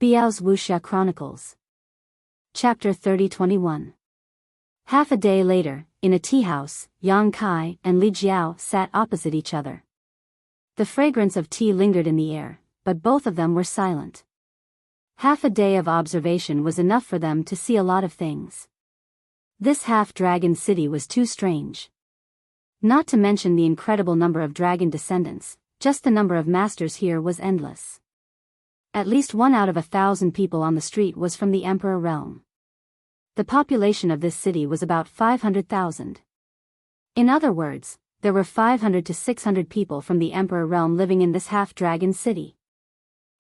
Biyao's Wuxia Chronicles. Chapter 30-21. Half a day later, in a tea house, Yang Kai and Li Jiao sat opposite each other. The fragrance of tea lingered in the air, but both of them were silent. Half a day of observation was enough for them to see a lot of things. This half-dragon city was too strange. Not to mention the incredible number of dragon descendants, just the number of masters here was endless. At least 1 out of 1,000 people on the street was from the Emperor realm. The population of this city was about 500,000. In other words, there were 500 to 600 people from the Emperor realm living in this half-dragon city.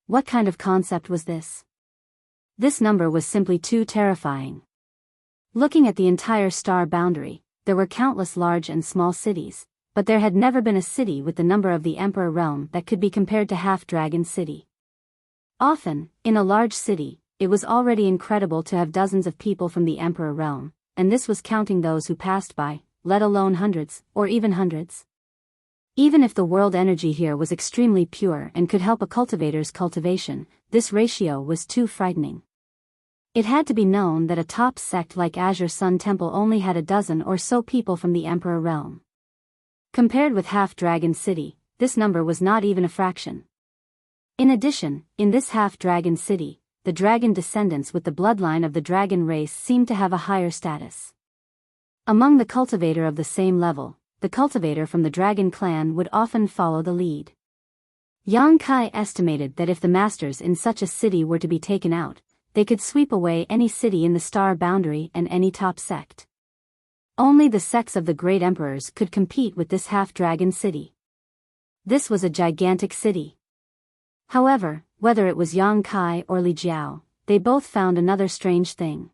What kind of concept was this? This number was simply too terrifying. Looking at the entire star boundary, there were countless large and small cities, but there had never been a city with the number of the Emperor realm that could be compared to Half-Dragon City. Often, in a large city, it was already incredible to have dozens of people from the Emperor realm, and this was counting those who passed by, let alone hundreds, or even hundreds. Even if the world energy here was extremely pure and could help a cultivator's cultivation, this ratio was too frightening. It had to be known that a top sect like Azure Sun Temple only had a dozen or so people from the Emperor realm. Compared with Half-Dragon City, this number was not even a fraction. In addition, in this Half-Dragon City, the dragon descendants with the bloodline of the dragon race seemed to have a higher status. Among the cultivator of the same level, the cultivator from the dragon clan would often follow the lead. Yang Kai estimated that if the masters in such a city were to be taken out, they could sweep away any city in the star boundary and any top sect. Only the sects of the great emperors could compete with this half-dragon city. This was a gigantic city. However, whether it was Yang Kai or Li Jiao, they both found another strange thing.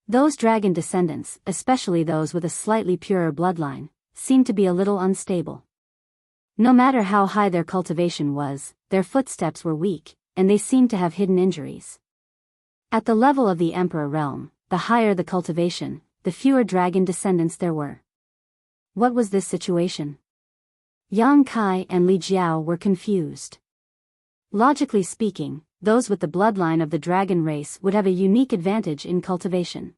Those dragon descendants, especially those with a slightly purer bloodline, seemed to be a little unstable. No matter how high their cultivation was, their footsteps were weak, and they seemed to have hidden injuries. At the level of the Emperor realm, the higher the cultivation, the fewer dragon descendants there were. What was this situation? Yang Kai and Li Jiao were confused. Logically speaking, those with the bloodline of the dragon race would have a unique advantage in cultivation.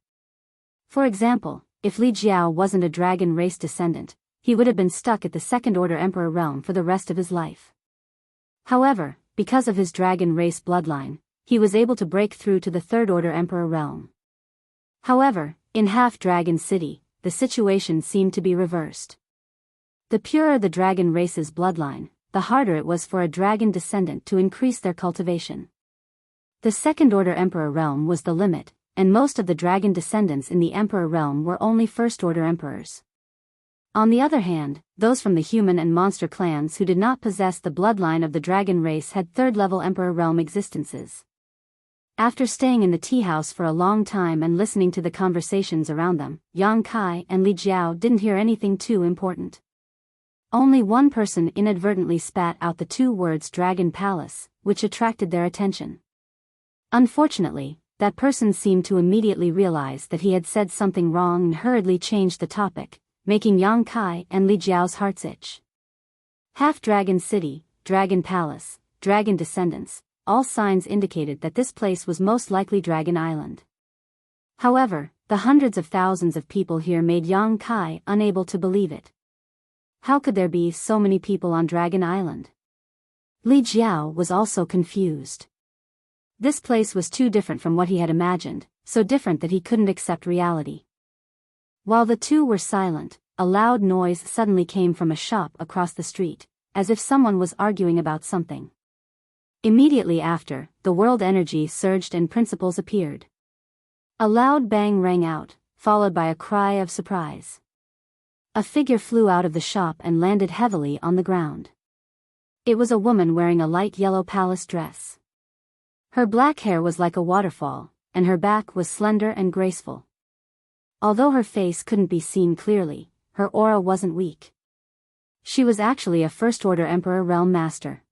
For example, if Li Jiao wasn't a dragon race descendant, he would have been stuck at the second-order Emperor realm for the rest of his life. However, because of his dragon race bloodline, he was able to break through to the third-order Emperor realm. However, in Half-Dragon City, the situation seemed to be reversed. The purer the dragon race's bloodline, the harder it was for a dragon descendant to increase their cultivation. The second-order Emperor realm was the limit, and most of the dragon descendants in the Emperor realm were only first-order emperors. On the other hand, those from the human and monster clans who did not possess the bloodline of the dragon race had third-level Emperor realm existences. After staying in the tea house for a long time and listening to the conversations around them, Yang Kai and Li Jiao didn't hear anything too important. Only one person inadvertently spat out the 2 words Dragon Palace, which attracted their attention. Unfortunately, that person seemed to immediately realize that he had said something wrong and hurriedly changed the topic, making Yang Kai and Li Jiao's hearts itch. Half-Dragon City, Dragon Palace, Dragon Descendants, all signs indicated that this place was most likely Dragon Island. However, the hundreds of thousands of people here made Yang Kai unable to believe it. How could there be so many people on Dragon Island? Li Jiao was also confused. This place was too different from what he had imagined, so different that he couldn't accept reality. While the two were silent, a loud noise suddenly came from a shop across the street, as if someone was arguing about something. Immediately after, the world energy surged and principles appeared. A loud bang rang out, followed by a cry of surprise. A figure flew out of the shop and landed heavily on the ground. It was a woman wearing a light yellow palace dress. Her black hair was like a waterfall, and her back was slender and graceful. Although her face couldn't be seen clearly, her aura wasn't weak. She was actually a first-order Emperor realm master.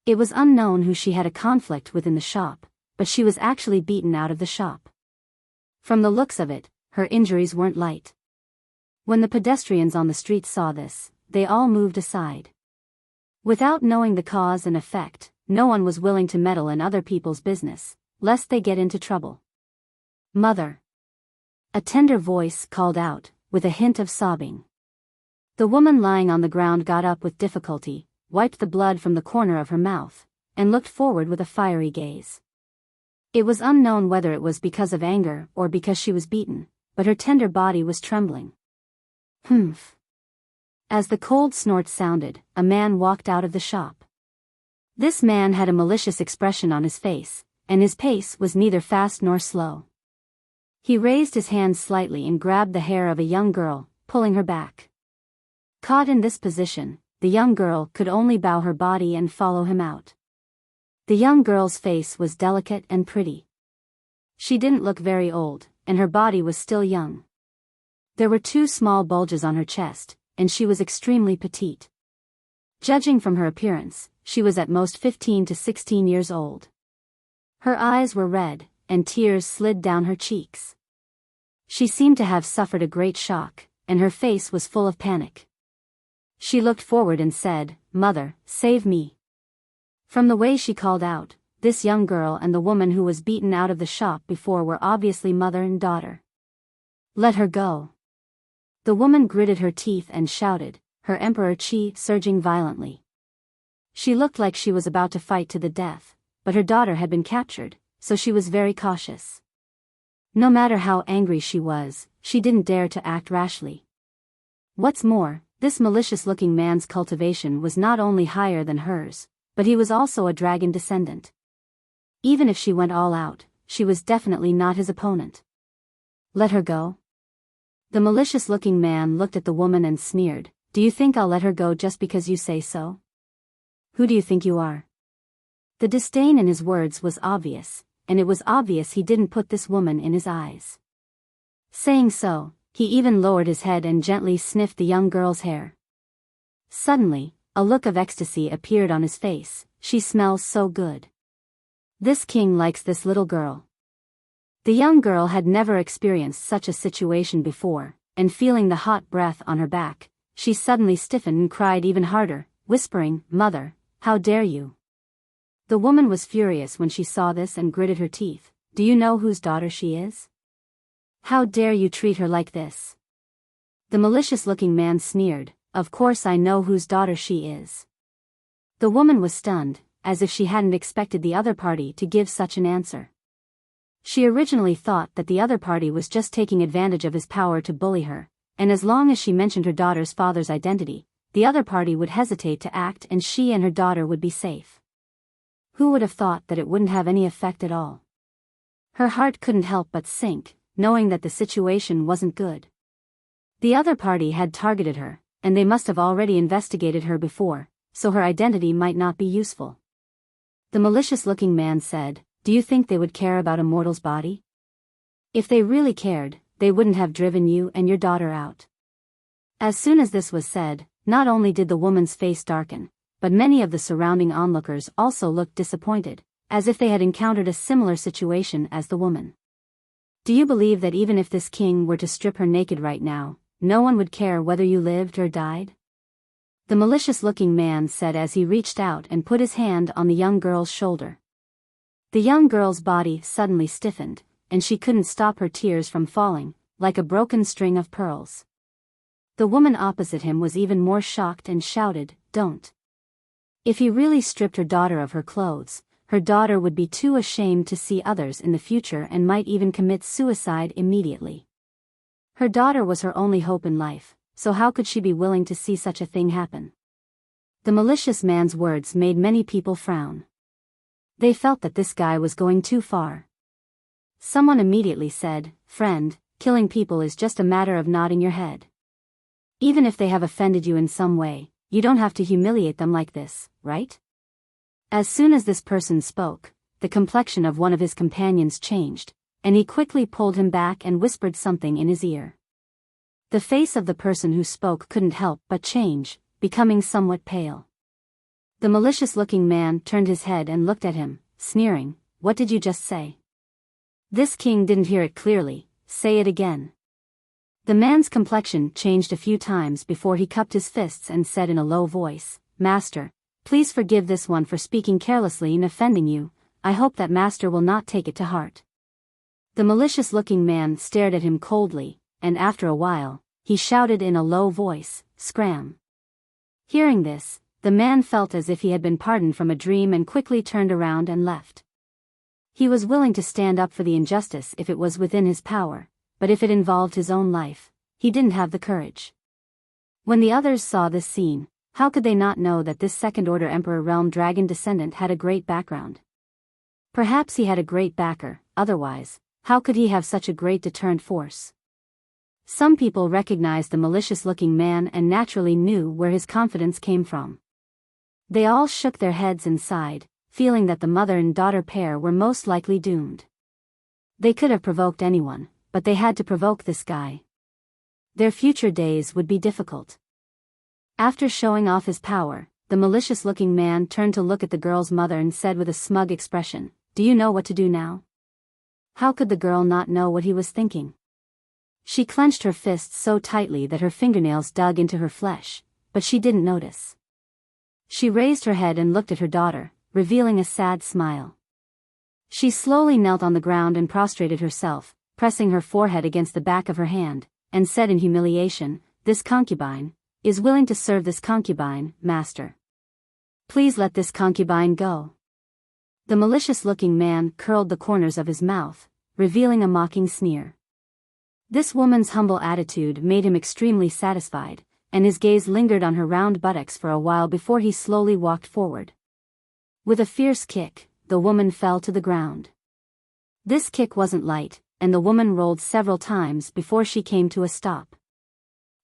It was unknown who she had a conflict with in the shop, but she was actually beaten out of the shop. From the looks of it, her injuries weren't light. When the pedestrians on the street saw this, they all moved aside. Without knowing the cause and effect, no one was willing to meddle in other people's business, lest they get into trouble. "Mother!" A tender voice called out, with a hint of sobbing. The woman lying on the ground got up with difficulty, wiped the blood from the corner of her mouth, and looked forward with a fiery gaze. It was unknown whether it was because of anger or because she was beaten, but her tender body was trembling. "Humph." As the cold snort sounded, a man walked out of the shop. This man had a malicious expression on his face, and his pace was neither fast nor slow. He raised his hand slightly and grabbed the hair of a young girl, pulling her back. Caught in this position, the young girl could only bow her body and follow him out. The young girl's face was delicate and pretty. She didn't look very old, and her body was still young. There were 2 small bulges on her chest, and she was extremely petite. Judging from her appearance, she was at most 15 to 16 years old. Her eyes were red, and tears slid down her cheeks. She seemed to have suffered a great shock, and her face was full of panic. She looked forward and said, "Mother, save me." From the way she called out, this young girl and the woman who was beaten out of the shop before were obviously mother and daughter. "Let her go." The woman gritted her teeth and shouted, her emperor chi surging violently. She looked like she was about to fight to the death, but her daughter had been captured, so she was very cautious. No matter how angry she was, she didn't dare to act rashly. What's more, this malicious-looking man's cultivation was not only higher than hers, but he was also a dragon descendant. Even if she went all out, she was definitely not his opponent. "Let her go?" The malicious-looking man looked at the woman and sneered, "Do you think I'll let her go just because you say so? Who do you think you are?" The disdain in his words was obvious, and it was obvious he didn't put this woman in his eyes. Saying so, he even lowered his head and gently sniffed the young girl's hair. Suddenly, a look of ecstasy appeared on his face. "She smells so good. This king likes this little girl." The young girl had never experienced such a situation before, and feeling the hot breath on her back, she suddenly stiffened and cried even harder, whispering, "Mother, how dare you!" The woman was furious when she saw this and gritted her teeth. "Do you know whose daughter she is? How dare you treat her like this?" The malicious-looking man sneered, "Of course I know whose daughter she is." The woman was stunned, as if she hadn't expected the other party to give such an answer. She originally thought that the other party was just taking advantage of his power to bully her, and as long as she mentioned her daughter's father's identity, the other party would hesitate to act and she and her daughter would be safe. Who would have thought that it wouldn't have any effect at all? Her heart couldn't help but sink, knowing that the situation wasn't good. The other party had targeted her, and they must have already investigated her before, so her identity might not be useful. The malicious-looking man said, "Do you think they would care about a mortal's body? If they really cared, they wouldn't have driven you and your daughter out." As soon as this was said, not only did the woman's face darken, but many of the surrounding onlookers also looked disappointed, as if they had encountered a similar situation as the woman. "Do you believe that even if this king were to strip her naked right now, no one would care whether you lived or died?" The malicious-looking man said as he reached out and put his hand on the young girl's shoulder. The young girl's body suddenly stiffened, and she couldn't stop her tears from falling, like a broken string of pearls. The woman opposite him was even more shocked and shouted, "Don't." If he really stripped her daughter of her clothes, her daughter would be too ashamed to see others in the future and might even commit suicide immediately. Her daughter was her only hope in life, so how could she be willing to see such a thing happen? The malicious man's words made many people frown. They felt that this guy was going too far. Someone immediately said, "Friend, killing people is just a matter of nodding your head. Even if they have offended you in some way, you don't have to humiliate them like this, right?" As soon as this person spoke, the complexion of one of his companions changed, and he quickly pulled him back and whispered something in his ear. The face of the person who spoke couldn't help but change, becoming somewhat pale. The malicious-looking man turned his head and looked at him, sneering, "What did you just say?" This king didn't hear it clearly. "Say it again." The man's complexion changed a few times before he cupped his fists and said in a low voice, "Master, Please forgive this one for speaking carelessly and offending you. I hope that master will not take it to heart." The malicious-looking man stared at him coldly, and after a while, he shouted in a low voice, "Scram." Hearing this, the man felt as if he had been pardoned from a dream and quickly turned around and left. He was willing to stand up for the injustice if it was within his power, but if it involved his own life, he didn't have the courage. When the others saw this scene, how could they not know that this second-order Emperor Realm Dragon descendant had a great background? Perhaps he had a great backer, otherwise, how could he have such a great deterrent force? Some people recognized the malicious-looking man and naturally knew where his confidence came from. They all shook their heads and sighed, feeling that the mother and daughter pair were most likely doomed. They could have provoked anyone, but they had to provoke this guy. Their future days would be difficult. After showing off his power, the malicious-looking man turned to look at the girl's mother and said with a smug expression, "Do you know what to do now?" How could the girl not know what he was thinking? She clenched her fists so tightly that her fingernails dug into her flesh, but she didn't notice. She raised her head and looked at her daughter, revealing a sad smile. She slowly knelt on the ground and prostrated herself, pressing her forehead against the back of her hand, and said in humiliation, "This concubine is willing to serve this concubine, master. Please let this concubine go." The malicious-looking man curled the corners of his mouth, revealing a mocking sneer. This woman's humble attitude made him extremely satisfied, and his gaze lingered on her round buttocks for a while before he slowly walked forward. With a fierce kick, the woman fell to the ground. This kick wasn't light, and the woman rolled several times before she came to a stop.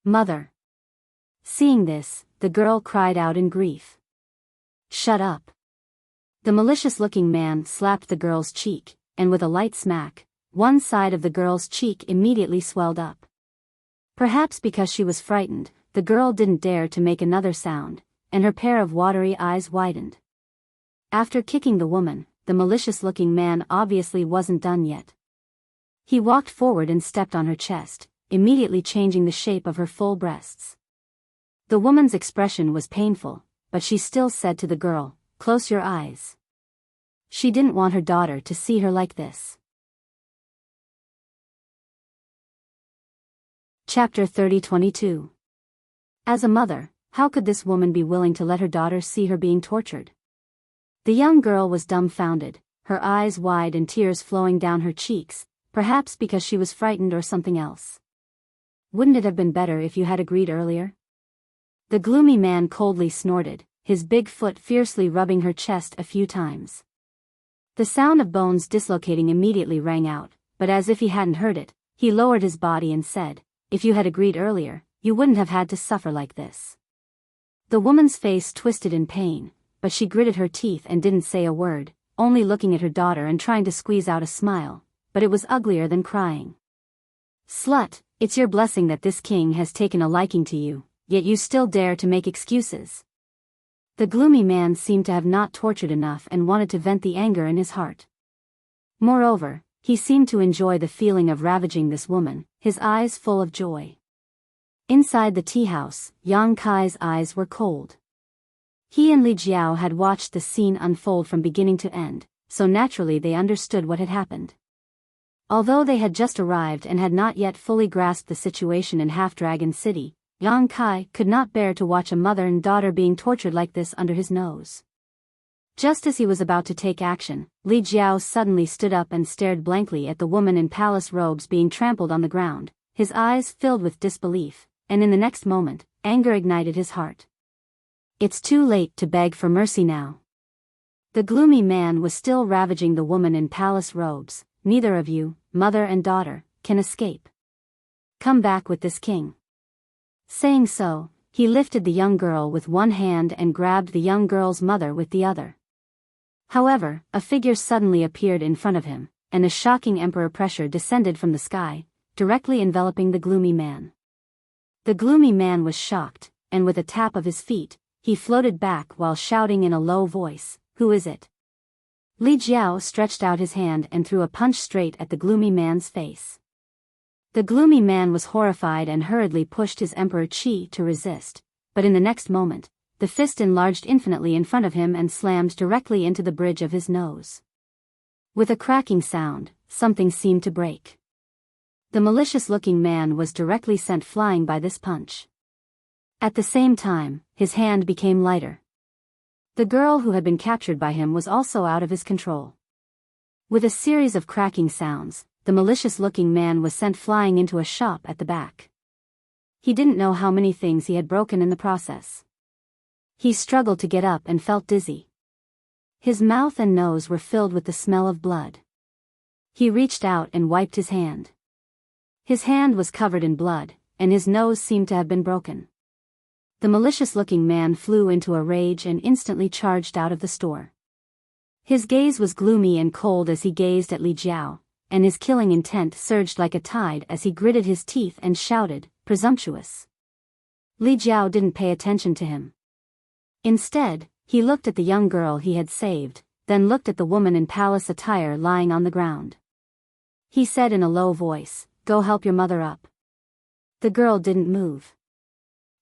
"Mother!" Seeing this, the girl cried out in grief. "Shut up!" The malicious-looking man slapped the girl's cheek, and with a light smack, one side of the girl's cheek immediately swelled up. Perhaps because she was frightened, the girl didn't dare to make another sound, and her pair of watery eyes widened. After kicking the woman, the malicious-looking man obviously wasn't done yet. He walked forward and stepped on her chest, immediately changing the shape of her full breasts. The woman's expression was painful, but she still said to the girl, "Close your eyes." She didn't want her daughter to see her like this. Chapter 30:22. As a mother, how could this woman be willing to let her daughter see her being tortured? The young girl was dumbfounded, her eyes wide and tears flowing down her cheeks, perhaps because she was frightened or something else. "Wouldn't it have been better if you had agreed earlier?" The gloomy man coldly snorted, his big foot fiercely rubbing her chest a few times. The sound of bones dislocating immediately rang out, but as if he hadn't heard it, he lowered his body and said, "If you had agreed earlier, you wouldn't have had to suffer like this." The woman's face twisted in pain, but she gritted her teeth and didn't say a word, only looking at her daughter and trying to squeeze out a smile, but it was uglier than crying. "Slut, it's your blessing that this king has taken a liking to you, yet you still dare to make excuses." The gloomy man seemed to have not tortured enough and wanted to vent the anger in his heart. Moreover, he seemed to enjoy the feeling of ravaging this woman, his eyes full of joy. Inside the tea house, Yang Kai's eyes were cold. He and Li Jiao had watched the scene unfold from beginning to end, so naturally they understood what had happened. Although they had just arrived and had not yet fully grasped the situation in Half-Dragon City, Yang Kai could not bear to watch a mother and daughter being tortured like this under his nose. Just as he was about to take action, Li Jiao suddenly stood up and stared blankly at the woman in palace robes being trampled on the ground, his eyes filled with disbelief, and in the next moment, anger ignited his heart. "It's too late to beg for mercy now." The gloomy man was still ravaging the woman in palace robes. "Neither of you, mother and daughter, can escape. Come back with this king." Saying so, he lifted the young girl with one hand and grabbed the young girl's mother with the other. However, a figure suddenly appeared in front of him, and a shocking emperor pressure descended from the sky, directly enveloping the gloomy man. The gloomy man was shocked, and with a tap of his feet, he floated back while shouting in a low voice, "Who is it?" Li Jiao stretched out his hand and threw a punch straight at the gloomy man's face. The gloomy man was horrified and hurriedly pushed his emperor chi to resist, but in the next moment, the fist enlarged infinitely in front of him and slammed directly into the bridge of his nose. With a cracking sound, something seemed to break. The malicious-looking man was directly sent flying by this punch. At the same time, his hand became lighter. The girl who had been captured by him was also out of his control. With a series of cracking sounds, the malicious-looking man was sent flying into a shop at the back. He didn't know how many things he had broken in the process. He struggled to get up and felt dizzy. His mouth and nose were filled with the smell of blood. He reached out and wiped his hand. His hand was covered in blood, and his nose seemed to have been broken. The malicious-looking man flew into a rage and instantly charged out of the store. His gaze was gloomy and cold as he gazed at Li Jiao, and his killing intent surged like a tide as he gritted his teeth and shouted, "Presumptuous!" Li Jiao didn't pay attention to him. Instead, he looked at the young girl he had saved, then looked at the woman in palace attire lying on the ground. He said in a low voice, "Go help your mother up." The girl didn't move.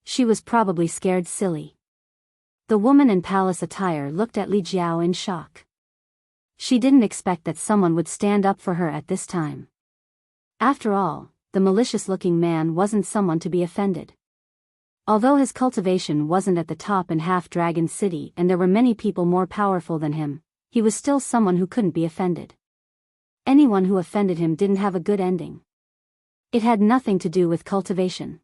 She was probably scared silly. The woman in palace attire looked at Li Jiao in shock. She didn't expect that someone would stand up for her at this time. After all, the malicious-looking man wasn't someone to be offended. Although his cultivation wasn't at the top in Half-Dragon City and there were many people more powerful than him, he was still someone who couldn't be offended. Anyone who offended him didn't have a good ending. It had nothing to do with cultivation.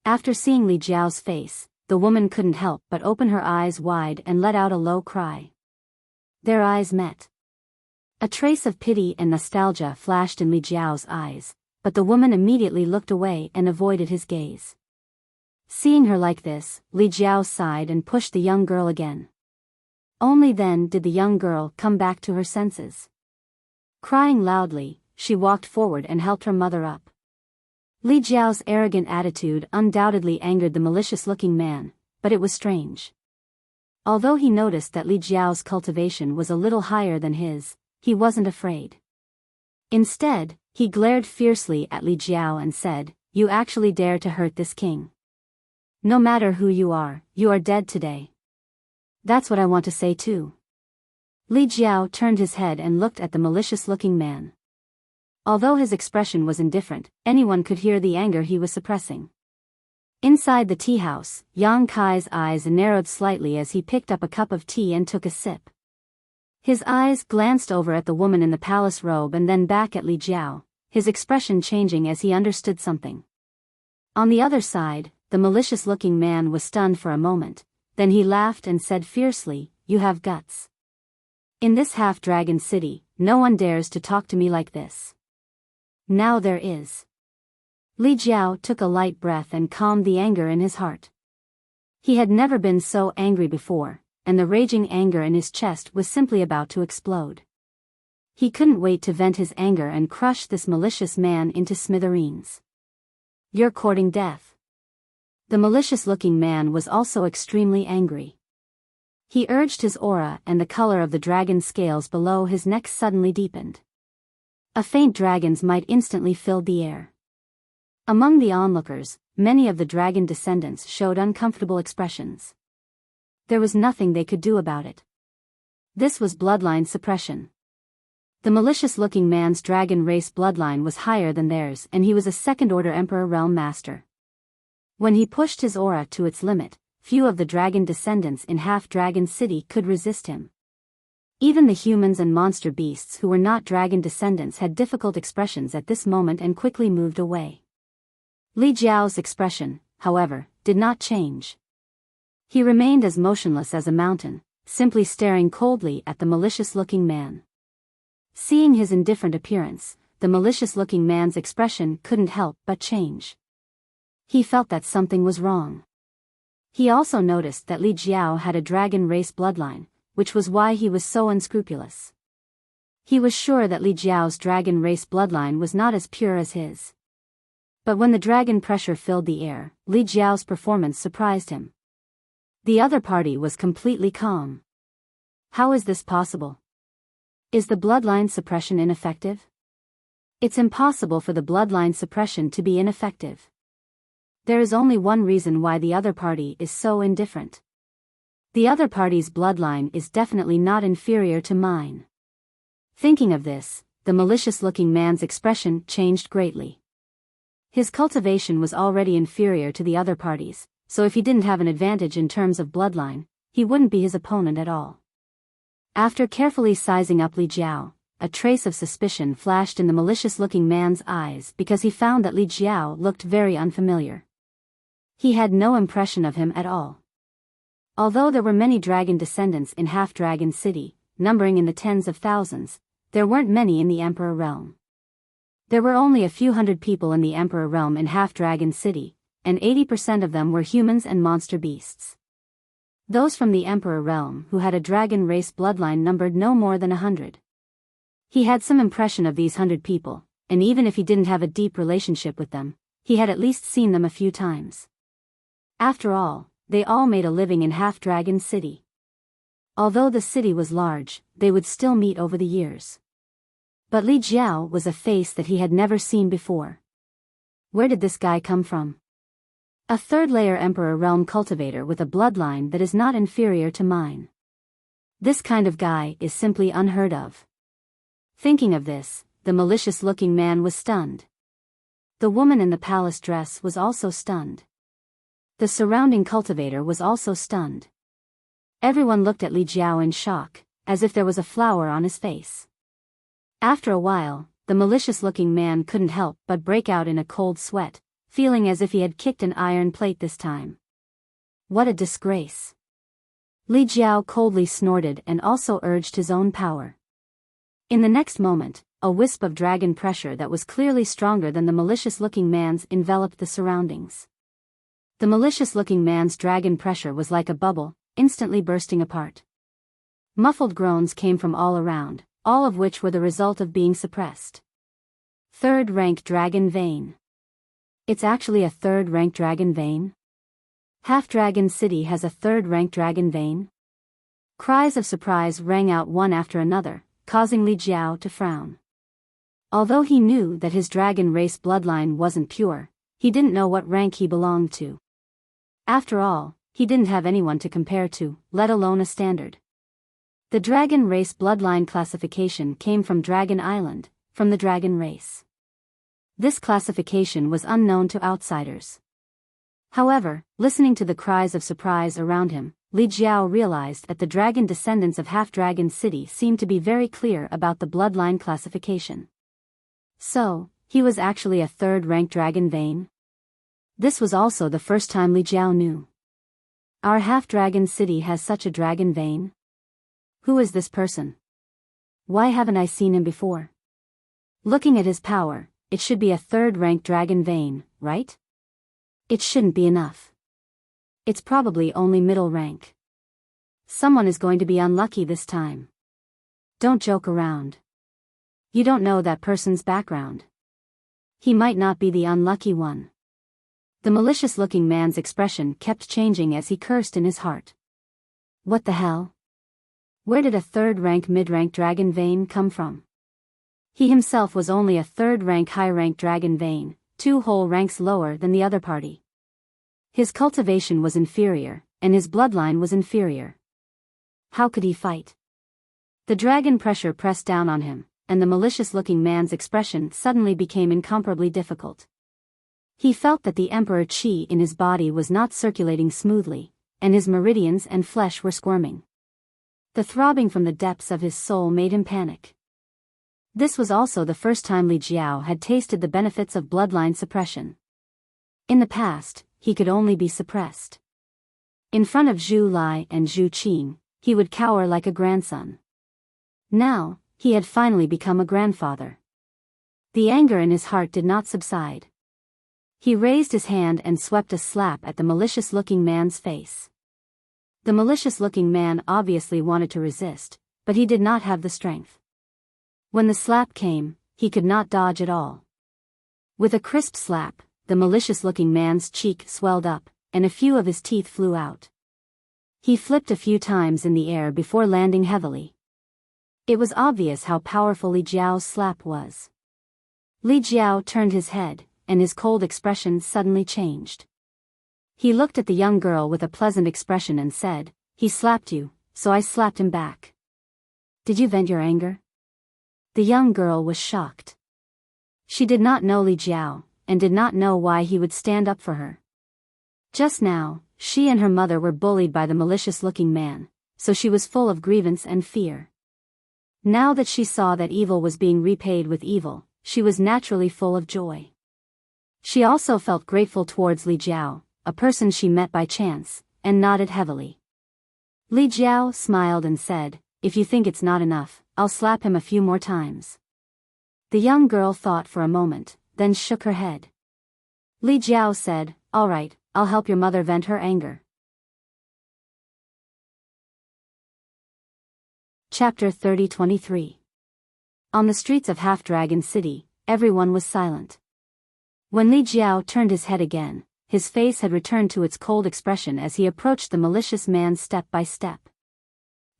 After seeing Li Jiao's face, the woman couldn't help but open her eyes wide and let out a low cry. Their eyes met. A trace of pity and nostalgia flashed in Li Jiao's eyes, but the woman immediately looked away and avoided his gaze. Seeing her like this, Li Jiao sighed and pushed the young girl again. Only then did the young girl come back to her senses. Crying loudly, she walked forward and helped her mother up. Li Jiao's arrogant attitude undoubtedly angered the malicious-looking man, but it was strange. Although he noticed that Li Jiao's cultivation was a little higher than his, he wasn't afraid. Instead, he glared fiercely at Li Jiao and said, "You actually dare to hurt this king? No matter who you are dead today." "That's what I want to say too." Li Jiao turned his head and looked at the malicious-looking man. Although his expression was indifferent, anyone could hear the anger he was suppressing. Inside the tea house, Yang Kai's eyes narrowed slightly as he picked up a cup of tea and took a sip. His eyes glanced over at the woman in the palace robe and then back at Li Jiao, his expression changing as he understood something. On the other side, the malicious-looking man was stunned for a moment, then he laughed and said fiercely, "You have guts. In this Half-Dragon City, no one dares to talk to me like this. Now there is." Li Jiao took a light breath and calmed the anger in his heart. He had never been so angry before, and the raging anger in his chest was simply about to explode. He couldn't wait to vent his anger and crush this malicious man into smithereens. "You're courting death." The malicious-looking man was also extremely angry. He urged his aura and the color of the dragon scales below his neck suddenly deepened. A faint dragon's might instantly filled the air. Among the onlookers, many of the dragon descendants showed uncomfortable expressions. There was nothing they could do about it. This was bloodline suppression. The malicious-looking man's dragon race bloodline was higher than theirs and he was a second-order Emperor Realm Master. When he pushed his aura to its limit, few of the dragon descendants in Half-Dragon City could resist him. Even the humans and monster beasts who were not dragon descendants had difficult expressions at this moment and quickly moved away. Li Jiao's expression, however, did not change. He remained as motionless as a mountain, simply staring coldly at the malicious-looking man. Seeing his indifferent appearance, the malicious-looking man's expression couldn't help but change. He felt that something was wrong. He also noticed that Li Jiao had a dragon race bloodline, which was why he was so unscrupulous. He was sure that Li Jiao's dragon race bloodline was not as pure as his. But when the dragon pressure filled the air, Li Jiao's performance surprised him. The other party was completely calm. How is this possible? Is the bloodline suppression ineffective? It's impossible for the bloodline suppression to be ineffective. There is only one reason why the other party is so indifferent. The other party's bloodline is definitely not inferior to mine. Thinking of this, the malicious-looking man's expression changed greatly. His cultivation was already inferior to the other party's, so if he didn't have an advantage in terms of bloodline, he wouldn't be his opponent at all. After carefully sizing up Li Jiao, a trace of suspicion flashed in the malicious-looking man's eyes because he found that Li Jiao looked very unfamiliar. He had no impression of him at all. Although there were many dragon descendants in Half-Dragon City, numbering in the tens of thousands, there weren't many in the Emperor Realm. There were only a few hundred people in the Emperor Realm in Half-Dragon City, and 80% of them were humans and monster beasts. Those from the Emperor Realm who had a dragon race bloodline numbered no more than 100. He had some impression of these 100 people, and even if he didn't have a deep relationship with them, he had at least seen them a few times. After all, they all made a living in Half-Dragon City. Although the city was large, they would still meet over the years. But Li Jiao was a face that he had never seen before. Where did this guy come from? A third-layer Emperor Realm cultivator with a bloodline that is not inferior to mine. This kind of guy is simply unheard of. Thinking of this, the malicious-looking man was stunned. The woman in the palace dress was also stunned. The surrounding cultivator was also stunned. Everyone looked at Li Jiao in shock, as if there was a flower on his face. After a while, the malicious-looking man couldn't help but break out in a cold sweat, feeling as if he had kicked an iron plate this time. What a disgrace! Li Jiao coldly snorted and also urged his own power. In the next moment, a wisp of dragon pressure that was clearly stronger than the malicious-looking man's enveloped the surroundings. The malicious-looking man's dragon pressure was like a bubble, instantly bursting apart. Muffled groans came from all around, all of which were the result of being suppressed. Third-rank dragon vein. It's actually a third-rank dragon vein? Half-Dragon City has a third-rank dragon vein? Cries of surprise rang out one after another, causing Li Jiao to frown. Although he knew that his dragon race bloodline wasn't pure, he didn't know what rank he belonged to. After all, he didn't have anyone to compare to, let alone a standard. The dragon race bloodline classification came from Dragon Island, from the dragon race. This classification was unknown to outsiders. However, listening to the cries of surprise around him, Li Jiao realized that the dragon descendants of Half-Dragon City seemed to be very clear about the bloodline classification. So, he was actually a third-rank dragon vein? This was also the first time Li Jiao knew. Our Half-Dragon City has such a dragon vein? Who is this person? Why haven't I seen him before? Looking at his power, it should be a third-rank dragon vein, right? It shouldn't be enough. It's probably only middle rank. Someone is going to be unlucky this time. Don't joke around. You don't know that person's background. He might not be the unlucky one. The malicious-looking man's expression kept changing as he cursed in his heart. What the hell? Where did a third-rank mid-rank dragon vein come from? He himself was only a third-rank high-rank dragon vein, 2 whole ranks lower than the other party. His cultivation was inferior, and his bloodline was inferior. How could he fight? The dragon pressure pressed down on him, and the malicious-looking man's expression suddenly became incomparably difficult. He felt that the emperor chi in his body was not circulating smoothly, and his meridians and flesh were squirming. The throbbing from the depths of his soul made him panic. This was also the first time Li Jiao had tasted the benefits of bloodline suppression. In the past, he could only be suppressed. In front of Zhu Lai and Zhu Qing, he would cower like a grandson. Now, he had finally become a grandfather. The anger in his heart did not subside. He raised his hand and swept a slap at the malicious-looking man's face. The malicious-looking man obviously wanted to resist, but he did not have the strength. When the slap came, he could not dodge at all. With a crisp slap, the malicious-looking man's cheek swelled up, and a few of his teeth flew out. He flipped a few times in the air before landing heavily. It was obvious how powerful Li Jiao's slap was. Li Jiao turned his head, and his cold expression suddenly changed. He looked at the young girl with a pleasant expression and said, He slapped you, so I slapped him back. Did you vent your anger? The young girl was shocked. She did not know Li Jiao, and did not know why he would stand up for her. Just now, she and her mother were bullied by the malicious-looking man, so she was full of grievance and fear. Now that she saw that evil was being repaid with evil, she was naturally full of joy. She also felt grateful towards Li Jiao, a person she met by chance, and nodded heavily. Li Jiao smiled and said, "If you think it's not enough, I'll slap him a few more times." The young girl thought for a moment, then shook her head. Li Jiao said, "All right, I'll help your mother vent her anger." Chapter 30-23. On the streets of Half-Dragon City, everyone was silent. When Li Jiao turned his head again, his face had returned to its cold expression as he approached the malicious man step by step.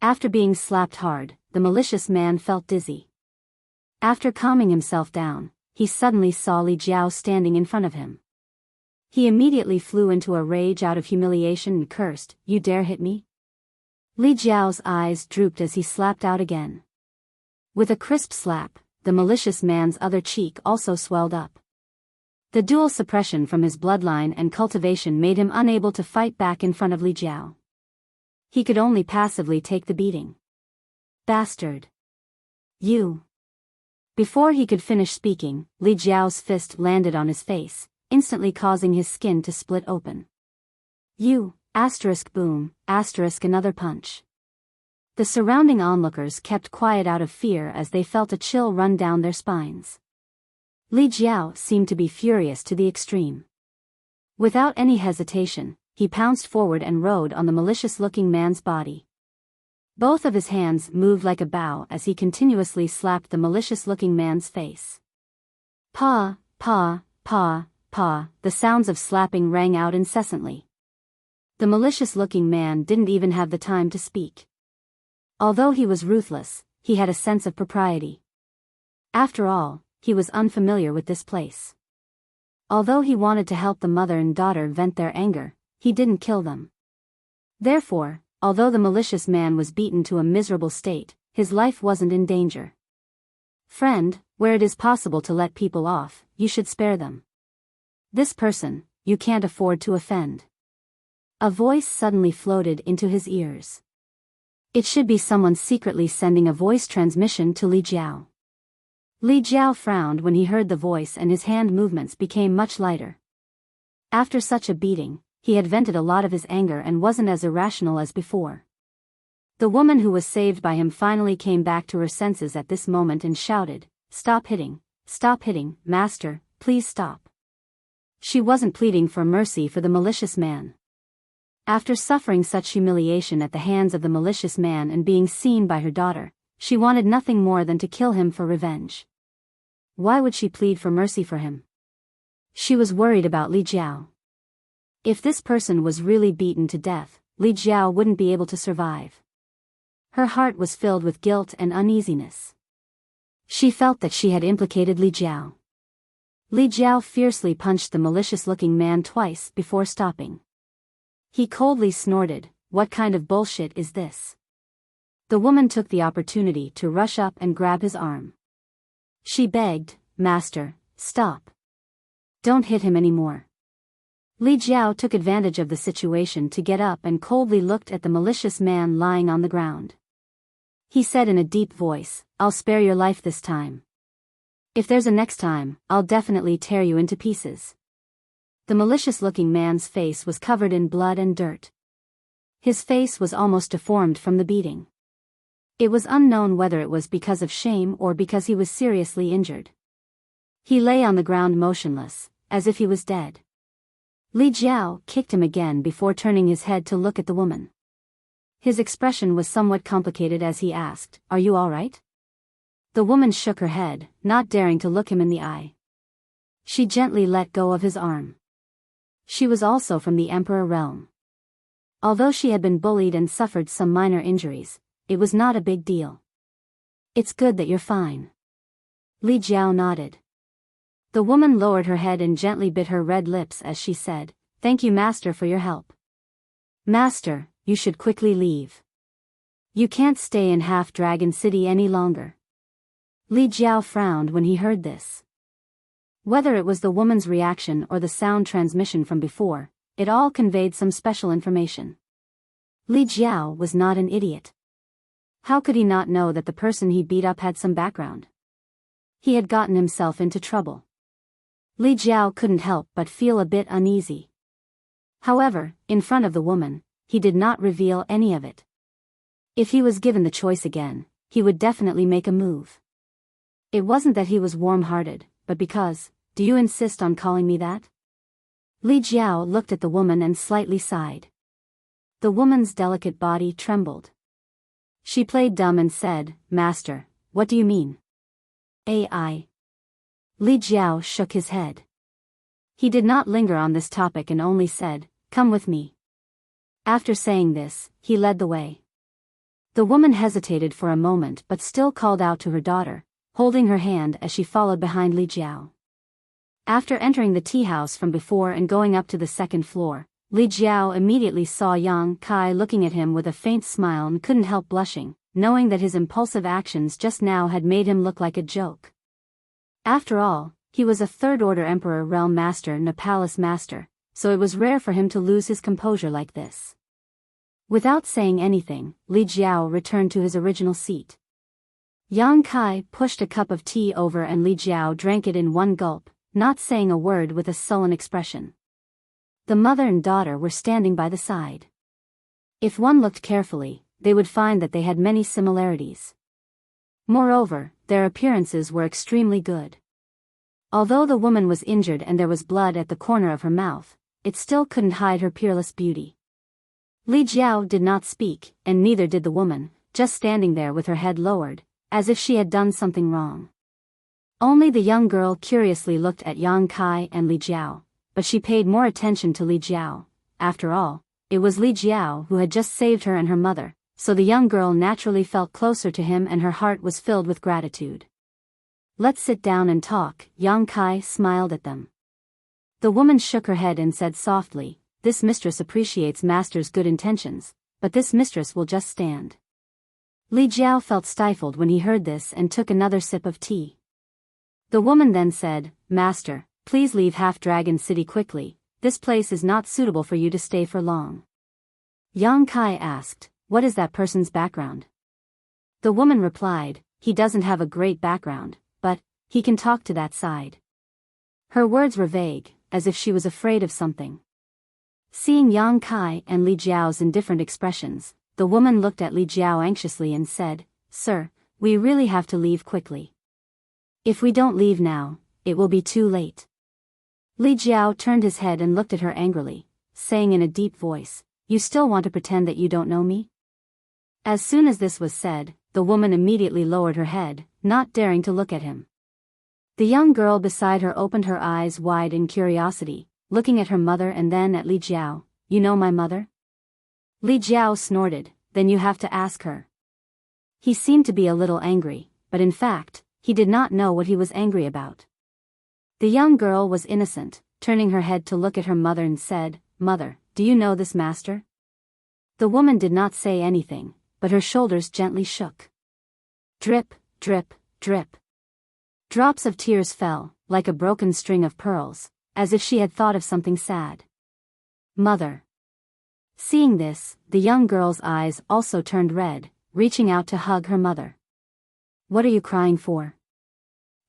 After being slapped hard, the malicious man felt dizzy. After calming himself down, he suddenly saw Li Jiao standing in front of him. He immediately flew into a rage out of humiliation and cursed, "You dare hit me?" Li Jiao's eyes drooped as he slapped out again. With a crisp slap, the malicious man's other cheek also swelled up. The dual suppression from his bloodline and cultivation made him unable to fight back in front of Li Jiao. He could only passively take the beating. "Bastard! You!" Before he could finish speaking, Li Jiao's fist landed on his face, instantly causing his skin to split open. "You, boom, another punch." The surrounding onlookers kept quiet out of fear as they felt a chill run down their spines. Li Jiao seemed to be furious to the extreme. Without any hesitation, he pounced forward and rode on the malicious-looking man's body. Both of his hands moved like a bow as he continuously slapped the malicious-looking man's face. Pa, pa, pa, pa, the sounds of slapping rang out incessantly. The malicious-looking man didn't even have the time to speak. Although he was ruthless, he had a sense of propriety. After all, he was unfamiliar with this place. Although he wanted to help the mother and daughter vent their anger, he didn't kill them. Therefore, although the malicious man was beaten to a miserable state, his life wasn't in danger. "Friend, where it is possible to let people off, you should spare them. This person, you can't afford to offend." A voice suddenly floated into his ears. It should be someone secretly sending a voice transmission to Li Jiao. Li Jiao frowned when he heard the voice and his hand movements became much lighter. After such a beating, he had vented a lot of his anger and wasn't as irrational as before. The woman who was saved by him finally came back to her senses at this moment and shouted, stop hitting, master, please stop." She wasn't pleading for mercy for the malicious man. After suffering such humiliation at the hands of the malicious man and being seen by her daughter, she wanted nothing more than to kill him for revenge. Why would she plead for mercy for him? She was worried about Li Jiao. If this person was really beaten to death, Li Jiao wouldn't be able to survive. Her heart was filled with guilt and uneasiness. She felt that she had implicated Li Jiao. Li Jiao fiercely punched the malicious-looking man twice before stopping. He coldly snorted, "What kind of bullshit is this?" The woman took the opportunity to rush up and grab his arm. She begged, "Master, stop. Don't hit him anymore." Li Jiao took advantage of the situation to get up and coldly looked at the malicious man lying on the ground. He said in a deep voice, "I'll spare your life this time. If there's a next time, I'll definitely tear you into pieces." The malicious-looking man's face was covered in blood and dirt. His face was almost deformed from the beating. It was unknown whether it was because of shame or because he was seriously injured. He lay on the ground motionless, as if he was dead. Li Jiao kicked him again before turning his head to look at the woman. His expression was somewhat complicated as he asked, "Are you all right?" The woman shook her head, not daring to look him in the eye. She gently let go of his arm. She was also from the Emperor realm. Although she had been bullied and suffered some minor injuries, it was not a big deal. "It's good that you're fine." Li Jiao nodded. The woman lowered her head and gently bit her red lips as she said, "Thank you, master, for your help." "Master, you should quickly leave. You can't stay in Half-Dragon City any longer. Li Jiao frowned when he heard this. Whether it was the woman's reaction or the sound transmission from before, it all conveyed some special information. Li Jiao was not an idiot. How could he not know that the person he beat up had some background? He had gotten himself into trouble. Li Jiao couldn't help but feel a bit uneasy. However, in front of the woman, he did not reveal any of it. If he was given the choice again, he would definitely make a move. It wasn't that he was warm-hearted, but because, do you insist on calling me that? Li Jiao looked at the woman and slightly sighed. The woman's delicate body trembled. She played dumb and said, Master, what do you mean? AI. Li Jiao shook his head. He did not linger on this topic and only said, Come with me. After saying this, he led the way. The woman hesitated for a moment but still called out to her daughter, holding her hand as she followed behind Li Jiao. After entering the tea house from before and going up to the second floor, Li Jiao immediately saw Yang Kai looking at him with a faint smile and couldn't help blushing, knowing that his impulsive actions just now had made him look like a joke. After all, he was a third-order Emperor Realm Master and a Palace Master, so it was rare for him to lose his composure like this. Without saying anything, Li Jiao returned to his original seat. Yang Kai pushed a cup of tea over and Li Jiao drank it in one gulp, not saying a word with a sullen expression. The mother and daughter were standing by the side. If one looked carefully, they would find that they had many similarities. Moreover, their appearances were extremely good. Although the woman was injured and there was blood at the corner of her mouth, it still couldn't hide her peerless beauty. Li Jiao did not speak, and neither did the woman, just standing there with her head lowered, as if she had done something wrong. Only the young girl curiously looked at Yang Kai and Li Jiao, but she paid more attention to Li Jiao. After all, it was Li Jiao who had just saved her and her mother, so the young girl naturally felt closer to him and her heart was filled with gratitude. Let's sit down and talk, Yang Kai smiled at them. The woman shook her head and said softly, This mistress appreciates master's good intentions, but this mistress will just stand. Li Jiao felt stifled when he heard this and took another sip of tea. The woman then said, Master, please leave Half-Dragon City quickly, this place is not suitable for you to stay for long. Yang Kai asked, What is that person's background? The woman replied, He doesn't have a great background, but he can talk to that side. Her words were vague, as if she was afraid of something. Seeing Yang Kai and Li Jiao's indifferent expressions, the woman looked at Li Jiao anxiously and said, Sir, we really have to leave quickly. If we don't leave now, it will be too late. Li Jiao turned his head and looked at her angrily, saying in a deep voice, You still want to pretend that you don't know me? As soon as this was said, the woman immediately lowered her head, not daring to look at him. The young girl beside her opened her eyes wide in curiosity, looking at her mother and then at Li Jiao. You know my mother? Li Jiao snorted, Then you have to ask her. He seemed to be a little angry, but in fact, he did not know what he was angry about. The young girl was innocent, turning her head to look at her mother and said, Mother, do you know this master? The woman did not say anything, but her shoulders gently shook. Drip, drip, drip. Drops of tears fell, like a broken string of pearls, as if she had thought of something sad. Mother. Seeing this, the young girl's eyes also turned red, reaching out to hug her mother. What are you crying for?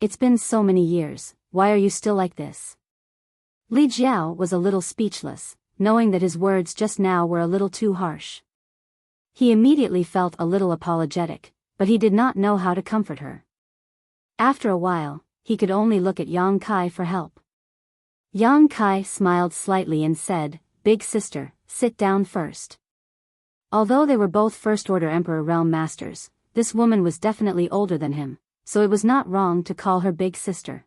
It's been so many years, why are you still like this? Li Jiao was a little speechless, knowing that his words just now were a little too harsh. He immediately felt a little apologetic, but he did not know how to comfort her. After a while, he could only look at Yang Kai for help. Yang Kai smiled slightly and said, Big sister, sit down first. Although they were both first-order Emperor Realm Masters, this woman was definitely older than him, so it was not wrong to call her big sister.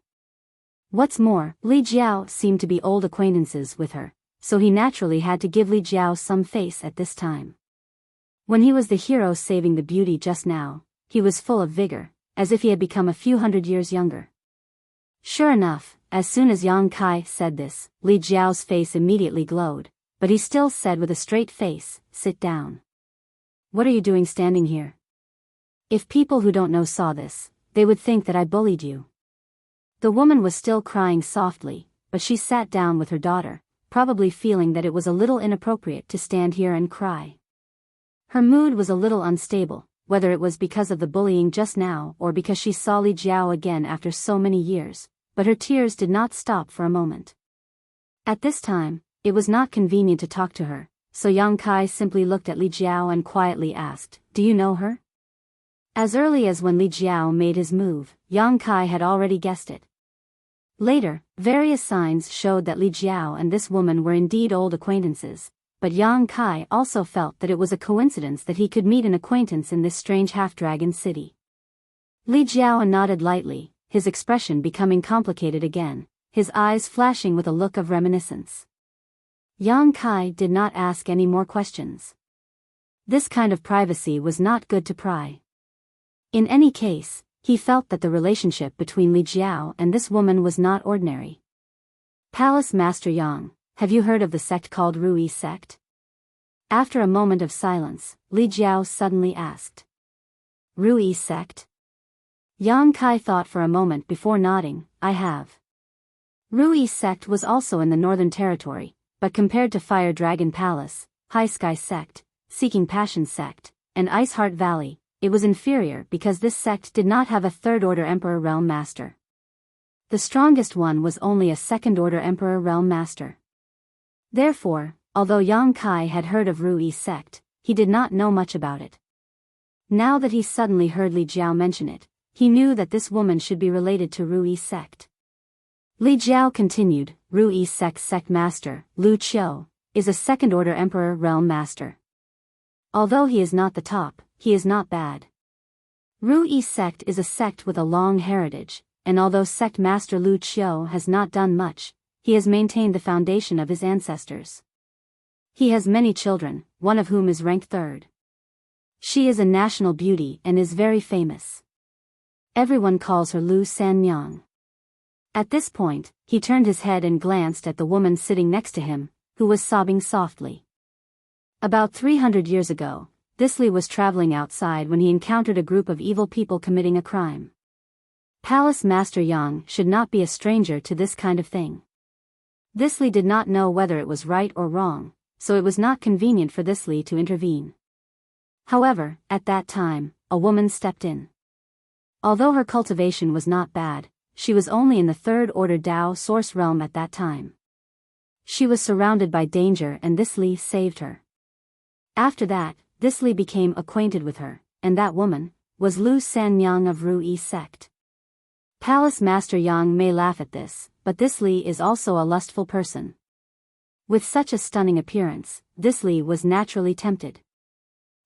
What's more, Li Jiao seemed to be old acquaintances with her, so he naturally had to give Li Jiao some face at this time. When he was the hero saving the beauty just now, he was full of vigor, as if he had become a few hundred years younger. Sure enough, as soon as Yang Kai said this, Li Jiao's face immediately glowed, but he still said with a straight face, "Sit down. What are you doing standing here? If people who don't know saw this, they would think that I bullied you." The woman was still crying softly, but she sat down with her daughter, probably feeling that it was a little inappropriate to stand here and cry. Her mood was a little unstable, whether it was because of the bullying just now or because she saw Li Jiao again after so many years, but her tears did not stop for a moment. At this time, it was not convenient to talk to her, so Yang Kai simply looked at Li Jiao and quietly asked, "Do you know her?" As early as when Li Jiao made his move, Yang Kai had already guessed it. Later, various signs showed that Li Jiao and this woman were indeed old acquaintances, but Yang Kai also felt that it was a coincidence that he could meet an acquaintance in this strange half-dragon city. Li Jiao nodded lightly, his expression becoming complicated again, his eyes flashing with a look of reminiscence. Yang Kai did not ask any more questions. This kind of privacy was not good to pry. In any case, he felt that the relationship between Li Jiao and this woman was not ordinary. "Palace Master Yang, have you heard of the sect called Rui sect?" After a moment of silence, Li Jiao suddenly asked. "Rui sect?" Yang Kai thought for a moment before nodding, "I have." Rui sect was also in the Northern Territory, but compared to Fire Dragon Palace, High Sky sect, Seeking Passion sect, and Ice Heart Valley, it was inferior because this sect did not have a third-order Emperor Realm Master. The strongest one was only a second-order Emperor Realm Master. Therefore, although Yang Kai had heard of Rui sect, he did not know much about it. Now that he suddenly heard Li Jiao mention it, he knew that this woman should be related to Rui sect. Li Jiao continued, "Rui sect master, Lu Qiu, is a second-order Emperor Realm Master. Although he is not the top, he is not bad. Rui sect is a sect with a long heritage, and although sect master Lu Qiu has not done much, he has maintained the foundation of his ancestors. He has many children, one of whom is ranked third. She is a national beauty and is very famous. Everyone calls her Lu Sanyang." At this point, he turned his head and glanced at the woman sitting next to him, who was sobbing softly. About 300 years ago, this Li was traveling outside when he encountered a group of evil people committing a crime. Palace Master Yang should not be a stranger to this kind of thing. This Li did not know whether it was right or wrong, so it was not convenient for this Li to intervene. However, at that time, a woman stepped in. Although her cultivation was not bad, she was only in the third-order Dao Source realm at that time. She was surrounded by danger and this Li saved her. After that, this Li became acquainted with her, and that woman was Lu Sanyang of Rui sect. Palace Master Yang may laugh at this, but this Li is also a lustful person. With such a stunning appearance, this Li was naturally tempted.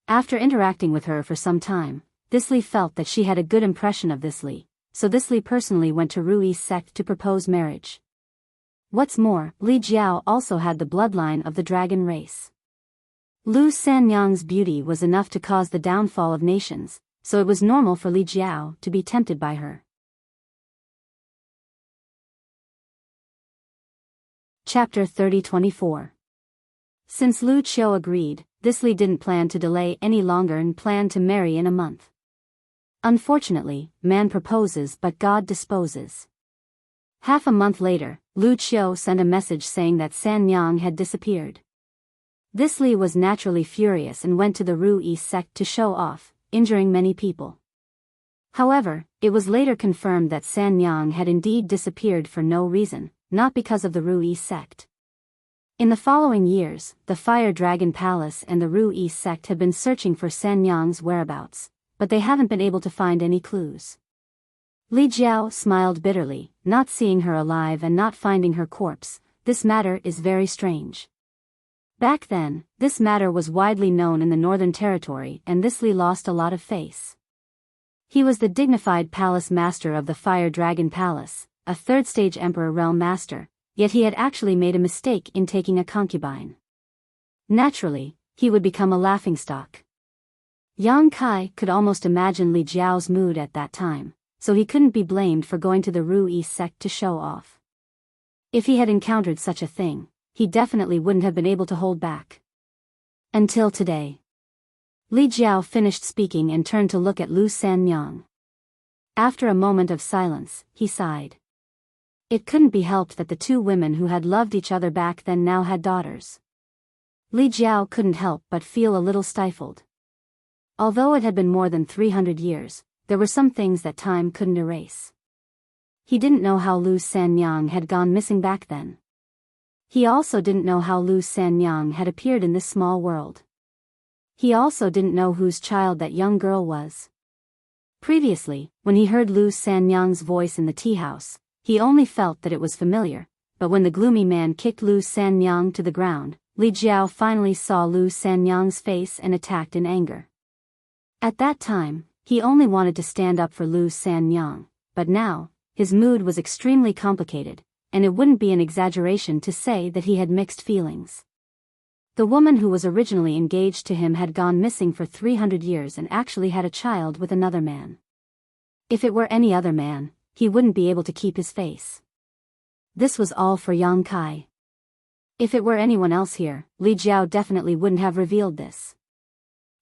After interacting with her for some time, this Li felt that she had a good impression of this Li, so this Li personally went to Rui sect to propose marriage. What's more, Li Jiao also had the bloodline of the dragon race. Lu Sanyang's beauty was enough to cause the downfall of nations, so it was normal for Li Jiao to be tempted by her. Chapter 30-24. Since Lu Qiu agreed, this Li didn't plan to delay any longer and planned to marry in a month. Unfortunately, man proposes but God disposes. Half a month later, Lu Qiu sent a message saying that Sanyang had disappeared. This Li was naturally furious and went to the Rui sect to show off, injuring many people. However, it was later confirmed that Sanyang had indeed disappeared for no reason, not because of the Rui sect. In the following years, the Fire Dragon Palace and the Rui sect have been searching for Sanyang's whereabouts, but they haven't been able to find any clues. Li Jiao smiled bitterly, not seeing her alive and not finding her corpse. This matter is very strange. Back then, this matter was widely known in the Northern Territory and this Li lost a lot of face. He was the dignified palace master of the Fire Dragon Palace, a third-stage Emperor Realm Master, yet he had actually made a mistake in taking a concubine. Naturally, he would become a laughingstock. Yang Kai could almost imagine Li Jiao's mood at that time, so he couldn't be blamed for going to the Rui sect to show off. If he had encountered such a thing, he definitely wouldn't have been able to hold back. Until today. Li Jiao finished speaking and turned to look at Lu Sanyang. After a moment of silence, he sighed. It couldn't be helped that the two women who had loved each other back then now had daughters. Li Jiao couldn't help but feel a little stifled. Although it had been more than 300 years, there were some things that time couldn't erase. He didn't know how Lu Sanyang had gone missing back then. He also didn't know how Lu Sanyang had appeared in this small world. He also didn't know whose child that young girl was. Previously, when he heard Lu Sanyang's voice in the tea house, he only felt that it was familiar, but when the gloomy man kicked Lu Sanyang to the ground, Li Jiao finally saw Lu Sanyang's face and attacked in anger. At that time, he only wanted to stand up for Lu Sanyang, but now, his mood was extremely complicated, and it wouldn't be an exaggeration to say that he had mixed feelings. The woman who was originally engaged to him had gone missing for 300 years and actually had a child with another man. If it were any other man, he wouldn't be able to keep his face. This was all for Yang Kai. If it were anyone else here, Li Jiao definitely wouldn't have revealed this.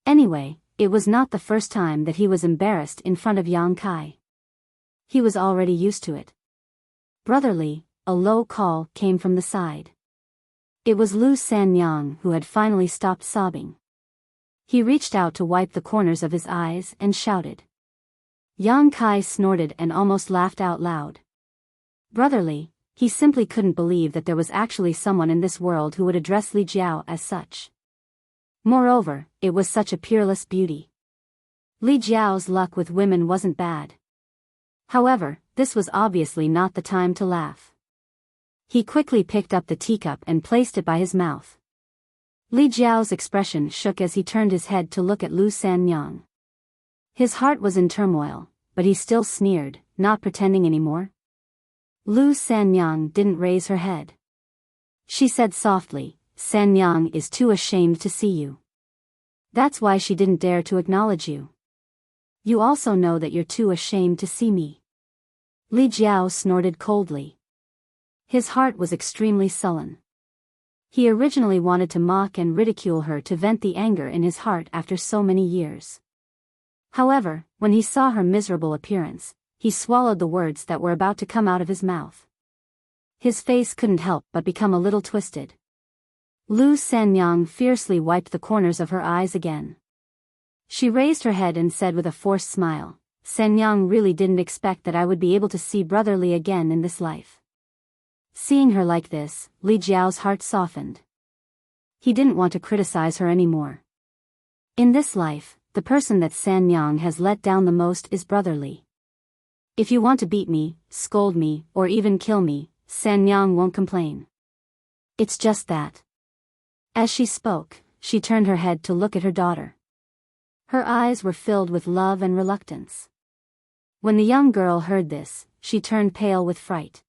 Anyway, it was not the first time that he was embarrassed in front of Yang Kai. He was already used to it. Brotherly, a low call came from the side. It was Lu Sanyang who had finally stopped sobbing. He reached out to wipe the corners of his eyes and shouted. Yang Kai snorted and almost laughed out loud. Brotherly, he simply couldn't believe that there was actually someone in this world who would address Li Jiao as such. Moreover, it was such a peerless beauty. Li Jiao's luck with women wasn't bad. However, this was obviously not the time to laugh. He quickly picked up the teacup and placed it by his mouth. Li Jiao's expression shook as he turned his head to look at Lu Sanyang. His heart was in turmoil, but he still sneered, not pretending anymore. Lu Sanyang didn't raise her head. She said softly, Sanyang is too ashamed to see you. That's why she didn't dare to acknowledge you. You also know that you're too ashamed to see me. Li Jiao snorted coldly. His heart was extremely sullen. He originally wanted to mock and ridicule her to vent the anger in his heart after so many years. However, when he saw her miserable appearance, he swallowed the words that were about to come out of his mouth. His face couldn't help but become a little twisted. Lu Sanyang fiercely wiped the corners of her eyes again. She raised her head and said with a forced smile, Sanyang really didn't expect that I would be able to see Brotherly again in this life. Seeing her like this, Li Jiao's heart softened. He didn't want to criticize her anymore. In this life, the person that Sanyang has let down the most is Brotherly. If you want to beat me, scold me, or even kill me, Sanyang won't complain. It's just that. As she spoke, she turned her head to look at her daughter. Her eyes were filled with love and reluctance. When the young girl heard this, she turned pale with fright.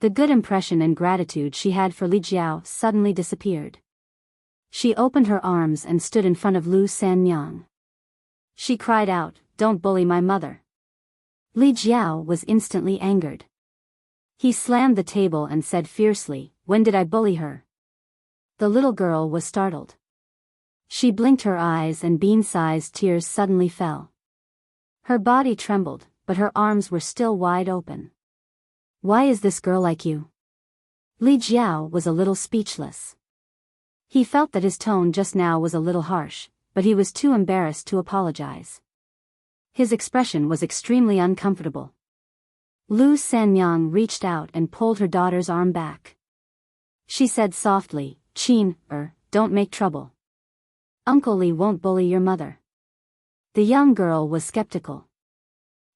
The good impression and gratitude she had for Li Jiao suddenly disappeared. She opened her arms and stood in front of Lu Sanyang. She cried out, "Don't bully my mother." Li Jiao was instantly angered. He slammed the table and said fiercely, "When did I bully her?" The little girl was startled. She blinked her eyes and bean-sized tears suddenly fell. Her body trembled, but her arms were still wide open. "Why is this girl like you?" Li Jiao was a little speechless. He felt that his tone just now was a little harsh, but he was too embarrassed to apologize. His expression was extremely uncomfortable. Lu Sanyang reached out and pulled her daughter's arm back. She said softly, "Qin, don't make trouble. Uncle Li won't bully your mother." The young girl was skeptical.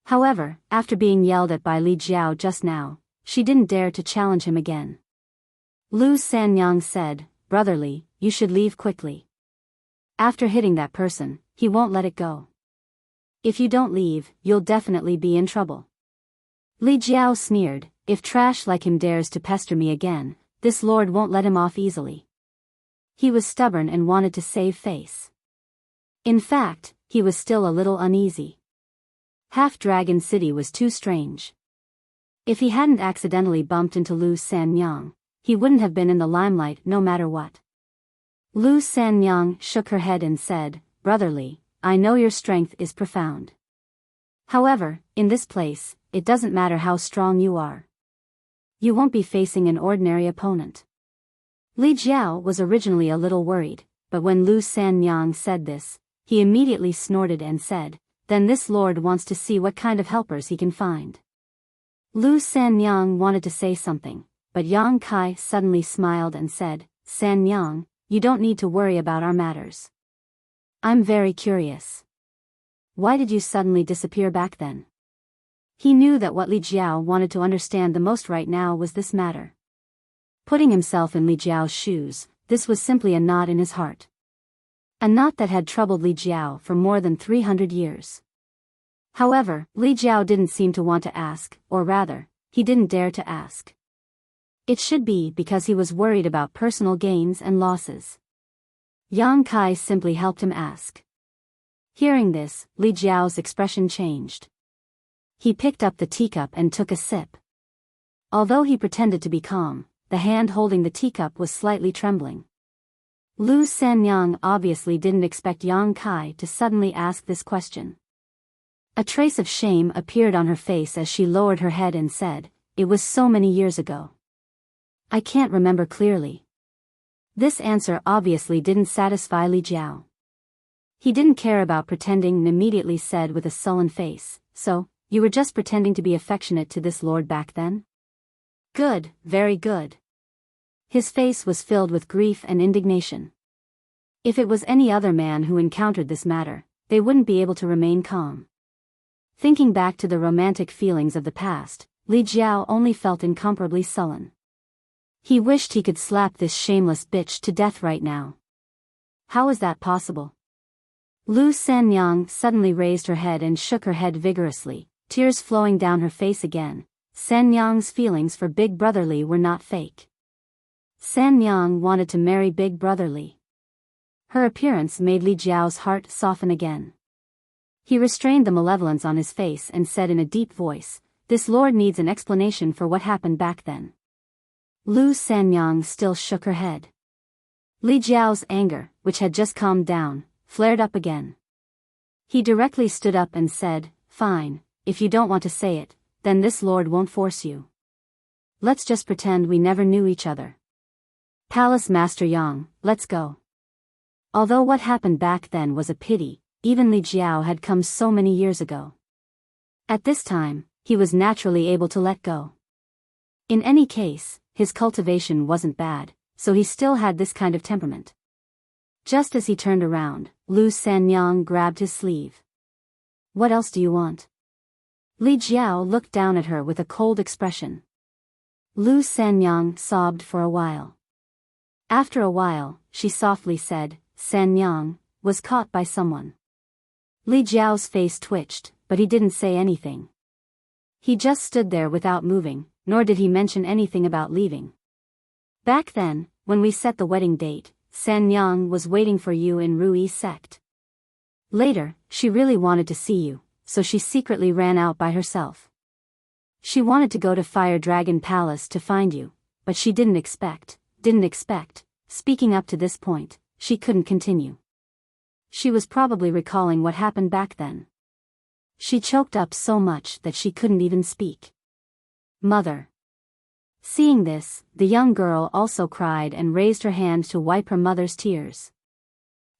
However, after being yelled at by Li Jiao just now, she didn't dare to challenge him again. Lu Sanyang said, "Brotherly, you should leave quickly. After hitting that person, he won't let it go. If you don't leave, you'll definitely be in trouble." Li Jiao sneered, "If trash like him dares to pester me again, this lord won't let him off easily." He was stubborn and wanted to save face. In fact, he was still a little uneasy. Half-Dragon City was too strange. If he hadn't accidentally bumped into Lu Sanyang, he wouldn't have been in the limelight no matter what. Lu Sanyang shook her head and said, "Brotherly, I know your strength is profound. However, in this place, it doesn't matter how strong you are. You won't be facing an ordinary opponent." Li Jiao was originally a little worried, but when Lu Sanyang said this, he immediately snorted and said, "Then this lord wants to see what kind of helpers he can find." Lu Sanyang wanted to say something, but Yang Kai suddenly smiled and said, "Sanyang, you don't need to worry about our matters. I'm very curious. Why did you suddenly disappear back then?" He knew that what Li Jiao wanted to understand the most right now was this matter. Putting himself in Li Jiao's shoes, this was simply a knot in his heart. A knot that had troubled Li Jiao for more than 300 years. However, Li Jiao didn't seem to want to ask, or rather, he didn't dare to ask. It should be because he was worried about personal gains and losses. Yang Kai simply helped him ask. Hearing this, Li Jiao's expression changed. He picked up the teacup and took a sip. Although he pretended to be calm, the hand holding the teacup was slightly trembling. Lu Sanyang obviously didn't expect Yang Kai to suddenly ask this question. A trace of shame appeared on her face as she lowered her head and said, "It was so many years ago. I can't remember clearly." This answer obviously didn't satisfy Li Jiao. He didn't care about pretending and immediately said with a sullen face, "So, you were just pretending to be affectionate to this lord back then?" "Good, very good." His face was filled with grief and indignation. If it was any other man who encountered this matter, they wouldn't be able to remain calm. Thinking back to the romantic feelings of the past, Li Jiao only felt incomparably sullen. He wished he could slap this shameless bitch to death right now. How is that possible? Lu Sanyang suddenly raised her head and shook her head vigorously, tears flowing down her face again. Sanyang's feelings for Big Brother Li were not fake. Sanyang wanted to marry Big Brother Li. Her appearance made Li Jiao's heart soften again. He restrained the malevolence on his face and said in a deep voice, "This lord needs an explanation for what happened back then." Lu Sanyang still shook her head. Li Jiao's anger, which had just calmed down, flared up again. He directly stood up and said, "Fine, if you don't want to say it, then this lord won't force you. Let's just pretend we never knew each other. Palace Master Yang, let's go." Although what happened back then was a pity, even Li Jiao had come so many years ago. At this time, he was naturally able to let go. In any case, his cultivation wasn't bad, so he still had this kind of temperament. Just as he turned around, Lu Sanyang grabbed his sleeve. "What else do you want?" Li Jiao looked down at her with a cold expression. Lu Sanyang sobbed for a while. After a while, she softly said, "Sanyang was caught by someone." Li Jiao's face twitched, but he didn't say anything. He just stood there without moving, nor did he mention anything about leaving. "Back then, when we set the wedding date, Sanyang was waiting for you in Rui sect. Later, she really wanted to see you, so she secretly ran out by herself. She wanted to go to Fire Dragon Palace to find you, but she didn't expect. Speaking up to this point, she couldn't continue. She was probably recalling what happened back then. She choked up so much that she couldn't even speak. Mother." Seeing this, the young girl also cried and raised her hand to wipe her mother's tears.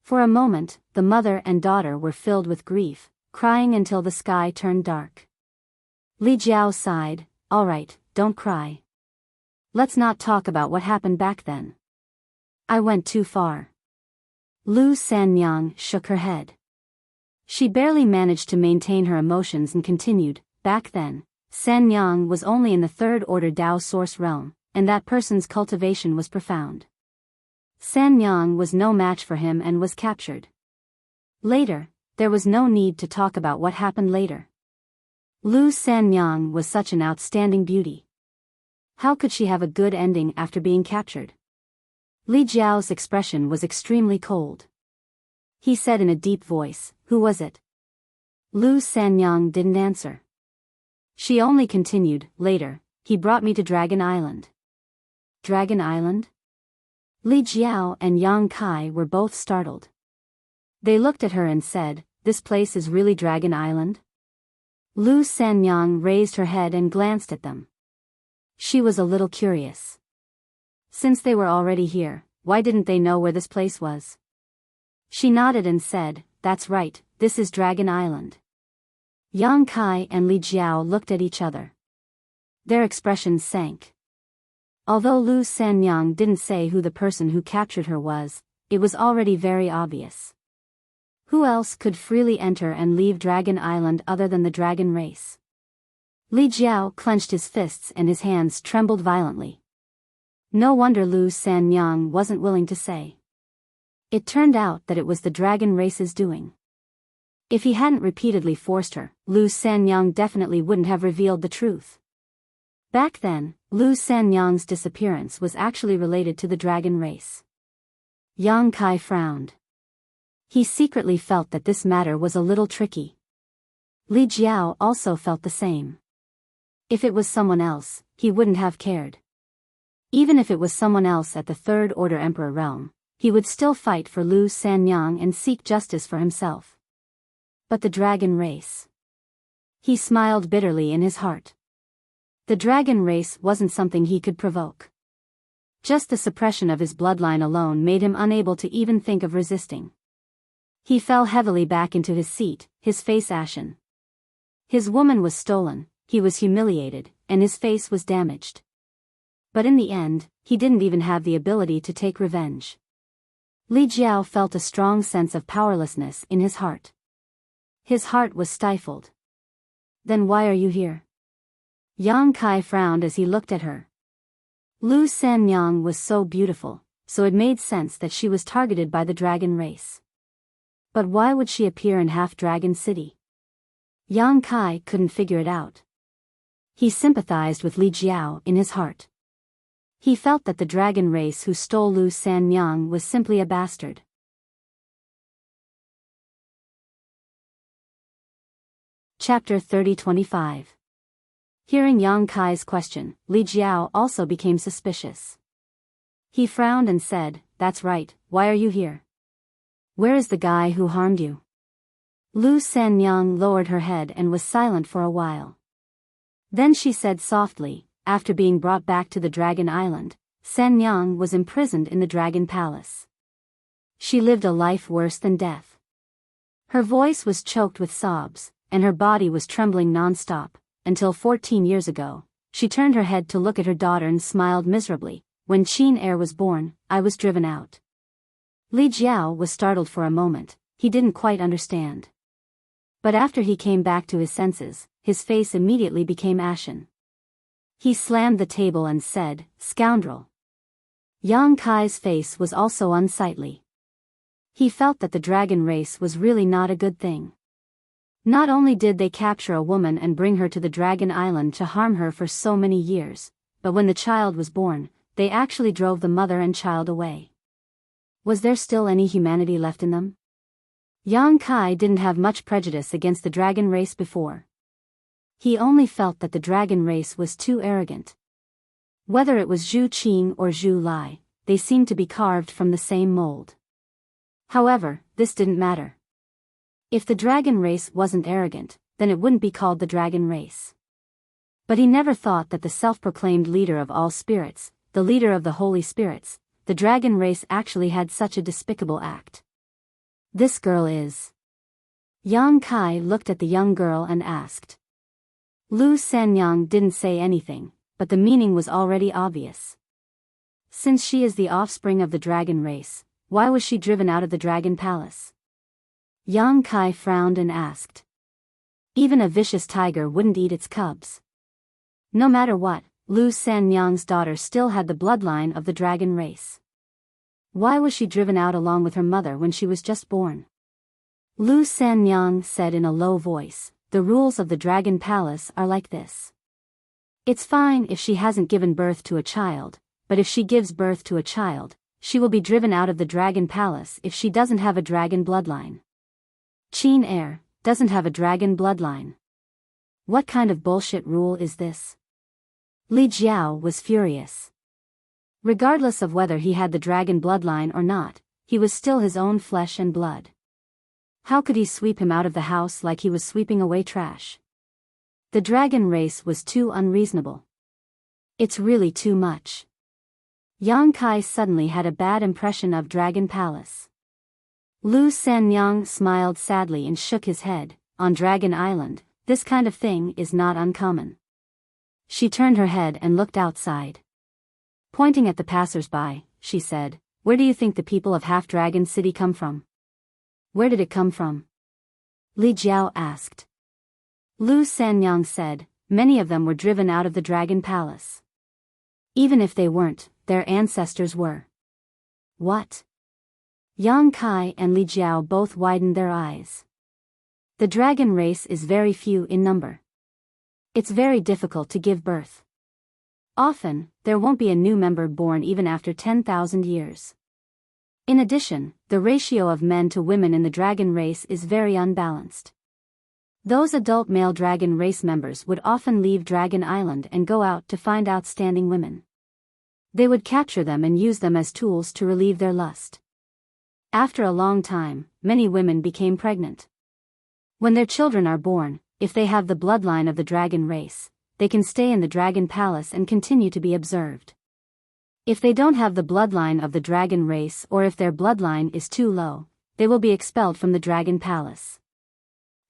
For a moment, the mother and daughter were filled with grief, crying until the sky turned dark. Li Jiao sighed, "All right, don't cry. Let's not talk about what happened back then. I went too far." Lu Sanyang shook her head. She barely managed to maintain her emotions and continued, "Back then, Sanyang was only in the third order Dao source realm, and that person's cultivation was profound. Sanyang was no match for him and was captured. Later, there was no need to talk about what happened later. Lu Sanyang was such an outstanding beauty. How could she have a good ending after being captured?" Li Jiao's expression was extremely cold. He said in a deep voice, "Who was it?" Lu Sanyang didn't answer. She only continued, "Later, he brought me to Dragon Island. Dragon Island? Li Jiao and Yang Kai were both startled. They looked at her and said, "This place is really Dragon Island?" Lu Sanyang raised her head and glanced at them. She was a little curious. Since they were already here, why didn't they know where this place was? She nodded and said, "That's right, this is Dragon Island." Yang Kai and Li Jiao looked at each other. Their expressions sank. Although Lu Sanyang didn't say who the person who captured her was, it was already very obvious. Who else could freely enter and leave Dragon Island other than the dragon race? Li Jiao clenched his fists and his hands trembled violently. No wonder Lu Sanyang wasn't willing to say. It turned out that it was the dragon race's doing. If he hadn't repeatedly forced her, Lu Sanyang definitely wouldn't have revealed the truth. Back then, Lu Sanyang's disappearance was actually related to the dragon race. Yang Kai frowned. He secretly felt that this matter was a little tricky. Li Jiao also felt the same. If it was someone else, he wouldn't have cared. Even if it was someone else at the Third Order Emperor realm, he would still fight for Lu Sanyang and seek justice for himself. But the dragon race. He smiled bitterly in his heart. The dragon race wasn't something he could provoke. Just the suppression of his bloodline alone made him unable to even think of resisting. He fell heavily back into his seat, his face ashen. His woman was stolen, he was humiliated, and his face was damaged. But in the end, he didn't even have the ability to take revenge. Li Jiao felt a strong sense of powerlessness in his heart. His heart was stifled. "Then why are you here?" Yang Kai frowned as he looked at her. Lu Sanyang was so beautiful, so it made sense that she was targeted by the dragon race. But why would she appear in Half-Dragon City? Yang Kai couldn't figure it out. He sympathized with Li Jiao in his heart. He felt that the dragon race who stole Lu Sanyang was simply a bastard. Chapter 30-25. Hearing Yang Kai's question, Li Jiao also became suspicious. He frowned and said, "That's right, why are you here? Where is the guy who harmed you?" Lu Sanyang lowered her head and was silent for a while. Then she said softly, "After being brought back to the Dragon Island, Sanyang was imprisoned in the Dragon Palace. She lived a life worse than death." Her voice was choked with sobs, and her body was trembling non-stop. Until 14 years ago, she turned her head to look at her daughter and smiled miserably. "When Qin Heir was born, I was driven out." Li Jiao was startled for a moment, he didn't quite understand. But after he came back to his senses, his face immediately became ashen. He slammed the table and said, "Scoundrel." Yang Kai's face was also unsightly. He felt that the dragon race was really not a good thing. Not only did they capture a woman and bring her to the Dragon Island to harm her for so many years, but when the child was born, they actually drove the mother and child away. Was there still any humanity left in them? Yang Kai didn't have much prejudice against the dragon race before. He only felt that the dragon race was too arrogant. Whether it was Zhu Qing or Zhu Lai, they seemed to be carved from the same mold. However, this didn't matter. If the dragon race wasn't arrogant, then it wouldn't be called the dragon race. But he never thought that the self-proclaimed leader of all spirits, the leader of the holy spirits, the dragon race actually had such a despicable act. "This girl is..." Yang Kai looked at the young girl and asked. Lu Sanyang didn't say anything, but the meaning was already obvious. Since she is the offspring of the dragon race, why was she driven out of the dragon palace? Yang Kai frowned and asked. Even a vicious tiger wouldn't eat its cubs. No matter what, Lu Sanyang's daughter still had the bloodline of the dragon race. Why was she driven out along with her mother when she was just born? Lu Sanyang said in a low voice, "The rules of the dragon palace are like this. It's fine if she hasn't given birth to a child, but if she gives birth to a child, she will be driven out of the dragon palace if she doesn't have a dragon bloodline. Qin Heir doesn't have a dragon bloodline. What kind of bullshit rule is this?" Li Jiao was furious. Regardless of whether he had the dragon bloodline or not, he was still his own flesh and blood. How could he sweep him out of the house like he was sweeping away trash? The dragon race was too unreasonable. It's really too much. Yang Kai suddenly had a bad impression of Dragon Palace. Lu Sanyang smiled sadly and shook his head. On Dragon Island, this kind of thing is not uncommon. She turned her head and looked outside. Pointing at the passers-by, she said, "Where do you think the people of Half-Dragon City come from?" "Where did it come from?" Li Jiao asked. Lu Sanyang said, "Many of them were driven out of the Dragon Palace. Even if they weren't, their ancestors were." What? Yang Kai and Li Jiao both widened their eyes. The dragon race is very few in number. It's very difficult to give birth. Often, there won't be a new member born even after 10,000 years. In addition, the ratio of men to women in the dragon race is very unbalanced. Those adult male dragon race members would often leave Dragon Island and go out to find outstanding women. They would capture them and use them as tools to relieve their lust. After a long time, many women became pregnant. When their children are born, if they have the bloodline of the dragon race, they can stay in the dragon palace and continue to be observed. If they don't have the bloodline of the dragon race or if their bloodline is too low, they will be expelled from the dragon palace.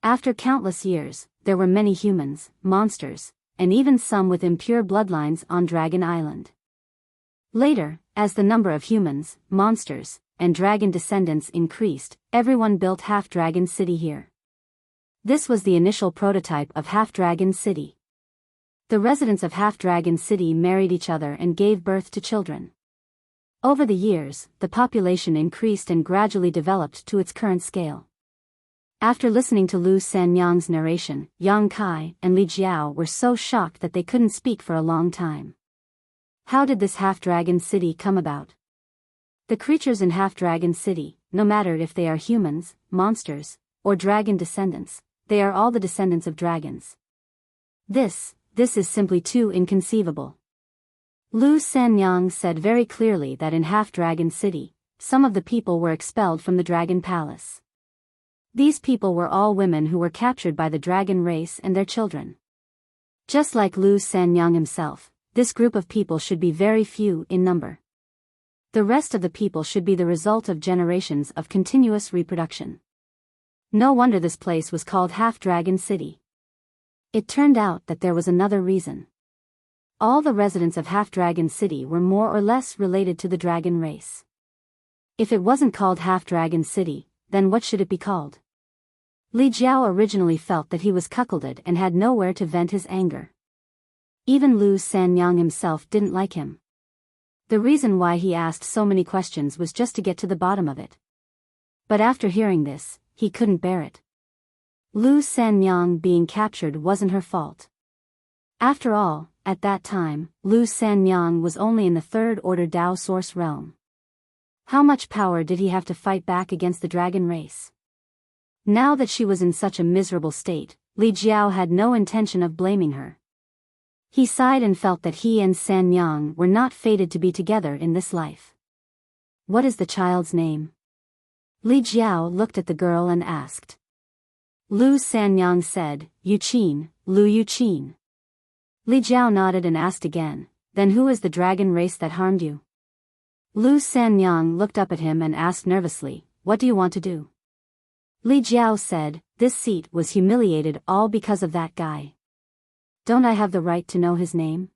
After countless years, there were many humans, monsters, and even some with impure bloodlines on Dragon Island. Later, as the number of humans, monsters, and dragon descendants increased, everyone built Half-Dragon City here. This was the initial prototype of Half-Dragon City. The residents of Half-Dragon City married each other and gave birth to children. Over the years, the population increased and gradually developed to its current scale. After listening to Lu Sanyang's narration, Yang Kai and Li Jiao were so shocked that they couldn't speak for a long time. How did this Half-Dragon City come about? The creatures in Half-Dragon City, no matter if they are humans, monsters, or dragon descendants, they are all the descendants of dragons. This is simply too inconceivable. Lu Sanyang said very clearly that in Half-Dragon City, some of the people were expelled from the Dragon Palace. These people were all women who were captured by the dragon race and their children. Just like Lu Sanyang himself, this group of people should be very few in number. The rest of the people should be the result of generations of continuous reproduction. No wonder this place was called Half-Dragon City. It turned out that there was another reason. All the residents of Half-Dragon City were more or less related to the dragon race. If it wasn't called Half-Dragon City, then what should it be called? Li Jiao originally felt that he was cuckolded and had nowhere to vent his anger. Even Lu Sanyang himself didn't like him. The reason why he asked so many questions was just to get to the bottom of it. But after hearing this, he couldn't bear it. Lu Sanyang being captured wasn't her fault. After all, at that time, Lu Sanyang was only in the third order Dao Source realm. How much power did he have to fight back against the dragon race? Now that she was in such a miserable state, Li Jiao had no intention of blaming her. He sighed and felt that he and Sanyang were not fated to be together in this life. What is the child's name? Li Jiao looked at the girl and asked. Lu Sanyang said, Yuqin, Lu Yuqin. Li Jiao nodded and asked again, then who is the dragon race that harmed you? Lu Sanyang looked up at him and asked nervously, what do you want to do? Li Jiao said, this seat was humiliated all because of that guy. Don't I have the right to know his name?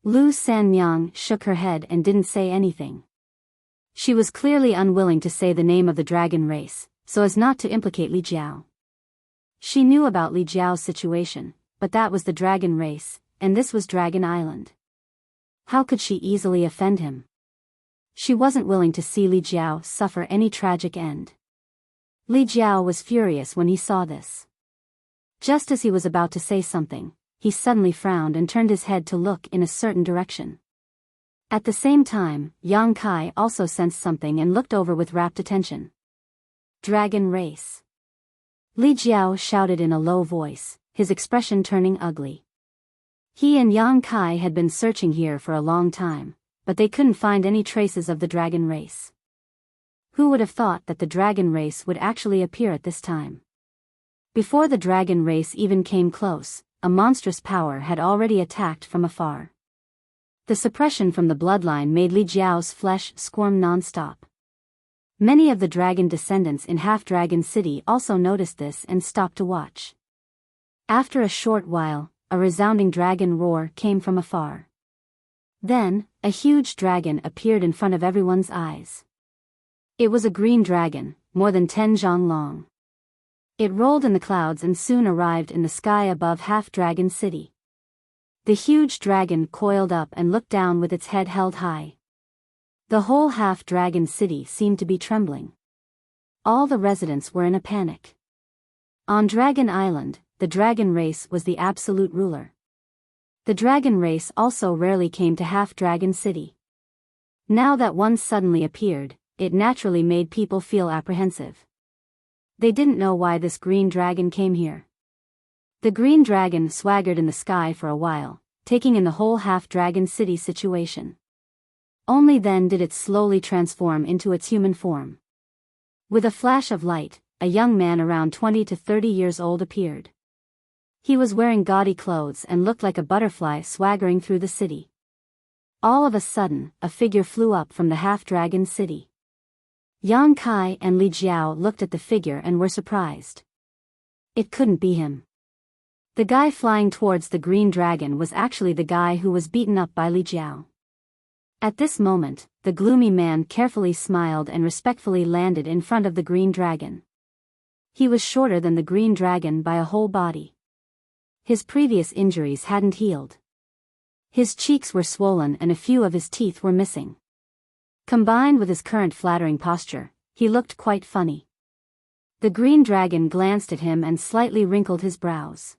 Lu Sanyang shook her head and didn't say anything. She was clearly unwilling to say the name of the dragon race, so as not to implicate Li Jiao. She knew about Li Jiao's situation, but that was the dragon race, and this was Dragon Island. How could she easily offend him? She wasn't willing to see Li Jiao suffer any tragic end. Li Jiao was furious when he saw this. Just as he was about to say something, he suddenly frowned and turned his head to look in a certain direction. At the same time, Yang Kai also sensed something and looked over with rapt attention. Dragon race. Li Jiao shouted in a low voice, his expression turning ugly. He and Yang Kai had been searching here for a long time, but they couldn't find any traces of the dragon race. Who would have thought that the dragon race would actually appear at this time? Before the dragon race even came close, a monstrous power had already attacked from afar. The suppression from the bloodline made Li Jiao's flesh squirm non-stop. Many of the dragon descendants in Half-Dragon City also noticed this and stopped to watch. After a short while, a resounding dragon roar came from afar. Then, a huge dragon appeared in front of everyone's eyes. It was a green dragon, more than 10 zhang long. It rolled in the clouds and soon arrived in the sky above Half-Dragon City. The huge dragon coiled up and looked down with its head held high. The whole Half-Dragon City seemed to be trembling. All the residents were in a panic. On Dragon Island, the dragon race was the absolute ruler. The dragon race also rarely came to Half-Dragon City. Now that one suddenly appeared, it naturally made people feel apprehensive. They didn't know why this green dragon came here. The green dragon swaggered in the sky for a while, taking in the whole Half-Dragon City situation. Only then did it slowly transform into its human form. With a flash of light, a young man around 20 to 30 years old appeared. He was wearing gaudy clothes and looked like a butterfly swaggering through the city. All of a sudden, a figure flew up from the Half-Dragon City. Yang Kai and Li Jiao looked at the figure and were surprised. It couldn't be him. The guy flying towards the green dragon was actually the guy who was beaten up by Li Jiao. At this moment, the gloomy man carefully smiled and respectfully landed in front of the green dragon. He was shorter than the green dragon by a whole body. His previous injuries hadn't healed. His cheeks were swollen and a few of his teeth were missing. Combined with his current flattering posture, he looked quite funny. The green dragon glanced at him and slightly wrinkled his brows.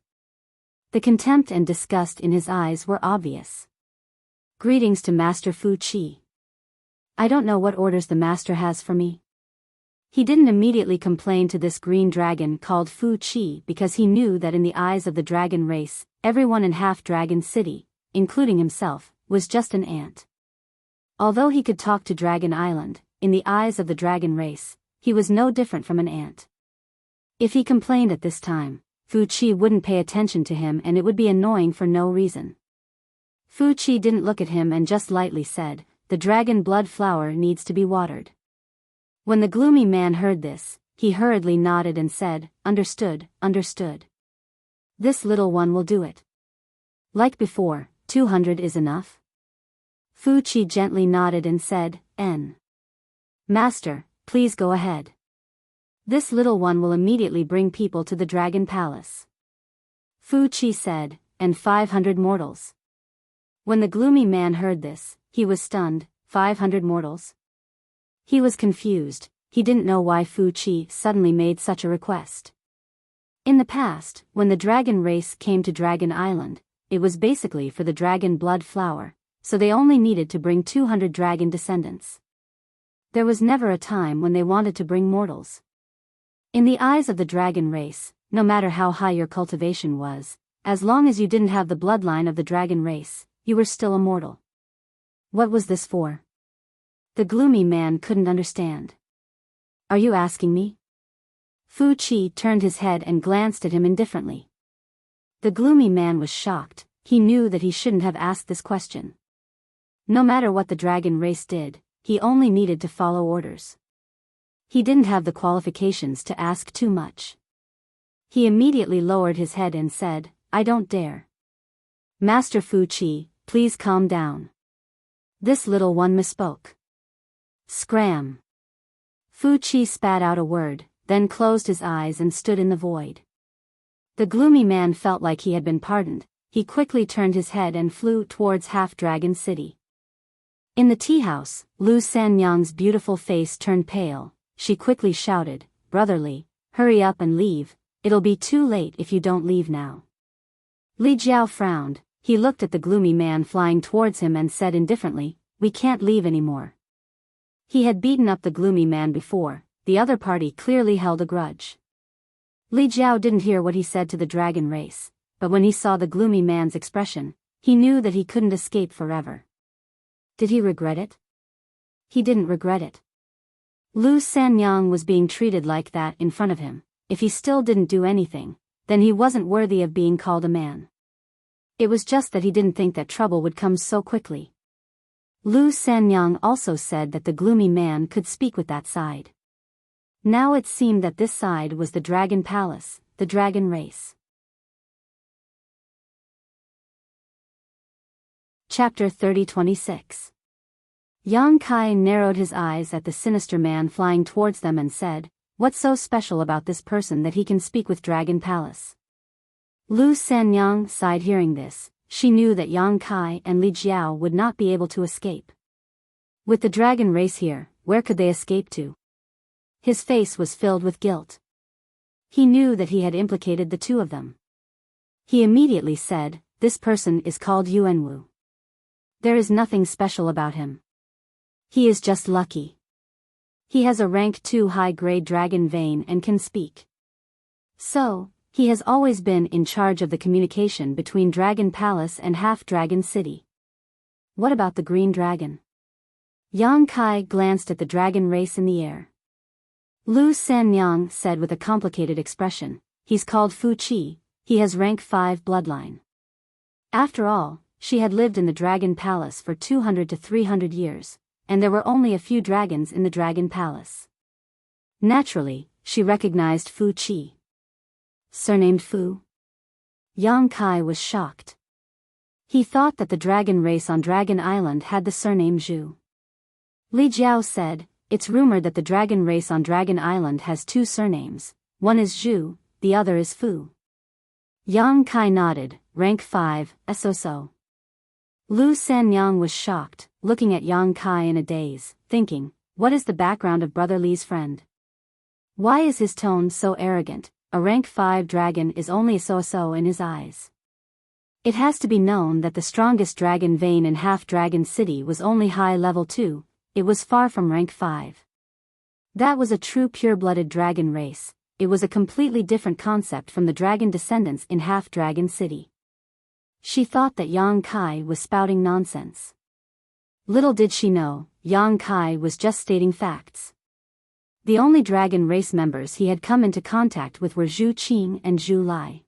The contempt and disgust in his eyes were obvious. Greetings to Master Fu Qi. I don't know what orders the master has for me. He didn't immediately complain to this green dragon called Fu Qi because he knew that in the eyes of the dragon race, everyone in Half-Dragon City, including himself, was just an ant. Although he could talk to Dragon Island, in the eyes of the dragon race, he was no different from an ant. If he complained at this time, Fu Qi wouldn't pay attention to him and it would be annoying for no reason. Fu Qi didn't look at him and just lightly said, "The dragon blood flower needs to be watered." When the gloomy man heard this, he hurriedly nodded and said, "Understood, understood. This little one will do it." Like before, 200 is enough? Fu Qi gently nodded and said, "N. Master, please go ahead. This little one will immediately bring people to the dragon palace." Fu Qi said, "And 500 mortals." When the gloomy man heard this, he was stunned. 500 mortals? He was confused. He didn't know why Fu Qi suddenly made such a request. In the past, when the dragon race came to Dragon Island, it was basically for the dragon blood flower, so they only needed to bring 200 dragon descendants. There was never a time when they wanted to bring mortals. In the eyes of the dragon race, no matter how high your cultivation was, as long as you didn't have the bloodline of the dragon race, you were still a mortal. What was this for? The gloomy man couldn't understand. Are you asking me? Fu Qi turned his head and glanced at him indifferently. The gloomy man was shocked. He knew that he shouldn't have asked this question. No matter what the dragon race did, he only needed to follow orders. He didn't have the qualifications to ask too much. He immediately lowered his head and said, "I don't dare. Master Fu Qi, please calm down. This little one misspoke." Scram. Fu Qi spat out a word, then closed his eyes and stood in the void. The gloomy man felt like he had been pardoned. He quickly turned his head and flew towards Half-Dragon City. In the tea house, Lu Sanyang's beautiful face turned pale. She quickly shouted, "Brotherly, hurry up and leave, it'll be too late if you don't leave now." Li Jiao frowned. He looked at the gloomy man flying towards him and said indifferently, "We can't leave anymore." He had beaten up the gloomy man before. The other party clearly held a grudge. Li Jiao didn't hear what he said to the dragon race, but when he saw the gloomy man's expression, he knew that he couldn't escape forever. Did he regret it? He didn't regret it. Lu Sanyang was being treated like that in front of him. If he still didn't do anything, then he wasn't worthy of being called a man. It was just that he didn't think that trouble would come so quickly. Lu Sanyang also said that the gloomy man could speak with that side. Now it seemed that this side was the Dragon Palace, the dragon race. Chapter 30-26. Yang Kai narrowed his eyes at the sinister man flying towards them and said, "What's so special about this person that he can speak with Dragon Palace?" Lu Sanyang sighed hearing this. She knew that Yang Kai and Li Jiao would not be able to escape. With the dragon race here, where could they escape to? His face was filled with guilt. He knew that he had implicated the two of them. He immediately said, "This person is called Yuanwu. There is nothing special about him. He is just lucky. He has a rank 2 high-grade dragon vein and can speak. So, he has always been in charge of the communication between Dragon Palace and Half-Dragon City." What about the green dragon? Yang Kai glanced at the dragon race in the air. Lu Sanyang said with a complicated expression, "He's called Fu Qi, he has rank 5 bloodline." After all, she had lived in the Dragon Palace for 200 to 300 years, and there were only a few dragons in the Dragon Palace. Naturally, she recognized Fu Qi. Surnamed Fu? Yang Kai was shocked. He thought that the dragon race on Dragon Island had the surname Zhu. Li Jiao said, "It's rumored that the dragon race on Dragon Island has 2 surnames, one is Zhu, the other is Fu." Yang Kai nodded, rank 5, so. Lu Sanyang was shocked, looking at Yang Kai in a daze, thinking, what is the background of Brother Li's friend? Why is his tone so arrogant? A rank 5 dragon is only a so in his eyes. It has to be known that the strongest dragon vein in Half-Dragon City was only high level 2, it was far from rank 5. That was a true pure-blooded dragon race, it was a completely different concept from the dragon descendants in Half-Dragon City. She thought that Yang Kai was spouting nonsense. Little did she know, Yang Kai was just stating facts. The only dragon race members he had come into contact with were Zhu Qing and Zhu Lai.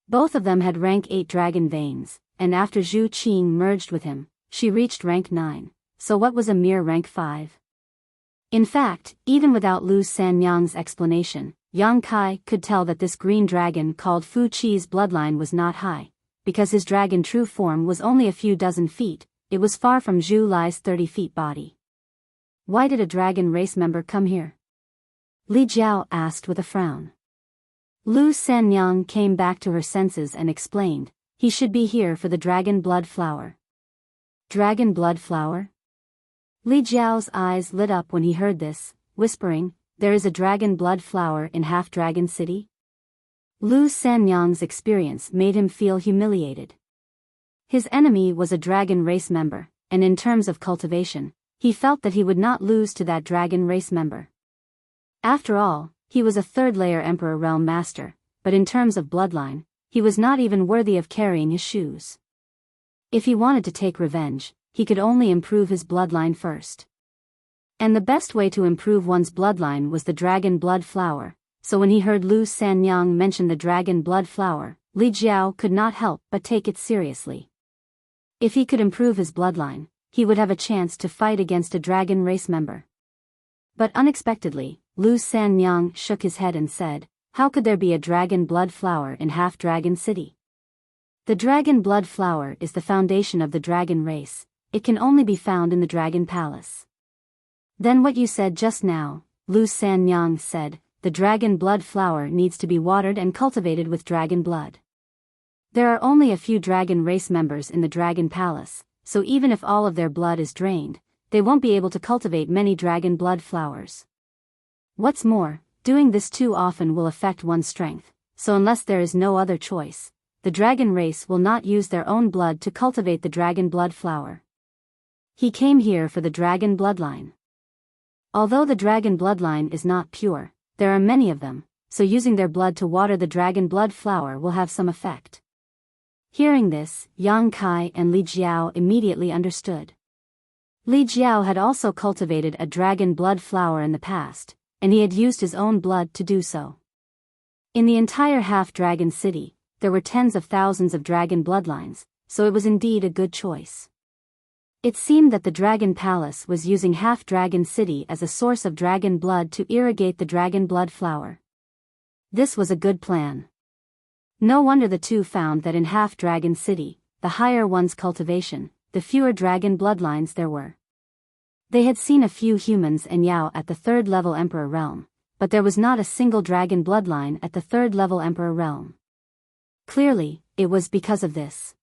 Both of them had rank 8 dragon veins, and after Zhu Qing merged with him, she reached rank 9, so what was a mere rank 5? In fact, even without Lu Sanyang's explanation, Yang Kai could tell that this green dragon called Fu Qi's bloodline was not high, because his dragon true form was only a few dozen feet, it was far from Zhu Lai's 30 feet body. Why did a dragon race member come here? Li Jiao asked with a frown. Lu Sanyang came back to her senses and explained, he should be here for the dragon blood flower. Dragon blood flower? Li Jiao's eyes lit up when he heard this, whispering, there is a dragon blood flower in Half-Dragon City? Lu Sanyang's experience made him feel humiliated. His enemy was a dragon race member, and in terms of cultivation, he felt that he would not lose to that dragon race member. After all, he was a 3rd-layer Emperor Realm Master, but in terms of bloodline, he was not even worthy of carrying his shoes. If he wanted to take revenge, he could only improve his bloodline first. And the best way to improve one's bloodline was the dragon blood flower, so when he heard Lu Sanyang mention the dragon blood flower, Li Jiao could not help but take it seriously. If he could improve his bloodline, he would have a chance to fight against a dragon race member. But unexpectedly, Lu Sanyang shook his head and said, how could there be a dragon blood flower in Half-Dragon City? The dragon blood flower is the foundation of the dragon race, it can only be found in the Dragon Palace. Then what you said just now, Lu Sanyang said, the dragon blood flower needs to be watered and cultivated with dragon blood. There are only a few dragon race members in the Dragon Palace, so even if all of their blood is drained, they won't be able to cultivate many dragon blood flowers. What's more, doing this too often will affect one's strength, so unless there is no other choice, the dragon race will not use their own blood to cultivate the dragon blood flower. He came here for the dragon bloodline. Although the dragon bloodline is not pure, there are many of them, so using their blood to water the dragon blood flower will have some effect. Hearing this, Yang Kai and Li Jiao immediately understood. Li Jiao had also cultivated a dragon blood flower in the past, and he had used his own blood to do so. In the entire half-dragon city, there were tens of thousands of dragon bloodlines, so it was indeed a good choice. It seemed that the Dragon Palace was using Half-Dragon City as a source of dragon blood to irrigate the dragon blood flower. This was a good plan. No wonder the two found that in Half-Dragon City, the higher one's cultivation, the fewer dragon bloodlines there were. They had seen a few humans and Yao at the third-level Emperor realm, but there was not a single dragon bloodline at the third-level Emperor realm. Clearly, it was because of this.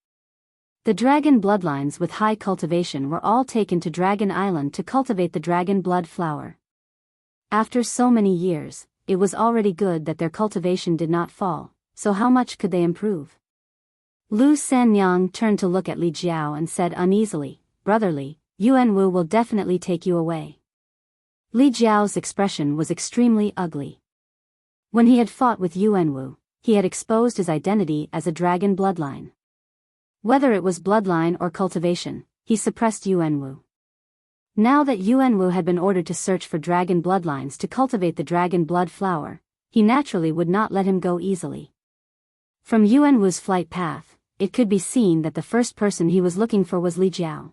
The dragon bloodlines with high cultivation were all taken to Dragon Island to cultivate the dragon blood flower. After so many years, it was already good that their cultivation did not fall, so how much could they improve? Lu Sanyang turned to look at Li Jiao and said uneasily, "Brotherly, Yuan Wu will definitely take you away." Li Jiao's expression was extremely ugly. When he had fought with Yuan Wu, he had exposed his identity as a dragon bloodline. Whether it was bloodline or cultivation, he suppressed Yuan Wu. Now that Yuan Wu had been ordered to search for dragon bloodlines to cultivate the dragon blood flower, he naturally would not let him go easily. From Yuan Wu's flight path, it could be seen that the first person he was looking for was Li Jiao.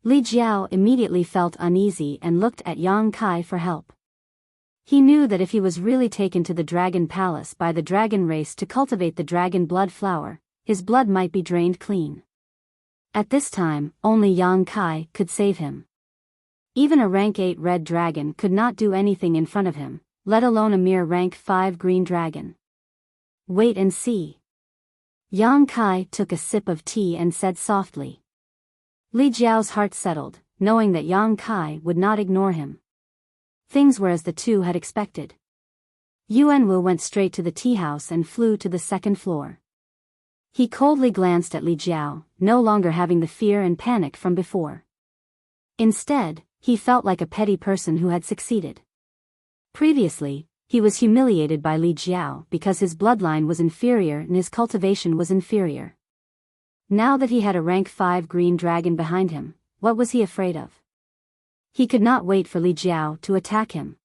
Li Jiao immediately felt uneasy and looked at Yang Kai for help. He knew that if he was really taken to the Dragon Palace by the dragon race to cultivate the dragon blood flower, his blood might be drained clean. At this time, only Yang Kai could save him. Even a rank 8 red dragon could not do anything in front of him, let alone a mere rank 5 green dragon. Wait and see. Yang Kai took a sip of tea and said softly. Li Jiao's heart settled, knowing that Yang Kai would not ignore him. Things were as the two had expected. Yuan Wu went straight to the tea house and flew to the second floor. He coldly glanced at Li Jiao, no longer having the fear and panic from before. Instead, he felt like a petty person who had succeeded. Previously, he was humiliated by Li Jiao because his bloodline was inferior and his cultivation was inferior. Now that he had a rank 5 green dragon behind him, what was he afraid of? He could not wait for Li Jiao to attack him.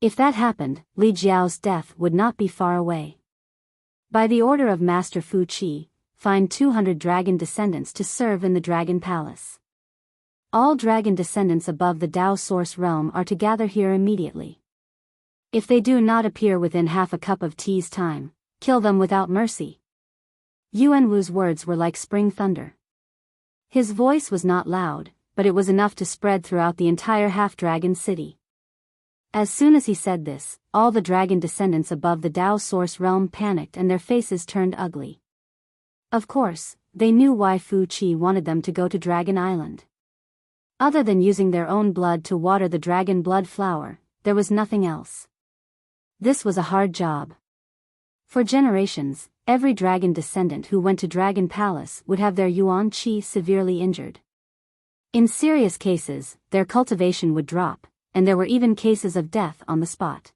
If that happened, Li Jiao's death would not be far away. By the order of Master Fu Qi, find 200 dragon descendants to serve in the Dragon Palace. All dragon descendants above the Dao Source realm are to gather here immediately. If they do not appear within half a cup of tea's time, kill them without mercy. Yuan Wu's words were like spring thunder. His voice was not loud, but it was enough to spread throughout the entire half-dragon city. As soon as he said this, all the dragon descendants above the Dao Source realm panicked and their faces turned ugly. Of course, they knew why Fu Qi wanted them to go to Dragon Island. Other than using their own blood to water the dragon blood flower, there was nothing else. This was a hard job. For generations, every dragon descendant who went to Dragon Palace would have their Yuan Qi severely injured. In serious cases, their cultivation would drop, and there were even cases of death on the spot.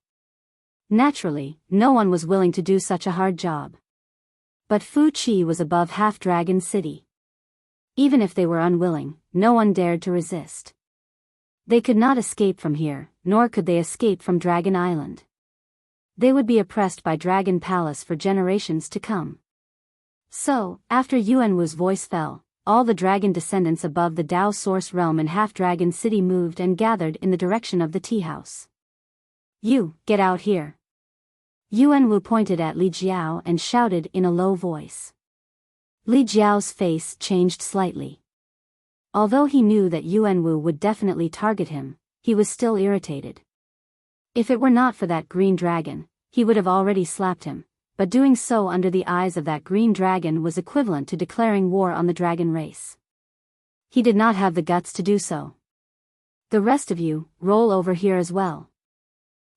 Naturally, no one was willing to do such a hard job. But Fu Qi was above Half-Dragon City. Even if they were unwilling, no one dared to resist. They could not escape from here, nor could they escape from Dragon Island. They would be oppressed by Dragon Palace for generations to come. So, after Yuan Wu's voice fell, all the dragon descendants above the Dao Source realm in Half-Dragon City moved and gathered in the direction of the tea house. "You, get out here." Yuan Wu pointed at Li Jiao and shouted in a low voice. Li Jiao's face changed slightly. Although he knew that Yuan Wu would definitely target him, he was still irritated. If it were not for that green dragon, he would have already slapped him, but doing so under the eyes of that green dragon was equivalent to declaring war on the dragon race. He did not have the guts to do so. "The rest of you, roll over here as well."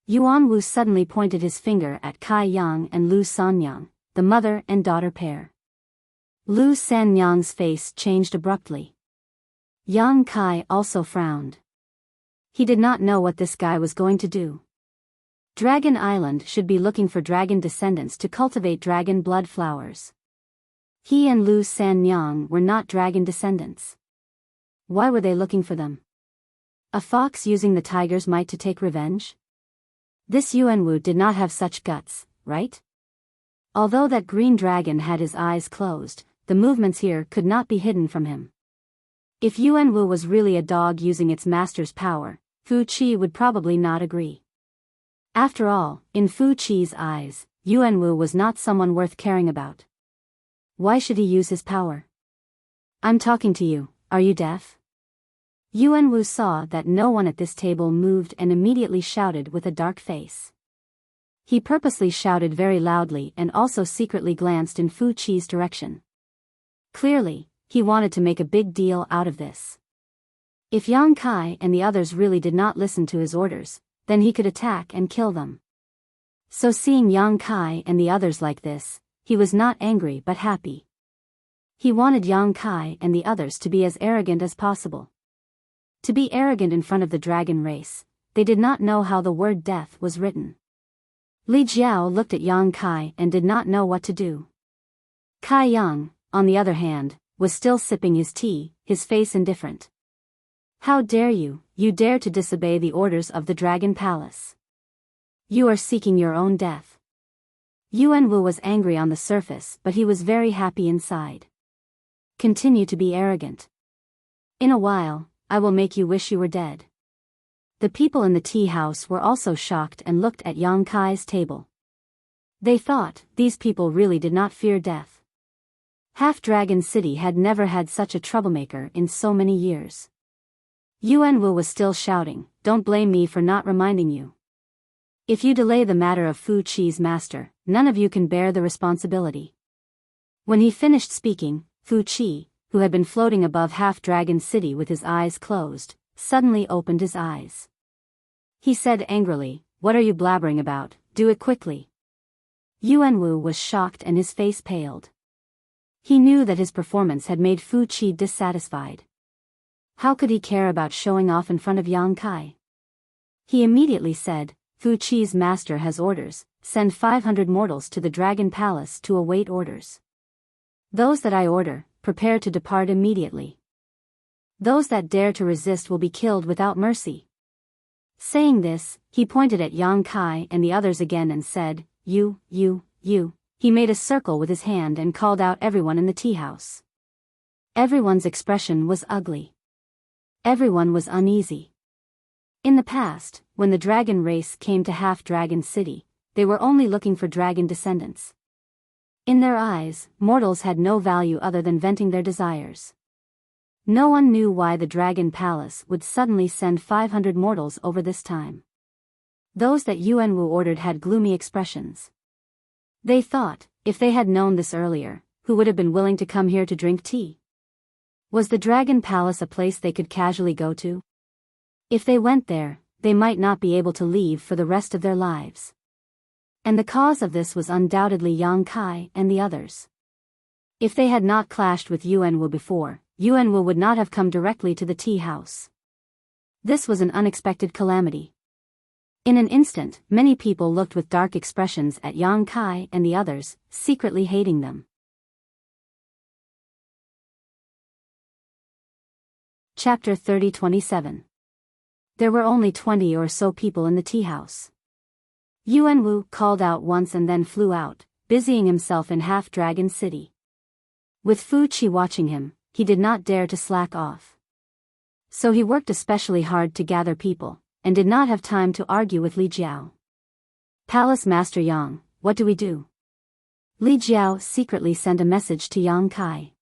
Yuan Wu suddenly pointed his finger at Kai Yang and Lu Sanyang, the mother and daughter pair. Lu Sanyang's face changed abruptly. Yang Kai also frowned. He did not know what this guy was going to do. Dragon Island should be looking for dragon descendants to cultivate dragon blood flowers. He and Lu Sanyang were not dragon descendants. Why were they looking for them? A fox using the tiger's might to take revenge? This Yuanwu did not have such guts, right? Although that green dragon had his eyes closed, the movements here could not be hidden from him. If Yuanwu was really a dog using its master's power, Fu Qi would probably not agree. After all, in Fu Qi's eyes, Yuanwu was not someone worth caring about. Why should he use his power? I'm talking to you, are you deaf? Yuanwu saw that no one at this table moved and immediately shouted with a dark face. He purposely shouted very loudly and also secretly glanced in Fu Qi's direction. Clearly, he wanted to make a big deal out of this. If Yang Kai and the others really did not listen to his orders, then he could attack and kill them. So seeing Yang Kai and the others like this, he was not angry but happy. He wanted Yang Kai and the others to be as arrogant as possible. To be arrogant in front of the dragon race, they did not know how the word death was written. Li Jiao looked at Yang Kai and did not know what to do. Kai Yang, on the other hand, was still sipping his tea, his face indifferent. How dare you dare to disobey the orders of the Dragon Palace. You are seeking your own death. Yuanwu was angry on the surface but he was very happy inside. Continue to be arrogant. In a while, I will make you wish you were dead. The people in the tea house were also shocked and looked at Yang Kai's table. They thought, these people really did not fear death. Half-Dragon City had never had such a troublemaker in so many years. Yuanwu was still shouting, don't blame me for not reminding you. If you delay the matter of Fu Qi's master, none of you can bear the responsibility. When he finished speaking, Fu Qi, who had been floating above Half-Dragon City with his eyes closed, suddenly opened his eyes. He said angrily, what are you blabbering about, do it quickly. Yuanwu was shocked and his face paled. He knew that his performance had made Fu Qi dissatisfied. How could he care about showing off in front of Yang Kai? He immediately said, Fu Qi's master has orders, send 500 mortals to the Dragon Palace to await orders. Those that I order, prepare to depart immediately. Those that dare to resist will be killed without mercy. Saying this, he pointed at Yang Kai and the others again and said, you. He made a circle with his hand and called out everyone in the tea house. Everyone's expression was ugly. Everyone was uneasy. In the past, when the dragon race came to Half-Dragon City, they were only looking for dragon descendants. In their eyes, mortals had no value other than venting their desires. No one knew why the Dragon Palace would suddenly send 500 mortals over this time. Those that Yuanwu ordered had gloomy expressions. They thought, if they had known this earlier, who would have been willing to come here to drink tea? Was the Dragon Palace a place they could casually go to? If they went there, they might not be able to leave for the rest of their lives. And the cause of this was undoubtedly Yang Kai and the others. If they had not clashed with Yuanwu before, Yuanwu would not have come directly to the tea house. This was an unexpected calamity. In an instant, many people looked with dark expressions at Yang Kai and the others, secretly hating them. Chapter 30-27. There were only 20 or so people in the tea house. Yuanwu called out once and then flew out, busying himself in Half-Dragon City. With Fu Qi watching him, he did not dare to slack off. So he worked especially hard to gather people, and did not have time to argue with Li Jiao. Palace Master Yang, what do we do? Li Jiao secretly sent a message to Yang Kai.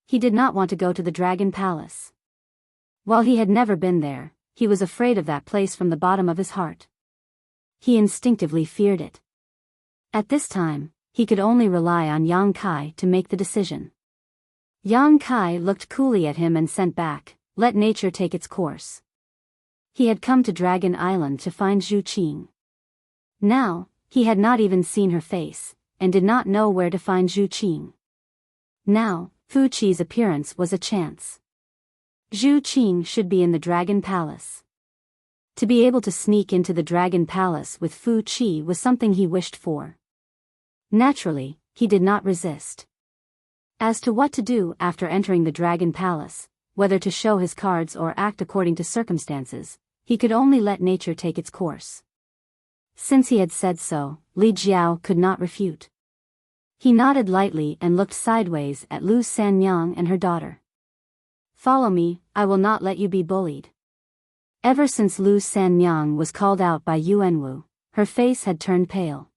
He did not want to go to the Dragon Palace. While he had never been there, he was afraid of that place from the bottom of his heart. He instinctively feared it. At this time, he could only rely on Yang Kai to make the decision. Yang Kai looked coolly at him and sent back, let nature take its course. He had come to Dragon Island to find Zhu Qing. Now, he had not even seen her face, and did not know where to find Zhu Qing. Now, Fu Qi's appearance was a chance. Zhu Qing should be in the Dragon Palace. To be able to sneak into the Dragon Palace with Fu Qi was something he wished for. Naturally, he did not resist. As to what to do after entering the Dragon Palace, whether to show his cards or act according to circumstances, he could only let nature take its course. Since he had said so, Li Jiao could not refute. He nodded lightly and looked sideways at Lu Sanyang and her daughter. "Follow me, I will not let you be bullied." Ever since Lu Sanyang was called out by Yuanwu, her face had turned pale.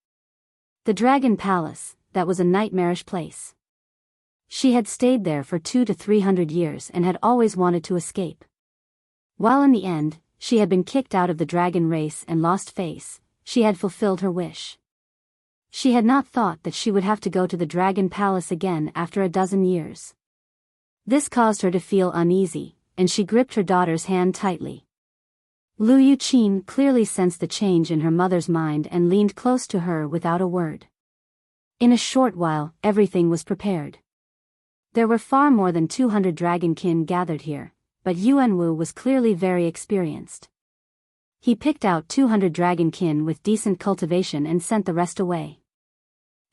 The Dragon Palace, that was a nightmarish place. She had stayed there for 200 to 300 years and had always wanted to escape. While in the end, she had been kicked out of the dragon race and lost face, she had fulfilled her wish. She had not thought that she would have to go to the Dragon Palace again after a dozen years. This caused her to feel uneasy, and she gripped her daughter's hand tightly. Lu Yuqin clearly sensed the change in her mother's mind and leaned close to her without a word. In a short while, everything was prepared. There were far more than 200 dragonkin gathered here, but Yuanwu was clearly very experienced. He picked out 200 dragonkin with decent cultivation and sent the rest away.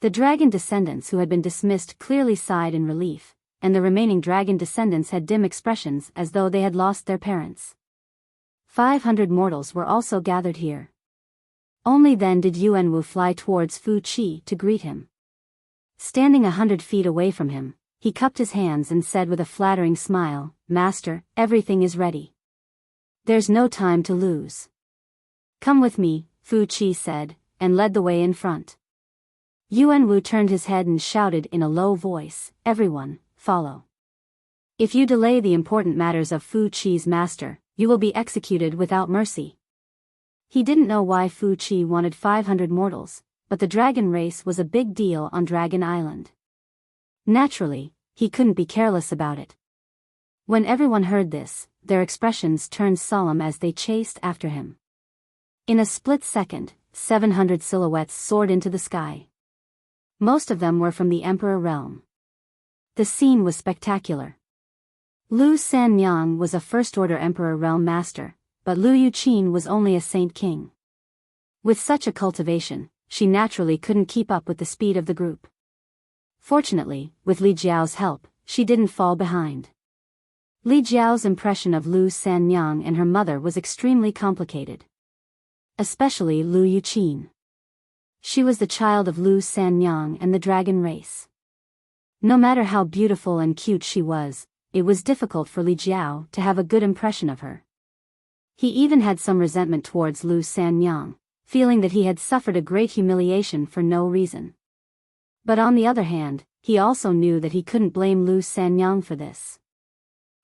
The dragon descendants who had been dismissed clearly sighed in relief, and the remaining dragon descendants had dim expressions as though they had lost their parents. 500 mortals were also gathered here. Only then did Yuanwu fly towards Fu Qi to greet him. Standing 100 feet away from him, he cupped his hands and said with a flattering smile, "Master, everything is ready. There's no time to lose." "Come with me," Fu Qi said, and led the way in front. Yuanwu turned his head and shouted in a low voice, "Everyone, follow. If you delay the important matters of Fu Qi's master, you will be executed without mercy." He didn't know why Fu Qi wanted 500 mortals, but the dragon race was a big deal on Dragon Island. Naturally, he couldn't be careless about it. When everyone heard this, their expressions turned solemn as they chased after him. In a split second, 700 silhouettes soared into the sky. Most of them were from the Emperor realm. The scene was spectacular. Lu Sanyang was a first-order Emperor realm master, but Lu Yuqin was only a saint king. With such a cultivation, she naturally couldn't keep up with the speed of the group. Fortunately, with Li Jiao's help, she didn't fall behind. Li Jiao's impression of Lu Sanyang and her mother was extremely complicated. Especially Lu Yuqin. She was the child of Lu Sanyang and the dragon race. No matter how beautiful and cute she was, it was difficult for Li Jiao to have a good impression of her. He even had some resentment towards Lu Sanyang, feeling that he had suffered a great humiliation for no reason. But on the other hand, he also knew that he couldn't blame Lu Sanyang for this.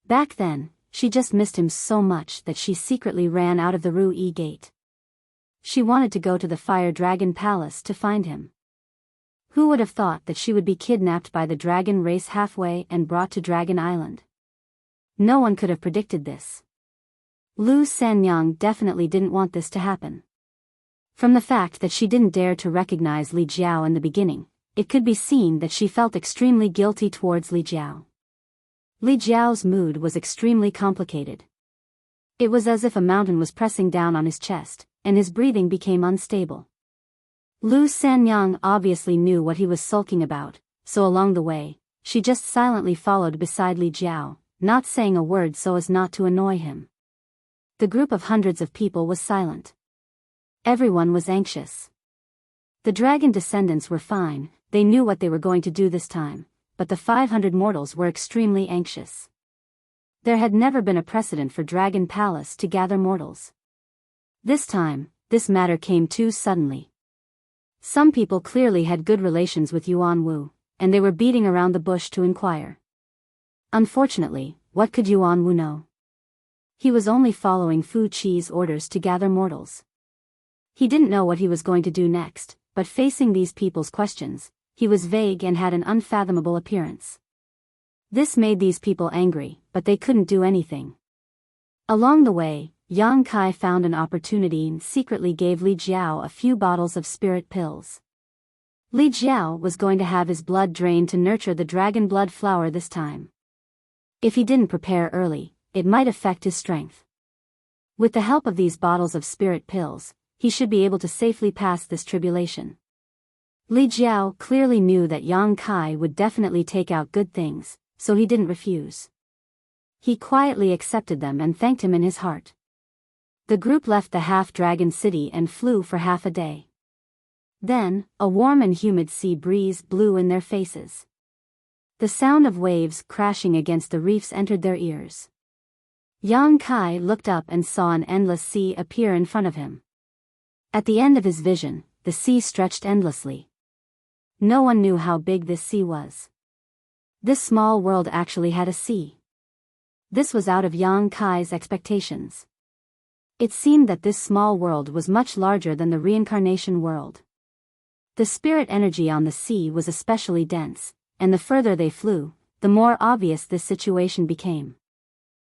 Back then, she just missed him so much that she secretly ran out of the Ruyi Gate. She wanted to go to the Fire Dragon Palace to find him. Who would have thought that she would be kidnapped by the dragon race halfway and brought to Dragon Island? No one could have predicted this. Lu Sanyang definitely didn't want this to happen. From the fact that she didn't dare to recognize Li Jiao in the beginning, it could be seen that she felt extremely guilty towards Li Jiao. Li Jiao's mood was extremely complicated. It was as if a mountain was pressing down on his chest, and his breathing became unstable. Lu Sanyang obviously knew what he was sulking about, so along the way, she just silently followed beside Li Jiao, not saying a word so as not to annoy him. The group of hundreds of people was silent. Everyone was anxious. The dragon descendants were fine, they knew what they were going to do this time, but the 500 mortals were extremely anxious. There had never been a precedent for Dragon Palace to gather mortals. This time, this matter came too suddenly. Some people clearly had good relations with Yuanwu, and they were beating around the bush to inquire. Unfortunately, what could Yuanwu know? He was only following Fu Qi's orders to gather mortals. He didn't know what he was going to do next, but facing these people's questions, he was vague and had an unfathomable appearance. This made these people angry, but they couldn't do anything. Along the way, Yang Kai found an opportunity and secretly gave Li Jiao a few bottles of spirit pills. Li Jiao was going to have his blood drained to nurture the dragon blood flower this time. If he didn't prepare early, it might affect his strength. With the help of these bottles of spirit pills, he should be able to safely pass this tribulation. Li Jiao clearly knew that Yang Kai would definitely take out good things, so he didn't refuse. He quietly accepted them and thanked him in his heart. The group left the half-dragon city and flew for half a day. Then, a warm and humid sea breeze blew in their faces. The sound of waves crashing against the reefs entered their ears. Yang Kai looked up and saw an endless sea appear in front of him. At the end of his vision, the sea stretched endlessly. No one knew how big this sea was. This small world actually had a sea. This was out of Yang Kai's expectations. It seemed that this small world was much larger than the reincarnation world. The spirit energy on the sea was especially dense, and the further they flew, the more obvious this situation became.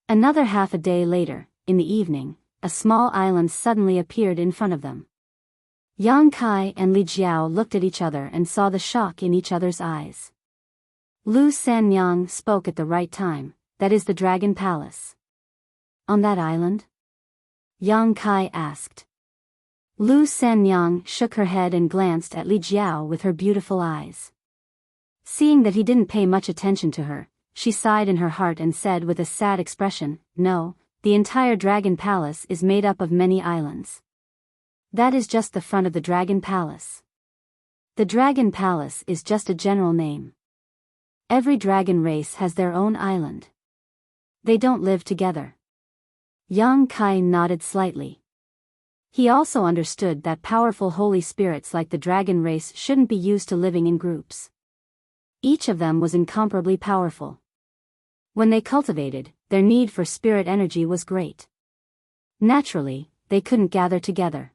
Another half a day later, in the evening, a small island suddenly appeared in front of them. Yang Kai and Li Jiao looked at each other and saw the shock in each other's eyes. Lu Sanyang spoke at the right time, that is the Dragon Palace. On that island? Yang Kai asked. Lu Sanyang shook her head and glanced at Li Jiao with her beautiful eyes. Seeing that he didn't pay much attention to her, she sighed in her heart and said with a sad expression, "No, the entire Dragon Palace is made up of many islands. That is just the front of the Dragon Palace. The Dragon Palace is just a general name. Every dragon race has their own island. They don't live together." Yang Kai nodded slightly. He also understood that powerful holy spirits like the dragon race shouldn't be used to living in groups. Each of them was incomparably powerful. When they cultivated, their need for spirit energy was great. Naturally, they couldn't gather together.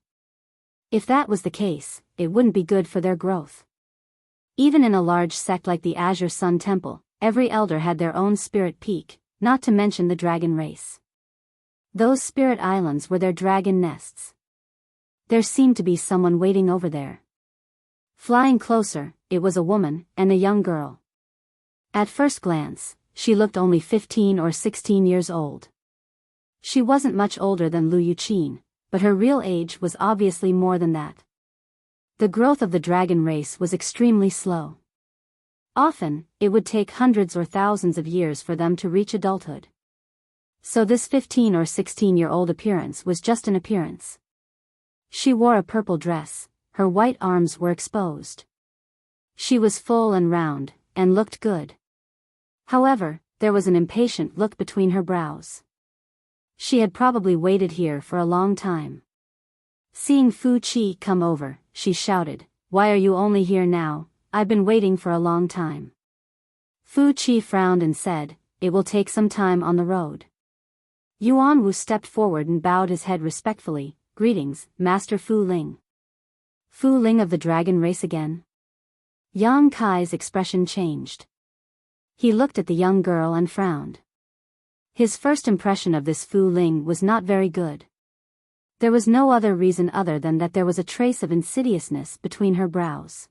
If that was the case, it wouldn't be good for their growth. Even in a large sect like the Azure Sun Temple, every elder had their own spirit peak, not to mention the dragon race. Those spirit islands were their dragon nests. There seemed to be someone waiting over there. Flying closer, it was a woman, and a young girl. At first glance, she looked only 15 or 16 years old. She wasn't much older than Lu Yuqin, but her real age was obviously more than that. The growth of the dragon race was extremely slow. Often, it would take hundreds or thousands of years for them to reach adulthood. So this 15 or 16-year-old appearance was just an appearance. She wore a purple dress, her white arms were exposed. She was full and round, and looked good. However, there was an impatient look between her brows. She had probably waited here for a long time. Seeing Fu Qi come over, she shouted, "Why are you only here now? I've been waiting for a long time." Fu Qi frowned and said, "It will take some time on the road." Yuan Wu stepped forward and bowed his head respectfully. "Greetings, Master Fu Ling." "Fu Ling of the dragon race again?" Yang Kai's expression changed. He looked at the young girl and frowned. His first impression of this Fu Ling was not very good. There was no other reason other than that there was a trace of insidiousness between her brows.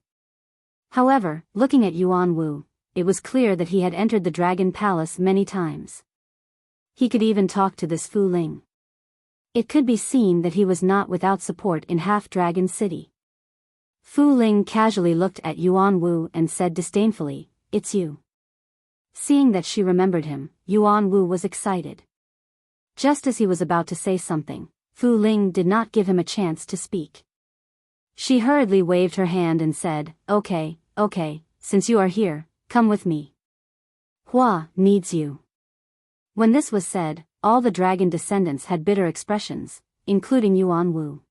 However, looking at Yuan Wu, it was clear that he had entered the Dragon Palace many times. He could even talk to this Fu Ling. It could be seen that he was not without support in Half-Dragon City. Fu Ling casually looked at Yuan Wu and said disdainfully, "It's you." Seeing that she remembered him, Yuan Wu was excited. Just as he was about to say something, Fu Ling did not give him a chance to speak. She hurriedly waved her hand and said, Okay, since you are here, come with me. Hua needs you." When this was said, all the dragon descendants had bitter expressions, including Yuan Wu.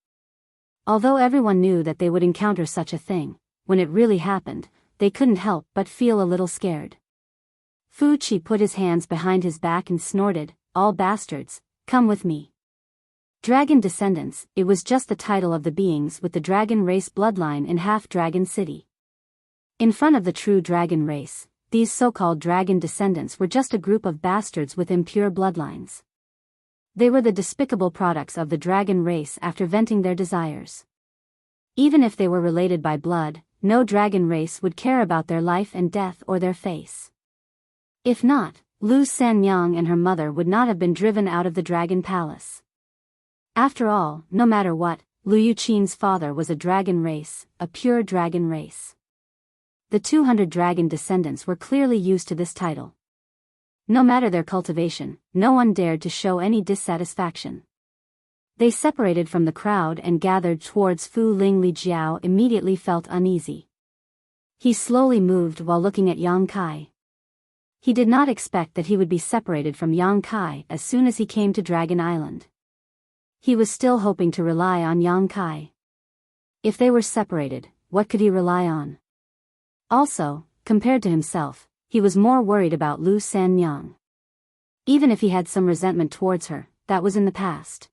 Although everyone knew that they would encounter such a thing, when it really happened, they couldn't help but feel a little scared. Fu Qi put his hands behind his back and snorted, "All bastards, come with me." Dragon descendants, it was just the title of the beings with the dragon race bloodline in Half-Dragon City. In front of the true dragon race, these so-called dragon descendants were just a group of bastards with impure bloodlines. They were the despicable products of the dragon race after venting their desires. Even if they were related by blood, no dragon race would care about their life and death or their face. If not, Lu Sanyang and her mother would not have been driven out of the Dragon Palace. After all, no matter what, Lu Yuqin's father was a dragon race, a pure dragon race. The 200 dragon descendants were clearly used to this title. No matter their cultivation, no one dared to show any dissatisfaction. They separated from the crowd and gathered towards Fu Ling. Li Jiao immediately felt uneasy. He slowly moved while looking at Yang Kai. He did not expect that he would be separated from Yang Kai as soon as he came to Dragon Island. He was still hoping to rely on Yang Kai. If they were separated, what could he rely on? Also, compared to himself, he was more worried about Lu Sanyang. Even if he had some resentment towards her, that was in the past.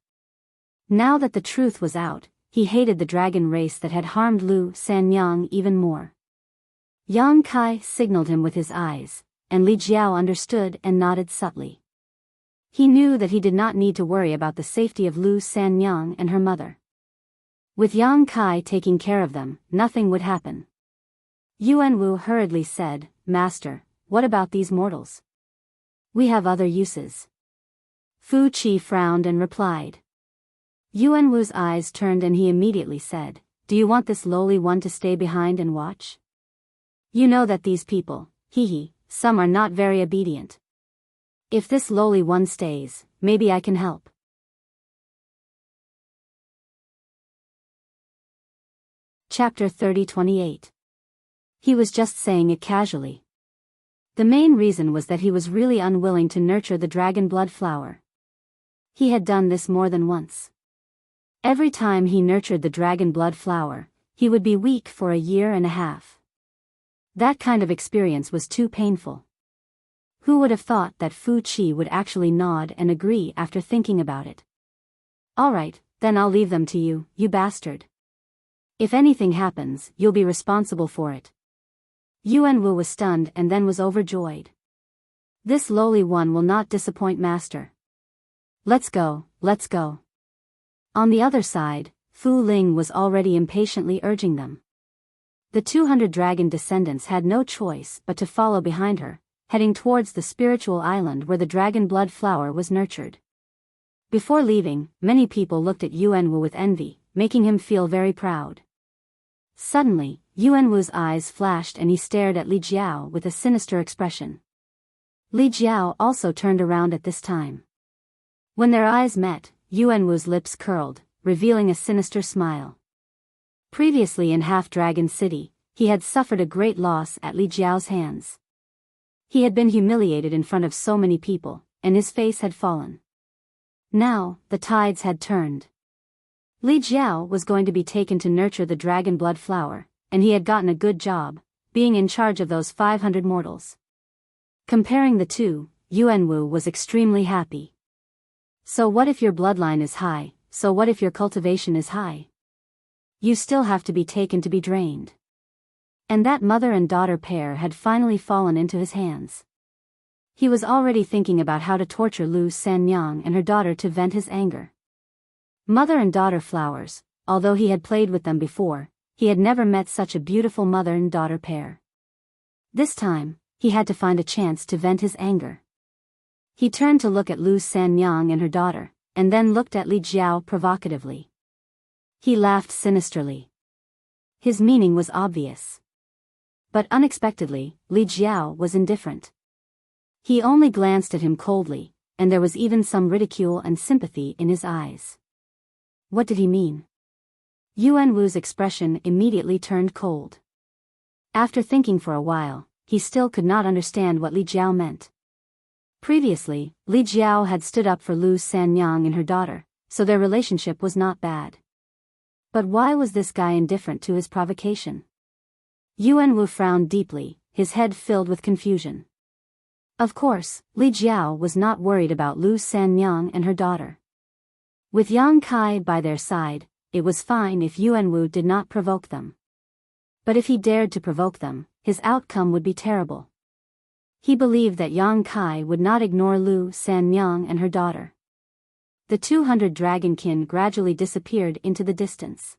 Now that the truth was out, he hated the dragon race that had harmed Lu Sanyang even more. Yang Kai signaled him with his eyes, and Li Jiao understood and nodded subtly. He knew that he did not need to worry about the safety of Lu Sanyang and her mother. With Yang Kai taking care of them, nothing would happen. Yuan Wu hurriedly said, "Master, what about these mortals? We have other uses." Fu Qi frowned and replied. Yuan Wu's eyes turned and he immediately said, "Do you want this lowly one to stay behind and watch? You know that these people, some are not very obedient. If this lowly one stays, maybe I can help." Chapter 30-28. He was just saying it casually. The main reason was that he was really unwilling to nurture the dragon blood flower. He had done this more than once. Every time he nurtured the dragon blood flower, he would be weak for a year and a half. That kind of experience was too painful. Who would have thought that Fu Qi would actually nod and agree after thinking about it? "All right, then I'll leave them to you, you bastard. If anything happens, you'll be responsible for it." Yuan Wu was stunned and then was overjoyed. "This lowly one will not disappoint master. Let's go, let's go." On the other side, Fu Ling was already impatiently urging them. The 200 dragon descendants had no choice but to follow behind her, heading towards the spiritual island where the dragon blood flower was nurtured. Before leaving, many people looked at Yuan Wu with envy, making him feel very proud. Suddenly, Yuan Wu's eyes flashed and he stared at Li Jiao with a sinister expression. Li Jiao also turned around at this time. When their eyes met, Yuan Wu's lips curled, revealing a sinister smile. Previously in Half-Dragon City, he had suffered a great loss at Li Jiao's hands. He had been humiliated in front of so many people, and his face had fallen. Now, the tides had turned. Li Jiao was going to be taken to nurture the dragon blood flower, and he had gotten a good job, being in charge of those 500 mortals. Comparing the two, Yuan Wu was extremely happy. So what if your bloodline is high, so what if your cultivation is high? You still have to be taken to be drained. And that mother and daughter pair had finally fallen into his hands. He was already thinking about how to torture Lu Sanyang and her daughter to vent his anger. Mother and daughter flowers, although he had played with them before, he had never met such a beautiful mother and daughter pair. This time, he had to find a chance to vent his anger. He turned to look at Lu Sanyang and her daughter, and then looked at Li Jiao provocatively. He laughed sinisterly. His meaning was obvious. But unexpectedly, Li Jiao was indifferent. He only glanced at him coldly, and there was even some ridicule and sympathy in his eyes. What did he mean? Yuan Wu's expression immediately turned cold. After thinking for a while, he still could not understand what Li Jiao meant. Previously, Li Jiao had stood up for Lu Sanyang and her daughter, so their relationship was not bad. But why was this guy indifferent to his provocation? Yuan Wu frowned deeply, his head filled with confusion. Of course, Li Jiao was not worried about Lu Sanyang and her daughter. With Yang Kai by their side, it was fine if Yuan Wu did not provoke them. But if he dared to provoke them, his outcome would be terrible. He believed that Yang Kai would not ignore Lu Sanyang and her daughter. The 200 dragonkin gradually disappeared into the distance.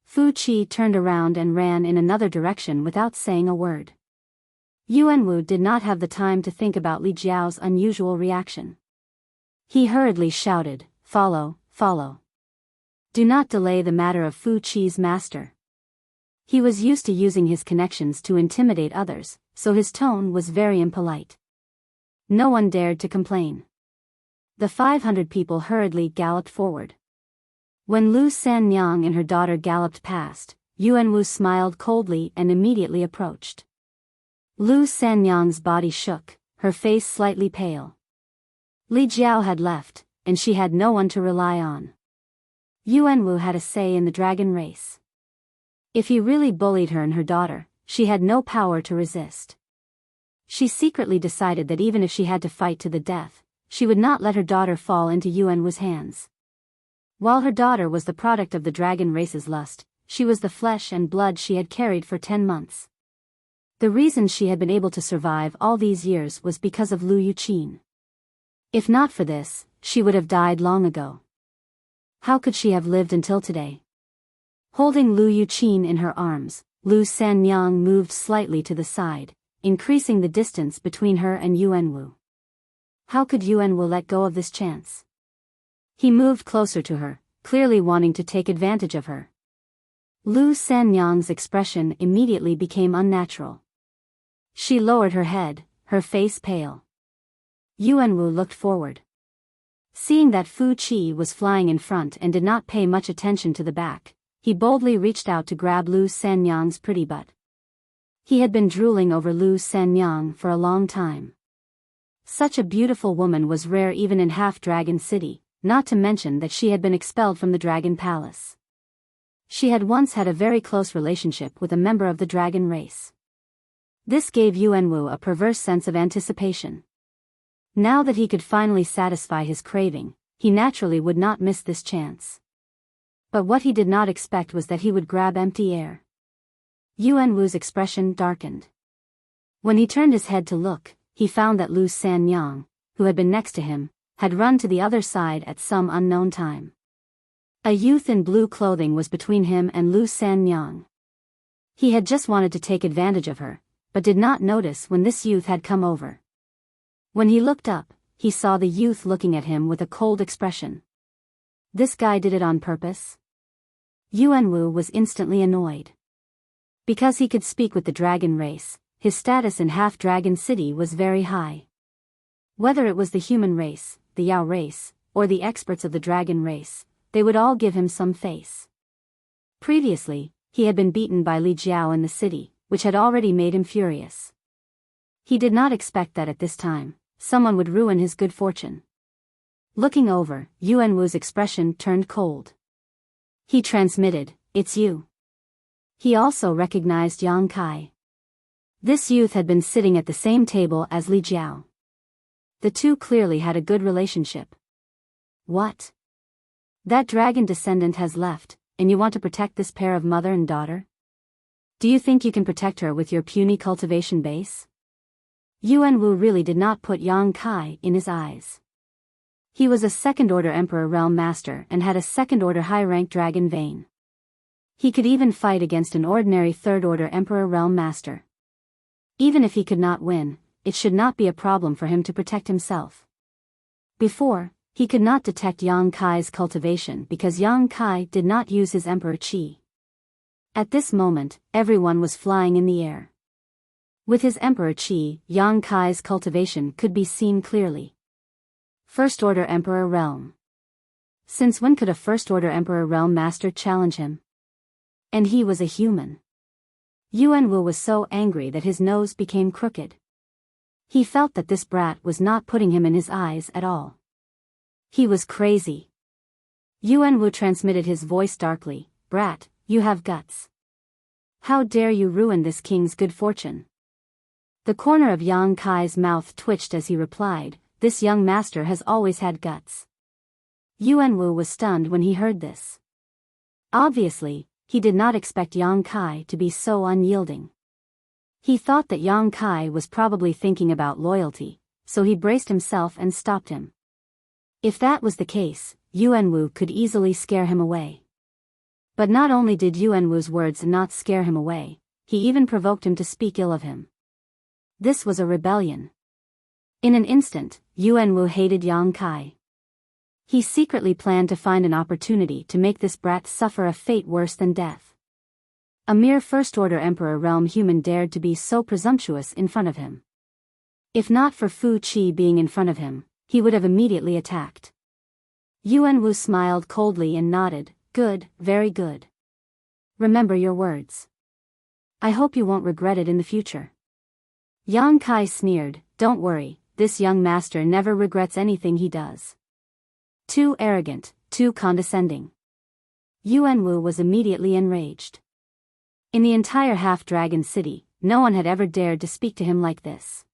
Fu Qi turned around and ran in another direction without saying a word. Yuan Wu did not have the time to think about Li Jiao's unusual reaction. He hurriedly shouted, "Follow, follow. Do not delay the matter of Fu Qi's master." He was used to using his connections to intimidate others, so his tone was very impolite. No one dared to complain. The 500 people hurriedly galloped forward. When Lu Sanyang and her daughter galloped past, Yuanwu smiled coldly and immediately approached. Lu Sanyang's body shook, her face slightly pale. Li Jiao had left, and she had no one to rely on. Yuanwu had a say in the dragon race. If he really bullied her and her daughter, she had no power to resist. She secretly decided that even if she had to fight to the death, she would not let her daughter fall into Yuanwu's hands. While her daughter was the product of the dragon race's lust, she was the flesh and blood she had carried for 10 months. The reason she had been able to survive all these years was because of Lu Yuqin. If not for this, she would have died long ago. How could she have lived until today? Holding Lu Yuqin in her arms, Lu Sanyang moved slightly to the side, increasing the distance between her and Yuanwu. How could Yuanwu let go of this chance? He moved closer to her, clearly wanting to take advantage of her. Lu Sanyang's expression immediately became unnatural. She lowered her head, her face pale. Yuanwu looked forward. Seeing that Fu Qi was flying in front and did not pay much attention to the back, he boldly reached out to grab Lu Sanyang's pretty butt. He had been drooling over Lu Sanyang for a long time. Such a beautiful woman was rare even in Half-Dragon City, not to mention that she had been expelled from the Dragon Palace. She had once had a very close relationship with a member of the dragon race. This gave Yuanwu a perverse sense of anticipation. Now that he could finally satisfy his craving, he naturally would not miss this chance. But what he did not expect was that he would grab empty air. Yuanwu's expression darkened. When he turned his head to look, he found that Lu Sanyang, who had been next to him, had run to the other side at some unknown time. A youth in blue clothing was between him and Lu Sanyang. He had just wanted to take advantage of her, but did not notice when this youth had come over. When he looked up, he saw the youth looking at him with a cold expression. This guy did it on purpose? Yuanwu was instantly annoyed. Because he could speak with the dragon race, his status in Half-Dragon City was very high. Whether it was the human race, the Yao race, or the experts of the dragon race, they would all give him some face. Previously, he had been beaten by Li Jiao in the city, which had already made him furious. He did not expect that at this time, someone would ruin his good fortune. Looking over, Yuanwu's expression turned cold. He transmitted, "It's you." He also recognized Yang Kai. This youth had been sitting at the same table as Li Jiao. The two clearly had a good relationship. What? That dragon descendant has left, and you want to protect this pair of mother and daughter? Do you think you can protect her with your puny cultivation base? Yuanwu really did not put Yang Kai in his eyes. He was a second-order Emperor Realm Master and had a second-order high-rank dragon vein. He could even fight against an ordinary third-order Emperor Realm Master. Even if he could not win, it should not be a problem for him to protect himself. Before, he could not detect Yang Kai's cultivation because Yang Kai did not use his Emperor Qi. At this moment, everyone was flying in the air. With his Emperor Qi, Yang Kai's cultivation could be seen clearly. First Order Emperor Realm. Since when could a First Order Emperor Realm Master challenge him? And he was a human. Yuanwu was so angry that his nose became crooked. He felt that this brat was not putting him in his eyes at all. He was crazy. Yuanwu transmitted his voice darkly, "Brat, you have guts. How dare you ruin this king's good fortune?" The corner of Yang Kai's mouth twitched as he replied, "This young master has always had guts." Yuanwu was stunned when he heard this. Obviously, he did not expect Yang Kai to be so unyielding. He thought that Yang Kai was probably thinking about loyalty, so he braced himself and stopped him. If that was the case, Yuanwu could easily scare him away. But not only did Yuanwu's words not scare him away, he even provoked him to speak ill of him. This was a rebellion. In an instant, Yuanwu hated Yang Kai. He secretly planned to find an opportunity to make this brat suffer a fate worse than death. A mere First Order Emperor Realm human dared to be so presumptuous in front of him. If not for Fu Qi being in front of him, he would have immediately attacked. Yuan Wu smiled coldly and nodded, "Good, very good. Remember your words. I hope you won't regret it in the future." Yang Kai sneered, "Don't worry, this young master never regrets anything he does. Too arrogant, too condescending." Yuan Wu was immediately enraged. In the entire half-dragon city, no one had ever dared to speak to him like this.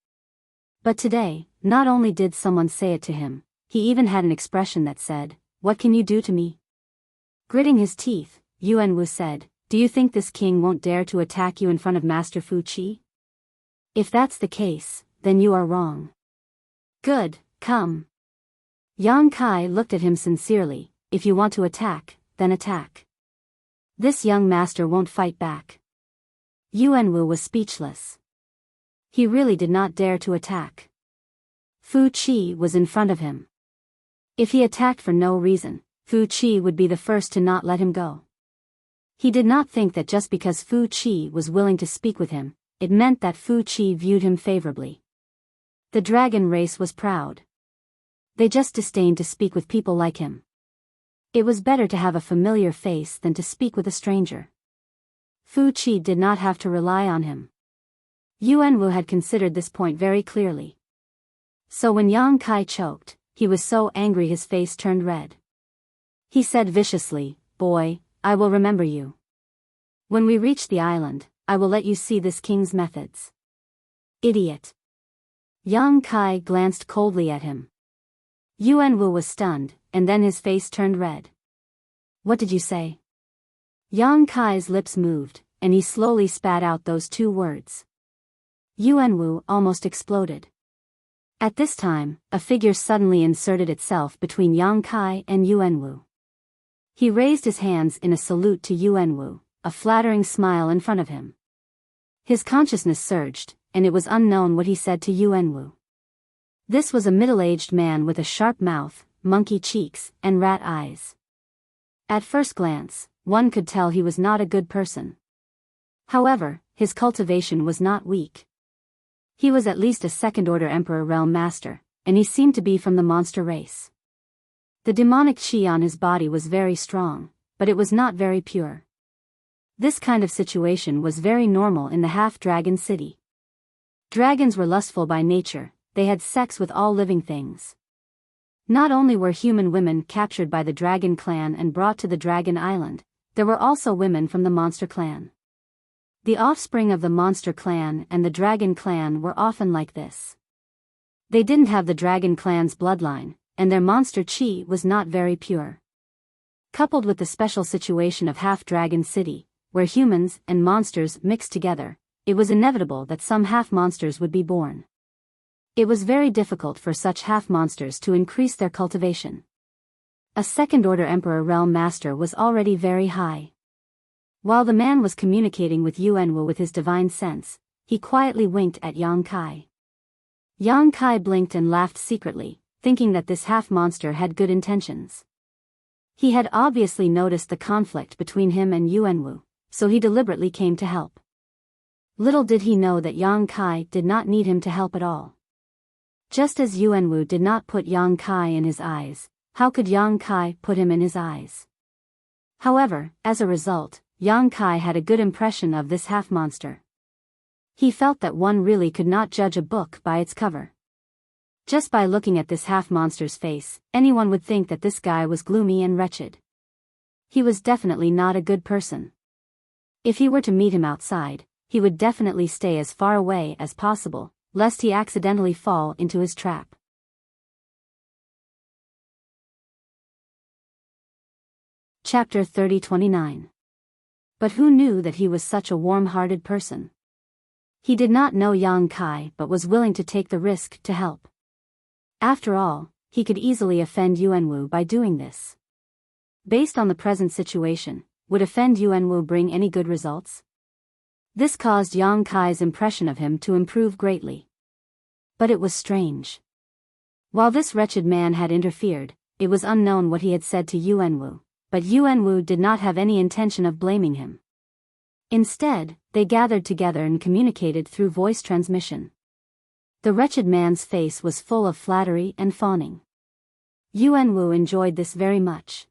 But today, not only did someone say it to him, he even had an expression that said, "What can you do to me?" Gritting his teeth, Yuan Wu said, "Do you think this king won't dare to attack you in front of Master Fu Qi? If that's the case, then you are wrong. Good, come." Yang Kai looked at him sincerely, "If you want to attack, then attack. This young master won't fight back." Yuan Wu was speechless. He really did not dare to attack. Fu Qi was in front of him. If he attacked for no reason, Fu Qi would be the first to not let him go. He did not think that just because Fu Qi was willing to speak with him, it meant that Fu Qi viewed him favorably. The dragon race was proud. They just disdained to speak with people like him. It was better to have a familiar face than to speak with a stranger. Fu Qi did not have to rely on him. Yuan Wu had considered this point very clearly. So when Yang Kai choked, he was so angry his face turned red. He said viciously, "Boy, I will remember you. When we reach the island, I will let you see this king's methods." Idiot. Yang Kai glanced coldly at him. Yuan Wu was stunned, and then his face turned red. "What did you say?" Yang Kai's lips moved, and he slowly spat out those two words. Yuan Wu almost exploded. At this time, a figure suddenly inserted itself between Yang Kai and Yuan Wu. He raised his hands in a salute to Yuan Wu, a flattering smile in front of him. His consciousness surged, and it was unknown what he said to Yuan Wu. This was a middle-aged man with a sharp mouth, monkey cheeks, and rat eyes. At first glance, one could tell he was not a good person. However, his cultivation was not weak. He was at least a second-order Emperor Realm Master, and he seemed to be from the monster race. The demonic qi on his body was very strong, but it was not very pure. This kind of situation was very normal in the half-dragon city. Dragons were lustful by nature, they had sex with all living things. Not only were human women captured by the dragon clan and brought to the dragon island, there were also women from the monster clan. The offspring of the monster clan and the dragon clan were often like this. They didn't have the dragon clan's bloodline, and their monster chi was not very pure. Coupled with the special situation of half-dragon city, where humans and monsters mixed together, it was inevitable that some half-monsters would be born. It was very difficult for such half-monsters to increase their cultivation. A second-order Emperor Realm Master was already very high. While the man was communicating with Yuan Wu with his divine sense, he quietly winked at Yang Kai. Yang Kai blinked and laughed secretly, thinking that this half-monster had good intentions. He had obviously noticed the conflict between him and Yuan Wu, so he deliberately came to help. Little did he know that Yang Kai did not need him to help at all. Just as Yuan Wu did not put Yang Kai in his eyes, how could Yang Kai put him in his eyes? However, as a result, Yang Kai had a good impression of this half-monster. He felt that one really could not judge a book by its cover. Just by looking at this half-monster's face, anyone would think that this guy was gloomy and wretched. He was definitely not a good person. If he were to meet him outside, he would definitely stay as far away as possible, lest he accidentally fall into his trap. Chapter 30-29. But who knew that he was such a warm-hearted person? He did not know Yang Kai but was willing to take the risk to help. After all, he could easily offend Yuan Wu by doing this. Based on the present situation, would offend Yuan Wu bring any good results? This caused Yang Kai's impression of him to improve greatly. But it was strange. While this wretched man had interfered, it was unknown what he had said to Yuan Wu, but Yuan Wu did not have any intention of blaming him. Instead, they gathered together and communicated through voice transmission. The wretched man's face was full of flattery and fawning. Yuanwu enjoyed this very much.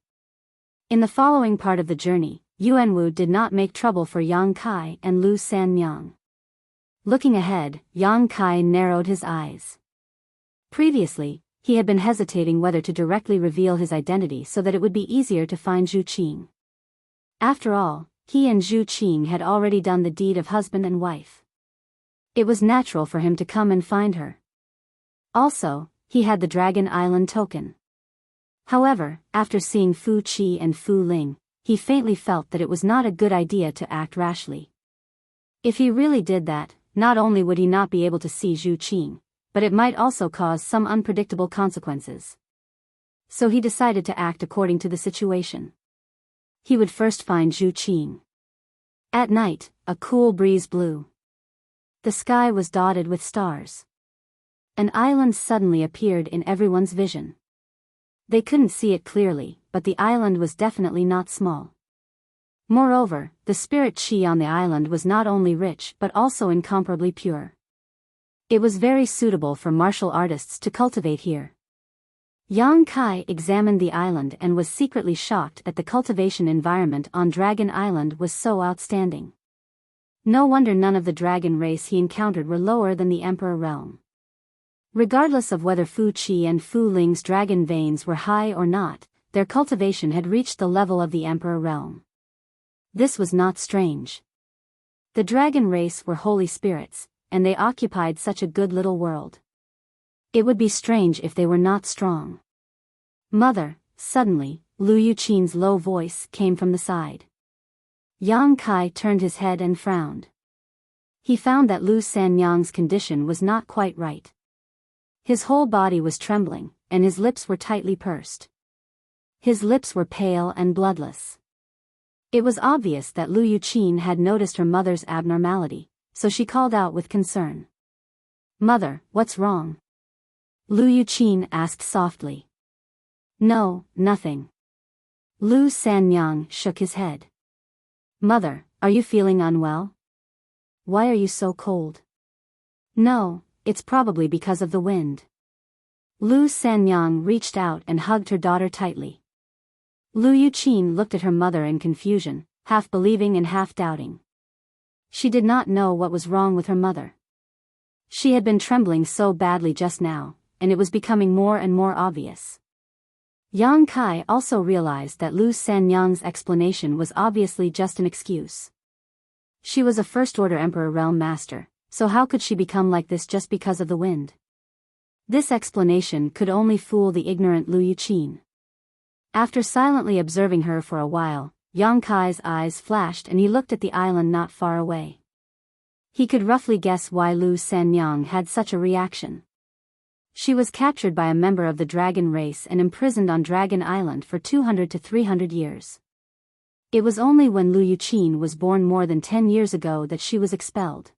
In the following part of the journey, Yuanwu did not make trouble for Yang Kai and Lu Sanyang. Looking ahead, Yang Kai narrowed his eyes. Previously, he had been hesitating whether to directly reveal his identity so that it would be easier to find Zhu Qing. After all, he and Zhu Qing had already done the deed of husband and wife. It was natural for him to come and find her. Also, he had the Dragon Island token. However, after seeing Fu Qi and Fu Ling, he faintly felt that it was not a good idea to act rashly. If he really did that, not only would he not be able to see Zhu Qing, but it might also cause some unpredictable consequences. So he decided to act according to the situation. He would first find Zhu Qing. At night, a cool breeze blew. The sky was dotted with stars. An island suddenly appeared in everyone's vision. They couldn't see it clearly, but the island was definitely not small. Moreover, the spirit qi on the island was not only rich but also incomparably pure. It was very suitable for martial artists to cultivate here. Yang Kai examined the island and was secretly shocked that the cultivation environment on Dragon Island was so outstanding. No wonder none of the dragon race he encountered were lower than the Emperor realm. Regardless of whether Fu Qi and Fu Ling's dragon veins were high or not, their cultivation had reached the level of the Emperor realm. This was not strange. The dragon race were holy spirits, and they occupied such a good little world. It would be strange if they were not strong. Mother, suddenly, Lu Yuqin's low voice came from the side. Yang Kai turned his head and frowned. He found that Lu Sanyang's condition was not quite right. His whole body was trembling, and his lips were tightly pursed. His lips were pale and bloodless. It was obvious that Lu Yuqin had noticed her mother's abnormality, so she called out with concern. "Mother, what's wrong?" Lu Yuqin asked softly. "No, nothing." Lu Sanyang shook his head. "Mother, are you feeling unwell? Why are you so cold?" "No, it's probably because of the wind." Lu Sanyang reached out and hugged her daughter tightly. Lu Yuqin looked at her mother in confusion, half believing and half doubting. She did not know what was wrong with her mother. She had been trembling so badly just now, and it was becoming more and more obvious. Yang Kai also realized that Lu Sanyang's explanation was obviously just an excuse. She was a first-order Emperor Realm Master, so how could she become like this just because of the wind? This explanation could only fool the ignorant Lu Yuqin. After silently observing her for a while, Yang Kai's eyes flashed and he looked at the island not far away. He could roughly guess why Lu Sanyang had such a reaction. She was captured by a member of the dragon race and imprisoned on Dragon Island for 200 to 300 years. It was only when Lu Yuqin was born more than 10 years ago that she was expelled.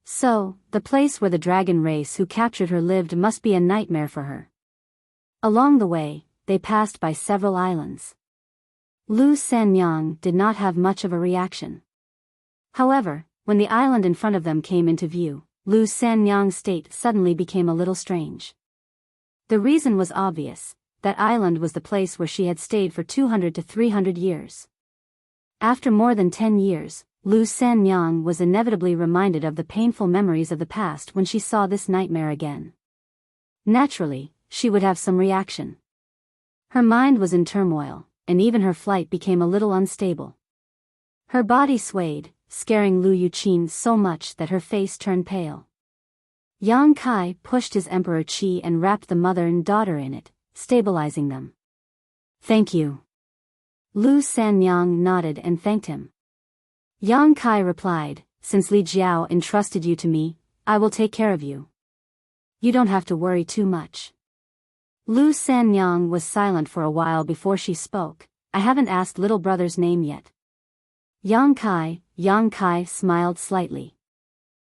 So, the place where the dragon race who captured her lived must be a nightmare for her. Along the way, they passed by several islands. Lu Sanyang did not have much of a reaction. However, when the island in front of them came into view, Lu Sanyang's state suddenly became a little strange. The reason was obvious: that island was the place where she had stayed for 200 to 300 years. After more than 10 years, Lu Sanyang was inevitably reminded of the painful memories of the past when she saw this nightmare again. Naturally, she would have some reaction. Her mind was in turmoil, and even her flight became a little unstable. Her body swayed, scaring Lu Yuqin so much that her face turned pale. Yang Kai pushed his Emperor Qi and wrapped the mother and daughter in it, stabilizing them. "Thank you." Lu Sanyang nodded and thanked him. Yang Kai replied, "Since Li Jiao entrusted you to me, I will take care of you. You don't have to worry too much." Lu Sanyang was silent for a while before she spoke. "I haven't asked little brother's name yet." Yang Kai smiled slightly.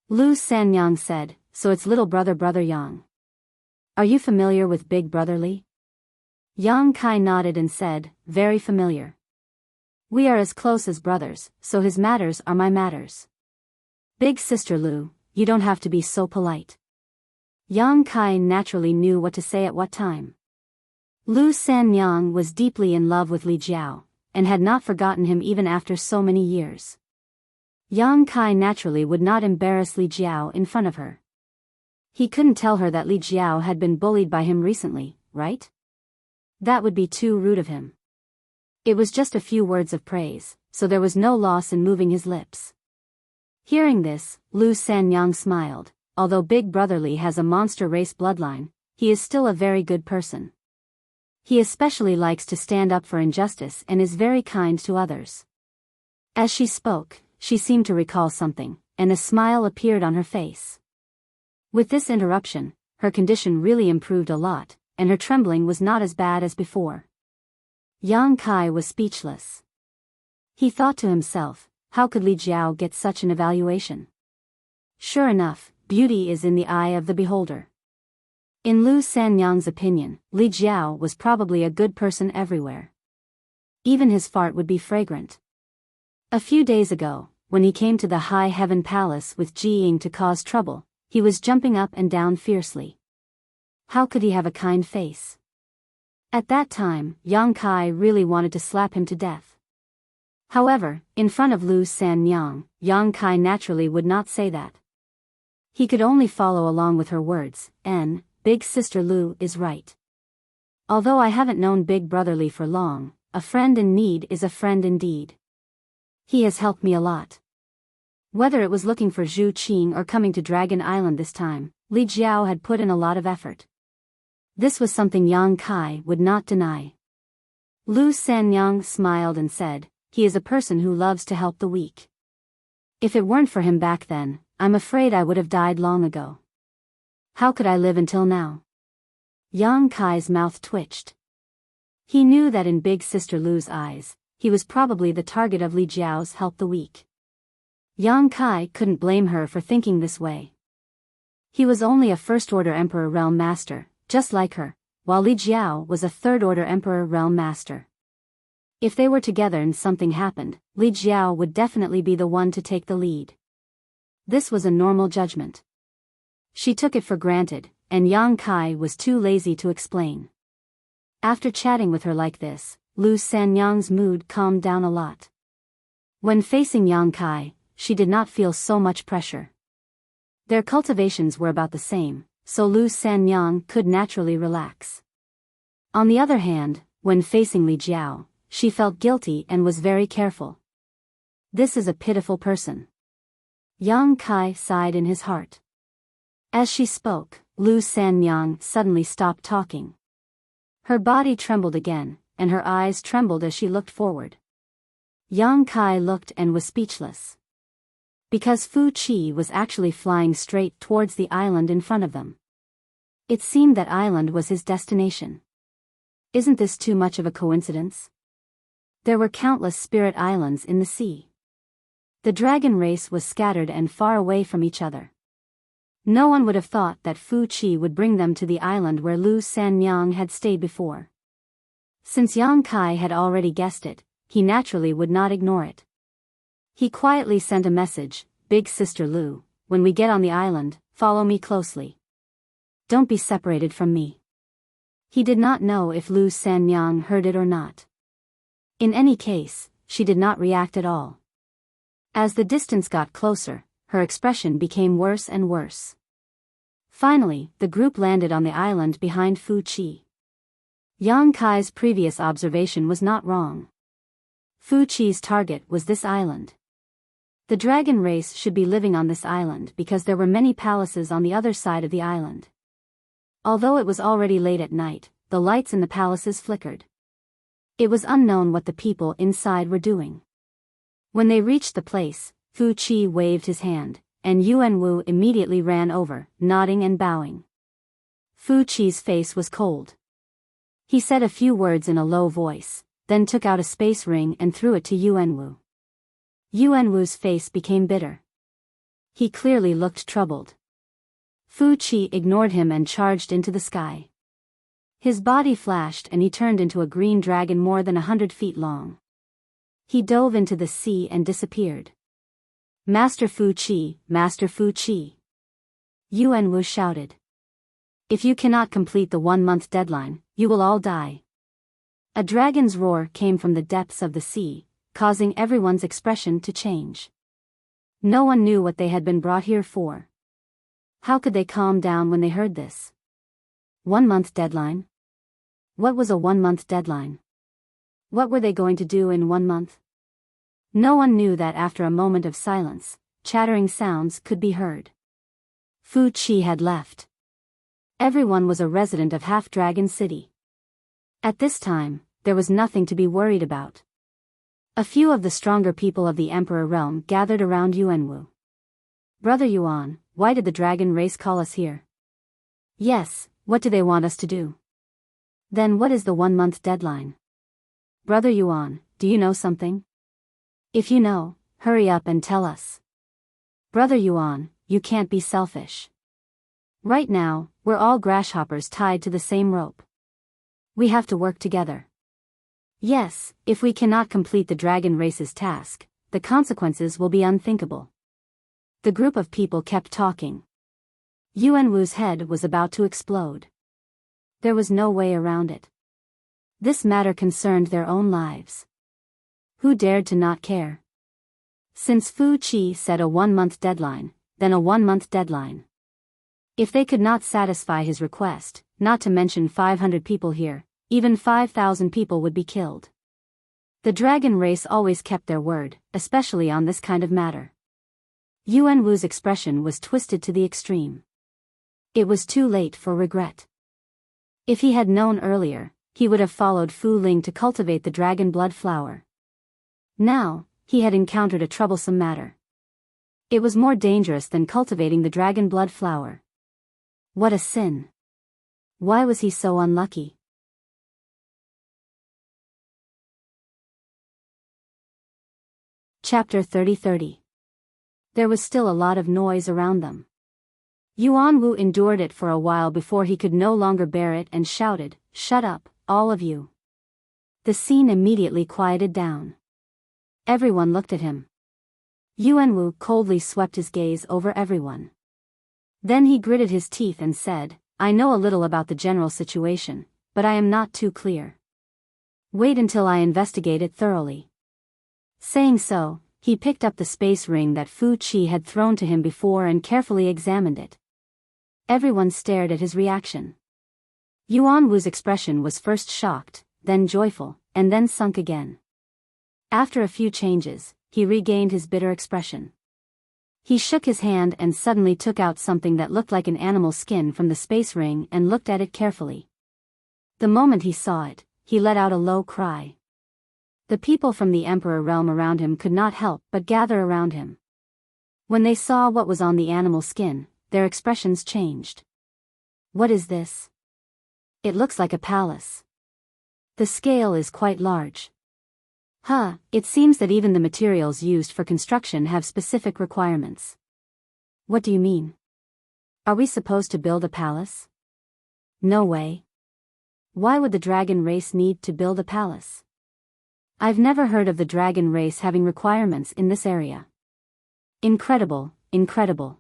Lu Sanyang said, "So it's little brother Yang. Are you familiar with Big Brother Li?" Yang Kai nodded and said, "Very familiar. We are as close as brothers, so his matters are my matters." "Big sister Lu, you don't have to be so polite. Yang Kai naturally knew what to say at what time. Lu Sanyang was deeply in love with Li Jiao, and had not forgotten him even after so many years. Yang Kai naturally would not embarrass Li Jiao in front of her. He couldn't tell her that Li Jiao had been bullied by him recently, right? That would be too rude of him. It was just a few words of praise, so there was no loss in moving his lips. Hearing this, Lu Sanyang smiled. Although Big Brother Li has a monster race bloodline, he is still a very good person. He especially likes to stand up for injustice and is very kind to others. As she spoke, she seemed to recall something, and a smile appeared on her face. With this interruption, her condition really improved a lot, and her trembling was not as bad as before. Yang Kai was speechless. He thought to himself, how could Li Jiao get such an evaluation? Sure enough, beauty is in the eye of the beholder. In Lu Sanyang's opinion, Li Jiao was probably a good person everywhere. Even his fart would be fragrant. A few days ago, when he came to the High Heaven Palace with Ji Ying to cause trouble, he was jumping up and down fiercely. How could he have a kind face? At that time, Yang Kai really wanted to slap him to death. However, in front of Lu Sanyang, Yang Kai naturally would not say that. He could only follow along with her words, Big Sister Lu is right. Although I haven't known Big Brother Li for long, a friend in need is a friend indeed. He has helped me a lot. Whether it was looking for Zhu Qing or coming to Dragon Island this time, Li Jiao had put in a lot of effort. This was something Yang Kai would not deny. Lu Sanyang smiled and said, he is a person who loves to help the weak. If it weren't for him back then, I'm afraid I would have died long ago. How could I live until now? Yang Kai's mouth twitched. He knew that in Big Sister Lu's eyes, he was probably the target of Li Jiao's help the weak. Yang Kai couldn't blame her for thinking this way. He was only a first-order Emperor Realm Master, just like her, while Li Jiao was a third-order Emperor Realm Master. If they were together and something happened, Li Jiao would definitely be the one to take the lead. This was a normal judgment. She took it for granted, and Yang Kai was too lazy to explain. After chatting with her like this, Lu Sanyang's mood calmed down a lot. When facing Yang Kai, she did not feel so much pressure. Their cultivations were about the same, so Lu Sanyang could naturally relax. On the other hand, when facing Li Jiao, she felt guilty and was very careful. This is a pitiful person. Yang Kai sighed in his heart. As she spoke, Lu Sanyang suddenly stopped talking. Her body trembled again, and her eyes trembled as she looked forward. Yang Kai looked and was speechless. Because Fu Qi was actually flying straight towards the island in front of them. It seemed that island was his destination. Isn't this too much of a coincidence? There were countless spirit islands in the sea. The dragon race was scattered and far away from each other. No one would have thought that Fu Qi would bring them to the island where Lu Sanyang had stayed before. Since Yang Kai had already guessed it, he naturally would not ignore it. He quietly sent a message, Big Sister Lu, when we get on the island, follow me closely. Don't be separated from me. He did not know if Lu Sanyang heard it or not. In any case, she did not react at all. As the distance got closer, her expression became worse and worse. Finally, the group landed on the island behind Fu Qi. Yang Kai's previous observation was not wrong. Fu Qi's target was this island. The dragon race should be living on this island because there were many palaces on the other side of the island. Although it was already late at night, the lights in the palaces flickered. It was unknown what the people inside were doing. When they reached the place, Fu Qi waved his hand, and Yuan Wu immediately ran over, nodding and bowing. Fu Qi's face was cold. He said a few words in a low voice, then took out a space ring and threw it to Yuan Wu. Yuan Wu's face became bitter. He clearly looked troubled. Fu Qi ignored him and charged into the sky. His body flashed and he turned into a green dragon more than 100 feet long. He dove into the sea and disappeared. Master Fu Qi, Master Fu Qi! Yuan Wu shouted. If you cannot complete the 1-month deadline, you will all die. A dragon's roar came from the depths of the sea, causing everyone's expression to change. No one knew what they had been brought here for. How could they calm down when they heard this? 1-month deadline? What was a 1-month deadline? What were they going to do in 1 month? No one knew that after a moment of silence, chattering sounds could be heard. Fu Qi had left. Everyone was a resident of Half-Dragon City. At this time, there was nothing to be worried about. A few of the stronger people of the Emperor Realm gathered around Yuanwu. Brother Yuan, why did the dragon race call us here? Yes, what do they want us to do? Then what is the 1-month deadline? Brother Yuan, do you know something? If you know, hurry up and tell us. Brother Yuan, you can't be selfish. Right now, we're all grasshoppers tied to the same rope. We have to work together. Yes, if we cannot complete the dragon race's task, the consequences will be unthinkable. The group of people kept talking. Yuanwu's head was about to explode. There was no way around it. This matter concerned their own lives. Who dared to not care? Since Fu Qi set a 1-month deadline, then a 1-month deadline. If they could not satisfy his request, not to mention 500 people here, even 5,000 people would be killed. The dragon race always kept their word, especially on this kind of matter. Yuanwu's expression was twisted to the extreme. It was too late for regret. If he had known earlier, he would have followed Fu Ling to cultivate the dragon blood flower. Now, he had encountered a troublesome matter. It was more dangerous than cultivating the dragon blood flower. What a sin! Why was he so unlucky? Chapter 30. There was still a lot of noise around them. Yuanwu endured it for a while before he could no longer bear it and shouted, "Shut up, all of you." The scene immediately quieted down. Everyone looked at him. Yuanwu coldly swept his gaze over everyone. Then he gritted his teeth and said, "I know a little about the general situation, but I am not too clear. Wait until I investigate it thoroughly." Saying so, he picked up the space ring that Fu Qi had thrown to him before and carefully examined it. Everyone stared at his reaction. Yuanwu's expression was first shocked, then joyful, and then sunk again. After a few changes, he regained his bitter expression. He shook his hand and suddenly took out something that looked like an animal skin from the space ring and looked at it carefully. The moment he saw it, he let out a low cry. The people from the Emperor realm around him could not help but gather around him. When they saw what was on the animal skin, their expressions changed. What is this? It looks like a palace. The scale is quite large. It seems that even the materials used for construction have specific requirements. What do you mean? Are we supposed to build a palace? No way. Why would the dragon race need to build a palace? I've never heard of the dragon race having requirements in this area. Incredible, incredible.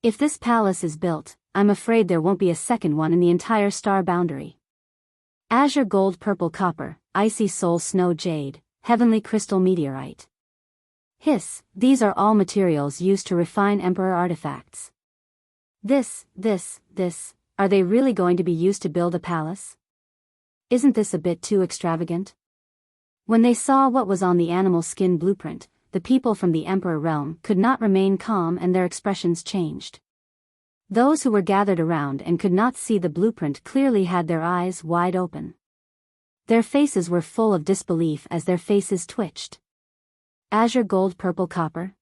If this palace is built, I'm afraid there won't be a second one in the entire star boundary. Azure gold purple copper, icy soul snow jade, heavenly crystal meteorite. Hiss, these are all materials used to refine emperor artifacts. This, are they really going to be used to build a palace? Isn't this a bit too extravagant? When they saw what was on the animal skin blueprint, the people from the Emperor realm could not remain calm and their expressions changed. Those who were gathered around and could not see the blueprint clearly had their eyes wide open. Their faces were full of disbelief as their faces twitched. Azure gold purple copper?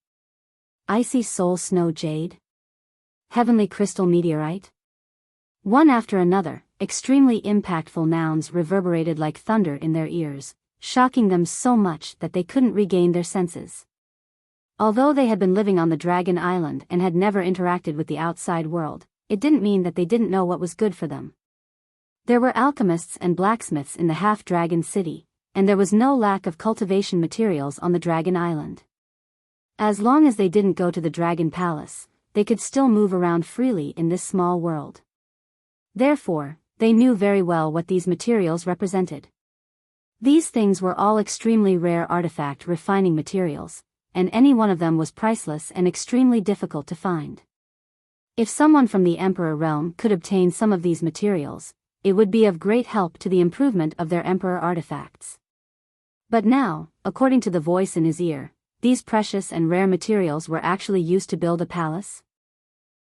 Icy soul snow jade? Heavenly crystal meteorite? One after another, extremely impactful nouns reverberated like thunder in their ears, shocking them so much that they couldn't regain their senses. Although they had been living on the Dragon Island and had never interacted with the outside world, it didn't mean that they didn't know what was good for them. There were alchemists and blacksmiths in the Half-Dragon City, and there was no lack of cultivation materials on the Dragon Island. As long as they didn't go to the Dragon Palace, they could still move around freely in this small world. Therefore, they knew very well what these materials represented. These things were all extremely rare artifact refining materials, and any one of them was priceless and extremely difficult to find. If someone from the Emperor realm could obtain some of these materials, it would be of great help to the improvement of their Emperor artifacts. But now, according to the voice in his ear, these precious and rare materials were actually used to build a palace?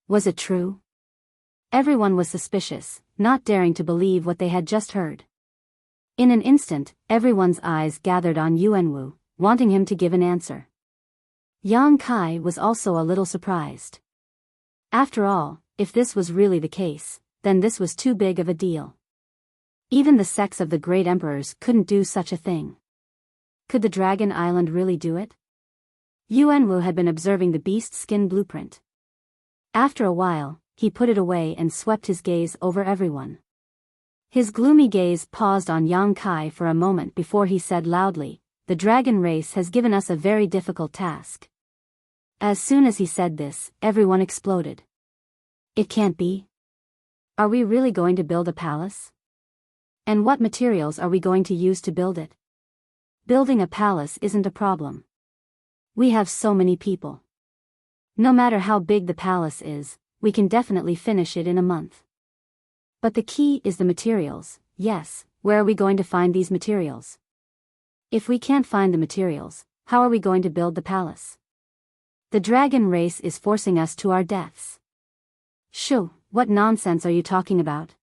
Was it true? Everyone was suspicious, not daring to believe what they had just heard. In an instant, everyone's eyes gathered on Yuanwu, wanting him to give an answer. Yang Kai was also a little surprised. After all, if this was really the case, then this was too big of a deal. Even the sects of the great emperors couldn't do such a thing. Could the Dragon Island really do it? Yuanwu had been observing the beast skin blueprint. After a while, he put it away and swept his gaze over everyone. His gloomy gaze paused on Yang Kai for a moment before he said loudly, "The dragon race has given us a very difficult task." As soon as he said this, everyone exploded. It can't be. Are we really going to build a palace? And what materials are we going to use to build it? Building a palace isn't a problem. We have so many people. No matter how big the palace is, we can definitely finish it in a month. But the key is the materials. Yes, where are we going to find these materials? If we can't find the materials, how are we going to build the palace? The dragon race is forcing us to our deaths. Shoo, what nonsense are you talking about?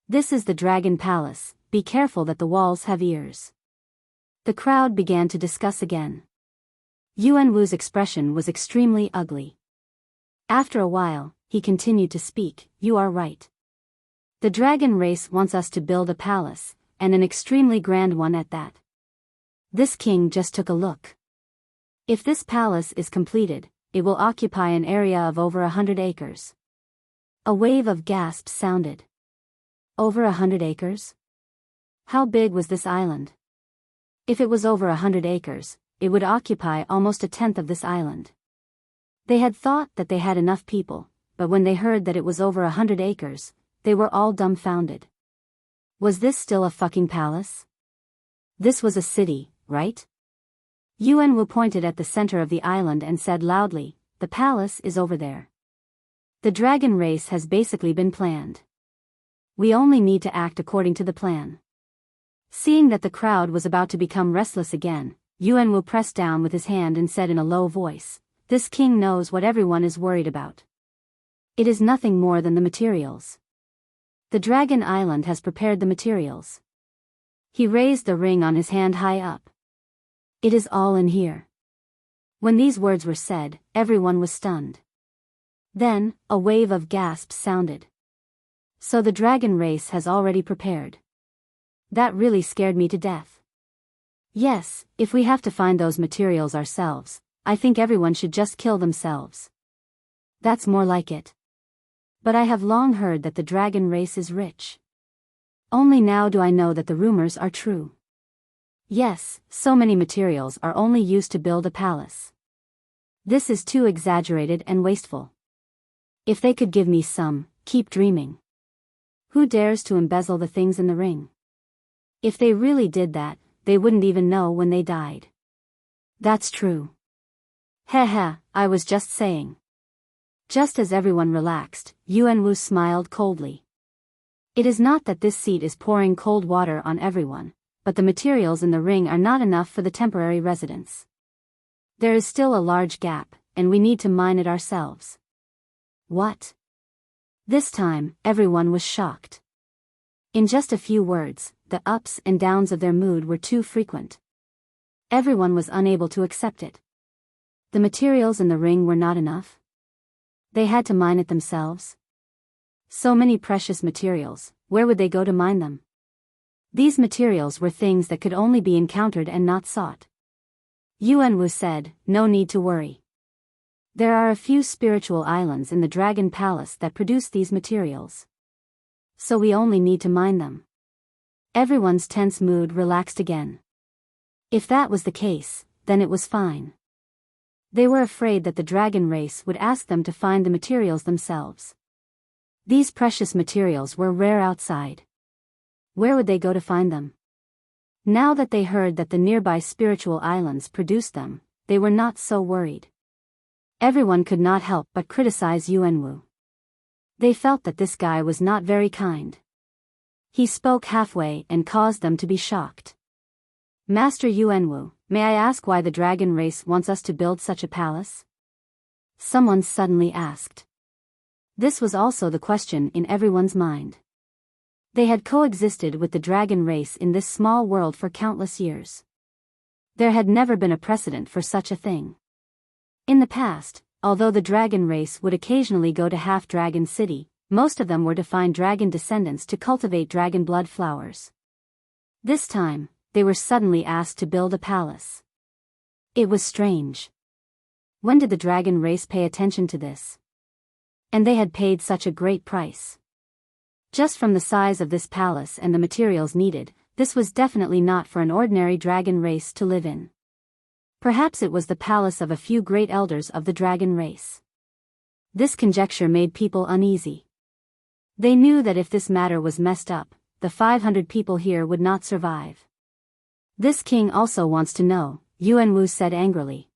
This is the dragon palace, be careful that the walls have ears. The crowd began to discuss again. Yuanwu's expression was extremely ugly. After a while, he continued to speak, "You are right. The dragon race wants us to build a palace, and an extremely grand one at that." This king just took a look. If this palace is completed, it will occupy an area of over 100 acres. A wave of gasps sounded. Over 100 acres? How big was this island? If it was over 100 acres, it would occupy almost a tenth of this island. They had thought that they had enough people, but when they heard that it was over 100 acres, they were all dumbfounded. Was this still a fucking palace? This was a city, right? Yuanwu pointed at the center of the island and said loudly, "The palace is over there. The dragon race has basically been planned. We only need to act according to the plan." Seeing that the crowd was about to become restless again, Yuanwu pressed down with his hand and said in a low voice, "This king knows what everyone is worried about. It is nothing more than the materials. The Dragon Island has prepared the materials." He raised the ring on his hand high up. "It is all in here." When these words were said, everyone was stunned. Then, a wave of gasps sounded. So the dragon race has already prepared. That really scared me to death. Yes, if we have to find those materials ourselves, I think everyone should just kill themselves. That's more like it. But I have long heard that the dragon race is rich. Only now do I know that the rumors are true. Yes, so many materials are only used to build a palace. This is too exaggerated and wasteful. If they could give me some, keep dreaming. Who dares to embezzle the things in the ring? If they really did that, they wouldn't even know when they died. That's true. Heh, I was just saying. Just as everyone relaxed, Yuanwu smiled coldly. It is not that this seat is pouring cold water on everyone, but the materials in the ring are not enough for the temporary residents. There is still a large gap, and we need to mine it ourselves. What? This time, everyone was shocked. In just a few words, the ups and downs of their mood were too frequent. Everyone was unable to accept it. The materials in the ring were not enough. They had to mine it themselves. So many precious materials, where would they go to mine them? These materials were things that could only be encountered and not sought. Yuanwu said, "No need to worry. There are a few spiritual islands in the Dragon Palace that produce these materials. So we only need to mine them." Everyone's tense mood relaxed again. If that was the case, then it was fine. They were afraid that the dragon race would ask them to find the materials themselves. These precious materials were rare outside. Where would they go to find them? Now that they heard that the nearby spiritual islands produced them, they were not so worried. Everyone could not help but criticize Yuanwu. They felt that this guy was not very kind. He spoke halfway and caused them to be shocked. Master Yuanwu, may I ask why the dragon race wants us to build such a palace? Someone suddenly asked. This was also the question in everyone's mind. They had coexisted with the dragon race in this small world for countless years. There had never been a precedent for such a thing. In the past, although the dragon race would occasionally go to Half-Dragon City, most of them were to find dragon descendants to cultivate dragon blood flowers. This time, they were suddenly asked to build a palace. It was strange. When did the dragon race pay attention to this? And they had paid such a great price. Just from the size of this palace and the materials needed, this was definitely not for an ordinary dragon race to live in. Perhaps it was the palace of a few great elders of the dragon race. This conjecture made people uneasy. They knew that if this matter was messed up, the 500 people here would not survive. This king also wants to know, Yuanwu said angrily.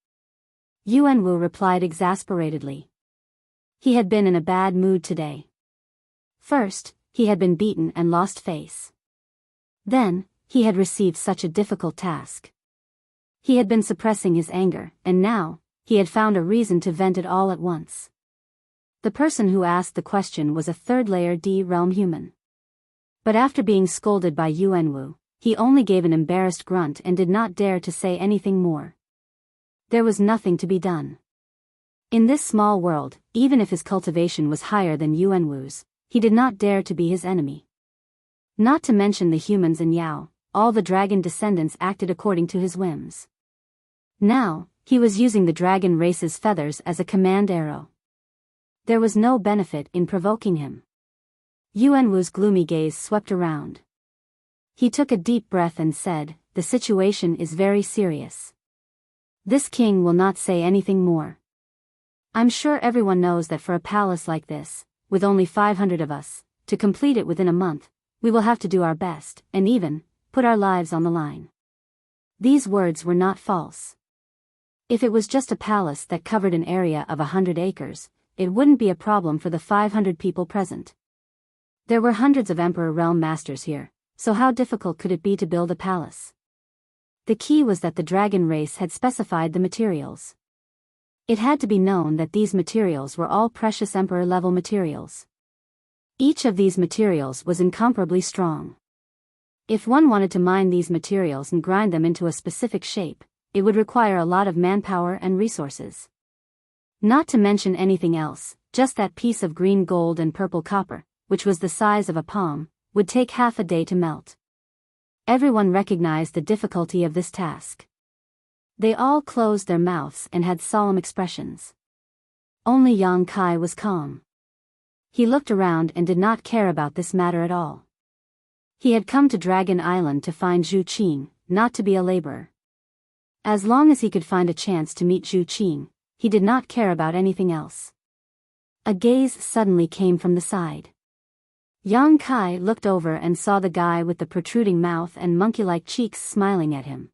Yuanwu replied exasperatedly. He had been in a bad mood today. First, he had been beaten and lost face. Then, he had received such a difficult task. He had been suppressing his anger, and now, he had found a reason to vent it all at once. The person who asked the question was a third-layer D-realm human. But after being scolded by Yuanwu, he only gave an embarrassed grunt and did not dare to say anything more. There was nothing to be done. In this small world, even if his cultivation was higher than Yuanwu's, he did not dare to be his enemy. Not to mention the humans in Yao, all the dragon descendants acted according to his whims. Now, he was using the dragon race's feathers as a command arrow. There was no benefit in provoking him. Yuanwu's gloomy gaze swept around. He took a deep breath and said, "The situation is very serious. This king will not say anything more. I'm sure everyone knows that for a palace like this, with only 500 of us, to complete it within a month, we will have to do our best, and even put our lives on the line." These words were not false. If it was just a palace that covered an area of 100 acres, it wouldn't be a problem for the 500 people present. There were hundreds of Emperor Realm Masters here, so how difficult could it be to build a palace? The key was that the dragon race had specified the materials. It had to be known that these materials were all precious Emperor-level materials. Each of these materials was incomparably strong. If one wanted to mine these materials and grind them into a specific shape, it would require a lot of manpower and resources. Not to mention anything else, just that piece of green gold and purple copper, which was the size of a palm, would take half a day to melt. Everyone recognized the difficulty of this task. They all closed their mouths and had solemn expressions. Only Yang Kai was calm. He looked around and did not care about this matter at all. He had come to Dragon Island to find Zhu Qing, not to be a laborer. As long as he could find a chance to meet Zhu Qing, he did not care about anything else. A gaze suddenly came from the side. Yang Kai looked over and saw the guy with the protruding mouth and monkey-like cheeks smiling at him.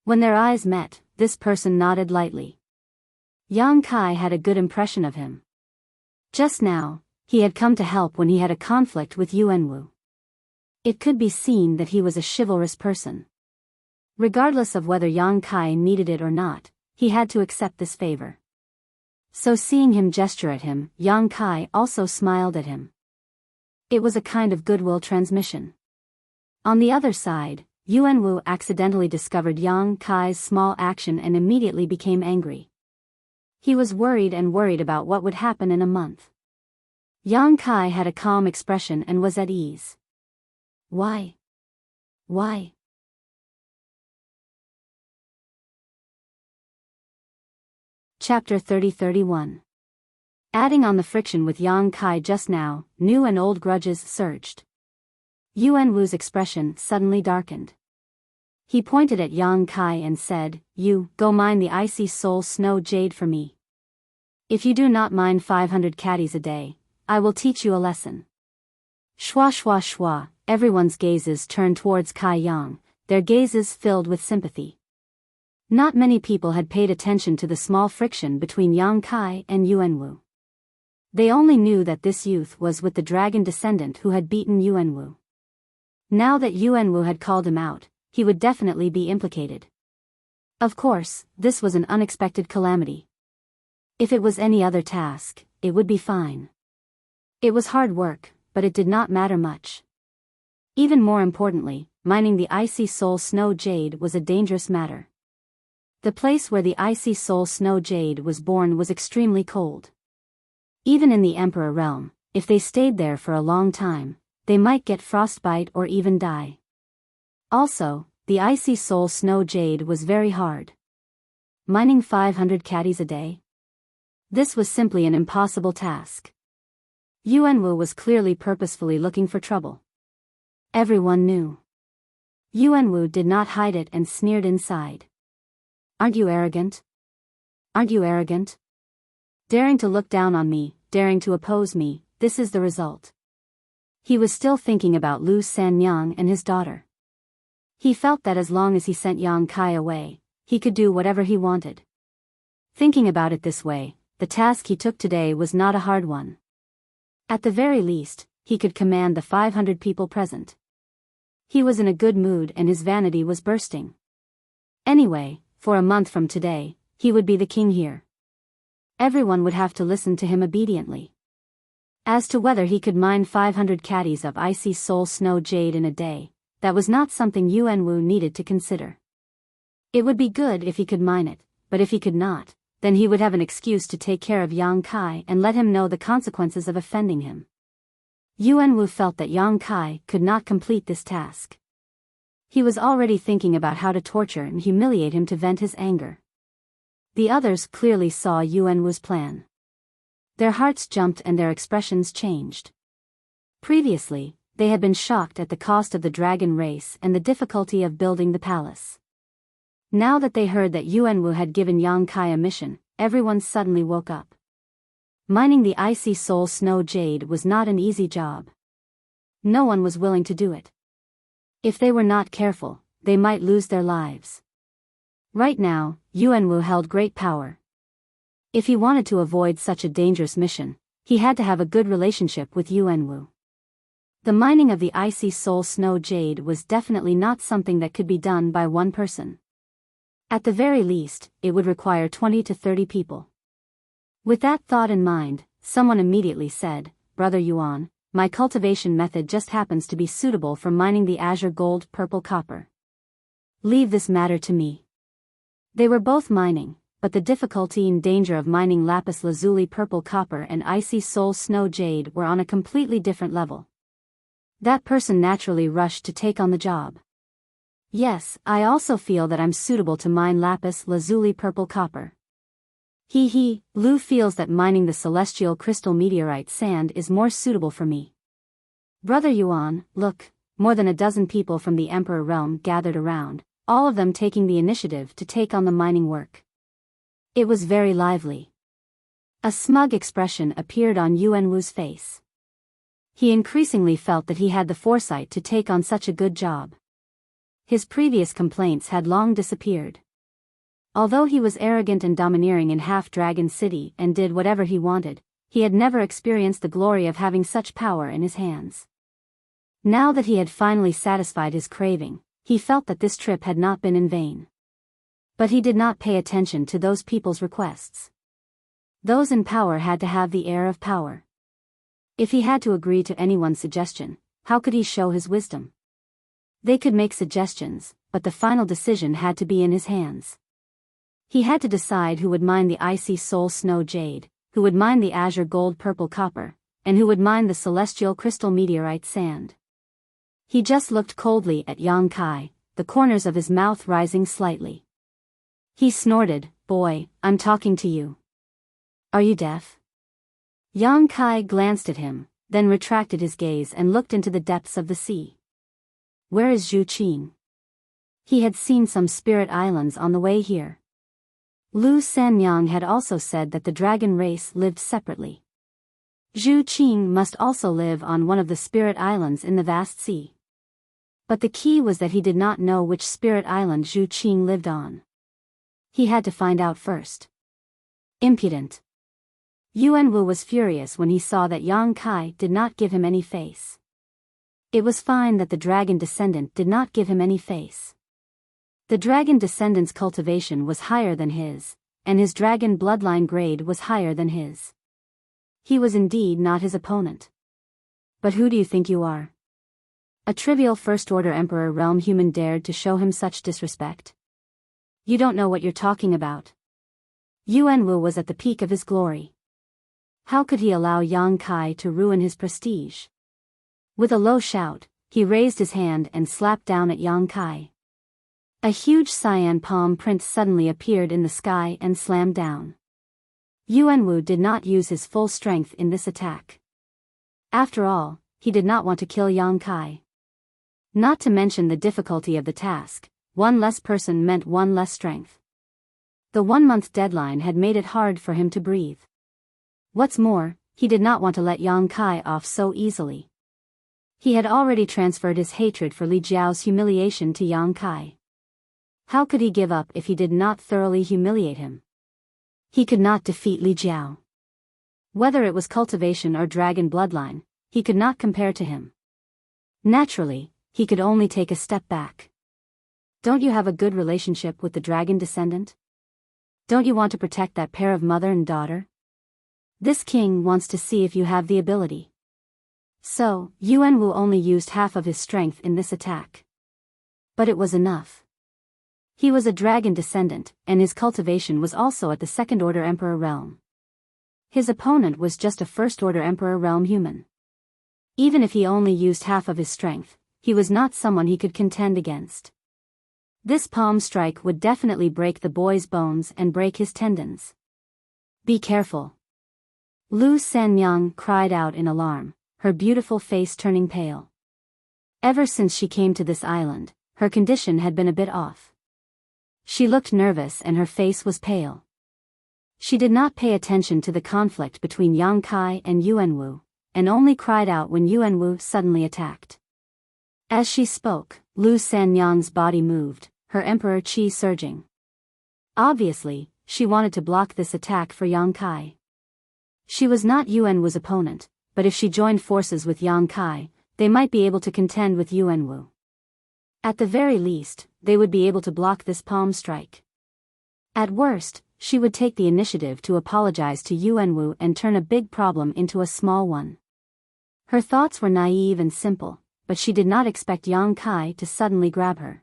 When their eyes met, this person nodded lightly. Yang Kai had a good impression of him. Just now, he had come to help when he had a conflict with Yuanwu. It could be seen that he was a chivalrous person. Regardless of whether Yang Kai needed it or not, he had to accept this favor. So seeing him gesture at him, Yang Kai also smiled at him. It was a kind of goodwill transmission. On the other side, Yuanwu accidentally discovered Yang Kai's small action and immediately became angry. He was worried about what would happen in a month. Yang Kai had a calm expression and was at ease. Why? Chapter 30-31. Adding on the friction with Yang Kai just now, new and old grudges surged. Yuanwu's expression suddenly darkened. He pointed at Yang Kai and said, "You, go mine the icy soul snow jade for me. If you do not mine 500 caddies a day, I will teach you a lesson. Shwa shwa shwa, everyone's gazes turned towards Kai Yang, their gazes filled with sympathy. Not many people had paid attention to the small friction between Yang Kai and Yuanwu. They only knew that this youth was with the dragon descendant who had beaten Yuanwu. Now that Yuanwu had called him out, he would definitely be implicated. Of course, this was an unexpected calamity. If it was any other task, it would be fine. It was hard work, but it did not matter much. Even more importantly, mining the icy soul snow jade was a dangerous matter. The place where the icy soul snow jade was born was extremely cold. Even in the Emperor realm, if they stayed there for a long time, they might get frostbite or even die. Also, the icy soul snow jade was very hard. Mining 500 caddies a day? This was simply an impossible task. Yuanwu was clearly purposefully looking for trouble. Everyone knew. Yuanwu did not hide it and sneered inside. Aren't you arrogant? Aren't you arrogant? Daring to look down on me, daring to oppose me, this is the result. He was still thinking about Lu Sanyang and his daughter. He felt that as long as he sent Yang Kai away, he could do whatever he wanted. Thinking about it this way, the task he took today was not a hard one. At the very least, he could command the 500 people present. He was in a good mood and his vanity was bursting. Anyway, for a month from today, he would be the king here. Everyone would have to listen to him obediently. As to whether he could mine 500 caddies of icy soul snow jade in a day, that was not something Yuanwu needed to consider. It would be good if he could mine it, but if he could not, then he would have an excuse to take care of Yang Kai and let him know the consequences of offending him. Yuanwu felt that Yang Kai could not complete this task. He was already thinking about how to torture and humiliate him to vent his anger. The others clearly saw Yuanwu's plan. Their hearts jumped and their expressions changed. Previously, they had been shocked at the cost of the dragon race and the difficulty of building the palace. Now that they heard that Yuanwu had given Yang Kai a mission, everyone suddenly woke up. Mining the icy soul snow jade was not an easy job. No one was willing to do it. If they were not careful, they might lose their lives. Right now, Yuanwu held great power. If he wanted to avoid such a dangerous mission, he had to have a good relationship with Yuanwu. The mining of the icy soul snow jade was definitely not something that could be done by one person. At the very least, it would require 20 to 30 people. With that thought in mind, someone immediately said, "Brother Yuan, my cultivation method just happens to be suitable for mining the azure gold purple copper. Leave this matter to me." They were both mining, but the difficulty and danger of mining lapis lazuli purple copper and icy soul snow jade were on a completely different level. That person naturally rushed to take on the job. "Yes, I also feel that I'm suitable to mine lapis lazuli purple copper." Lu feels that mining the celestial crystal meteorite sand is more suitable for me. Brother Yuan, look, more than a dozen people from the Emperor realm gathered around, all of them taking the initiative to take on the mining work. It was very lively. A smug expression appeared on Yuanwu's face. He increasingly felt that he had the foresight to take on such a good job. His previous complaints had long disappeared. Although he was arrogant and domineering in Half-Dragon City and did whatever he wanted, he had never experienced the glory of having such power in his hands. Now that he had finally satisfied his craving, he felt that this trip had not been in vain. But he did not pay attention to those people's requests. Those in power had to have the air of power. If he had to agree to anyone's suggestion, how could he show his wisdom? They could make suggestions, but the final decision had to be in his hands. He had to decide who would mine the icy soul snow jade, who would mine the azure gold purple copper, and who would mine the celestial crystal meteorite sand. He just looked coldly at Yang Kai, the corners of his mouth rising slightly. He snorted, "Boy, I'm talking to you. Are you deaf?" Yang Kai glanced at him, then retracted his gaze and looked into the depths of the sea. Where is Zhu Qin? He had seen some spirit islands on the way here. Lu Sanyang had also said that the dragon race lived separately. Zhu Qing must also live on one of the spirit islands in the vast sea. But the key was that he did not know which spirit island Zhu Qing lived on. He had to find out first. Impudent. Yuan Wu was furious when he saw that Yang Kai did not give him any face. It was fine that the dragon descendant did not give him any face. The dragon descendant's cultivation was higher than his, and his dragon bloodline grade was higher than his. He was indeed not his opponent. But who do you think you are? A trivial first-order emperor realm human dared to show him such disrespect? You don't know what you're talking about. Yuan Wu was at the peak of his glory. How could he allow Yang Kai to ruin his prestige? With a low shout, he raised his hand and slapped down at Yang Kai. A huge cyan palm print suddenly appeared in the sky and slammed down. Yuan Wu did not use his full strength in this attack. After all, he did not want to kill Yang Kai. Not to mention the difficulty of the task, one less person meant one less strength. The 1-month deadline had made it hard for him to breathe. What's more, he did not want to let Yang Kai off so easily. He had already transferred his hatred for Li Jiao's humiliation to Yang Kai. How could he give up if he did not thoroughly humiliate him? He could not defeat Li Jiao. Whether it was cultivation or dragon bloodline, he could not compare to him. Naturally, he could only take a step back. Don't you have a good relationship with the dragon descendant? Don't you want to protect that pair of mother and daughter? This king wants to see if you have the ability. So, Yuan Wu only used half of his strength in this attack. But it was enough. He was a dragon descendant, and his cultivation was also at the second-order emperor realm. His opponent was just a first-order emperor realm human. Even if he only used half of his strength, he was not someone he could contend against. This palm strike would definitely break the boy's bones and break his tendons. Be careful. Lu Sanyang cried out in alarm, her beautiful face turning pale. Ever since she came to this island, her condition had been a bit off. She looked nervous and her face was pale. She did not pay attention to the conflict between Yang Kai and Yuan Wu, and only cried out when Yuan Wu suddenly attacked. As she spoke, Lu Sanyang's body moved, her emperor qi surging. Obviously, she wanted to block this attack for Yang Kai. She was not Yuan Wu's opponent, but if she joined forces with Yang Kai, they might be able to contend with Yuan Wu. At the very least, they would be able to block this palm strike. At worst, she would take the initiative to apologize to Yuan Wu and turn a big problem into a small one. Her thoughts were naive and simple, but she did not expect Yang Kai to suddenly grab her.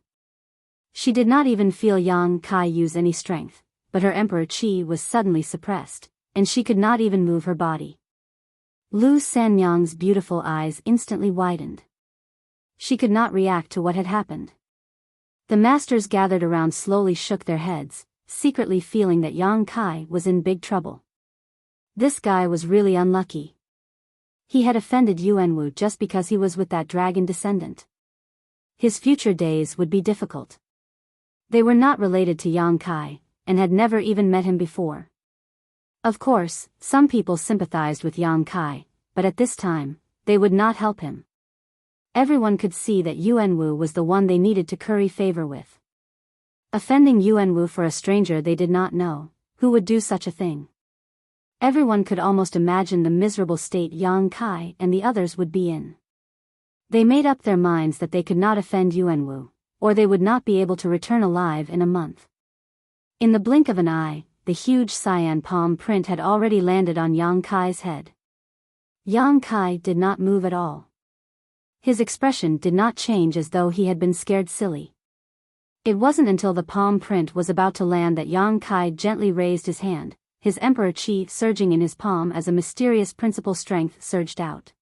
She did not even feel Yang Kai use any strength, but her emperor qi was suddenly suppressed, and she could not even move her body. Lu Sanyang's beautiful eyes instantly widened. She could not react to what had happened. The masters gathered around slowly shook their heads, secretly feeling that Yang Kai was in big trouble. This guy was really unlucky. He had offended Yuan Wu just because he was with that dragon descendant. His future days would be difficult. They were not related to Yang Kai, and had never even met him before. Of course, some people sympathized with Yang Kai, but at this time, they would not help him. Everyone could see that Yuan Wu was the one they needed to curry favor with. Offending Yuan Wu for a stranger they did not know, who would do such a thing? Everyone could almost imagine the miserable state Yang Kai and the others would be in. They made up their minds that they could not offend Yuan Wu, or they would not be able to return alive in a month. In the blink of an eye, the huge cyan palm print had already landed on Yang Kai's head. Yang Kai did not move at all. His expression did not change as though he had been scared silly. It wasn't until the palm print was about to land that Yang Kai gently raised his hand, his emperor qi surging in his palm as a mysterious principal strength surged out.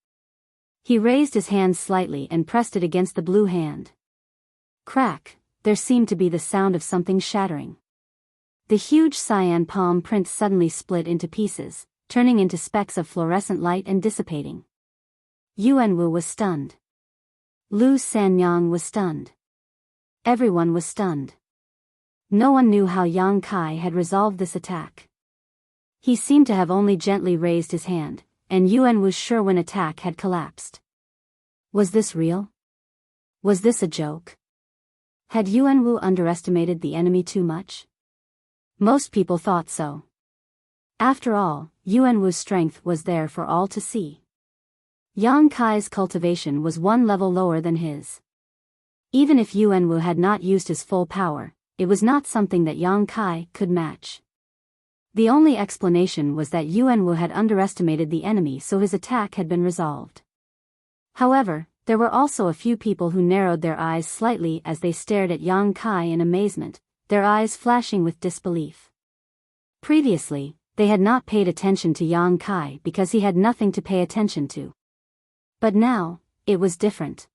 He raised his hand slightly and pressed it against the blue hand. Crack, there seemed to be the sound of something shattering. The huge cyan palm print suddenly split into pieces, turning into specks of fluorescent light and dissipating. Yuan Wu was stunned. Lu Sanyang was stunned. Everyone was stunned. No one knew how Yang Kai had resolved this attack. He seemed to have only gently raised his hand, and Yuanwu's Sherwin attack had collapsed. Was this real? Was this a joke? Had Yuanwu underestimated the enemy too much? Most people thought so. After all, Yuanwu's strength was there for all to see. Yang Kai's cultivation was one level lower than his. Even if Yuanwu had not used his full power, it was not something that Yang Kai could match. The only explanation was that Yuanwu had underestimated the enemy, so his attack had been resolved. However, there were also a few people who narrowed their eyes slightly as they stared at Yang Kai in amazement, their eyes flashing with disbelief. Previously, they had not paid attention to Yang Kai because he had nothing to pay attention to. But now, it was different.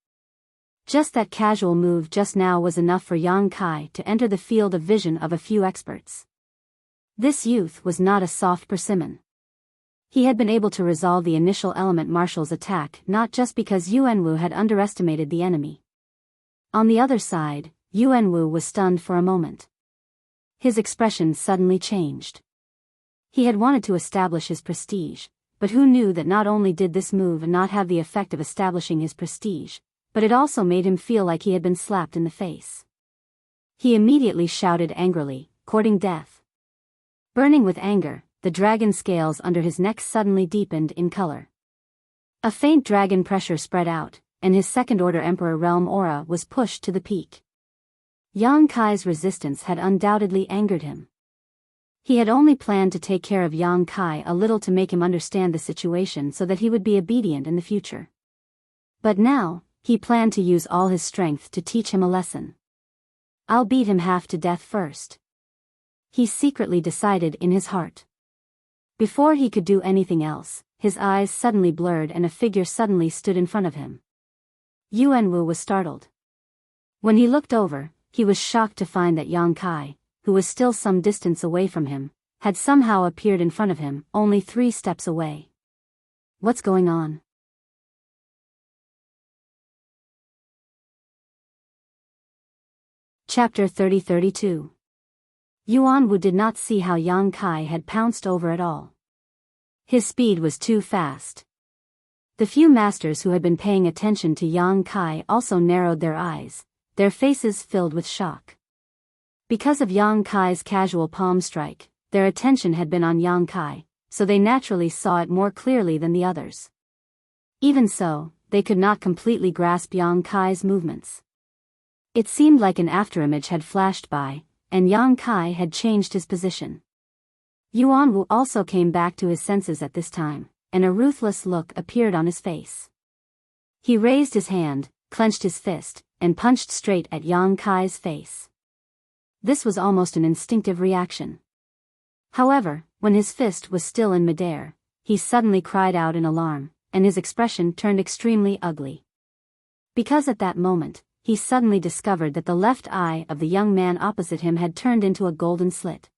Just that casual move just now was enough for Yang Kai to enter the field of vision of a few experts. This youth was not a soft persimmon. He had been able to resolve the initial element marshal's attack not just because Yuanwu had underestimated the enemy. On the other side, Yuanwu was stunned for a moment. His expression suddenly changed. He had wanted to establish his prestige, but who knew that not only did this move not have the effect of establishing his prestige, but it also made him feel like he had been slapped in the face. He immediately shouted angrily, courting death. Burning with anger, the dragon scales under his neck suddenly deepened in color. A faint dragon pressure spread out, and his second-order Emperor realm aura was pushed to the peak. Yang Kai's resistance had undoubtedly angered him. He had only planned to take care of Yang Kai a little to make him understand the situation so that he would be obedient in the future. But now, he planned to use all his strength to teach him a lesson. I'll beat him half to death first. He secretly decided in his heart. Before he could do anything else, his eyes suddenly blurred and a figure suddenly stood in front of him. Yuanwu was startled. When he looked over, he was shocked to find that Yang Kai, who was still some distance away from him, had somehow appeared in front of him, only 3 steps away. What's going on? Chapter 30-32. Yuanwu did not see how Yang Kai had pounced over at all. His speed was too fast. The few masters who had been paying attention to Yang Kai also narrowed their eyes, their faces filled with shock. Because of Yang Kai's casual palm strike, their attention had been on Yang Kai, so they naturally saw it more clearly than the others. Even so, they could not completely grasp Yang Kai's movements. It seemed like an afterimage had flashed by, and Yang Kai had changed his position. Yuanwu also came back to his senses at this time, and a ruthless look appeared on his face. He raised his hand, clenched his fist, and punched straight at Yang Kai's face. This was almost an instinctive reaction. However, when his fist was still in midair, he suddenly cried out in alarm, and his expression turned extremely ugly. Because at that moment, he suddenly discovered that the left eye of the young man opposite him had turned into a golden slit.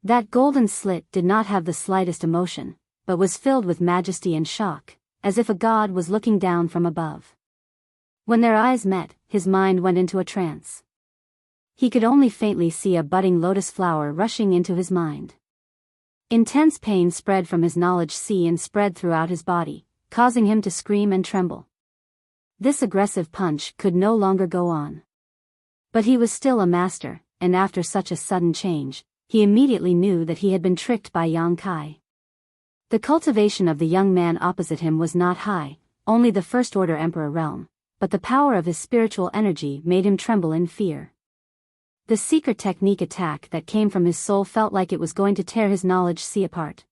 That golden slit did not have the slightest emotion, but was filled with majesty and shock, as if a god was looking down from above. When their eyes met, his mind went into a trance. He could only faintly see a budding lotus flower rushing into his mind. Intense pain spread from his knowledge sea and spread throughout his body, causing him to scream and tremble. This aggressive punch could no longer go on. But he was still a master, and after such a sudden change, he immediately knew that he had been tricked by Yang Kai. The cultivation of the young man opposite him was not high, only the first-order Emperor realm, but the power of his spiritual energy made him tremble in fear. The secret technique attack that came from his soul felt like it was going to tear his knowledge sea apart.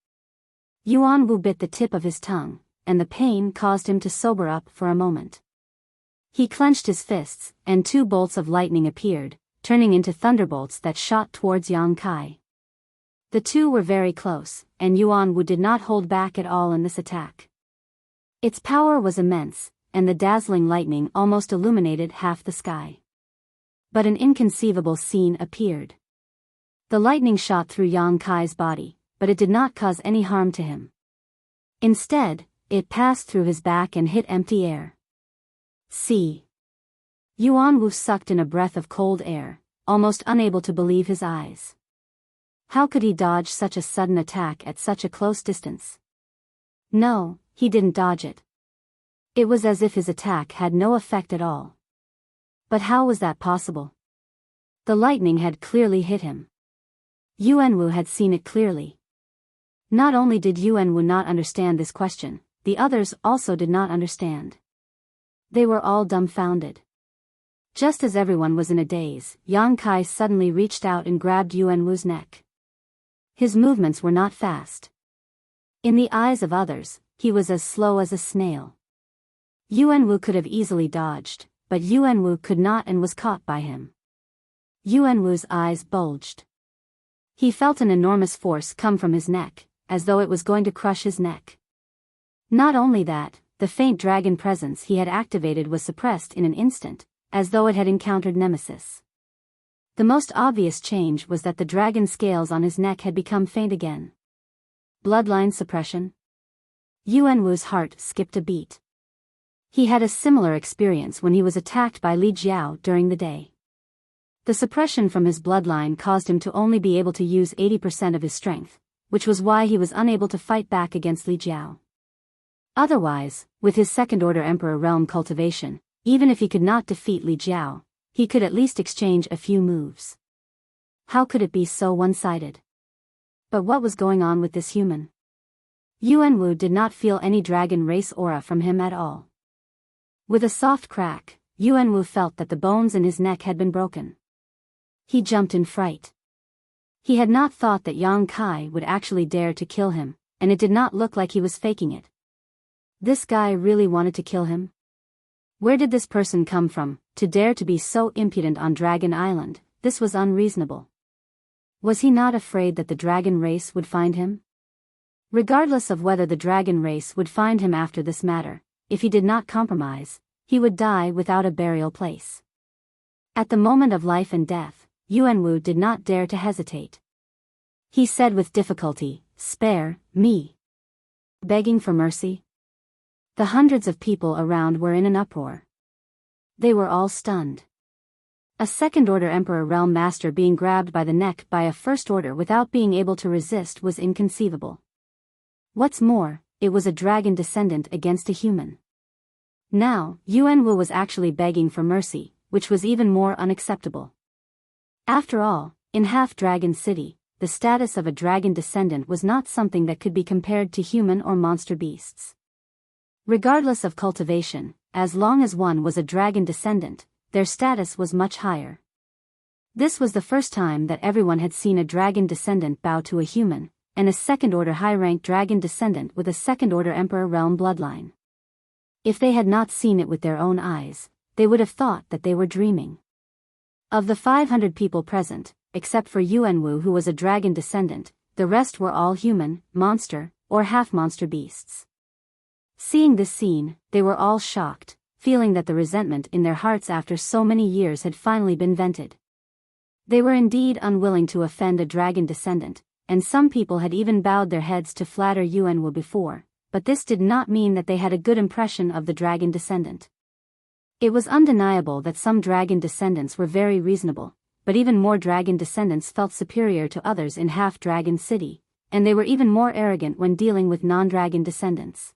Yuanwu bit the tip of his tongue, and the pain caused him to sober up for a moment. He clenched his fists, and 2 bolts of lightning appeared, turning into thunderbolts that shot towards Yang Kai. The two were very close, and Yuanwu did not hold back at all in this attack. Its power was immense, and the dazzling lightning almost illuminated half the sky. But an inconceivable scene appeared. The lightning shot through Yang Kai's body, but it did not cause any harm to him. Instead, it passed through his back and hit empty air. See. Yuanwu sucked in a breath of cold air, almost unable to believe his eyes. How could he dodge such a sudden attack at such a close distance? No, he didn't dodge it. It was as if his attack had no effect at all. But how was that possible? The lightning had clearly hit him. Yuanwu had seen it clearly. Not only did Yuanwu not understand this question, the others also did not understand. They were all dumbfounded. Just as everyone was in a daze, Yang Kai suddenly reached out and grabbed Yuanwu's neck. His movements were not fast. In the eyes of others, he was as slow as a snail. Yuanwu could have easily dodged, but Yuanwu could not and was caught by him. Yuanwu's eyes bulged. He felt an enormous force come from his neck, as though it was going to crush his neck. Not only that, the faint dragon presence he had activated was suppressed in an instant, as though it had encountered nemesis. The most obvious change was that the dragon scales on his neck had become faint again. Bloodline suppression? Yuanwu's heart skipped a beat. He had a similar experience when he was attacked by Li Jiao during the day. The suppression from his bloodline caused him to only be able to use 80% of his strength, which was why he was unable to fight back against Li Jiao. Otherwise, with his second-order Emperor realm cultivation, even if he could not defeat Li Jiao, he could at least exchange a few moves. How could it be so one-sided? But what was going on with this human? Yuanwu did not feel any dragon race aura from him at all. With a soft crack, Yuanwu felt that the bones in his neck had been broken. He jumped in fright. He had not thought that Yang Kai would actually dare to kill him, and it did not look like he was faking it. This guy really wanted to kill him? Where did this person come from, to dare to be so impudent on Dragon Island? This was unreasonable. Was he not afraid that the dragon race would find him? Regardless of whether the dragon race would find him after this matter, if he did not compromise, he would die without a burial place. At the moment of life and death, Yuanwu did not dare to hesitate. He said with difficulty, "Spare me." Begging for mercy? The hundreds of people around were in an uproar. They were all stunned. A second-order Emperor Realm Master being grabbed by the neck by a first-order without being able to resist was inconceivable. What's more, it was a dragon descendant against a human. Now, Yuanwu was actually begging for mercy, which was even more unacceptable. After all, in Half-Dragon City, the status of a dragon descendant was not something that could be compared to human or monster beasts. Regardless of cultivation, as long as one was a dragon descendant, their status was much higher. This was the first time that everyone had seen a dragon descendant bow to a human, and a second-order high-ranked dragon descendant with a second-order Emperor Realm bloodline. If they had not seen it with their own eyes, they would have thought that they were dreaming. Of the 500 people present, except for Yuanwu who was a dragon descendant, the rest were all human, monster, or half-monster beasts. Seeing this scene, they were all shocked, feeling that the resentment in their hearts after so many years had finally been vented. They were indeed unwilling to offend a dragon descendant, and some people had even bowed their heads to flatter Yuanwu before, but this did not mean that they had a good impression of the dragon descendant. It was undeniable that some dragon descendants were very reasonable, but even more dragon descendants felt superior to others in Half-Dragon City, and they were even more arrogant when dealing with non-dragon descendants.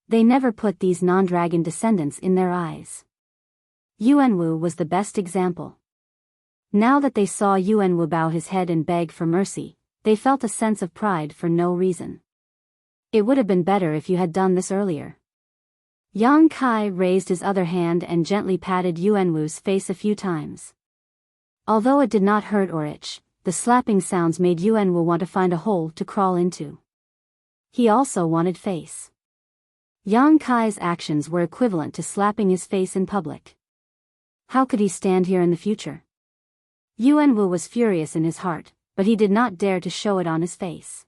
They never put these non-dragon descendants in their eyes. Yuanwu was the best example. Now that they saw Yuanwu bow his head and beg for mercy, they felt a sense of pride for no reason. It would have been better if you had done this earlier. Yang Kai raised his other hand and gently patted Yuanwu's face a few times. Although it did not hurt or itch, the slapping sounds made Yuanwu want to find a hole to crawl into. He also wanted face. Yang Kai's actions were equivalent to slapping his face in public. How could he stand here in the future? Yuanwu was furious in his heart, but he did not dare to show it on his face.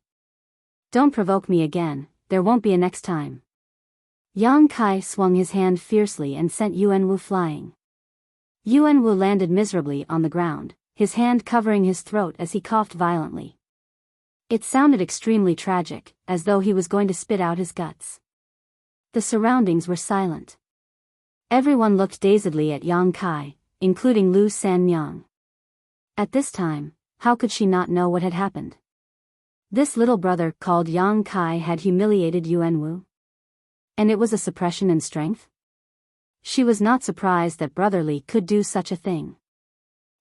Don't provoke me again, there won't be a next time. Yang Kai swung his hand fiercely and sent Yuanwu flying. Yuanwu landed miserably on the ground, his hand covering his throat as he coughed violently. It sounded extremely tragic, as though he was going to spit out his guts. The surroundings were silent. Everyone looked dazedly at Yang Kai, including Lu Sanmyang. At this time, how could she not know what had happened? This little brother called Yang Kai had humiliated Yuanwu. And it was a suppression in strength? She was not surprised that Brother Li could do such a thing.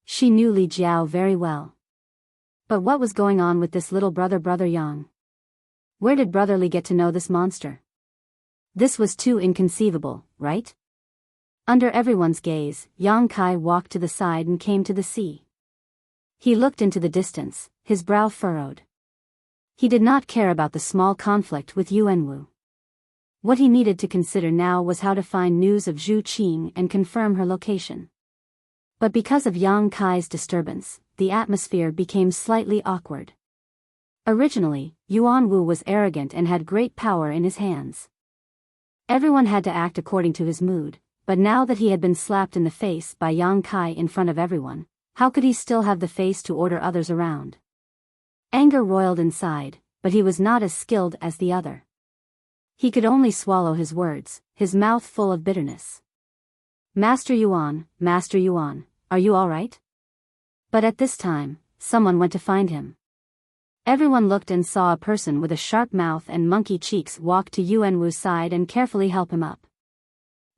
She knew Li Jiao very well. But what was going on with this little brother Yang? Where did Brother Li get to know this monster? This was too inconceivable, right? Under everyone's gaze, Yang Kai walked to the side and came to the sea. He looked into the distance, his brow furrowed. He did not care about the small conflict with Yuanwu. What he needed to consider now was how to find news of Zhu Qing and confirm her location. But because of Yang Kai's disturbance, the atmosphere became slightly awkward. Originally, Yuanwu was arrogant and had great power in his hands. Everyone had to act according to his mood, but now that he had been slapped in the face by Yang Kai in front of everyone, how could he still have the face to order others around? Anger roiled inside, but he was not as skilled as the other. He could only swallow his words, his mouth full of bitterness. Master Yuan, are you all right? But at this time, someone went to find him. Everyone looked and saw a person with a sharp mouth and monkey cheeks walk to Yuanwu's side and carefully help him up.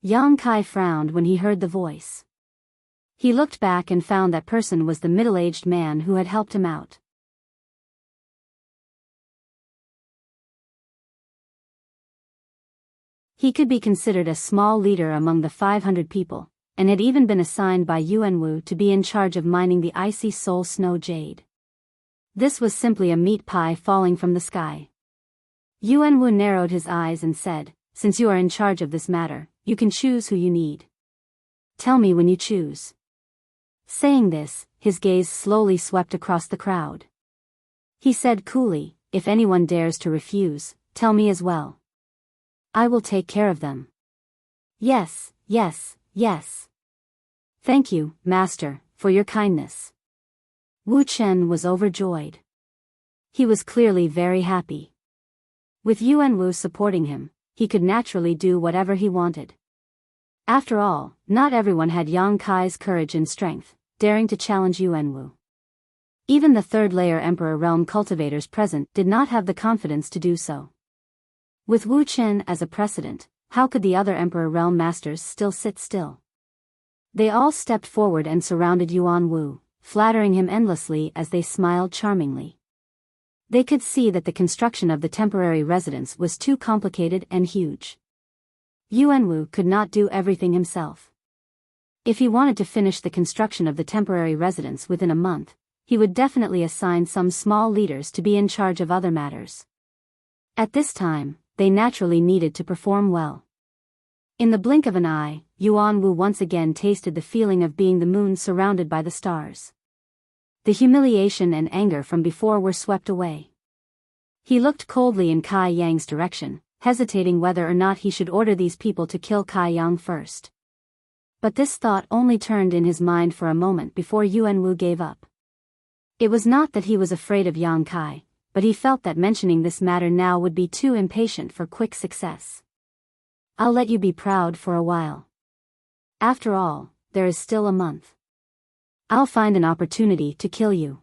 Yang Kai frowned when he heard the voice. He looked back and found that person was the middle-aged man who had helped him out. He could be considered a small leader among the 500 people, and had even been assigned by Yuanwu to be in charge of mining the icy soul snow jade. This was simply a meat pie falling from the sky. Yuanwu narrowed his eyes and said, "Since you are in charge of this matter, you can choose who you need. Tell me when you choose." Saying this, his gaze slowly swept across the crowd. He said coolly, "If anyone dares to refuse, tell me as well. I will take care of them." Yes. Thank you, Master, for your kindness." Wu Chen was overjoyed. He was clearly very happy. With Yuanwu supporting him, he could naturally do whatever he wanted. After all, not everyone had Yang Kai's courage and strength, daring to challenge Yuanwu. Even the third-layer Emperor Realm cultivators present did not have the confidence to do so. With Wu Chen as a precedent, how could the other Emperor Realm Masters still sit still? They all stepped forward and surrounded Yuanwu, flattering him endlessly as they smiled charmingly. They could see that the construction of the temporary residence was too complicated and huge. Yuanwu could not do everything himself. If he wanted to finish the construction of the temporary residence within a month, he would definitely assign some small leaders to be in charge of other matters. At this time, they naturally needed to perform well. In the blink of an eye, Yuanwu once again tasted the feeling of being the moon surrounded by the stars. The humiliation and anger from before were swept away. He looked coldly in Kai Yang's direction, hesitating whether or not he should order these people to kill Kai Yang first. But this thought only turned in his mind for a moment before Yuanwu gave up. It was not that he was afraid of Yang Kai, but he felt that mentioning this matter now would be too impatient for quick success. "I'll let you be proud for a while. After all, there is still a month. I'll find an opportunity to kill you."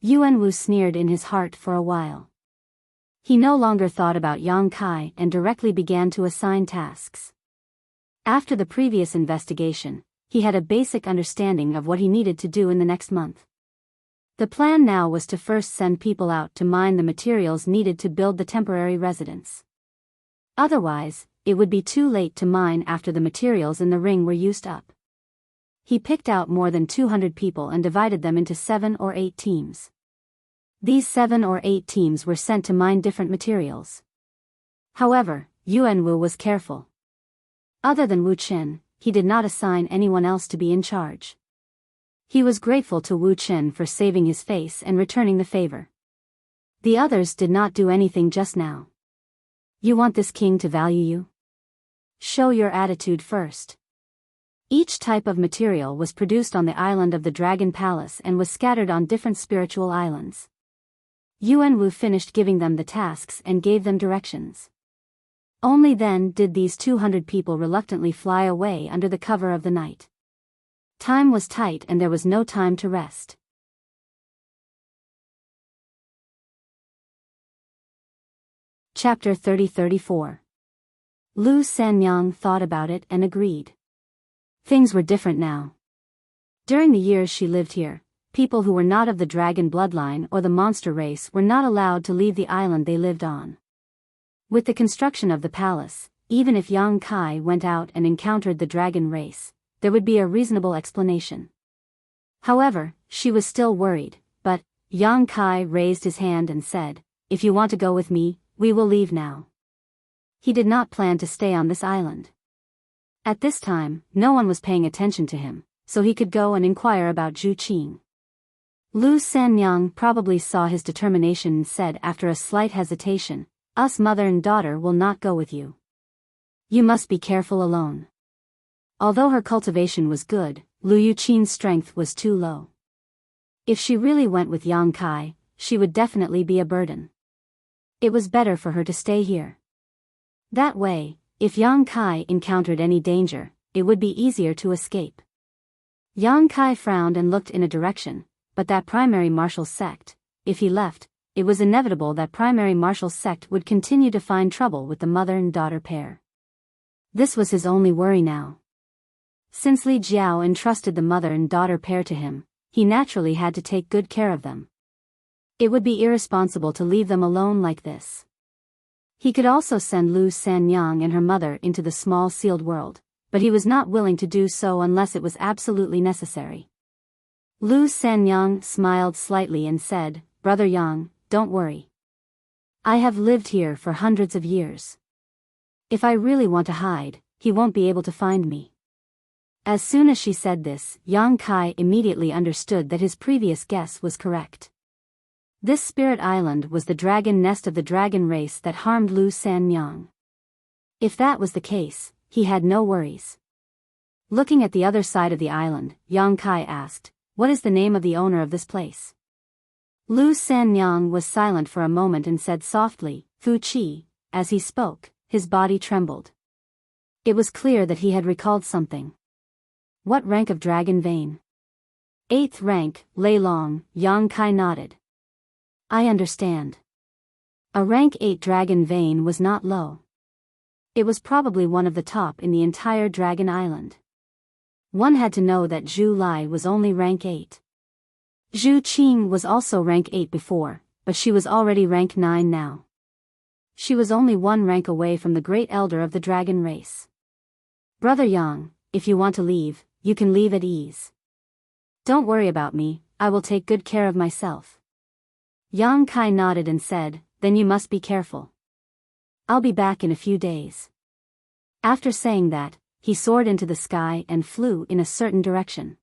Yuanwu sneered in his heart for a while. He no longer thought about Yang Kai and directly began to assign tasks. After the previous investigation, he had a basic understanding of what he needed to do in the next month. The plan now was to first send people out to mine the materials needed to build the temporary residence. Otherwise, it would be too late to mine after the materials in the ring were used up. He picked out more than 200 people and divided them into 7 or 8 teams. These 7 or 8 teams were sent to mine different materials. However, Yuanwu was careful. Other than Wu Chen, he did not assign anyone else to be in charge. He was grateful to Wu Chen for saving his face and returning the favor. The others did not do anything just now. You want this king to value you? Show your attitude first. Each type of material was produced on the island of the Dragon Palace and was scattered on different spiritual islands. Yuanwu finished giving them the tasks and gave them directions. Only then did these 200 people reluctantly fly away under the cover of the night. Time was tight and there was no time to rest. Chapter 30-34. Lu Sanyang thought about it and agreed. Things were different now. During the years she lived here, people who were not of the dragon bloodline or the monster race were not allowed to leave the island they lived on. With the construction of the palace, even if Yang Kai went out and encountered the dragon race, there would be a reasonable explanation. However, she was still worried, but Yang Kai raised his hand and said, "If you want to go with me, we will leave now." He did not plan to stay on this island. At this time, no one was paying attention to him, so he could go and inquire about Zhu Qing. Lu Sanyang probably saw his determination and said after a slight hesitation, "Us mother and daughter will not go with you. You must be careful alone." Although her cultivation was good, Lu Yuqing's strength was too low. If she really went with Yang Kai, she would definitely be a burden. It was better for her to stay here. That way, if Yang Kai encountered any danger, it would be easier to escape. Yang Kai frowned and looked in a direction, but that primary martial sect, if he left, it was inevitable that primary martial sect would continue to find trouble with the mother and daughter pair. This was his only worry now. Since Li Jiao entrusted the mother and daughter pair to him, he naturally had to take good care of them. It would be irresponsible to leave them alone like this. He could also send Lu Sanyang and her mother into the small sealed world, but he was not willing to do so unless it was absolutely necessary. Lu Sanyang smiled slightly and said, "Brother Yang, don't worry. I have lived here for hundreds of years. If I really want to hide, he won't be able to find me." As soon as she said this, Yang Kai immediately understood that his previous guess was correct. This spirit island was the dragon nest of the dragon race that harmed Lu Sanyang. If that was the case, he had no worries. Looking at the other side of the island, Yang Kai asked, "What is the name of the owner of this place?" Lu Sanyang was silent for a moment and said softly, "Fu Qi." As he spoke, his body trembled. It was clear that he had recalled something. "What rank of dragon vein?" "8th rank, Lei Long." Yang Kai nodded. "I understand." A rank 8 dragon vein was not low. It was probably one of the top in the entire dragon island. One had to know that Zhu Lai was only rank 8. Zhu Qing was also rank 8 before, but she was already rank 9 now. She was only one rank away from the great elder of the dragon race. "Brother Yang, if you want to leave, you can leave at ease. Don't worry about me, I will take good care of myself." Yang Kai nodded and said, "Then you must be careful. I'll be back in a few days." After saying that, he soared into the sky and flew in a certain direction.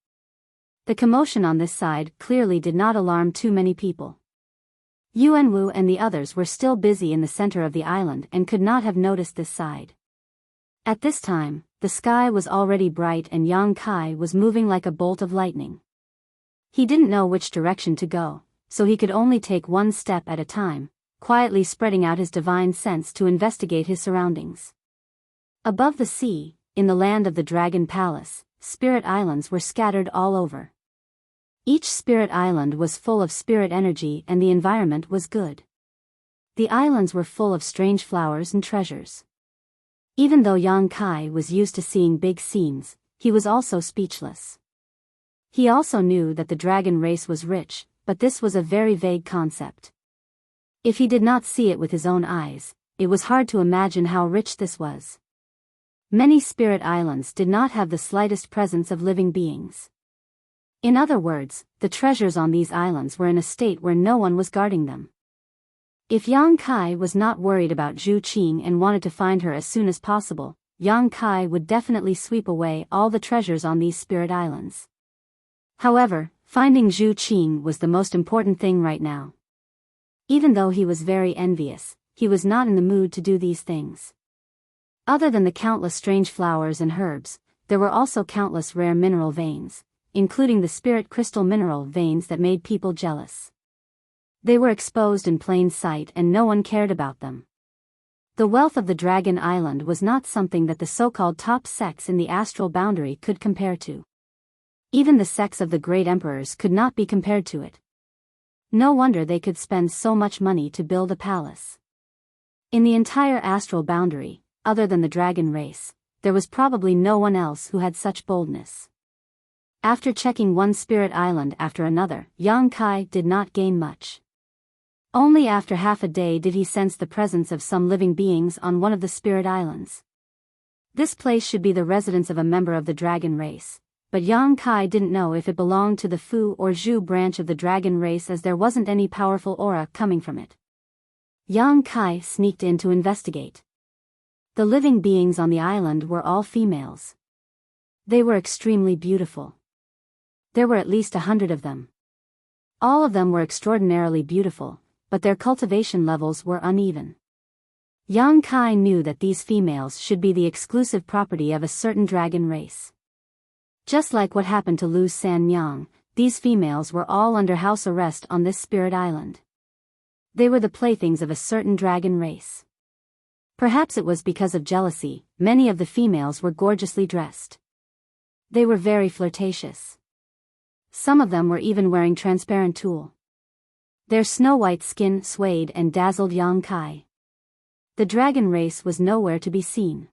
The commotion on this side clearly did not alarm too many people. Yuanwu and the others were still busy in the center of the island and could not have noticed this side. At this time, the sky was already bright and Yang Kai was moving like a bolt of lightning. He didn't know which direction to go, so he could only take one step at a time, quietly spreading out his divine sense to investigate his surroundings. Above the sea, in the land of the Dragon Palace, spirit islands were scattered all over. Each spirit island was full of spirit energy and the environment was good. The islands were full of strange flowers and treasures. Even though Yang Kai was used to seeing big scenes, he was also speechless. He also knew that the dragon race was rich, but this was a very vague concept. If he did not see it with his own eyes, it was hard to imagine how rich this was. Many spirit islands did not have the slightest presence of living beings. In other words, the treasures on these islands were in a state where no one was guarding them. If Yang Kai was not worried about Zhu Qing and wanted to find her as soon as possible, Yang Kai would definitely sweep away all the treasures on these spirit islands. However, finding Zhu Qing was the most important thing right now. Even though he was very envious, he was not in the mood to do these things. Other than the countless strange flowers and herbs, there were also countless rare mineral veins, including the spirit crystal mineral veins that made people jealous. They were exposed in plain sight and no one cared about them. The wealth of the Dragon Island was not something that the so-called top sects in the astral boundary could compare to. Even the sects of the great emperors could not be compared to it. No wonder they could spend so much money to build a palace. In the entire astral boundary, other than the dragon race, there was probably no one else who had such boldness. After checking one spirit island after another, Yang Kai did not gain much. Only after half a day did he sense the presence of some living beings on one of the spirit islands. This place should be the residence of a member of the dragon race, but Yang Kai didn't know if it belonged to the Fu or Zhu branch of the dragon race as there wasn't any powerful aura coming from it. Yang Kai sneaked in to investigate. The living beings on the island were all females. They were extremely beautiful. There were at least 100 of them. All of them were extraordinarily beautiful, but their cultivation levels were uneven. Yang Kai knew that these females should be the exclusive property of a certain dragon race. Just like what happened to Lu Sanyang, these females were all under house arrest on this spirit island. They were the playthings of a certain dragon race. Perhaps it was because of jealousy, many of the females were gorgeously dressed. They were very flirtatious. Some of them were even wearing transparent tulle. Their snow-white skin swayed and dazzled Yang Kai. The dragon race was nowhere to be seen.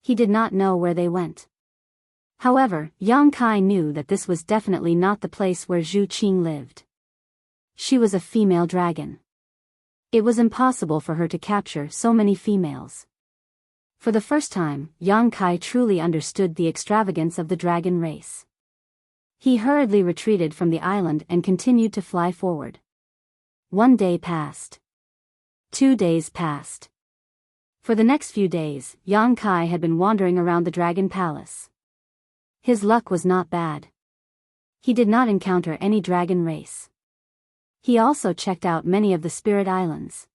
He did not know where they went. However, Yang Kai knew that this was definitely not the place where Zhu Qing lived. She was a female dragon. It was impossible for her to capture so many females. For the first time, Yang Kai truly understood the extravagance of the dragon race. He hurriedly retreated from the island and continued to fly forward. 1 day passed. 2 days passed. For the next few days, Yang Kai had been wandering around the dragon palace. His luck was not bad. He did not encounter any dragon race. He also checked out many of the spirit islands.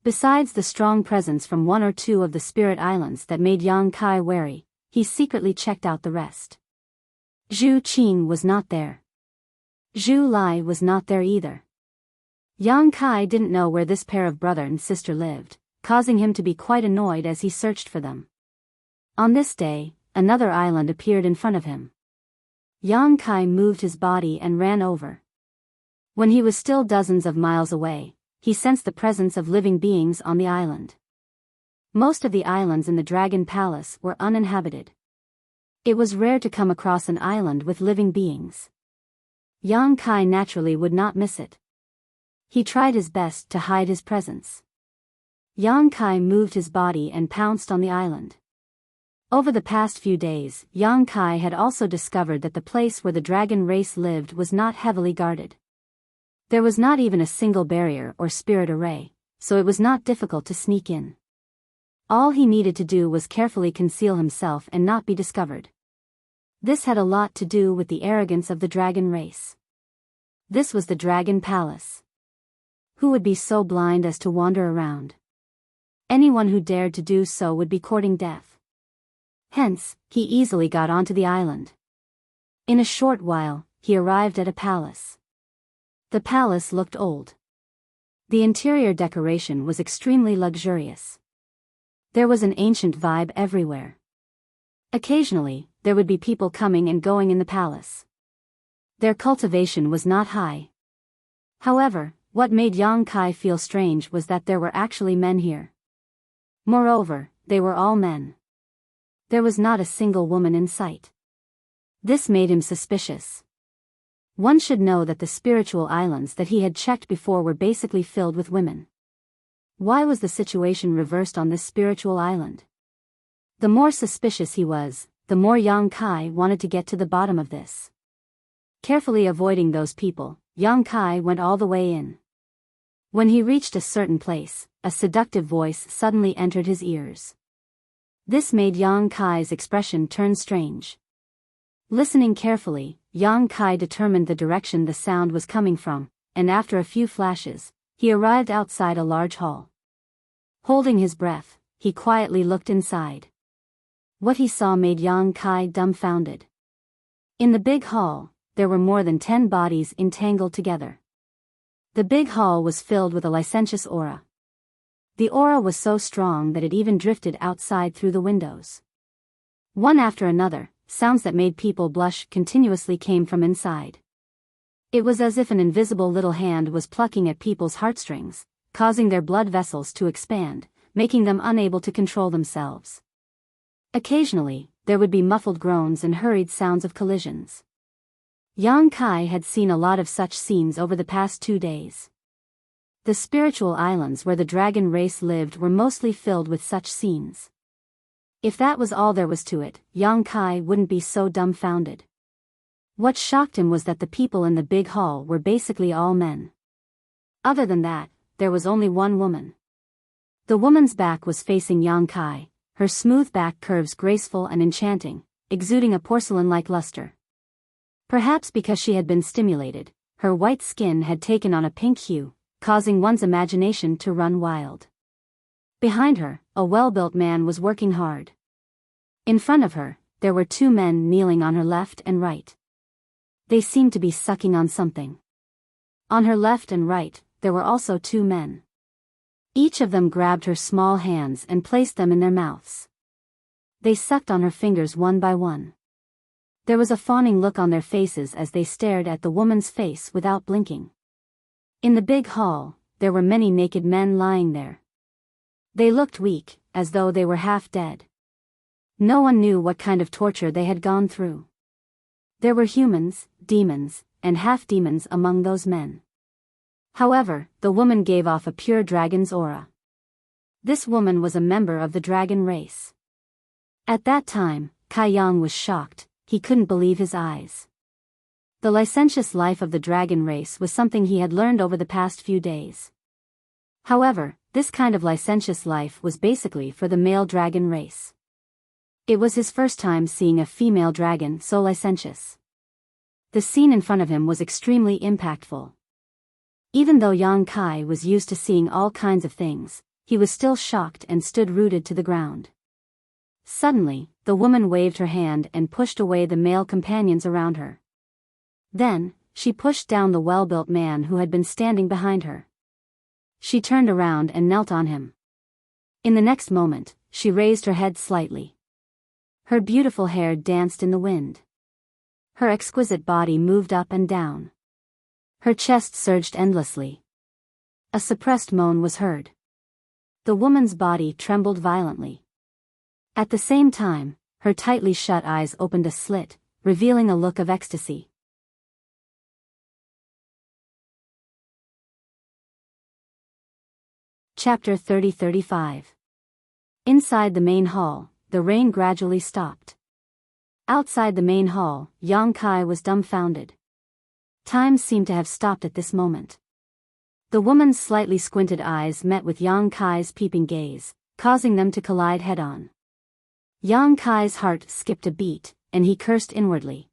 Besides the strong presence from 1 or 2 of the spirit islands that made Yang Kai wary, he secretly checked out the rest. Zhu Qing was not there. Zhu Lai was not there either. Yang Kai didn't know where this pair of brother and sister lived, causing him to be quite annoyed as he searched for them. On this day, another island appeared in front of him. Yang Kai moved his body and ran over. When he was still dozens of miles away, he sensed the presence of living beings on the island. Most of the islands in the Dragon Palace were uninhabited. It was rare to come across an island with living beings. Yang Kai naturally would not miss it. He tried his best to hide his presence. Yang Kai moved his body and pounced on the island. Over the past few days, Yang Kai had also discovered that the place where the dragon race lived was not heavily guarded. There was not even a single barrier or spirit array, so it was not difficult to sneak in. All he needed to do was carefully conceal himself and not be discovered. This had a lot to do with the arrogance of the dragon race. This was the Dragon Palace. Who would be so blind as to wander around? Anyone who dared to do so would be courting death. Hence, he easily got onto the island. In a short while, he arrived at a palace. The palace looked old. The interior decoration was extremely luxurious. There was an ancient vibe everywhere. Occasionally, there would be people coming and going in the palace. Their cultivation was not high. However, what made Yang Kai feel strange was that there were actually men here. Moreover, they were all men. There was not a single woman in sight. This made him suspicious. One should know that the spiritual islands that he had checked before were basically filled with women. Why was the situation reversed on this spiritual island? The more suspicious he was, the more Yang Kai wanted to get to the bottom of this. Carefully avoiding those people, Yang Kai went all the way in. When he reached a certain place, a seductive voice suddenly entered his ears. This made Yang Kai's expression turn strange. Listening carefully, Yang Kai determined the direction the sound was coming from, and after a few flashes, he arrived outside a large hall. Holding his breath, he quietly looked inside. What he saw made Yang Kai dumbfounded. In the big hall, there were more than 10 bodies entangled together. The big hall was filled with a licentious aura. The aura was so strong that it even drifted outside through the windows. One after another, sounds that made people blush continuously came from inside. It was as if an invisible little hand was plucking at people's heartstrings, causing their blood vessels to expand, making them unable to control themselves. Occasionally, there would be muffled groans and hurried sounds of collisions. Yang Kai had seen a lot of such scenes over the past 2 days. The spiritual islands where the dragon race lived were mostly filled with such scenes. If that was all there was to it, Yang Kai wouldn't be so dumbfounded. What shocked him was that the people in the big hall were basically all men. Other than that, there was only one woman. The woman's back was facing Yang Kai, her smooth back curves graceful and enchanting, exuding a porcelain-like luster. Perhaps because she had been stimulated, her white skin had taken on a pink hue, causing one's imagination to run wild. Behind her, a well-built man was working hard. In front of her, there were 2 men kneeling on her left and right. They seemed to be sucking on something. On her left and right, there were also 2 men. Each of them grabbed her small hands and placed them in their mouths. They sucked on her fingers one by one. There was a fawning look on their faces as they stared at the woman's face without blinking. In the big hall, there were many naked men lying there. They looked weak, as though they were half dead. No one knew what kind of torture they had gone through. There were humans, demons, and half-demons among those men. However, the woman gave off a pure dragon's aura. This woman was a member of the dragon race. At that time, Kai Yang was shocked. He couldn't believe his eyes. The licentious life of the dragon race was something he had learned over the past few days. However, this kind of licentious life was basically for the male dragon race. It was his first time seeing a female dragon so licentious. The scene in front of him was extremely impactful. Even though Yang Kai was used to seeing all kinds of things, he was still shocked and stood rooted to the ground. Suddenly, the woman waved her hand and pushed away the male companions around her. Then, she pushed down the well-built man who had been standing behind her. She turned around and knelt on him. In the next moment, she raised her head slightly. Her beautiful hair danced in the wind. Her exquisite body moved up and down. Her chest surged endlessly. A suppressed moan was heard. The woman's body trembled violently. At the same time, her tightly shut eyes opened a slit, revealing a look of ecstasy. Chapter 30-35. Inside the main hall, the rain gradually stopped. Outside the main hall, Yang Kai was dumbfounded. Time seemed to have stopped at this moment. The woman's slightly squinted eyes met with Yang Kai's peeping gaze, causing them to collide head-on. Yang Kai's heart skipped a beat, and he cursed inwardly.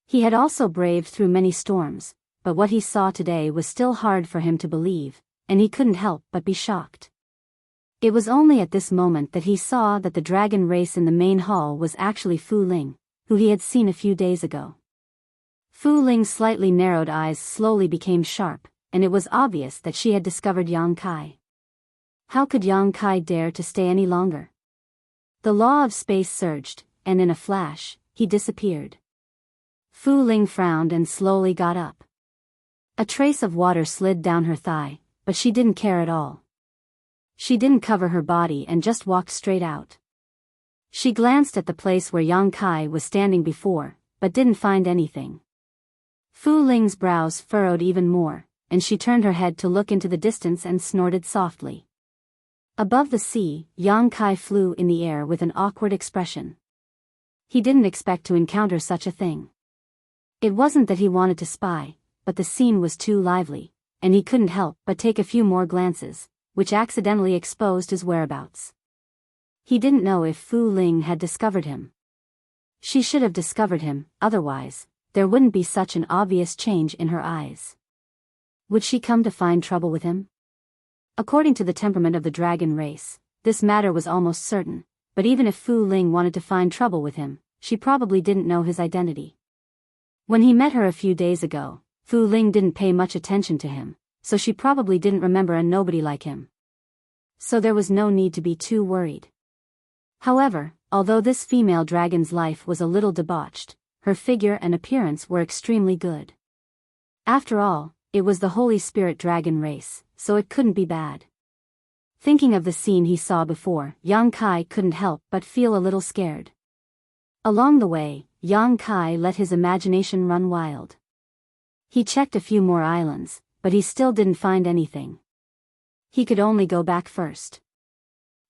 He had also braved through many storms, but what he saw today was still hard for him to believe, and he couldn't help but be shocked. It was only at this moment that he saw that the dragon race in the main hall was actually Fu Ling, who he had seen a few days ago. Fu Ling's slightly narrowed eyes slowly became sharp, and it was obvious that she had discovered Yang Kai. How could Yang Kai dare to stay any longer? The law of space surged, and in a flash, he disappeared. Fu Ling frowned and slowly got up. A trace of water slid down her thigh, but she didn't care at all. She didn't cover her body and just walked straight out. She glanced at the place where Yang Kai was standing before, but didn't find anything. Fu Ling's brows furrowed even more, and she turned her head to look into the distance and snorted softly. Above the sea, Yang Kai flew in the air with an awkward expression. He didn't expect to encounter such a thing. It wasn't that he wanted to spy, but the scene was too lively, and he couldn't help but take a few more glances, which accidentally exposed his whereabouts. He didn't know if Fu Ling had discovered him. She should have discovered him, otherwise, there wouldn't be such an obvious change in her eyes. Would she come to find trouble with him? According to the temperament of the dragon race, this matter was almost certain, but even if Fu Ling wanted to find trouble with him, she probably didn't know his identity. When he met her a few days ago, Fu Ling didn't pay much attention to him, so she probably didn't remember a nobody like him. So there was no need to be too worried. However, although this female dragon's life was a little debauched, her figure and appearance were extremely good. After all, it was the Holy Spirit dragon race, so it couldn't be bad. Thinking of the scene he saw before, Yang Kai couldn't help but feel a little scared. Along the way, Yang Kai let his imagination run wild. He checked a few more islands, but he still didn't find anything. He could only go back first.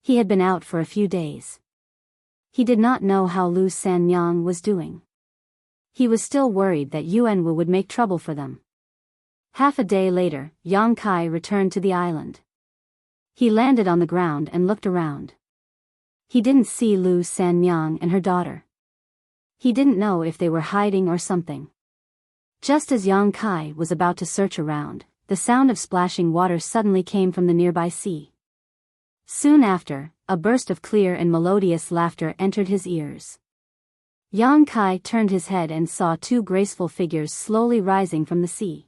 He had been out for a few days. He did not know how Lu Sanyang was doing. He was still worried that Yuanwu would make trouble for them. Half a day later, Yang Kai returned to the island. He landed on the ground and looked around. He didn't see Lu Sanyang and her daughter. He didn't know if they were hiding or something. Just as Yang Kai was about to search around, the sound of splashing water suddenly came from the nearby sea. Soon after, a burst of clear and melodious laughter entered his ears. Yang Kai turned his head and saw two graceful figures slowly rising from the sea.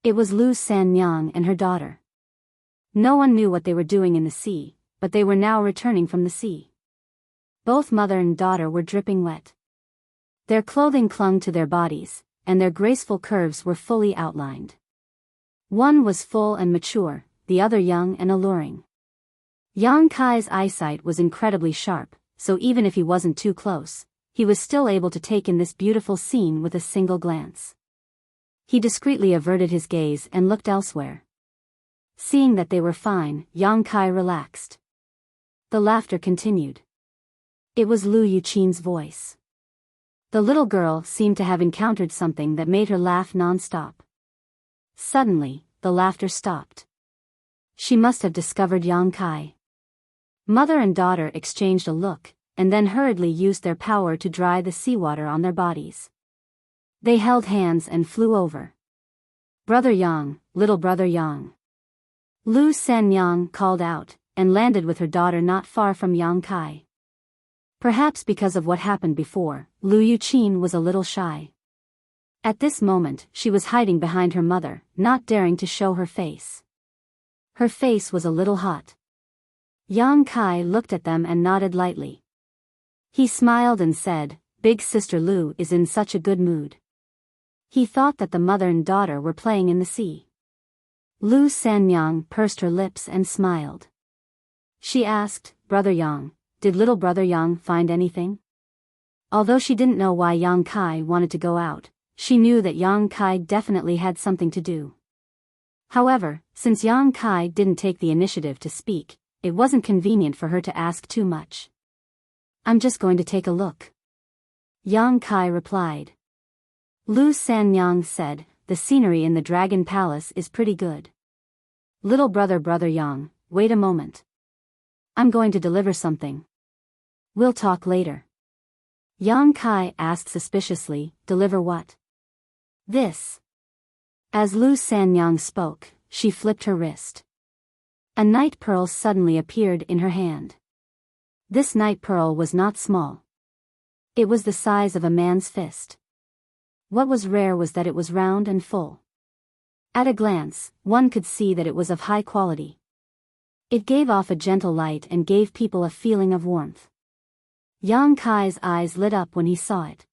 It was Lu Sanyang and her daughter. No one knew what they were doing in the sea, but they were now returning from the sea. Both mother and daughter were dripping wet. Their clothing clung to their bodies, and their graceful curves were fully outlined. One was full and mature, the other young and alluring. Yang Kai's eyesight was incredibly sharp, so even if he wasn't too close, he was still able to take in this beautiful scene with a single glance. He discreetly averted his gaze and looked elsewhere. Seeing that they were fine, Yang Kai relaxed. The laughter continued. It was Lu Yuqin's voice. The little girl seemed to have encountered something that made her laugh non-stop. Suddenly, the laughter stopped. She must have discovered Yang Kai. Mother and daughter exchanged a look, and then hurriedly used their power to dry the seawater on their bodies. They held hands and flew over. Brother Yang, little brother Yang. Lu Sanyang called out, and landed with her daughter not far from Yang Kai. Perhaps because of what happened before, Lu Yuqin was a little shy. At this moment, she was hiding behind her mother, not daring to show her face. Her face was a little hot. Yang Kai looked at them and nodded lightly. He smiled and said, "Big sister Lu is in such a good mood." He thought that the mother and daughter were playing in the sea. Lu Sanyang pursed her lips and smiled. She asked, "Brother Yang, did little brother Yang find anything?" Although she didn't know why Yang Kai wanted to go out, she knew that Yang Kai definitely had something to do. However, since Yang Kai didn't take the initiative to speak, it wasn't convenient for her to ask too much. "I'm just going to take a look," Yang Kai replied. Lu Sanyang said, "The scenery in the Dragon Palace is pretty good." "Little brother Yang, wait a moment. I'm going to deliver something. We'll talk later." Yang Kai asked suspiciously, "Deliver what?" "This." As Lu Sanyang spoke, she flipped her wrist. A night pearl suddenly appeared in her hand. This night pearl was not small. It was the size of a man's fist. What was rare was that it was round and full. At a glance, one could see that it was of high quality. It gave off a gentle light and gave people a feeling of warmth. Yang Kai's eyes lit up when he saw it.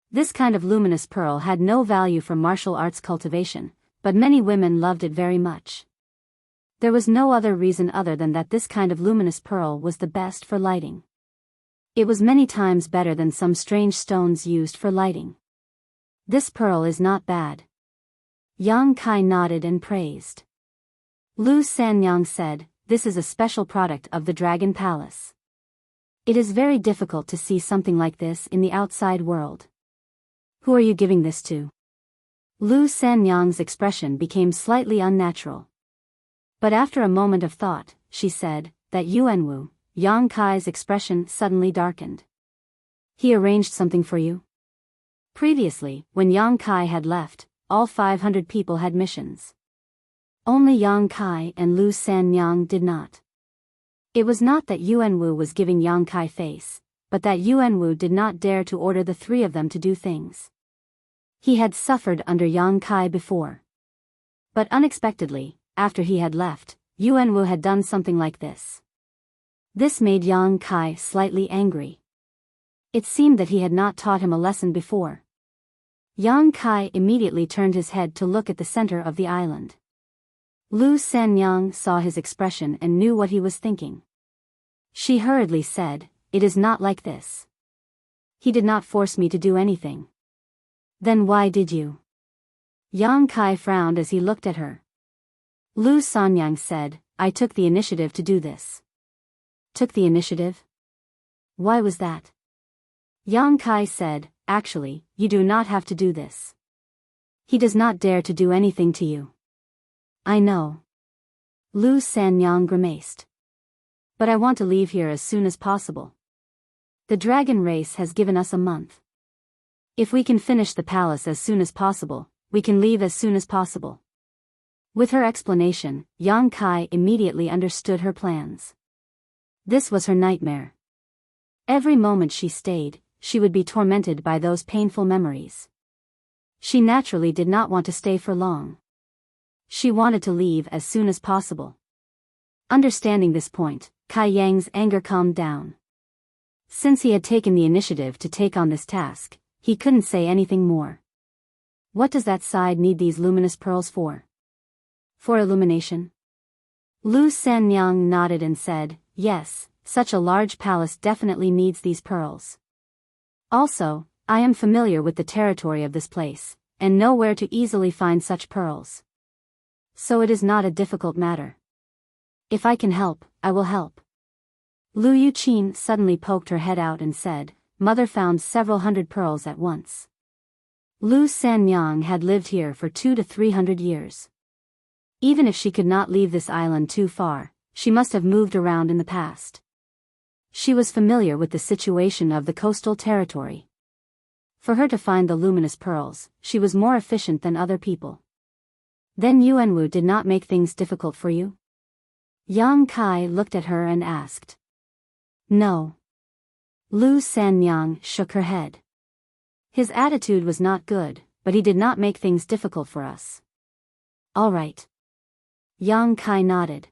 This kind of luminous pearl had no value for martial arts cultivation, but many women loved it very much. There was no other reason other than that this kind of luminous pearl was the best for lighting. It was many times better than some strange stones used for lighting. "This pearl is not bad." Yang Kai nodded and praised. Lu Sanyang said, "This is a special product of the Dragon Palace. It is very difficult to see something like this in the outside world." "Who are you giving this to?" Lu Sanyang's expression became slightly unnatural. But after a moment of thought, she said, "That Yuanwu." Yang Kai's expression suddenly darkened. "He arranged something for you?" Previously, when Yang Kai had left, all 500 people had missions. Only Yang Kai and Lu Sanyang did not. It was not that Yuanwu was giving Yang Kai face, but that Yuanwu did not dare to order the three of them to do things. He had suffered under Yang Kai before. But unexpectedly, after he had left, Yuanwu had done something like this. This made Yang Kai slightly angry. It seemed that he had not taught him a lesson before. Yang Kai immediately turned his head to look at the center of the island. Lu Sanyang saw his expression and knew what he was thinking. She hurriedly said, "It is not like this. He did not force me to do anything." "Then why did you?" Yang Kai frowned as he looked at her. Lu Sanyang said, "I took the initiative to do this." "Took the initiative? Why was that?" Yang Kai said, "Actually, you do not have to do this. He does not dare to do anything to you." "I know." Lu Sanyang grimaced. "But I want to leave here as soon as possible. The dragon race has given us a month. If we can finish the palace as soon as possible, we can leave as soon as possible." With her explanation, Yang Kai immediately understood her plans. This was her nightmare. Every moment she stayed, she would be tormented by those painful memories. She naturally did not want to stay for long. She wanted to leave as soon as possible. Understanding this point, Kai Yang's anger calmed down. Since he had taken the initiative to take on this task, he couldn't say anything more. "What does that side need these luminous pearls for?" "For illumination?" Lu Sanyang nodded and said, "Yes, such a large palace definitely needs these pearls. Also, I am familiar with the territory of this place, and know where to easily find such pearls. So it is not a difficult matter. If I can help, I will help." Lu Yuqin suddenly poked her head out and said, "Mother found several hundred pearls at once." Lu Sanyang had lived here for 200 to 300 years. Even if she could not leave this island too far, she must have moved around in the past. She was familiar with the situation of the coastal territory. For her to find the luminous pearls, she was more efficient than other people. "Then Yuanwu did not make things difficult for you?" Yang Kai looked at her and asked. "No." Lu Sanyang shook her head. "His attitude was not good, but he did not make things difficult for us." "All right." Yang Kai nodded.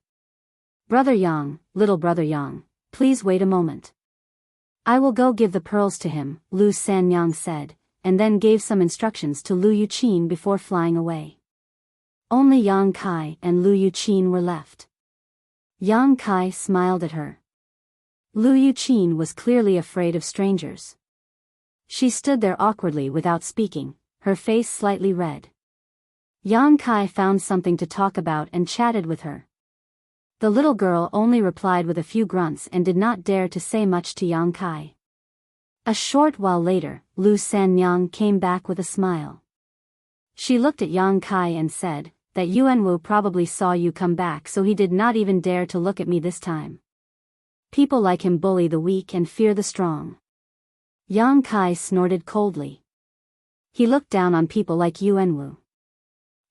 "Brother Yang, little brother Yang, please wait a moment. I will go give the pearls to him," Lu Sanyang said, and then gave some instructions to Lu Yuqin before flying away. Only Yang Kai and Lu Yuqin were left. Yang Kai smiled at her. Lu Yuqin was clearly afraid of strangers. She stood there awkwardly without speaking, her face slightly red. Yang Kai found something to talk about and chatted with her. The little girl only replied with a few grunts and did not dare to say much to Yang Kai. A short while later, Lu Sanyang came back with a smile. She looked at Yang Kai and said, "That Yuanwu probably saw you come back, so he did not even dare to look at me this time. People like him bully the weak and fear the strong." Yang Kai snorted coldly. He looked down on people like Yuanwu.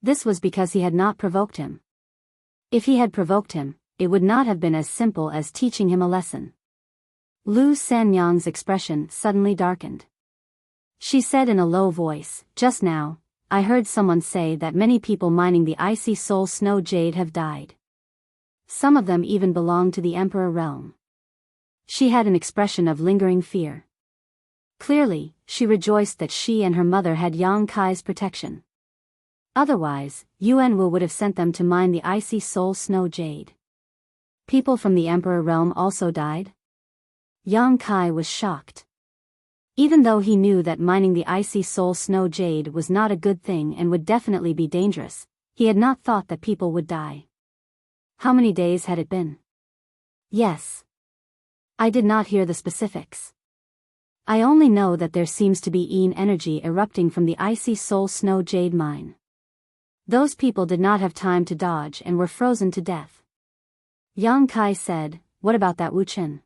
This was because he had not provoked him. If he had provoked him, it would not have been as simple as teaching him a lesson. Lu Sanyang's expression suddenly darkened. She said in a low voice, "Just now, I heard someone say that many people mining the icy soul snow jade have died. Some of them even belong to the Emperor realm." She had an expression of lingering fear. Clearly, she rejoiced that she and her mother had Yang Kai's protection. Otherwise, Yuanwu would have sent them to mine the icy soul snow jade. People from the Emperor realm also died? Yang Kai was shocked. Even though he knew that mining the icy soul snow jade was not a good thing and would definitely be dangerous, he had not thought that people would die. How many days had it been? Yes. I did not hear the specifics. I only know that there seems to be Yin energy erupting from the icy soul snow jade mine. Those people did not have time to dodge and were frozen to death. Yang Kai said, "What about that Wu Chen?"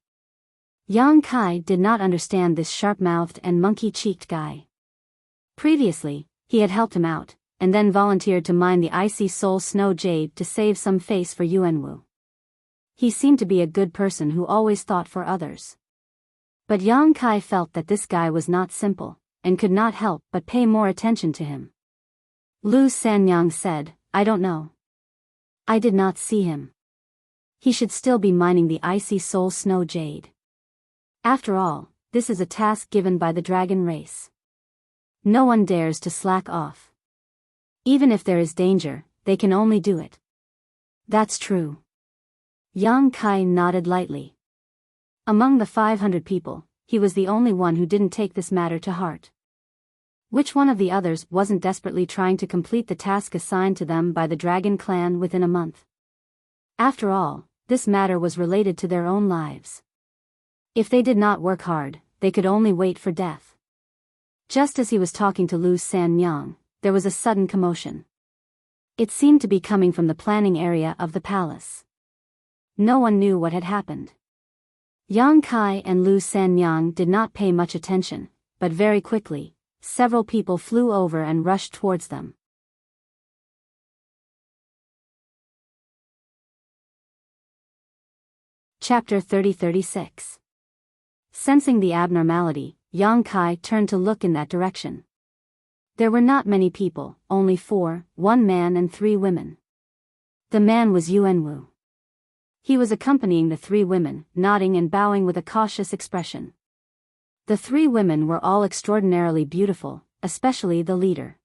Yang Kai did not understand this sharp-mouthed and monkey-cheeked guy. Previously, he had helped him out, and then volunteered to mine the icy soul snow jade to save some face for Yuanwu. He seemed to be a good person who always thought for others. But Yang Kai felt that this guy was not simple, and could not help but pay more attention to him. Lu Sanyang said, "I don't know. I did not see him. He should still be mining the icy soul snow jade. After all, this is a task given by the dragon race. No one dares to slack off. Even if there is danger, they can only do it. That's true. Yang Kai nodded lightly. Among the 500 people, he was the only one who didn't take this matter to heart. Which one of the others wasn't desperately trying to complete the task assigned to them by the Dragon Clan within a month? After all, this matter was related to their own lives. If they did not work hard, they could only wait for death. Just as he was talking to Lu Sanyang, there was a sudden commotion. It seemed to be coming from the planning area of the palace. No one knew what had happened. Yang Kai and Lu Sanyang did not pay much attention, but very quickly, several people flew over and rushed towards them. Chapter 30-36. Sensing the abnormality, Yang Kai turned to look in that direction. There were not many people, only 4, 1 man and 3 women. The man was Yuanwu. He was accompanying the 3 women, nodding and bowing with a cautious expression. The 3 women were all extraordinarily beautiful, especially the leader.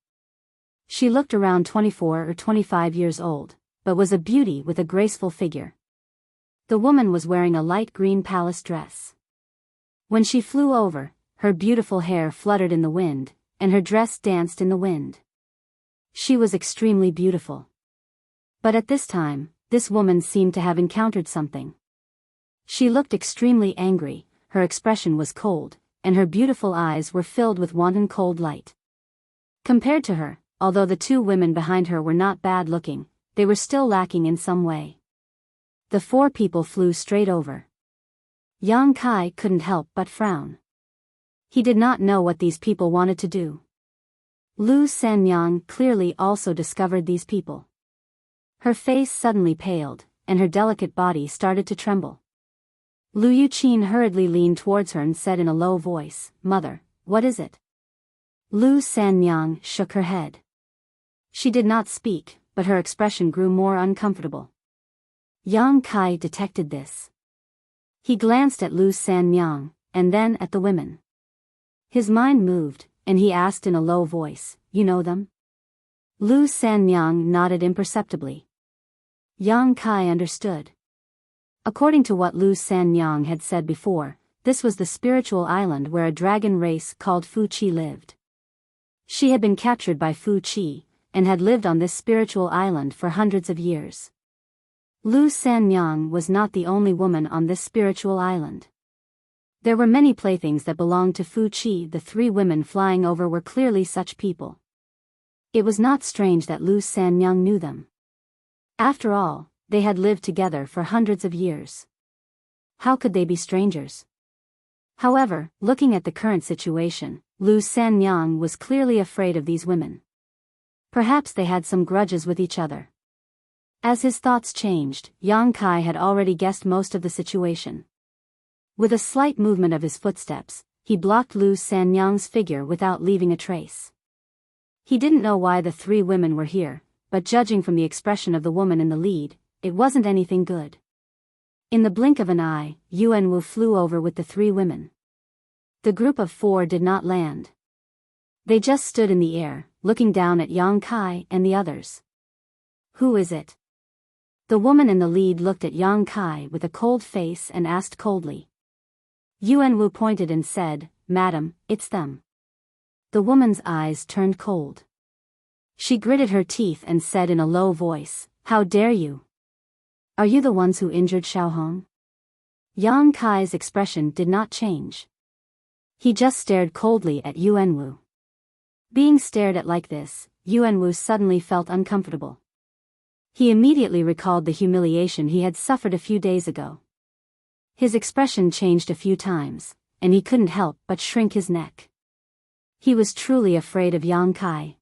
She looked around 24 or 25 years old, but was a beauty with a graceful figure. The woman was wearing a light green palace dress. When she flew over, her beautiful hair fluttered in the wind, and her dress danced in the wind. She was extremely beautiful. But at this time, this woman seemed to have encountered something. She looked extremely angry, her expression was cold, and her beautiful eyes were filled with wanton cold light. Compared to her, although the 2 women behind her were not bad looking, they were still lacking in some way. The 4 people flew straight over. Yang Kai couldn't help but frown. He did not know what these people wanted to do. Lu Sanyang clearly also discovered these people. Her face suddenly paled, and her delicate body started to tremble. Lu Yuqin hurriedly leaned towards her and said in a low voice, "Mother, what is it?" Lu Sanyang shook her head. She did not speak, but her expression grew more uncomfortable. Yang Kai detected this. He glanced at Lu Sanyang, and then at the women. His mind moved, and he asked in a low voice, "You know them?" Lu Sanyang nodded imperceptibly. Yang Kai understood. According to what Lu Sanyang had said before, this was the spiritual island where a dragon race called Fu Qi lived. She had been captured by Fu Qi, and had lived on this spiritual island for hundreds of years. Lu Sanyang was not the only woman on this spiritual island. There were many playthings that belonged to Fu Qi. The 3 women flying over were clearly such people. It was not strange that Lu Sanyang knew them. After all, they had lived together for hundreds of years. How could they be strangers? However, looking at the current situation, Lu Sanyang was clearly afraid of these women. Perhaps they had some grudges with each other. As his thoughts changed, Yang Kai had already guessed most of the situation. With a slight movement of his footsteps, he blocked Lu Sanyang's figure without leaving a trace. He didn't know why the 3 women were here, but judging from the expression of the woman in the lead, it wasn't anything good. In the blink of an eye, Yuanwu flew over with the 3 women. The group of 4 did not land. They just stood in the air, looking down at Yang Kai and the others. "Who is it?" The woman in the lead looked at Yang Kai with a cold face and asked coldly. Yuanwu pointed and said, "Madam, it's them." The woman's eyes turned cold. She gritted her teeth and said in a low voice, "How dare you? Are you the ones who injured Xiaohong?" Yang Kai's expression did not change. He just stared coldly at Yuanwu. Being stared at like this, Yuanwu suddenly felt uncomfortable. He immediately recalled the humiliation he had suffered a few days ago. His expression changed a few times, and he couldn't help but shrink his neck. He was truly afraid of Yang Kai.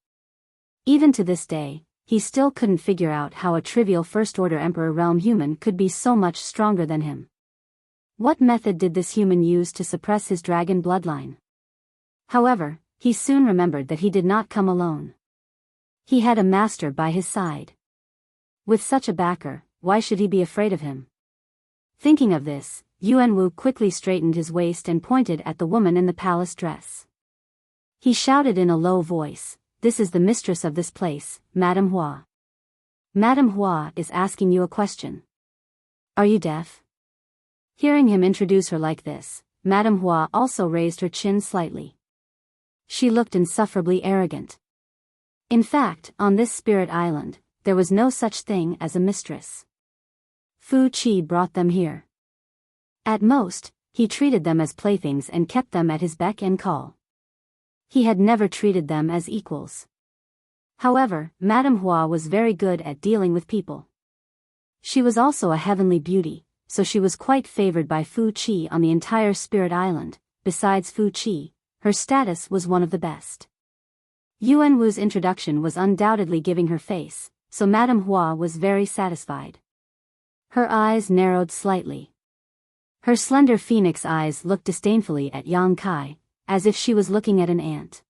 Even to this day, he still couldn't figure out how a trivial first-order Emperor realm human could be so much stronger than him. What method did this human use to suppress his dragon bloodline? However, he soon remembered that he did not come alone. He had a master by his side. With such a backer, why should he be afraid of him? Thinking of this, Yuanwu quickly straightened his waist and pointed at the woman in the palace dress. He shouted in a low voice, "This is the mistress of this place, Madame Hua. Madame Hua is asking you a question. Are you deaf?" Hearing him introduce her like this, Madame Hua also raised her chin slightly. She looked insufferably arrogant. In fact, on this spirit island, there was no such thing as a mistress. Fu Qi brought them here. At most, he treated them as playthings and kept them at his beck and call. He had never treated them as equals. However, Madame Hua was very good at dealing with people. She was also a heavenly beauty, so she was quite favored by Fu Qi on the entire spirit island. Besides Fu Qi, her status was one of the best. Yuan Wu's introduction was undoubtedly giving her face, so Madame Hua was very satisfied. Her eyes narrowed slightly. Her slender phoenix eyes looked disdainfully at Yang Kai, as if she was looking at an ant.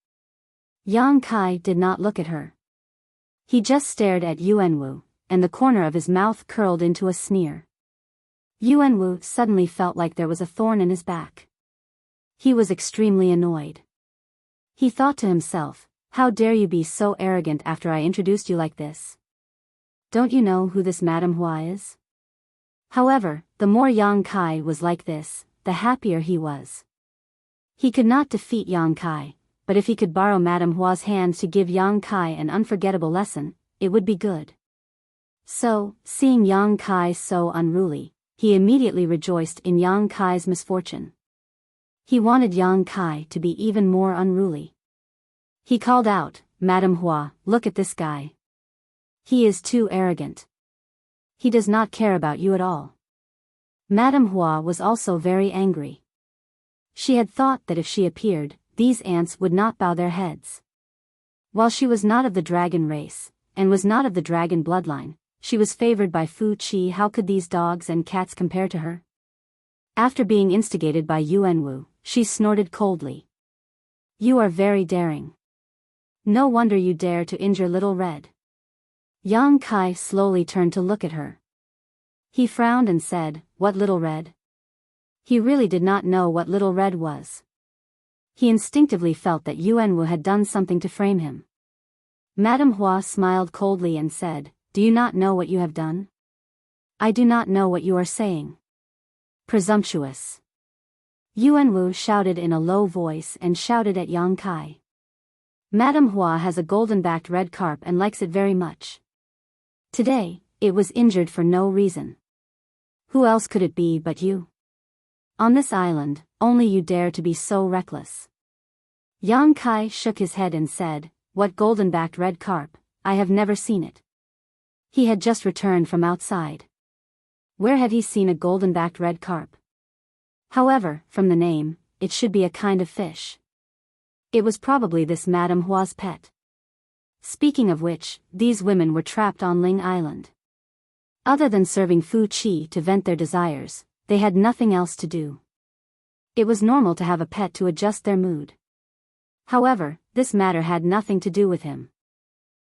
Yang Kai did not look at her. He just stared at Yuan Wu, and the corner of his mouth curled into a sneer. Yuan Wu suddenly felt like there was a thorn in his back. He was extremely annoyed. He thought to himself, "How dare you be so arrogant after I introduced you like this? Don't you know who this Madame Hua is?" However, the more Yang Kai was like this, the happier he was. He could not defeat Yang Kai, but if he could borrow Madame Hua's hands to give Yang Kai an unforgettable lesson, it would be good. So, seeing Yang Kai so unruly, he immediately rejoiced in Yang Kai's misfortune. He wanted Yang Kai to be even more unruly. He called out, "Madame Hua, look at this guy. He is too arrogant. He does not care about you at all." Madame Hua was also very angry. She had thought that if she appeared, these ants would not bow their heads. While she was not of the dragon race, and was not of the dragon bloodline, she was favored by Fu Qi. How could these dogs and cats compare to her? After being instigated by Yuan Wu, she snorted coldly. "You are very daring. No wonder you dare to injure Little Red." Yang Kai slowly turned to look at her. He frowned and said, "What Little Red?" He really did not know what Little Red was. He instinctively felt that Yuan Wu had done something to frame him. Madame Hua smiled coldly and said, "Do you not know what you have done? I do not know what you are saying. Presumptuous." Yuan Wu shouted in a low voice and shouted at Yang Kai. "Madame Hua has a golden-backed red carp and likes it very much. Today, it was injured for no reason. Who else could it be but you? On this island, only you dare to be so reckless." Yang Kai shook his head and said, "What golden-backed red carp? I have never seen it." He had just returned from outside. Where had he seen a golden-backed red carp? However, from the name, it should be a kind of fish. It was probably this Madame Hua's pet. Speaking of which, these women were trapped on Ling Island. Other than serving Fu Qi to vent their desires, they had nothing else to do. It was normal to have a pet to adjust their mood. However, this matter had nothing to do with him.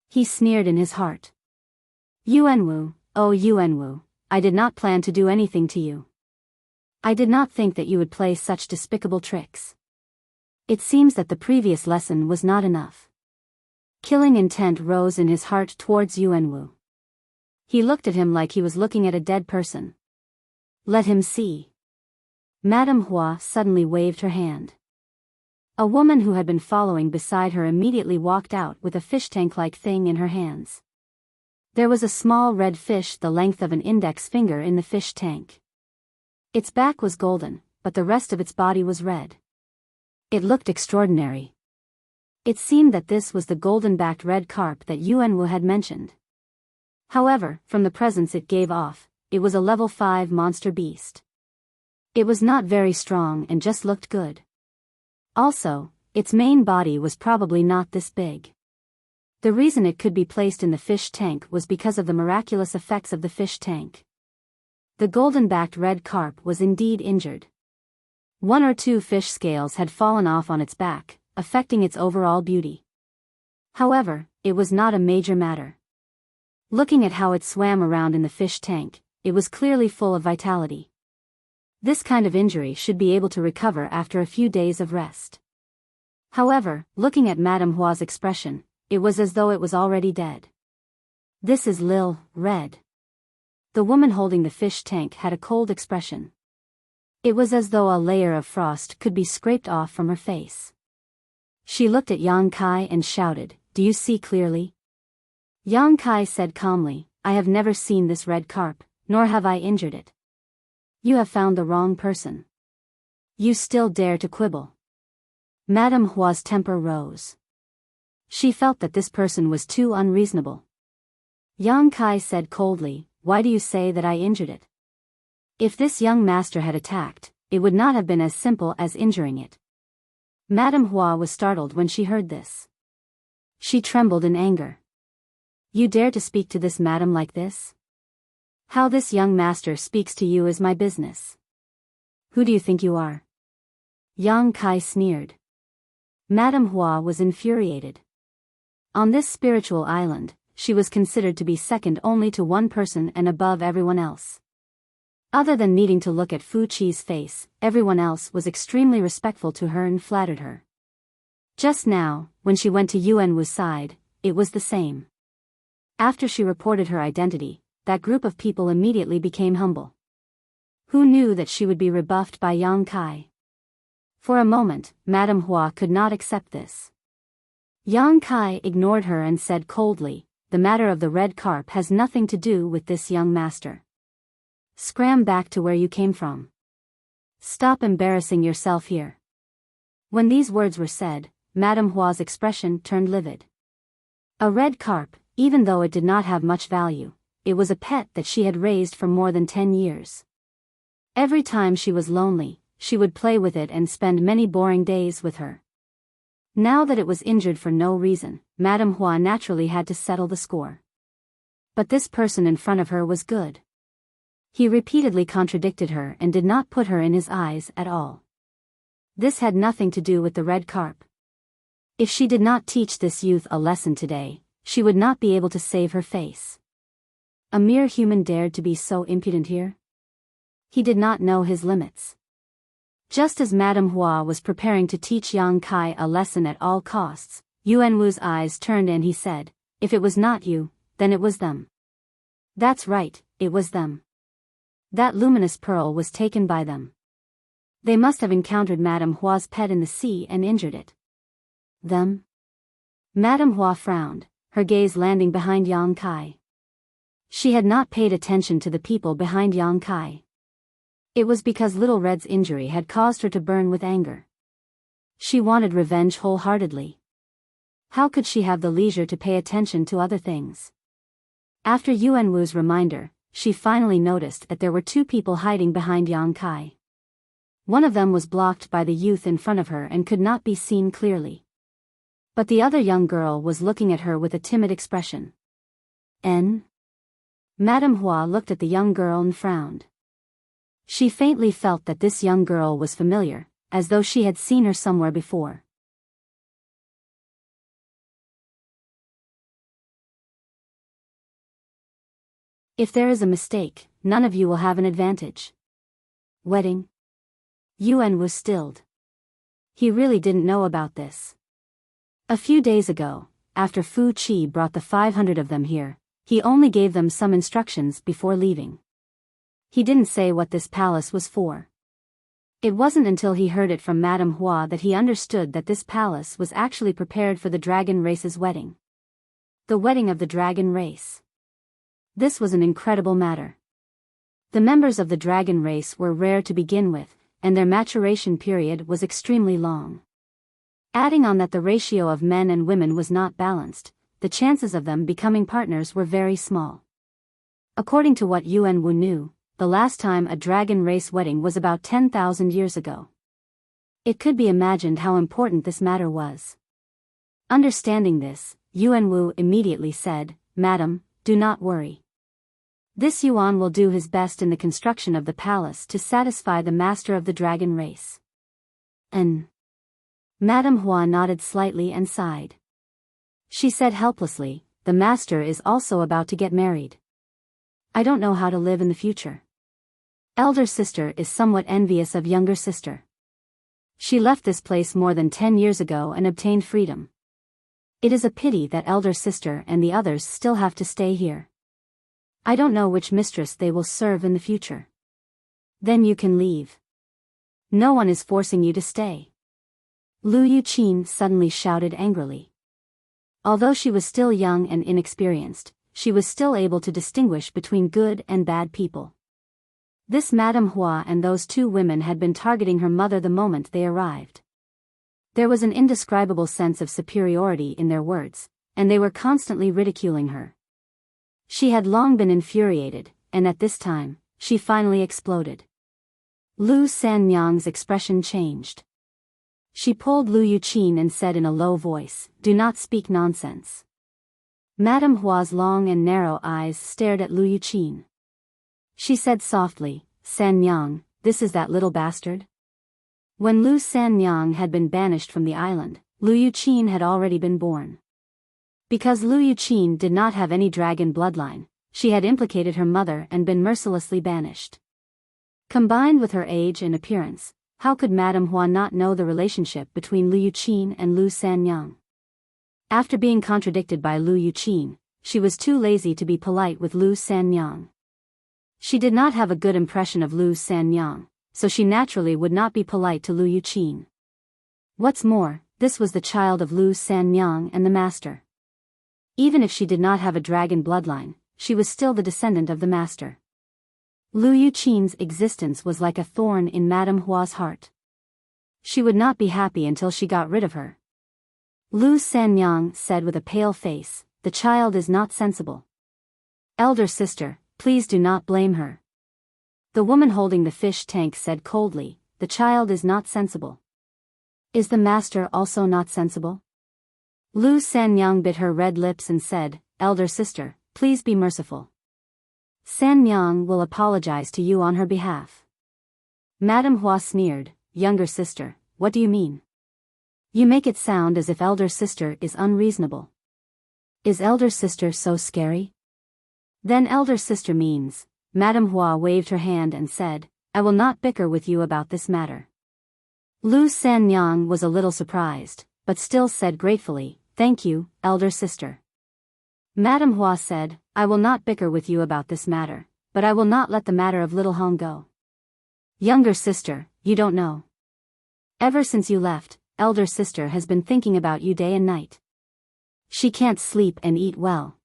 He sneered in his heart. "Yuan Wu, oh Yuan Wu, I did not plan to do anything to you. I did not think that you would play such despicable tricks. It seems that the previous lesson was not enough." Killing intent rose in his heart towards Yuan Wu. He looked at him like he was looking at a dead person. "Let him see." Madame Hua suddenly waved her hand. A woman who had been following beside her immediately walked out with a fish tank-like thing in her hands. There was a small red fish the length of an index finger in the fish tank. Its back was golden, but the rest of its body was red. It looked extraordinary. It seemed that this was the golden-backed red carp that Yuan Wu had mentioned. However, from the presence it gave off, it was a level 5 monster beast. It was not very strong and just looked good. Also, its main body was probably not this big. The reason it could be placed in the fish tank was because of the miraculous effects of the fish tank. The golden-backed red carp was indeed injured. 1 or 2 fish scales had fallen off on its back, affecting its overall beauty. However, it was not a major matter. Looking at how it swam around in the fish tank, it was clearly full of vitality. This kind of injury should be able to recover after a few days of rest. However, looking at Madame Hua's expression, it was as though it was already dead. This is Lil Red. The woman holding the fish tank had a cold expression. It was as though a layer of frost could be scraped off from her face. She looked at Yang Kai and shouted, "Do you see clearly?" Yang Kai said calmly, "I have never seen this red carp, nor have I injured it." "You have found the wrong person. You still dare to quibble." Madame Hua's temper rose. She felt that this person was too unreasonable. Yang Kai said coldly, "Why do you say that I injured it? If this young master had attacked, it would not have been as simple as injuring it." Madame Hua was startled when she heard this. She trembled in anger. "You dare to speak to this madam like this? How this young master speaks to you is my business. Who do you think you are?" Yang Kai sneered. Madame Hua was infuriated. On this spiritual island, she was considered to be second only to one person and above everyone else. Other than needing to look at Fu Chi's face, everyone else was extremely respectful to her and flattered her. Just now, when she went to Yuan Wu's side, it was the same. After she reported her identity, that group of people immediately became humble. Who knew that she would be rebuffed by Yang Kai? For a moment, Madame Hua could not accept this. Yang Kai ignored her and said coldly, "The matter of the red carp has nothing to do with this young master. Scram back to where you came from. Stop embarrassing yourself here." When these words were said, Madame Hua's expression turned livid. A red carp, even though it did not have much value, it was a pet that she had raised for more than 10 years. Every time she was lonely, she would play with it and spend many boring days with her. Now that it was injured for no reason, Madame Hua naturally had to settle the score. But this person in front of her was good. He repeatedly contradicted her and did not put her in his eyes at all. This had nothing to do with the red carp. If she did not teach this youth a lesson today, she would not be able to save her face. A mere human dared to be so impudent here? He did not know his limits. Just as Madame Hua was preparing to teach Yang Kai a lesson at all costs, Yuan Wu's eyes turned and he said, "If it was not you, then it was them." "That's right, it was them. That luminous pearl was taken by them. They must have encountered Madame Hua's pet in the sea and injured it." "Them?" Madame Hua frowned, her gaze landing behind Yang Kai. She had not paid attention to the people behind Yang Kai. It was because Little Red's injury had caused her to burn with anger. She wanted revenge wholeheartedly. How could she have the leisure to pay attention to other things? After Yuan Wu's reminder, she finally noticed that there were two people hiding behind Yang Kai. One of them was blocked by the youth in front of her and could not be seen clearly. But the other young girl was looking at her with a timid expression. "N?" Madame Hua looked at the young girl and frowned. She faintly felt that this young girl was familiar, as though she had seen her somewhere before. "If there is a mistake, none of you will have an advantage." Wedding? Yuan was stilled. He really didn't know about this. A few days ago, after Fu Chi brought the 500 of them here, he only gave them some instructions before leaving. He didn't say what this palace was for. It wasn't until he heard it from Madame Hua that he understood that this palace was actually prepared for the dragon race's wedding. The wedding of the dragon race. This was an incredible matter. The members of the dragon race were rare to begin with, and their maturation period was extremely long. Adding on that the ratio of men and women was not balanced, the chances of them becoming partners were very small. According to what Yuan Wu knew, the last time a dragon race wedding was about 10,000 years ago. It could be imagined how important this matter was. Understanding this, Yuan Wu immediately said, "Madam, do not worry. This Yuan will do his best in the construction of the palace to satisfy the master of the dragon race." And Madame Hua nodded slightly and sighed. She said helplessly, "The master is also about to get married. I don't know how to live in the future. Elder sister is somewhat envious of younger sister. She left this place more than 10 years ago and obtained freedom. It is a pity that elder sister and the others still have to stay here. I don't know which mistress they will serve in the future. Then you can leave. No one is forcing you to stay. Lu Yuqin suddenly shouted angrily. Although she was still young and inexperienced, she was still able to distinguish between good and bad people. This Madame Hua and those two women had been targeting her mother the moment they arrived. There was an indescribable sense of superiority in their words, and they were constantly ridiculing her. She had long been infuriated, and at this time, she finally exploded. Lu Sanyang's expression changed. She pulled Lu Yuqin and said in a low voice, "Do not speak nonsense." Madame Hua's long and narrow eyes stared at Lu Yuqin. She said softly, "Sanyang, this is that little bastard?" When Lu Sanyang had been banished from the island, Lu Yuqin had already been born. Because Lu Yuqin did not have any dragon bloodline, she had implicated her mother and been mercilessly banished. Combined with her age and appearance, how could Madame Hua not know the relationship between Lu Yuqin and Lu Sanyang? After being contradicted by Lu Yuqin, she was too lazy to be polite with Lu Sanyang. She did not have a good impression of Lu Sanyang, so she naturally would not be polite to Lu Yuqin. What's more, this was the child of Lu Sanyang and the master. Even if she did not have a dragon bloodline, she was still the descendant of the master. Lu Yuqin's existence was like a thorn in Madame Hua's heart. She would not be happy until she got rid of her. Lu Sanyang said with a pale face, "The child is not sensible. Elder sister, please do not blame her." The woman holding the fish tank said coldly, "The child is not sensible. Is the master also not sensible?" Lu Sanyang bit her red lips and said, "Elder sister, please be merciful. Sanyang will apologize to you on her behalf." Madame Hua sneered, "Younger sister, what do you mean? You make it sound as if elder sister is unreasonable. Is elder sister so scary? Then elder sister means..." Madame Hua waved her hand and said, "I will not bicker with you about this matter." Lu Sanyang was a little surprised, but still said gratefully, "Thank you, elder sister." Madame Hua said, "I will not bicker with you about this matter, but I will not let the matter of Little Hong go. Younger sister, you don't know. Ever since you left, elder sister has been thinking about you day and night. She can't sleep and eat well.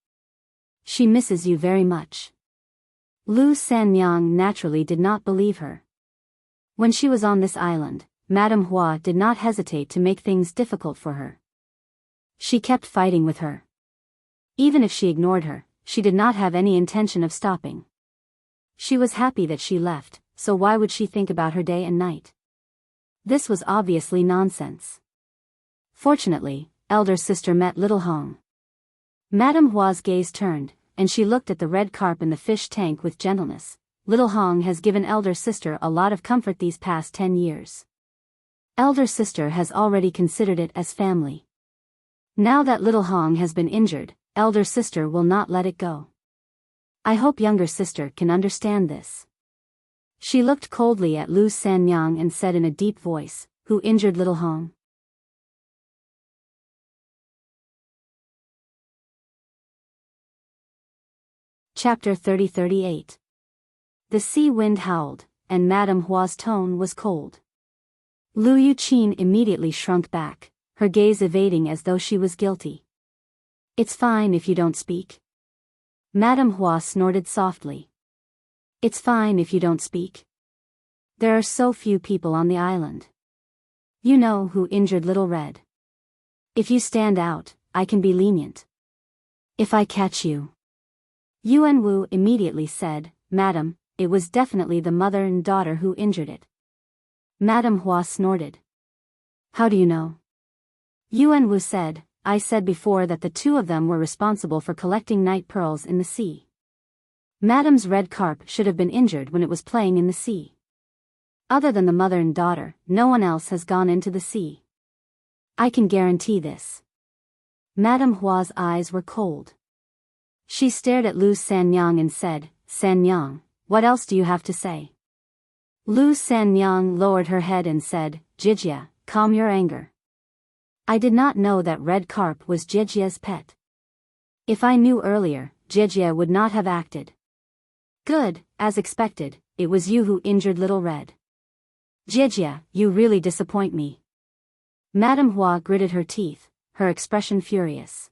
She misses you very much." Lu Sanyang naturally did not believe her. When she was on this island, Madame Hua did not hesitate to make things difficult for her. She kept fighting with her. Even if she ignored her, she did not have any intention of stopping. She was happy that she left, so why would she think about her day and night? This was obviously nonsense. Fortunately, elder sister met Little Hong. Madame Hua's gaze turned, and she looked at the red carp in the fish tank with gentleness. Little Hong has given elder sister a lot of comfort these past 10 years. Elder sister has already considered it as family. Now that Little Hong has been injured, elder sister will not let it go. I hope younger sister can understand this." She looked coldly at Lu Sanyang and said in a deep voice, "Who injured Little Hong?" Chapter 30-38. The sea wind howled, and Madame Hua's tone was cold. Lu Yuqin immediately shrunk back, her gaze evading as though she was guilty. "It's fine if you don't speak." Madame Hua snorted softly. "It's fine if you don't speak. There are so few people on the island. You know who injured Little Red. If you stand out, I can be lenient. If I catch you..." Yuan Wu immediately said, "Madam, it was definitely the mother and daughter who injured it." Madame Hua snorted. "How do you know?" Yuan Wu said, "I said before that the two of them were responsible for collecting night pearls in the sea. Madame's red carp should have been injured when it was playing in the sea. Other than the mother and daughter, no one else has gone into the sea. I can guarantee this." Madame Hua's eyes were cold. She stared at Lu Sanyang and said, "Sanyang, what else do you have to say?" Lu Sanyang lowered her head and said, Jijia, calm your anger. I did not know that red carp was Jijia's pet. If I knew earlier, Jijia would not have acted. Good, as expected, it was you who injured Little Red. Jijia, you really disappoint me. Madame Hua gritted her teeth, her expression furious.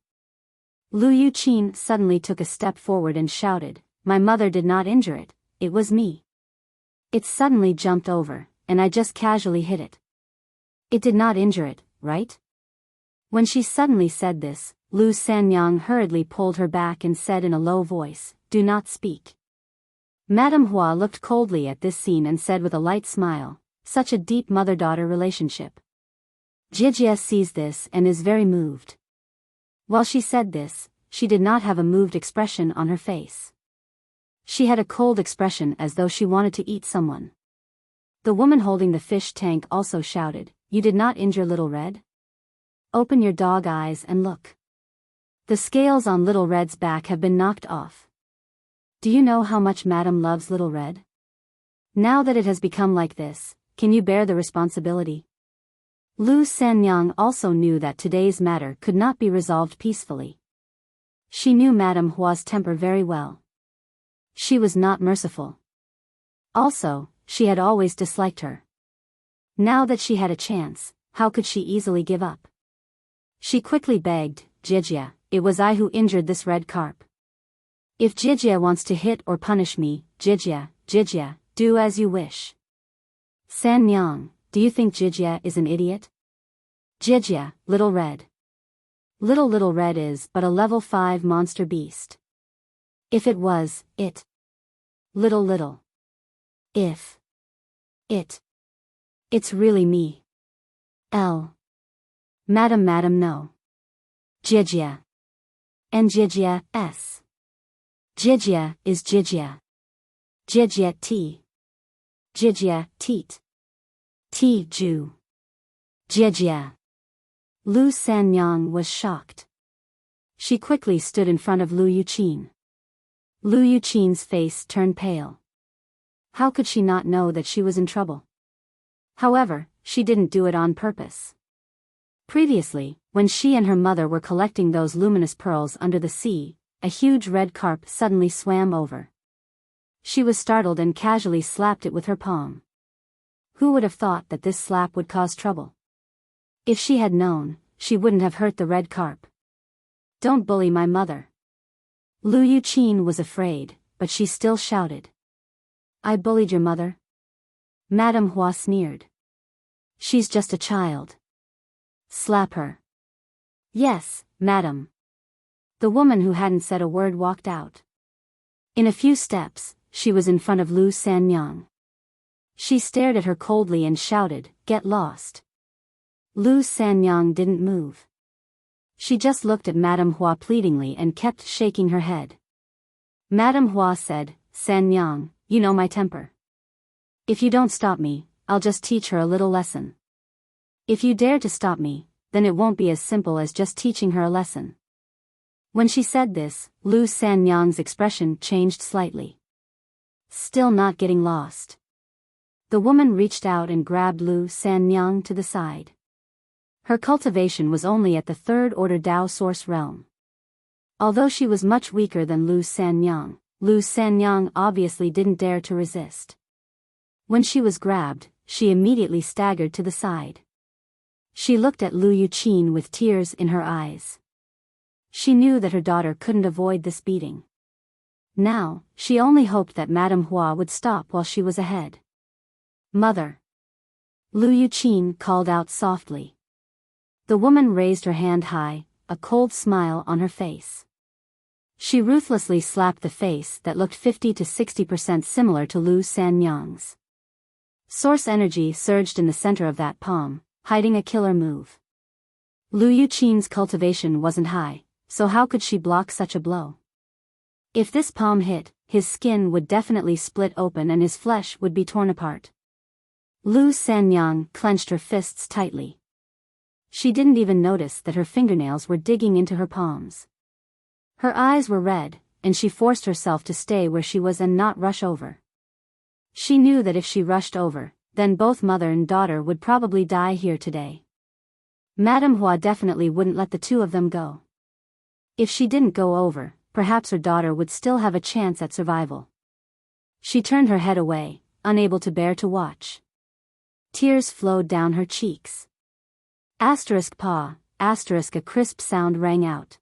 Lu Yuqin suddenly took a step forward and shouted, my mother did not injure it, it was me. It suddenly jumped over, and I just casually hit it. It did not injure it, right? When she suddenly said this, Lu Sanyang hurriedly pulled her back and said in a low voice, do not speak. Madame Hua looked coldly at this scene and said with a light smile, such a deep mother-daughter relationship. Jijia sees this and is very moved. While she said this, she did not have a moved expression on her face. She had a cold expression as though she wanted to eat someone. The woman holding the fish tank also shouted, you did not injure Little Red? Open your dog eyes and look. The scales on Little Red's back have been knocked off. Do you know how much Madam loves Little Red? Now that it has become like this, can you bear the responsibility? Lu Sanyang also knew that today's matter could not be resolved peacefully. She knew Madame Hua's temper very well. She was not merciful. Also, she had always disliked her. Now that she had a chance, how could she easily give up? She quickly begged, Jijia, it was I who injured this red carp. If Jijia wants to hit or punish me, Jijia, do as you wish. Sanyang, do you think Jijia is an idiot? Jijia, Little Red. Little Red is but a level 5 monster beast. If it was, it. Little. If. It's really me. Madam, no. Jijia. And Jijia, S. Jijia is Jijia. Jijia T. Jijia Teet. T Ju. Jijia. Lu Sanyang was shocked. She quickly stood in front of Lu Yuqin. Lu Yuqin's face turned pale. How could she not know that she was in trouble? However, she didn't do it on purpose. Previously, when she and her mother were collecting those luminous pearls under the sea, a huge red carp suddenly swam over. She was startled and casually slapped it with her palm. Who would have thought that this slap would cause trouble? If she had known, she wouldn't have hurt the red carp. Don't bully my mother. Lu Yuqin was afraid, but she still shouted. I bullied your mother? Madame Hua sneered. She's just a child. Slap her. Yes, madam. The woman who hadn't said a word walked out. In a few steps, she was in front of Lu Sanyang. She stared at her coldly and shouted, get lost. Lu Sanyang didn't move. She just looked at Madame Hua pleadingly and kept shaking her head. Madame Hua said, Sanyang, you know my temper. If you don't stop me, I'll just teach her a little lesson. If you dare to stop me, then it won't be as simple as just teaching her a lesson. When she said this, Lu Sanyang's expression changed slightly. Still not getting lost. The woman reached out and grabbed Lu Sanyang to the side. Her cultivation was only at the third-order Dao source realm. Although she was much weaker than Lu Sanyang obviously didn't dare to resist. When she was grabbed, she immediately staggered to the side. She looked at Lu Yuqin with tears in her eyes. She knew that her daughter couldn't avoid this beating. Now, she only hoped that Madame Hua would stop while she was ahead. Mother. Lu Yuqin called out softly. The woman raised her hand high, a cold smile on her face. She ruthlessly slapped the face that looked 50 to 60% similar to Lu Sanyang's. Source energy surged in the center of that palm, hiding a killer move. Lu Yuqin's cultivation wasn't high, so how could she block such a blow? If this palm hit, his skin would definitely split open and his flesh would be torn apart. Lu Sanyang clenched her fists tightly. She didn't even notice that her fingernails were digging into her palms. Her eyes were red, and she forced herself to stay where she was and not rush over. She knew that if she rushed over, then both mother and daughter would probably die here today. Madame Hua definitely wouldn't let the two of them go. If she didn't go over, perhaps her daughter would still have a chance at survival. She turned her head away, unable to bear to watch. Tears flowed down her cheeks. Asterisk paw, asterisk, a crisp sound rang out.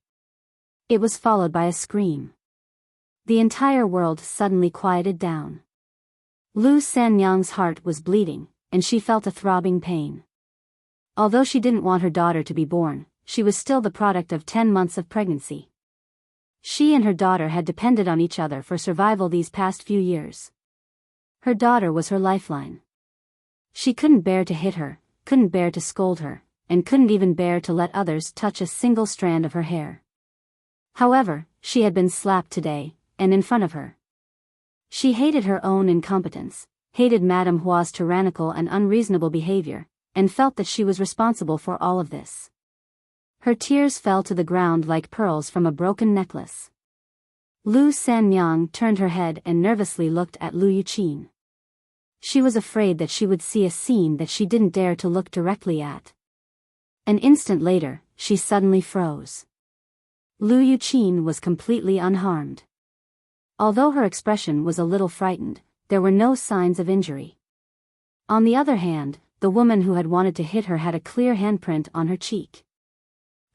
It was followed by a scream. The entire world suddenly quieted down. Lu Sanyang's heart was bleeding, and she felt a throbbing pain. Although she didn't want her daughter to be born, she was still the product of 10 months of pregnancy. She and her daughter had depended on each other for survival these past few years. Her daughter was her lifeline. She couldn't bear to hit her, couldn't bear to scold her, and couldn't even bear to let others touch a single strand of her hair. However, she had been slapped today, and in front of her. She hated her own incompetence, hated Madame Hua's tyrannical and unreasonable behavior, and felt that she was responsible for all of this. Her tears fell to the ground like pearls from a broken necklace. Lu Sanyang turned her head and nervously looked at Lu Yuqin. She was afraid that she would see a scene that she didn't dare to look directly at. An instant later, she suddenly froze. Lu Yuqin was completely unharmed. Although her expression was a little frightened, there were no signs of injury. On the other hand, the woman who had wanted to hit her had a clear handprint on her cheek.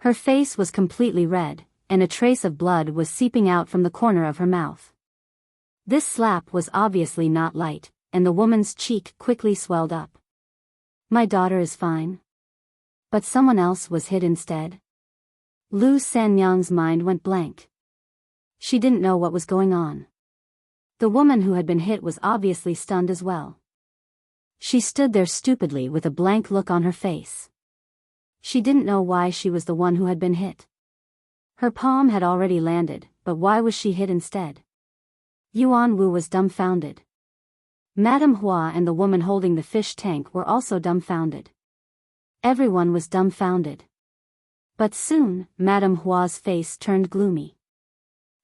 Her face was completely red, and a trace of blood was seeping out from the corner of her mouth. This slap was obviously not light, and the woman's cheek quickly swelled up. My daughter is fine. But someone else was hit instead? Lu Sanyang's mind went blank. She didn't know what was going on. The woman who had been hit was obviously stunned as well. She stood there stupidly with a blank look on her face. She didn't know why she was the one who had been hit. Her palm had already landed, but why was she hit instead? Yuan Wu was dumbfounded. Madame Hua and the woman holding the fish tank were also dumbfounded. Everyone was dumbfounded. But soon, Madame Hua's face turned gloomy.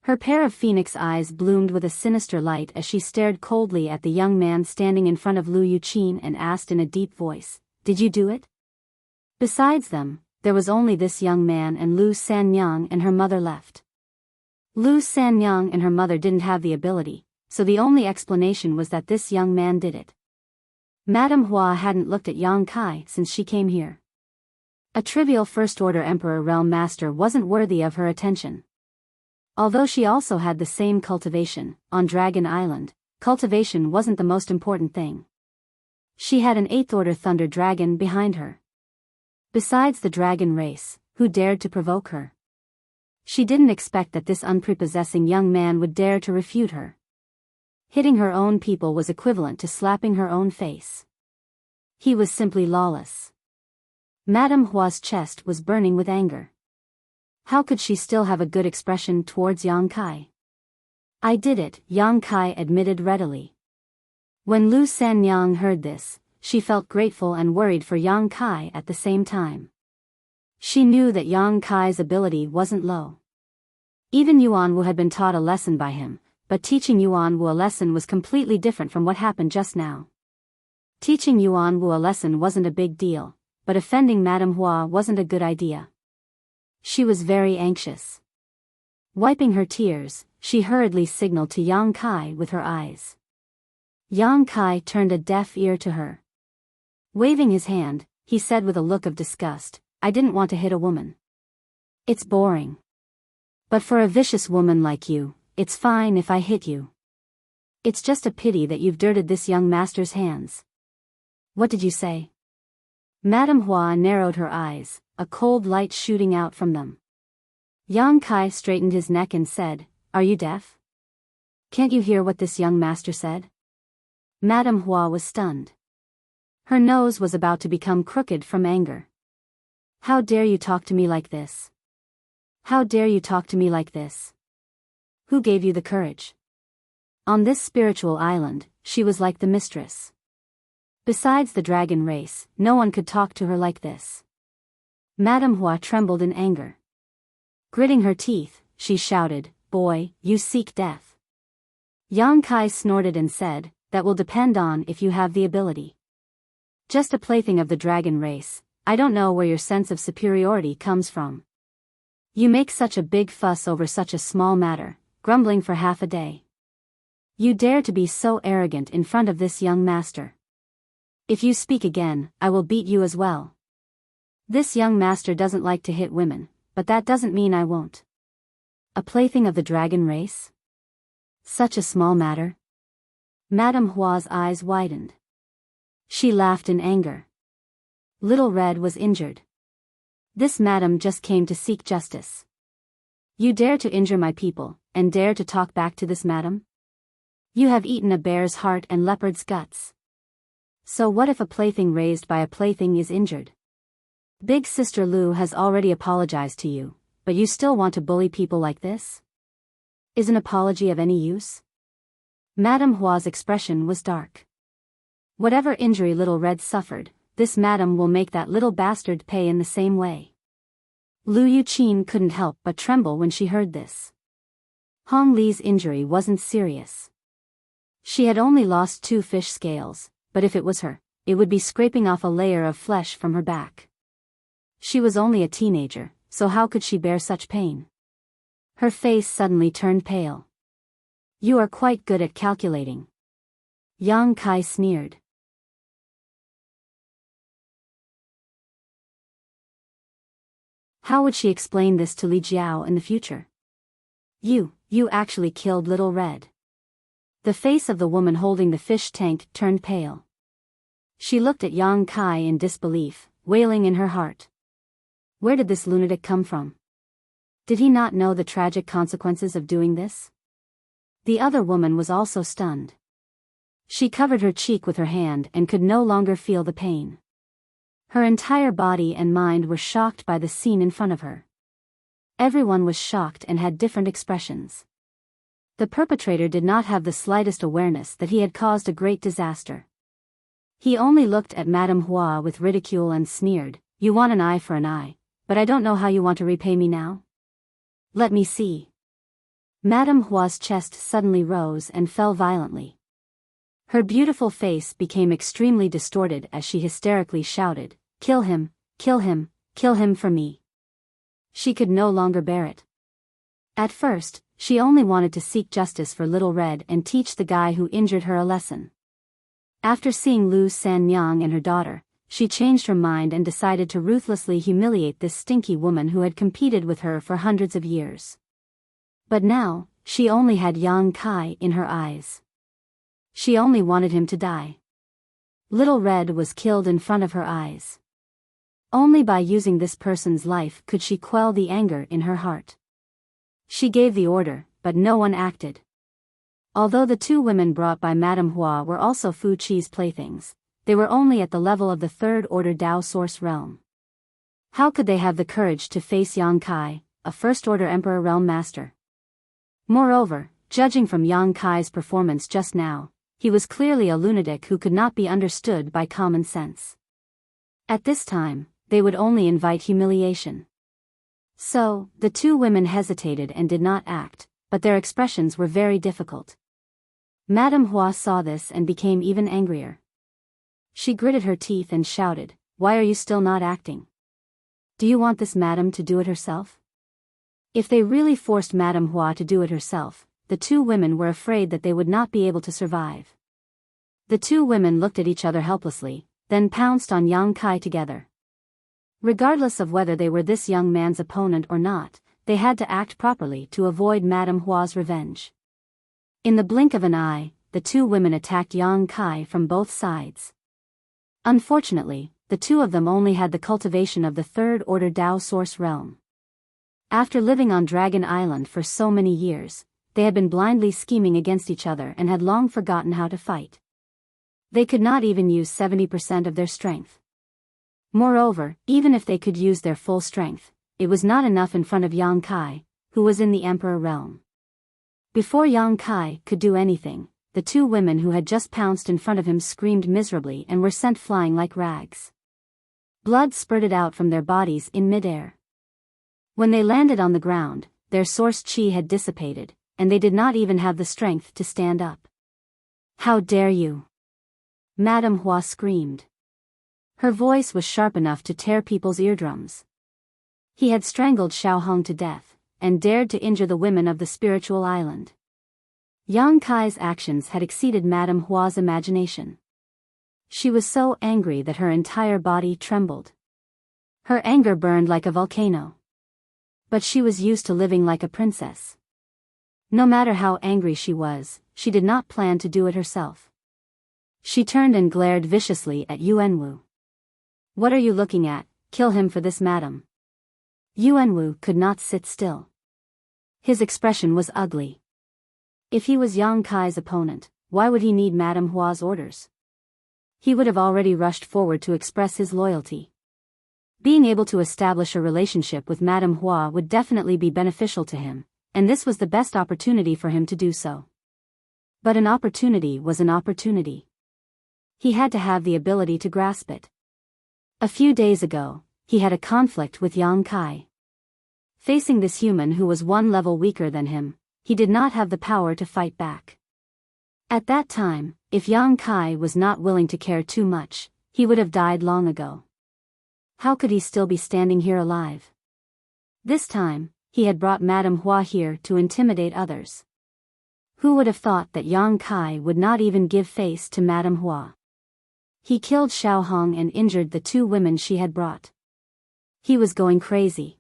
Her pair of phoenix eyes bloomed with a sinister light as she stared coldly at the young man standing in front of Lu Yuqin and asked in a deep voice, "Did you do it?" Besides them, there was only this young man and Lu Sanyang and her mother left. Lu Sanyang and her mother didn't have the ability, so the only explanation was that this young man did it. Madame Hua hadn't looked at Yang Kai since she came here. A trivial first-order Emperor Realm Master wasn't worthy of her attention. Although she also had the same cultivation, on Dragon Island, cultivation wasn't the most important thing. She had an 8th-order Thunder Dragon behind her. Besides the dragon race, who dared to provoke her? She didn't expect that this unprepossessing young man would dare to refute her. Hitting her own people was equivalent to slapping her own face. He was simply lawless. Madame Hua's chest was burning with anger. How could she still have a good expression towards Yang Kai? I did it, Yang Kai admitted readily. When Lu Sanyang heard this, she felt grateful and worried for Yang Kai at the same time. She knew that Yang Kai's ability wasn't low. Even Yuan Wu had been taught a lesson by him, but teaching Yuan Wu a lesson was completely different from what happened just now. Teaching Yuan Wu a lesson wasn't a big deal, but offending Madame Hua wasn't a good idea. She was very anxious. Wiping her tears, she hurriedly signaled to Yang Kai with her eyes. Yang Kai turned a deaf ear to her. Waving his hand, he said with a look of disgust, I didn't want to hit a woman. It's boring. But for a vicious woman like you, it's fine if I hit you. It's just a pity that you've dirted this young master's hands. What did you say? Madame Hua narrowed her eyes, a cold light shooting out from them. Yang Kai straightened his neck and said, Are you deaf? Can't you hear what this young master said? Madame Hua was stunned. Her nose was about to become crooked from anger. How dare you talk to me like this? How dare you talk to me like this? Who gave you the courage? On this spiritual island, she was like the mistress. Besides the dragon race, no one could talk to her like this. Madame Hua trembled in anger. Gritting her teeth, she shouted, Boy, you seek death. Yang Kai snorted and said, that will depend on if you have the ability. Just a plaything of the dragon race, I don't know where your sense of superiority comes from. You make such a big fuss over such a small matter, grumbling for half a day. You dare to be so arrogant in front of this young master. If you speak again, I will beat you as well. This young master doesn't like to hit women, but that doesn't mean I won't. A plaything of the dragon race? Such a small matter? Madame Hua's eyes widened. She laughed in anger. Little Red was injured. This madam just came to seek justice. You dare to injure my people, and dare to talk back to this madam? You have eaten a bear's heart and leopard's guts. So what if a plaything raised by a plaything is injured? Big Sister Lu has already apologized to you, but you still want to bully people like this? Is an apology of any use? Madame Hua's expression was dark. Whatever injury Little Red suffered, this madam will make that little bastard pay in the same way. Lu Yuqin couldn't help but tremble when she heard this. Hong Li's injury wasn't serious. She had only lost 2 fish scales, but if it was her, it would be scraping off a layer of flesh from her back. She was only a teenager, so how could she bear such pain? Her face suddenly turned pale. You are quite good at calculating. Yang Kai sneered. How would she explain this to Li Jiao in the future? You actually killed Little Red. The face of the woman holding the fish tank turned pale. She looked at Yang Kai in disbelief, wailing in her heart. Where did this lunatic come from? Did he not know the tragic consequences of doing this? The other woman was also stunned. She covered her cheek with her hand and could no longer feel the pain. Her entire body and mind were shocked by the scene in front of her. Everyone was shocked and had different expressions. The perpetrator did not have the slightest awareness that he had caused a great disaster. He only looked at Madame Hua with ridicule and sneered, "You want an eye for an eye, but I don't know how you want to repay me now. Let me see." Madame Hua's chest suddenly rose and fell violently. Her beautiful face became extremely distorted as she hysterically shouted, "Kill him, kill him, kill him for me." She could no longer bear it. At first, she only wanted to seek justice for Little Red and teach the guy who injured her a lesson. After seeing Lu Sanyang and her daughter, she changed her mind and decided to ruthlessly humiliate this stinky woman who had competed with her for hundreds of years. But now, she only had Yang Kai in her eyes. She only wanted him to die. Little Red was killed in front of her eyes. Only by using this person's life could she quell the anger in her heart. She gave the order, but no one acted. Although the 2 women brought by Madame Hua were also Fu Chi's playthings, they were only at the level of the 3rd order Dao Source realm. How could they have the courage to face Yang Kai, a 1st order Emperor realm master? Moreover, judging from Yang Kai's performance just now, he was clearly a lunatic who could not be understood by common sense. At this time, they would only invite humiliation. So, the 2 women hesitated and did not act, but their expressions were very difficult. Madame Hua saw this and became even angrier. She gritted her teeth and shouted, "Why are you still not acting? Do you want this madam to do it herself?" If they really forced Madame Hua to do it herself, the 2 women were afraid that they would not be able to survive. The 2 women looked at each other helplessly, then pounced on Yang Kai together. Regardless of whether they were this young man's opponent or not, they had to act properly to avoid Madame Hua's revenge. In the blink of an eye, the 2 women attacked Yang Kai from both sides. Unfortunately, the 2 of them only had the cultivation of the 3rd order Dao Source realm. After living on Dragon Island for so many years, they had been blindly scheming against each other and had long forgotten how to fight. They could not even use 70% of their strength. Moreover, even if they could use their full strength, it was not enough in front of Yang Kai, who was in the Emperor realm. Before Yang Kai could do anything, the 2 women who had just pounced in front of him screamed miserably and were sent flying like rags. Blood spurted out from their bodies in midair. When they landed on the ground, their source chi had dissipated, and they did not even have the strength to stand up. How dare you? Madame Hua screamed. Her voice was sharp enough to tear people's eardrums. He had strangled Xiaohong to death, and dared to injure the women of the spiritual island. Yang Kai's actions had exceeded Madame Hua's imagination. She was so angry that her entire body trembled. Her anger burned like a volcano. But she was used to living like a princess. No matter how angry she was, she did not plan to do it herself. She turned and glared viciously at Yuanwu. What are you looking at? Kill him for this, madam. Yuanwu could not sit still. His expression was ugly. If he was Yang Kai's opponent, why would he need Madame Hua's orders? He would have already rushed forward to express his loyalty. Being able to establish a relationship with Madame Hua would definitely be beneficial to him, and this was the best opportunity for him to do so. But an opportunity was an opportunity. He had to have the ability to grasp it. A few days ago, he had a conflict with Yang Kai. Facing this human who was one level weaker than him, he did not have the power to fight back. At that time, if Yang Kai was not willing to care too much, he would have died long ago. How could he still be standing here alive? This time, he had brought Madame Hua here to intimidate others. Who would have thought that Yang Kai would not even give face to Madame Hua? He killed Xiaohong and injured the two women she had brought. He was going crazy.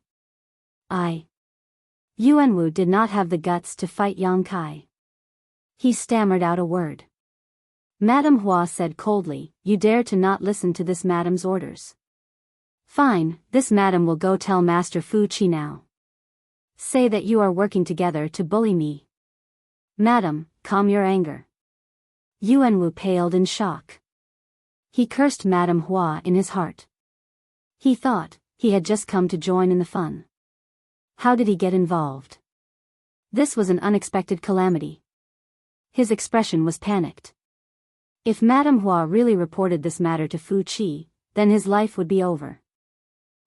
Yuanwu did not have the guts to fight Yang Kai. He stammered out a word. Madame Hua said coldly, "You dare to not listen to this madam's orders. Fine, this madam will go tell Master Fu Qi now. Say that you are working together to bully me." "Madam, calm your anger." Yuanwu paled in shock. He cursed Madame Hua in his heart. He thought he had just come to join in the fun. How did he get involved? This was an unexpected calamity. His expression was panicked. If Madame Hua really reported this matter to Fu Qi, then his life would be over.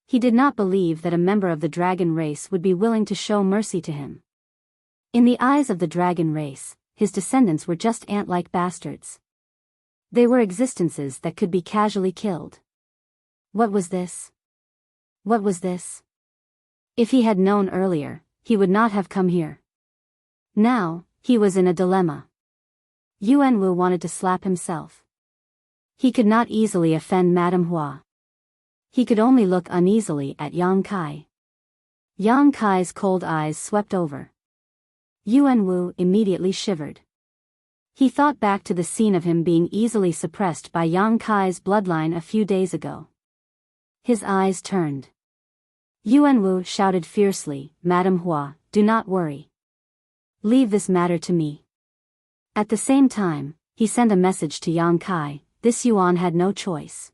He did not believe that a member of the dragon race would be willing to show mercy to him. In the eyes of the dragon race, his descendants were just ant-like bastards. They were existences that could be casually killed. What was this? What was this? If he had known earlier, he would not have come here. Now, he was in a dilemma. Yuanwu wanted to slap himself. He could not easily offend Madame Hua. He could only look uneasily at Yang Kai. Yang Kai's cold eyes swept over. Yuanwu immediately shivered. He thought back to the scene of him being easily suppressed by Yang Kai's bloodline a few days ago. His eyes turned. Yuanwu shouted fiercely, "Madame Hua, do not worry. Leave this matter to me." At the same time, he sent a message to Yang Kai. This Yuan had no choice.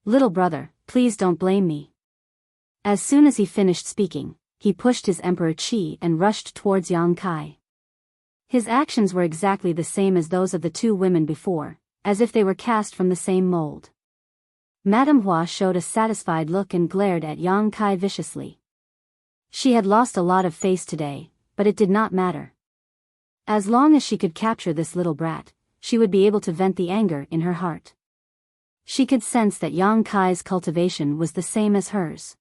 "Little brother, please don't blame me." As soon as he finished speaking, he pushed his Emperor Qi and rushed towards Yang Kai. His actions were exactly the same as those of the two women before, as if they were cast from the same mold. Madame Hua showed a satisfied look and glared at Yang Kai viciously. She had lost a lot of face today, but it did not matter. As long as she could capture this little brat, she would be able to vent the anger in her heart. She could sense that Yang Kai's cultivation was the same as hers.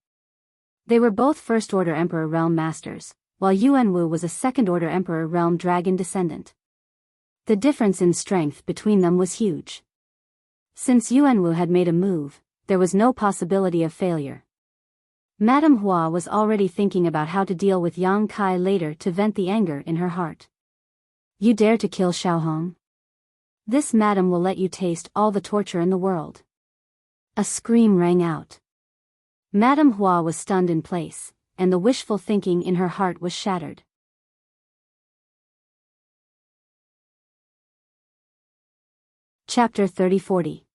They were both First-Order Emperor Realm Masters, while Yuanwu was a Second-Order Emperor Realm Dragon descendant. The difference in strength between them was huge. Since Yuanwu had made a move, there was no possibility of failure. Madame Hua was already thinking about how to deal with Yang Kai later to vent the anger in her heart. "You dare to kill Xiaohong? This madam will let you taste all the torture in the world." A scream rang out. Madame Hua was stunned in place, and the wishful thinking in her heart was shattered. Chapter 30-40.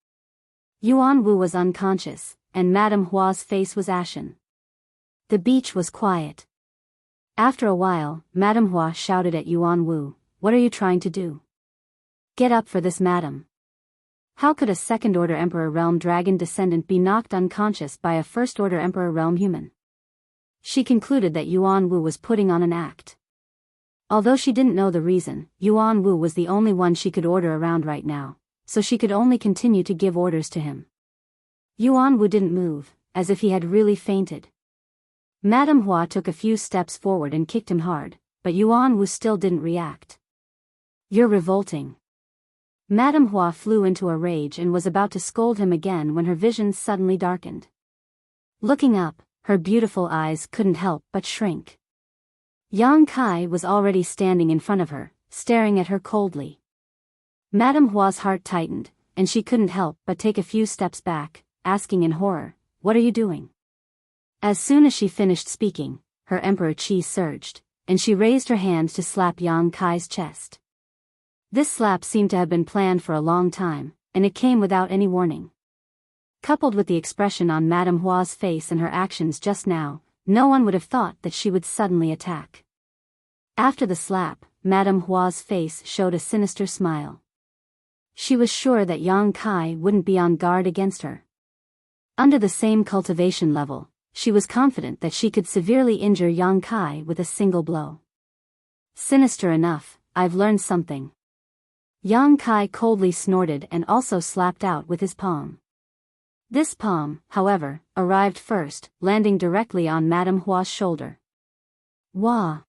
Yuanwu was unconscious, and Madame Hua's face was ashen. The beach was quiet. After a while, Madame Hua shouted at Yuanwu, "What are you trying to do? Get up for this, madam." How could a Second-Order Emperor Realm Dragon descendant be knocked unconscious by a First-Order Emperor Realm human? She concluded that Yuanwu was putting on an act. Although she didn't know the reason, Yuan Wu was the only one she could order around right now, so she could only continue to give orders to him. Yuan Wu didn't move, as if he had really fainted. Madame Hua took a few steps forward and kicked him hard, but Yuan Wu still didn't react. "You're revolting." Madame Hua flew into a rage and was about to scold him again when her vision suddenly darkened. Looking up, her beautiful eyes couldn't help but shrink. Yang Kai was already standing in front of her, staring at her coldly. Madame Hua's heart tightened, and she couldn't help but take a few steps back, asking in horror, "What are you doing?" As soon as she finished speaking, her emperor chi surged, and she raised her hand to slap Yang Kai's chest. This slap seemed to have been planned for a long time, and it came without any warning. Coupled with the expression on Madame Hua's face and her actions just now, no one would have thought that she would suddenly attack. After the slap, Madame Hua's face showed a sinister smile. She was sure that Yang Kai wouldn't be on guard against her. Under the same cultivation level, she was confident that she could severely injure Yang Kai with a single blow. Sinister enough, I've learned something. Yang Kai coldly snorted and also slapped out with his palm. This palm, however, arrived first, landing directly on Madame Hua's shoulder. "Wah!"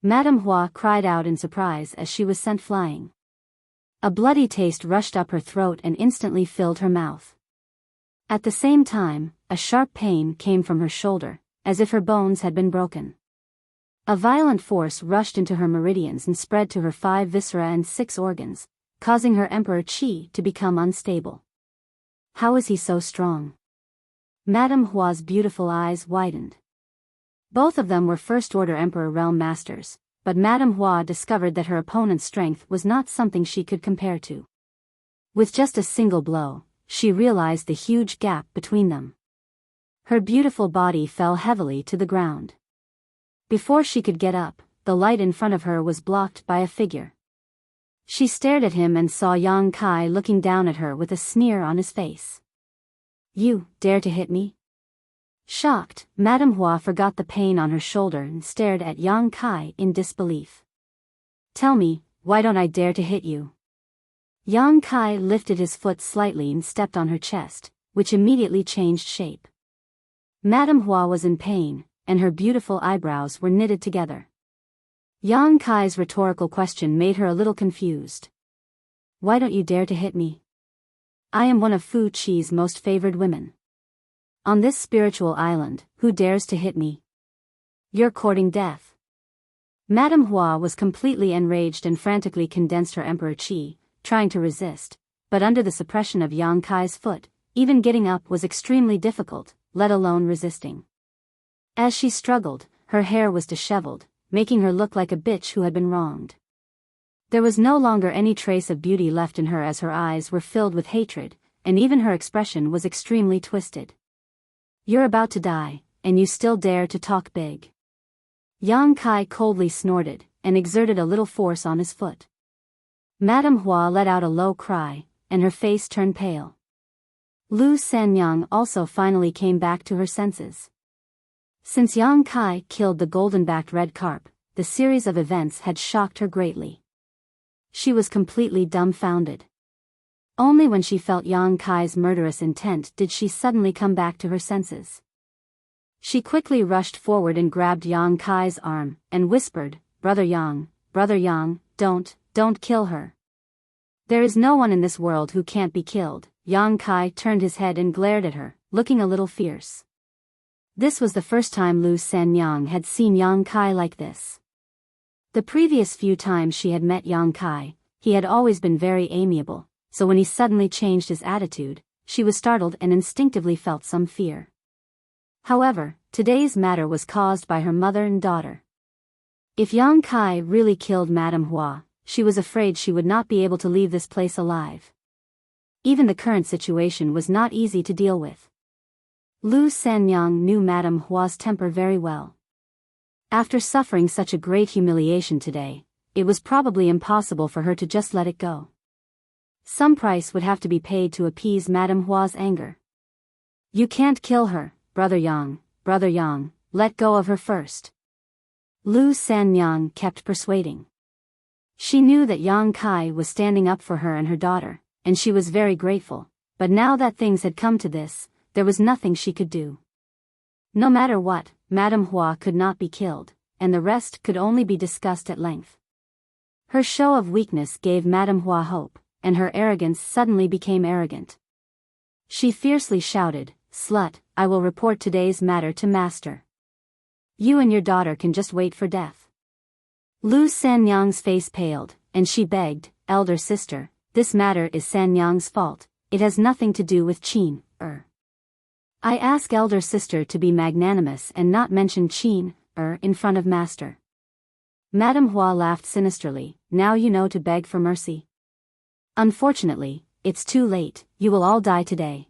Madame Hua cried out in surprise as she was sent flying. A bloody taste rushed up her throat and instantly filled her mouth. At the same time, a sharp pain came from her shoulder, as if her bones had been broken. A violent force rushed into her meridians and spread to her 5 viscera and 6 organs, causing her emperor chi to become unstable. How is he so strong? Madame Hua's beautiful eyes widened. Both of them were first-order Emperor Realm Masters, but Madame Hua discovered that her opponent's strength was not something she could compare to. With just a single blow, she realized the huge gap between them. Her beautiful body fell heavily to the ground. Before she could get up, the light in front of her was blocked by a figure. She stared at him and saw Yang Kai looking down at her with a sneer on his face. "You dare to hit me?" Shocked, Madame Hua forgot the pain on her shoulder and stared at Yang Kai in disbelief. "Tell me, why don't I dare to hit you?" Yang Kai lifted his foot slightly and stepped on her chest, which immediately changed shape. Madame Hua was in pain, and her beautiful eyebrows were knitted together. Yang Kai's rhetorical question made her a little confused. "Why don't you dare to hit me? I am one of Fu Chi's most favored women. On this spiritual island, who dares to hit me? You're courting death." Madame Hua was completely enraged and frantically condensed her emperor chi, trying to resist, but under the suppression of Yang Kai's foot, even getting up was extremely difficult, let alone resisting. As she struggled, her hair was disheveled, making her look like a bitch who had been wronged. There was no longer any trace of beauty left in her as her eyes were filled with hatred, and even her expression was extremely twisted. "You're about to die, and you still dare to talk big." Yang Kai coldly snorted, and exerted a little force on his foot. Madame Hua let out a low cry, and her face turned pale. Lu Sanyang also finally came back to her senses. Since Yang Kai killed the golden-backed red carp, the series of events had shocked her greatly. She was completely dumbfounded. Only when she felt Yang Kai's murderous intent did she suddenly come back to her senses. She quickly rushed forward and grabbed Yang Kai's arm, and whispered, Brother Yang, don't kill her. There is no one in this world who can't be killed." Yang Kai turned his head and glared at her, looking a little fierce. This was the first time Lu Sanyang had seen Yang Kai like this. The previous few times she had met Yang Kai, he had always been very amiable, so when he suddenly changed his attitude, she was startled and instinctively felt some fear. However, today's matter was caused by her mother and daughter. If Yang Kai really killed Madame Hua, she was afraid she would not be able to leave this place alive. Even the current situation was not easy to deal with. Lu Sanyang knew Madame Hua's temper very well. After suffering such a great humiliation today, it was probably impossible for her to just let it go. Some price would have to be paid to appease Madame Hua's anger. "You can't kill her, Brother Yang, let go of her first." Lu Sanyang kept persuading. She knew that Yang Kai was standing up for her and her daughter, and she was very grateful, but now that things had come to this, there was nothing she could do. No matter what, Madame Hua could not be killed, and the rest could only be discussed at length. Her show of weakness gave Madame Hua hope, and her arrogance suddenly became arrogant. She fiercely shouted, "Slut, I will report today's matter to Master. You and your daughter can just wait for death." Lu Sanyang's face paled, and she begged, "Elder sister, this matter is Sanyang's fault, it has nothing to do with Qin, I ask elder sister to be magnanimous and not mention Qin, in front of Master." Madame Hua laughed sinisterly, "Now you know to beg for mercy. Unfortunately, it's too late, you will all die today."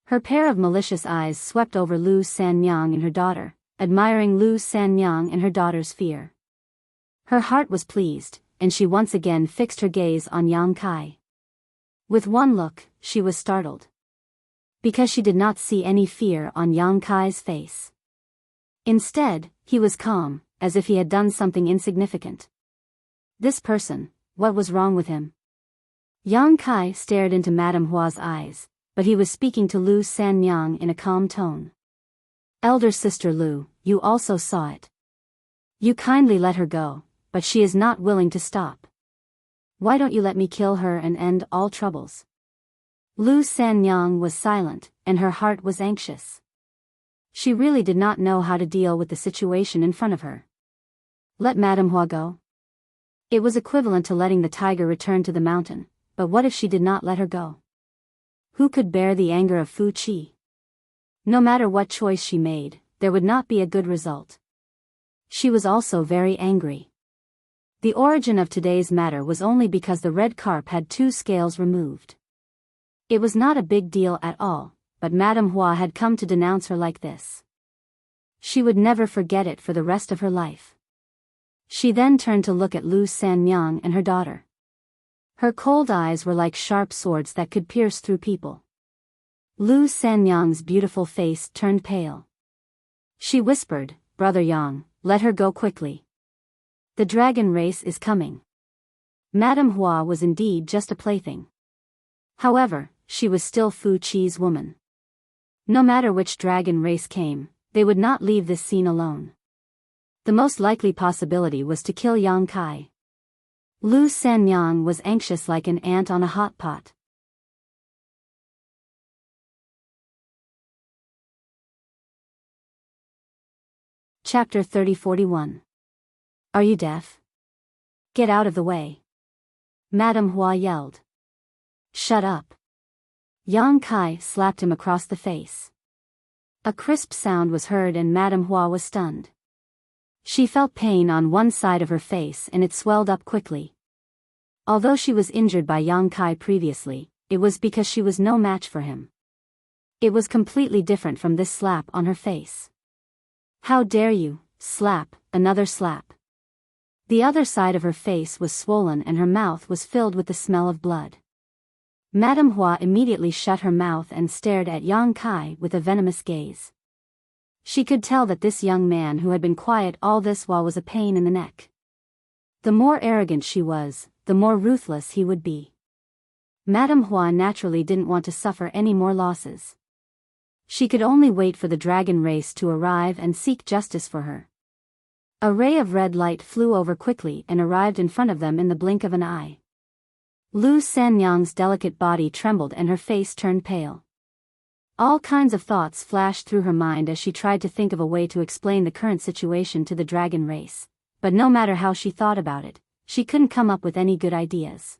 Her pair of malicious eyes swept over Lu Sanyang and her daughter, admiring Lu Sanyang and her daughter's fear. Her heart was pleased, and she once again fixed her gaze on Yang Kai. With one look, she was startled. Because she did not see any fear on Yang Kai's face. Instead, he was calm, as if he had done something insignificant. This person, what was wrong with him? Yang Kai stared into Madame Hua's eyes, but he was speaking to Lu Sanyang in a calm tone. "Elder sister Lu, you also saw it. You kindly let her go, but she is not willing to stop. Why don't you let me kill her and end all troubles?" Lu Sanyang was silent, and her heart was anxious. She really did not know how to deal with the situation in front of her. Let Madame Hua go? It was equivalent to letting the tiger return to the mountain, but what if she did not let her go? Who could bear the anger of Fu Qi? No matter what choice she made, there would not be a good result. She was also very angry. The origin of today's matter was only because the red carp had 2 scales removed. It was not a big deal at all, but Madame Hua had come to denounce her like this. She would never forget it for the rest of her life. She then turned to look at Lu Sanyang and her daughter. Her cold eyes were like sharp swords that could pierce through people. Lu Sanyang's beautiful face turned pale. She whispered, "Brother Yang, let her go quickly. The dragon race is coming." Madame Hua was indeed just a plaything. However, she was still Fu Qi's woman. No matter which dragon race came, they would not leave this scene alone. The most likely possibility was to kill Yang Kai. Lu Sanyang was anxious like an ant on a hot pot. Chapter 3041. Are you deaf? Get out of the way. Madame Hua yelled. Shut up. Yang Kai slapped him across the face. A crisp sound was heard and Madame Hua was stunned. She felt pain on one side of her face and it swelled up quickly. Although she was injured by Yang Kai previously, it was because she was no match for him. It was completely different from this slap on her face. How dare you, slap, another slap. The other side of her face was swollen and her mouth was filled with the smell of blood. Madame Hua immediately shut her mouth and stared at Yang Kai with a venomous gaze. She could tell that this young man who had been quiet all this while was a pain in the neck. The more arrogant she was, the more ruthless he would be. Madame Hua naturally didn't want to suffer any more losses. She could only wait for the dragon race to arrive and seek justice for her. A ray of red light flew over quickly and arrived in front of them in the blink of an eye. Lu Sanyang's delicate body trembled and her face turned pale. All kinds of thoughts flashed through her mind as she tried to think of a way to explain the current situation to the dragon race, but no matter how she thought about it, she couldn't come up with any good ideas.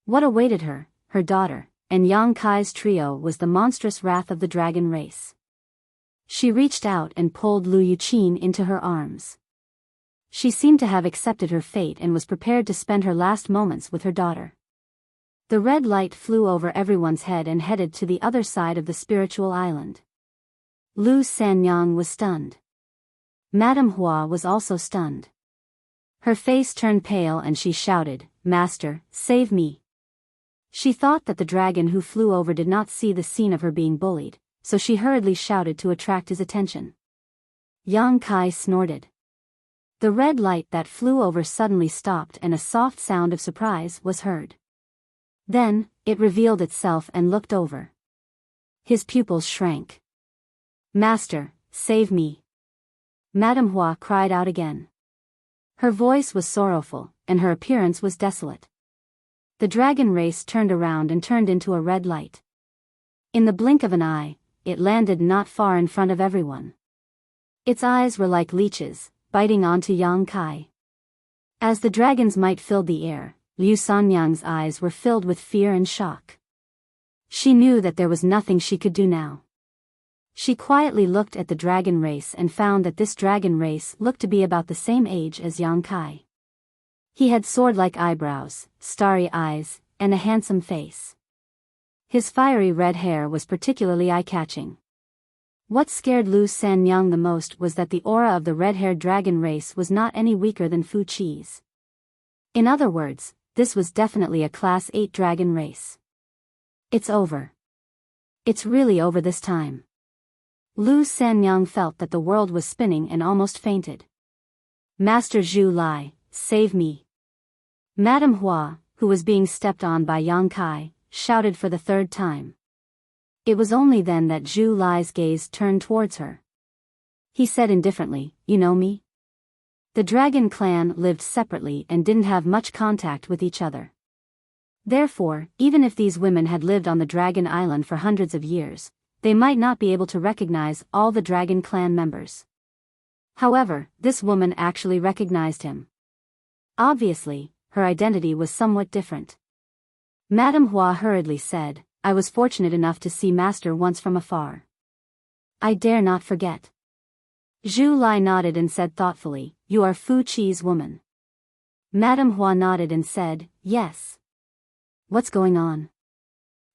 What awaited her, her daughter, and Yang Kai's trio was the monstrous wrath of the dragon race. She reached out and pulled Lu Yuqin into her arms. She seemed to have accepted her fate and was prepared to spend her last moments with her daughter. The red light flew over everyone's head and headed to the other side of the spiritual island. Lu Sanyang was stunned. Madame Hua was also stunned. Her face turned pale and she shouted, "Master, save me." She thought that the dragon who flew over did not see the scene of her being bullied, so she hurriedly shouted to attract his attention. Yang Kai snorted. The red light that flew over suddenly stopped and a soft sound of surprise was heard. Then, it revealed itself and looked over. His pupils shrank. "Master, save me!" Madame Hua cried out again. Her voice was sorrowful, and her appearance was desolate. The dragon race turned around and turned into a red light. In the blink of an eye, it landed not far in front of everyone. Its eyes were like leeches, biting onto Yang Kai. As the dragon's might filled the air, Liu Sanyang's eyes were filled with fear and shock. She knew that there was nothing she could do now. She quietly looked at the dragon race and found that this dragon race looked to be about the same age as Yang Kai. He had sword-like eyebrows, starry eyes, and a handsome face. His fiery red hair was particularly eye-catching. What scared Liu Sanyang the most was that the aura of the red-haired dragon race was not any weaker than Fu Chi's. In other words, this was definitely a Class 8 dragon race. It's over. It's really over this time. Liu Sanyang felt that the world was spinning and almost fainted. "Master Zhu Lai, save me!" Madame Hua, who was being stepped on by Yang Kai, shouted for the third time. It was only then that Zhu Lai's gaze turned towards her. He said indifferently, "You know me?" The dragon clan lived separately and didn't have much contact with each other. Therefore, even if these women had lived on the Dragon Island for hundreds of years, they might not be able to recognize all the dragon clan members. However, this woman actually recognized him. Obviously, her identity was somewhat different. Madame Hua hurriedly said, "I was fortunate enough to see Master once from afar. I dare not forget." Zhu Lai nodded and said thoughtfully, "You are Fu Chi's woman." Madame Hua nodded and said, "Yes." "What's going on?"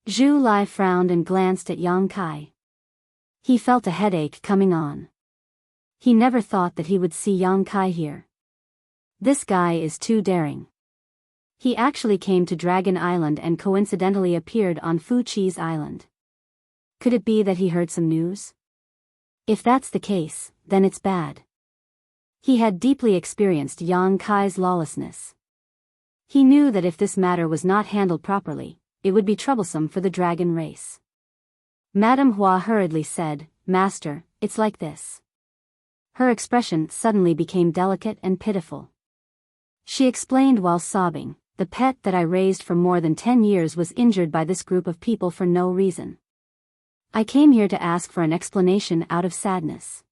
Zhu Lai frowned and glanced at Yang Kai. He felt a headache coming on. He never thought that he would see Yang Kai here. This guy is too daring. He actually came to Dragon Island and coincidentally appeared on Fu Chi's island. Could it be that he heard some news? If that's the case, then it's bad. He had deeply experienced Yang Kai's lawlessness. He knew that if this matter was not handled properly, it would be troublesome for the dragon race. Madame Hua hurriedly said, "Master, it's like this." Her expression suddenly became delicate and pitiful. She explained while sobbing, "The pet that I raised for more than 10 years was injured by this group of people for no reason. I came here to ask for an explanation out of sadness.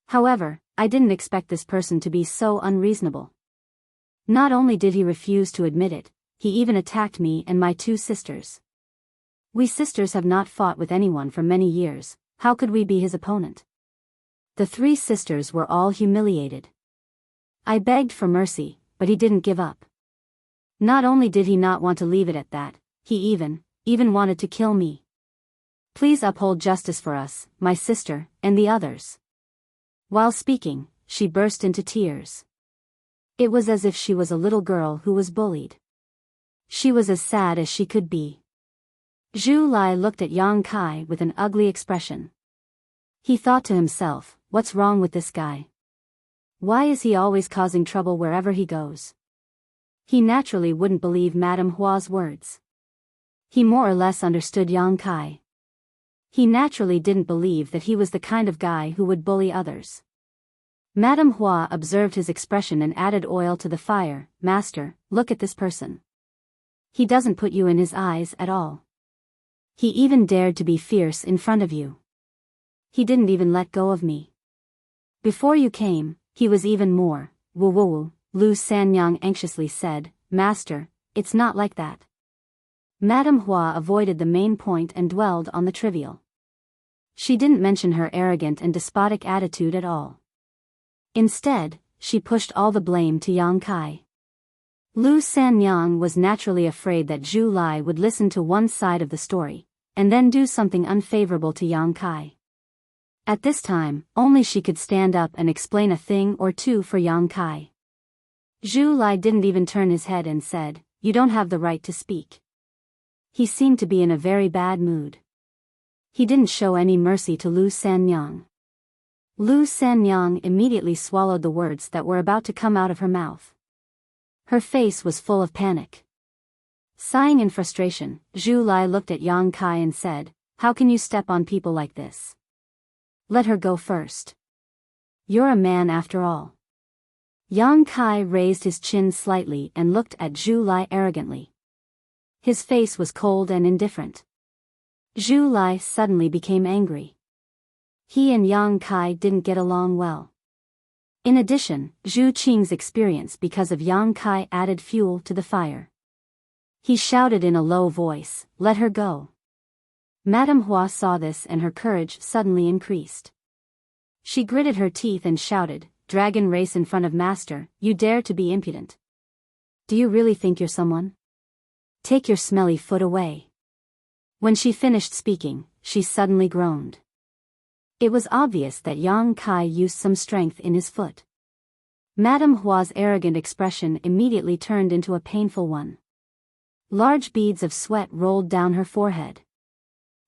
However, I didn't expect this person to be so unreasonable. Not only did he refuse to admit it, he even attacked me and my 2 sisters. We sisters have not fought with anyone for many years, how could we be his opponent?" The 3 sisters were all humiliated. I begged for mercy, but he didn't give up. Not only did he not want to leave it at that, he even wanted to kill me. Please uphold justice for us, my sister, and the others." While speaking, she burst into tears. It was as if she was a little girl who was bullied. She was as sad as she could be. Zhu Lai looked at Yang Kai with an ugly expression. He thought to himself, "What's wrong with this guy? Why is he always causing trouble wherever he goes?" He naturally wouldn't believe Madame Hua's words. He more or less understood Yang Kai. He naturally didn't believe that he was the kind of guy who would bully others. Madame Hua observed his expression and added oil to the fire. "Master, look at this person. He doesn't put you in his eyes at all. He even dared to be fierce in front of you. He didn't even let go of me. Before you came, he was even more." "Woo." Liu Sanyang anxiously said, "Master, it's not like that." Madame Hua avoided the main point and dwelled on the trivial. She didn't mention her arrogant and despotic attitude at all. Instead, she pushed all the blame to Yang Kai. Liu Sanyang was naturally afraid that Zhu Lai would listen to one side of the story, and then do something unfavorable to Yang Kai. At this time, only she could stand up and explain a thing or two for Yang Kai. Zhu Lai didn't even turn his head and said, "You don't have the right to speak." He seemed to be in a very bad mood. He didn't show any mercy to Liu Sanyang. Lu Sanyang immediately swallowed the words that were about to come out of her mouth. Her face was full of panic. Sighing in frustration, Zhu Lai looked at Yang Kai and said, "How can you step on people like this? Let her go first. You're a man after all." Yang Kai raised his chin slightly and looked at Zhu Lai arrogantly. His face was cold and indifferent. Zhu Lai suddenly became angry. He and Yang Kai didn't get along well. In addition, Zhu Qing's experience because of Yang Kai added fuel to the fire. He shouted in a low voice, "Let her go." Madame Hua saw this and her courage suddenly increased. She gritted her teeth and shouted, "Dragon race in front of Master, you dare to be impudent? Do you really think you're someone? Take your smelly foot away." When she finished speaking, she suddenly groaned. It was obvious that Yang Kai used some strength in his foot. Madame Hua's arrogant expression immediately turned into a painful one. Large beads of sweat rolled down her forehead.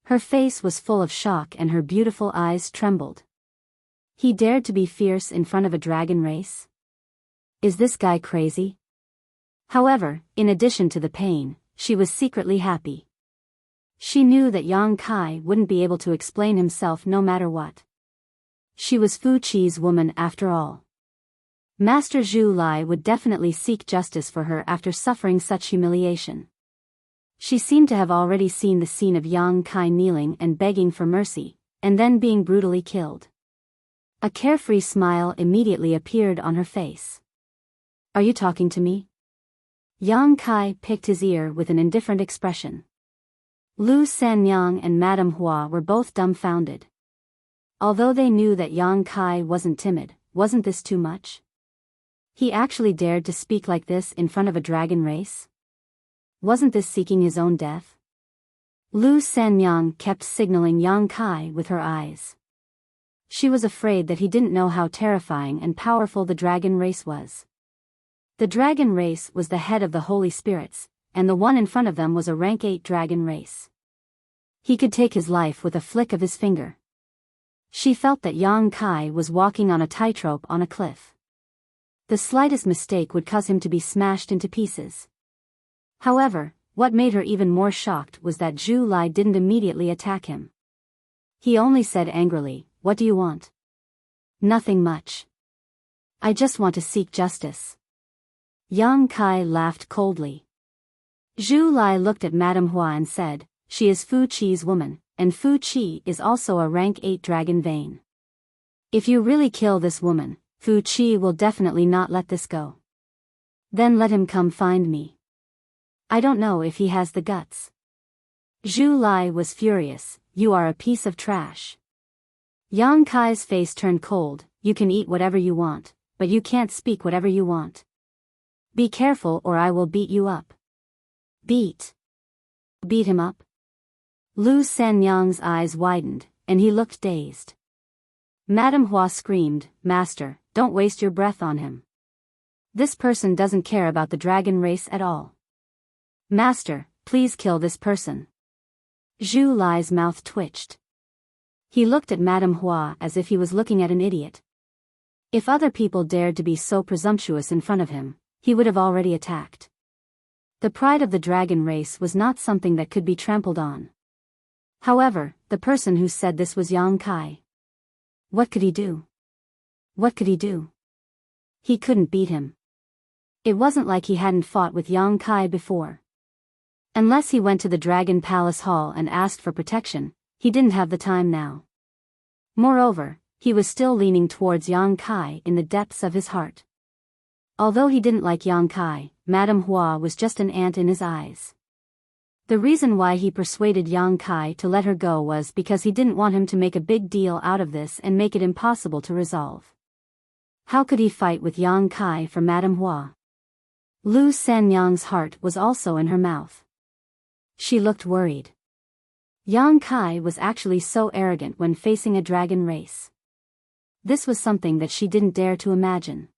Her face was full of shock and her beautiful eyes trembled. He dared to be fierce in front of a dragon race? Is this guy crazy? However, in addition to the pain, she was secretly happy. She knew that Yang Kai wouldn't be able to explain himself no matter what. She was Fu Chi's woman after all. Master Zhu Lai would definitely seek justice for her after suffering such humiliation. She seemed to have already seen the scene of Yang Kai kneeling and begging for mercy, and then being brutally killed. A carefree smile immediately appeared on her face. "Are you talking to me?" Yang Kai picked his ear with an indifferent expression. Lu Sanyang and Madame Hua were both dumbfounded. Although they knew that Yang Kai wasn't timid, wasn't this too much? He actually dared to speak like this in front of a dragon race? Wasn't this seeking his own death? Lu Sanyang kept signaling Yang Kai with her eyes. She was afraid that he didn't know how terrifying and powerful the dragon race was. The dragon race was the head of the holy spirits, and the one in front of them was a rank 8 dragon race. He could take his life with a flick of his finger. She felt that Yang Kai was walking on a tightrope on a cliff. The slightest mistake would cause him to be smashed into pieces. However, what made her even more shocked was that Zhu Lai didn't immediately attack him. He only said angrily, "What do you want?" "Nothing much. I just want to seek justice." Yang Kai laughed coldly. Zhu Lai looked at Madame Hua and said, "She is Fu Chi's woman, and Fu Chi is also a rank 8 dragon vein. If you really kill this woman, Fu Chi will definitely not let this go. Then let him come find me. I don't know if he has the guts." Zhu Lai was furious, "You are a piece of trash." Yang Kai's face turned cold, "You can eat whatever you want, but you can't speak whatever you want. Be careful or I will beat you up." "Beat him up?" Lu Sanyang's eyes widened, and he looked dazed. Madame Hua screamed, "Master, don't waste your breath on him. This person doesn't care about the dragon race at all. Master, please kill this person." Zhu Lai's mouth twitched. He looked at Madame Hua as if he was looking at an idiot. If other people dared to be so presumptuous in front of him, he would have already attacked. The pride of the dragon race was not something that could be trampled on. However, the person who said this was Yang Kai. What could he do? What could he do? He couldn't beat him. It wasn't like he hadn't fought with Yang Kai before. Unless he went to the Dragon Palace Hall and asked for protection, he didn't have the time now. Moreover, he was still leaning towards Yang Kai in the depths of his heart. Although he didn't like Yang Kai, Madame Hua was just an ant in his eyes. The reason why he persuaded Yang Kai to let her go was because he didn't want him to make a big deal out of this and make it impossible to resolve. How could he fight with Yang Kai for Madame Hua? Lu Sanyang's heart was also in her mouth. She looked worried. Yang Kai was actually so arrogant when facing a dragon race. This was something that she didn't dare to imagine.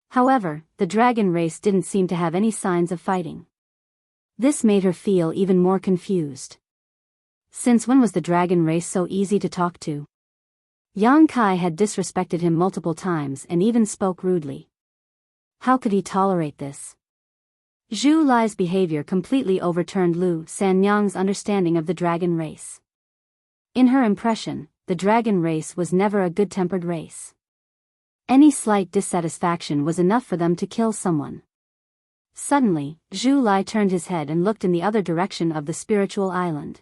However, the dragon race didn't seem to have any signs of fighting. This made her feel even more confused. Since when was the dragon race so easy to talk to? Yang Kai had disrespected him multiple times and even spoke rudely. How could he tolerate this? Zhu Lai's behavior completely overturned Lu Sanyang's understanding of the dragon race. In her impression, the dragon race was never a good-tempered race. Any slight dissatisfaction was enough for them to kill someone. Suddenly, Zhu Lai turned his head and looked in the other direction of the spiritual island.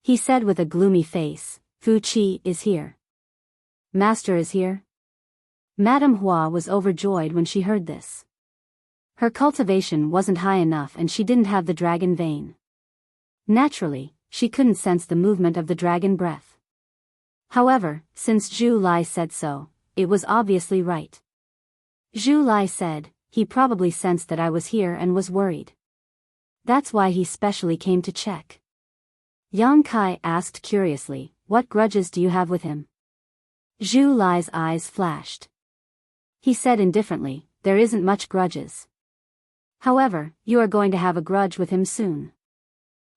He said with a gloomy face, "Fu Qi is here. Master is here?" Madame Hua was overjoyed when she heard this. Her cultivation wasn't high enough and she didn't have the dragon vein. Naturally, she couldn't sense the movement of the dragon breath. However, since Zhu Lai said so, it was obviously right. Zhu Lai said, "He probably sensed that I was here and was worried. That's why he specially came to check." Yang Kai asked curiously, "What grudges do you have with him?" Zhu Lai's eyes flashed. He said indifferently, "There isn't much grudges. However, you are going to have a grudge with him soon."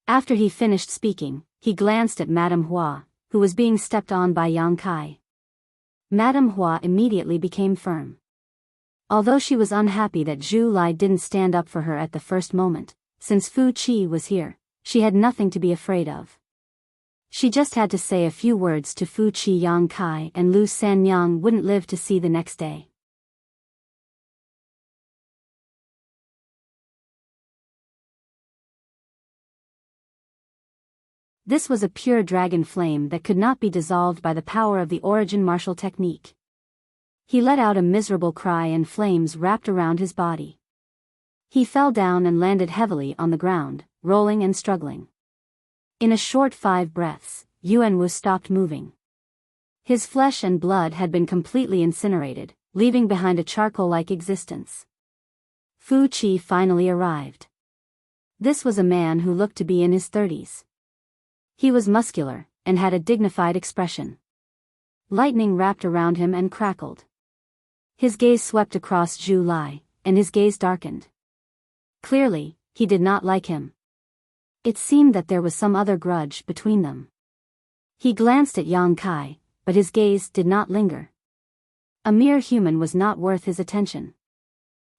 After he finished speaking, he glanced at Madame Hua, who was being stepped on by Yang Kai. Madame Hua immediately became firm. Although she was unhappy that Zhu Lai didn't stand up for her at the first moment, since Fu Qi was here, she had nothing to be afraid of. She just had to say a few words to Fu Qi. Yang Kai and Lu Sanyang wouldn't live to see the next day. This was a pure dragon flame that could not be dissolved by the power of the origin martial technique. He let out a miserable cry and flames wrapped around his body. He fell down and landed heavily on the ground, rolling and struggling. In a short 5 breaths, Yuan Wu stopped moving. His flesh and blood had been completely incinerated, leaving behind a charcoal-like existence. Fu Qi finally arrived. This was a man who looked to be in his 30s. He was muscular, and had a dignified expression. Lightning wrapped around him and crackled. His gaze swept across Zhu Lai, and his gaze darkened. Clearly, he did not like him. It seemed that there was some other grudge between them. He glanced at Yang Kai, but his gaze did not linger. A mere human was not worth his attention.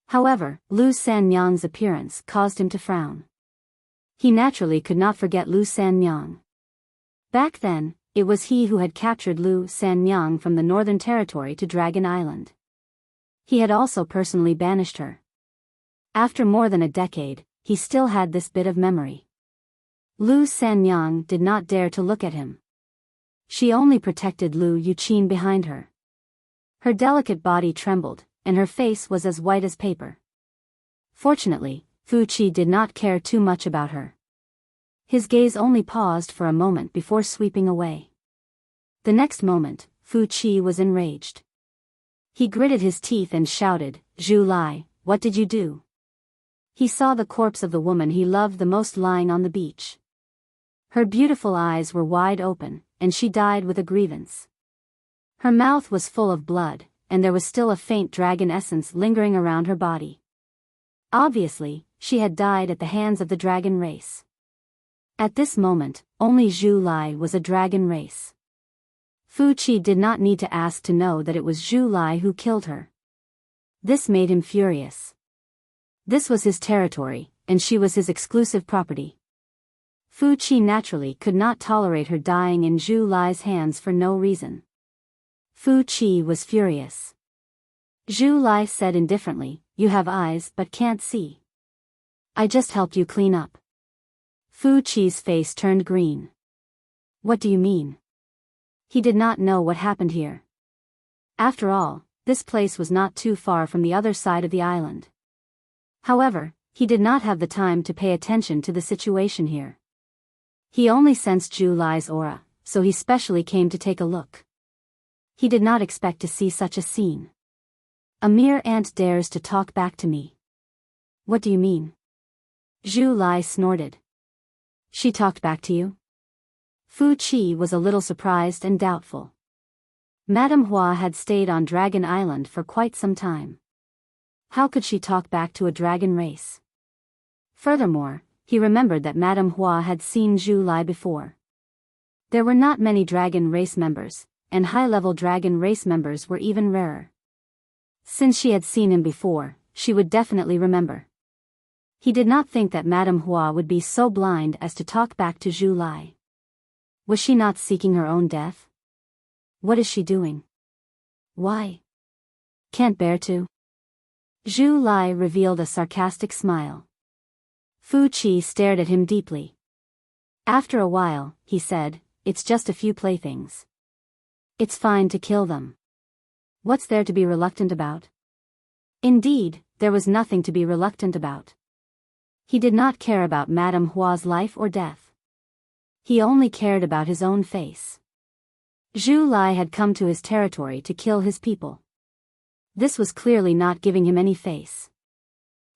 However, Lu Sanyang's appearance caused him to frown. He naturally could not forget Lu Sanyang. Back then, it was he who had captured Lu Sanyang from the Northern Territory to Dragon Island. He had also personally banished her. After more than a decade, he still had this bit of memory. Lu Sanyang did not dare to look at him. She only protected Lu Yuqin behind her. Her delicate body trembled, and her face was as white as paper. Fortunately, Fu Qi did not care too much about her. His gaze only paused for a moment before sweeping away. The next moment, Fu Qi was enraged. He gritted his teeth and shouted, "Zhu Lai, what did you do?" He saw the corpse of the woman he loved the most lying on the beach. Her beautiful eyes were wide open, and she died with a grievance. Her mouth was full of blood, and there was still a faint dragon essence lingering around her body. Obviously, she had died at the hands of the dragon race. At this moment, only Zhu Lai was a dragon race. Fu Qi did not need to ask to know that it was Zhu Lai who killed her. This made him furious. This was his territory, and she was his exclusive property. Fu Qi naturally could not tolerate her dying in Zhu Lai's hands for no reason. Fu Qi was furious. Zhu Lai said indifferently, "You have eyes but can't see. I just helped you clean up." Fu Qi's face turned green. "What do you mean?" He did not know what happened here. After all, this place was not too far from the other side of the island. However, he did not have the time to pay attention to the situation here. He only sensed Zhu Lai's aura, so he specially came to take a look. He did not expect to see such a scene. "A mere ant dares to talk back to me. What do you mean?" Zhu Lai snorted. "She talked back to you?" Fu Qi was a little surprised and doubtful. Madame Hua had stayed on Dragon Island for quite some time. How could she talk back to a dragon race? Furthermore, he remembered that Madame Hua had seen Zhu Lai before. There were not many dragon race members, and high-level dragon race members were even rarer. Since she had seen him before, she would definitely remember. He did not think that Madame Hua would be so blind as to talk back to Zhu Lai. Was she not seeking her own death? What is she doing? Why? Can't bear to? Zhu Lai revealed a sarcastic smile. Fu Qi stared at him deeply. After a while, he said, "It's just a few playthings. It's fine to kill them. What's there to be reluctant about?" Indeed, there was nothing to be reluctant about. He did not care about Madame Hua's life or death. He only cared about his own face. Zhu Lai had come to his territory to kill his people. This was clearly not giving him any face.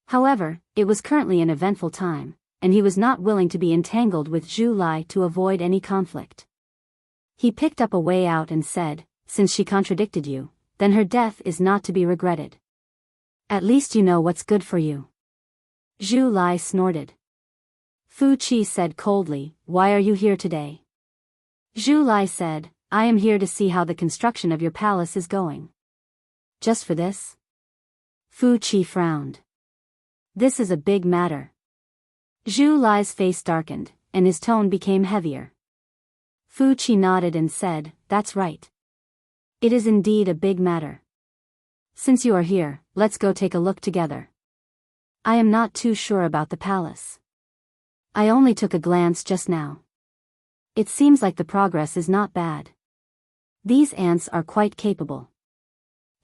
However, it was currently an eventful time, and he was not willing to be entangled with Zhu Lai to avoid any conflict. He picked up a way out and said, "Since she contradicted you, then her death is not to be regretted. At least you know what's good for you." Zhu Lai snorted. Fu Qi said coldly, "Why are you here today?" Zhu Lai said, "I am here to see how the construction of your palace is going." "Just for this?" Fu Qi frowned. "This is a big matter." Zhu Lai's face darkened, and his tone became heavier. Fu Qi nodded and said, "That's right. It is indeed a big matter. Since you are here, let's go take a look together. I am not too sure about the palace. I only took a glance just now. It seems like the progress is not bad. These ants are quite capable."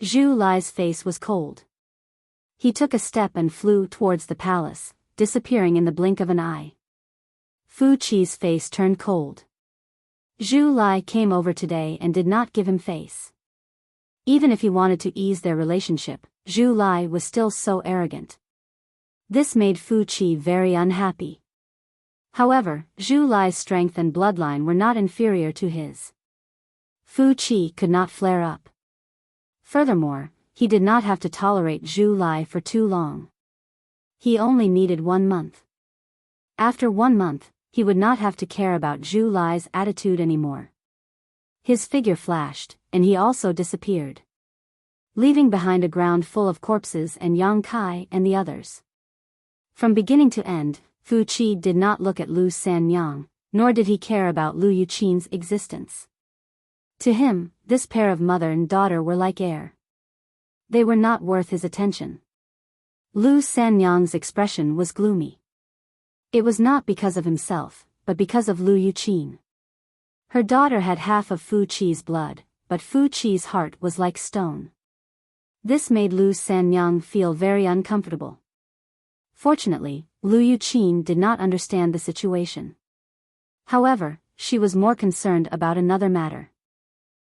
Zhu Lai's face was cold. He took a step and flew towards the palace, disappearing in the blink of an eye. Fu Qi's face turned cold. Zhu Lai came over today and did not give him face. Even if he wanted to ease their relationship, Zhu Lai was still so arrogant. This made Fu Qi very unhappy. However, Zhu Lai's strength and bloodline were not inferior to his. Fu Qi could not flare up. Furthermore, he did not have to tolerate Zhu Lai for too long. He only needed 1 month. After 1 month, he would not have to care about Zhu Lai's attitude anymore. His figure flashed, and he also disappeared, leaving behind a ground full of corpses and Yang Kai and the others. From beginning to end, Fu Qi did not look at Lu Sanyang, nor did he care about Lu Yuqin's existence. To him, this pair of mother and daughter were like air. They were not worth his attention. Lu Sanyang's expression was gloomy. It was not because of himself, but because of Lu Yuqin. Her daughter had half of Fu Qi's blood, but Fu Qi's heart was like stone. This made Lu Sanyang feel very uncomfortable. Fortunately, Lu Yuqin did not understand the situation. However, she was more concerned about another matter.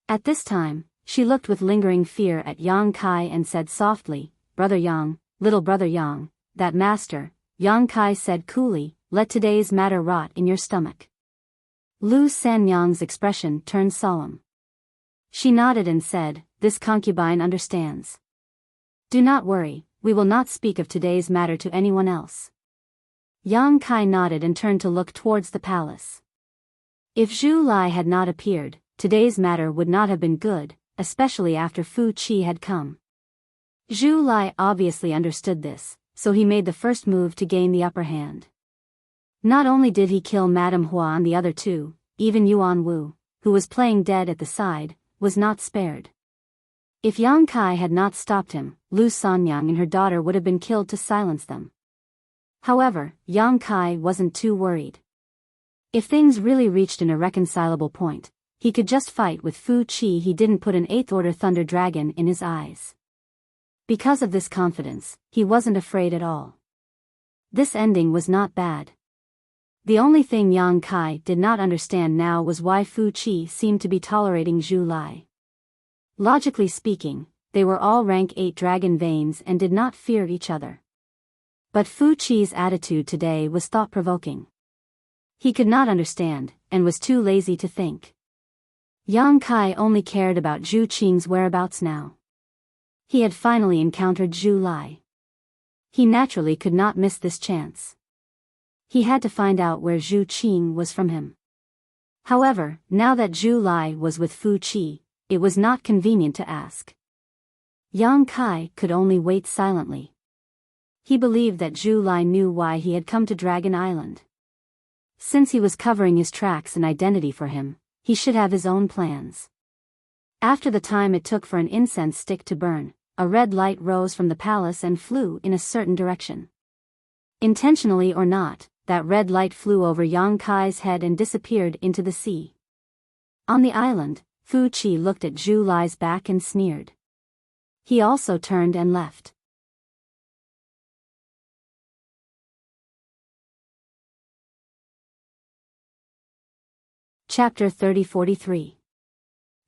At this time, she looked with lingering fear at Yang Kai and said softly, "Brother Yang, little brother Yang, that master." Yang Kai said coolly, "Let today's matter rot in your stomach." Lu Sanyang's expression turned solemn. She nodded and said, "This concubine understands. Do not worry, we will not speak of today's matter to anyone else." Yang Kai nodded and turned to look towards the palace. If Zhu Lai had not appeared, today's matter would not have been good, especially after Fu Qi had come. Zhu Lai obviously understood this, so he made the first move to gain the upper hand. Not only did he kill Madame Hua and the other two, even Yuan Wu, who was playing dead at the side, was not spared. If Yang Kai had not stopped him, Lu Sanyang and her daughter would have been killed to silence them. However, Yang Kai wasn't too worried. If things really reached an irreconcilable point, he could just fight with Fu Qi. He didn't put an 8th order thunder dragon in his eyes. Because of this confidence, he wasn't afraid at all. This ending was not bad. The only thing Yang Kai did not understand now was why Fu Qi seemed to be tolerating Zhu Lai. Logically speaking, they were all rank 8 dragon veins and did not fear each other. But Fu Qi's attitude today was thought-provoking. He could not understand, and was too lazy to think. Yang Kai only cared about Zhu Qing's whereabouts now. He had finally encountered Zhu Lai. He naturally could not miss this chance. He had to find out where Zhu Qing was from him. However, now that Zhu Lai was with Fu Qi, it was not convenient to ask. Yang Kai could only wait silently. He believed that Zhu Lai knew why he had come to Dragon Island. Since he was covering his tracks and identity for him, he should have his own plans. After the time it took for an incense stick to burn, a red light rose from the palace and flew in a certain direction. Intentionally or not, that red light flew over Yang Kai's head and disappeared into the sea. On the island, Fu Qi looked at Zhu Lai's back and sneered. He also turned and left. Chapter 30-43.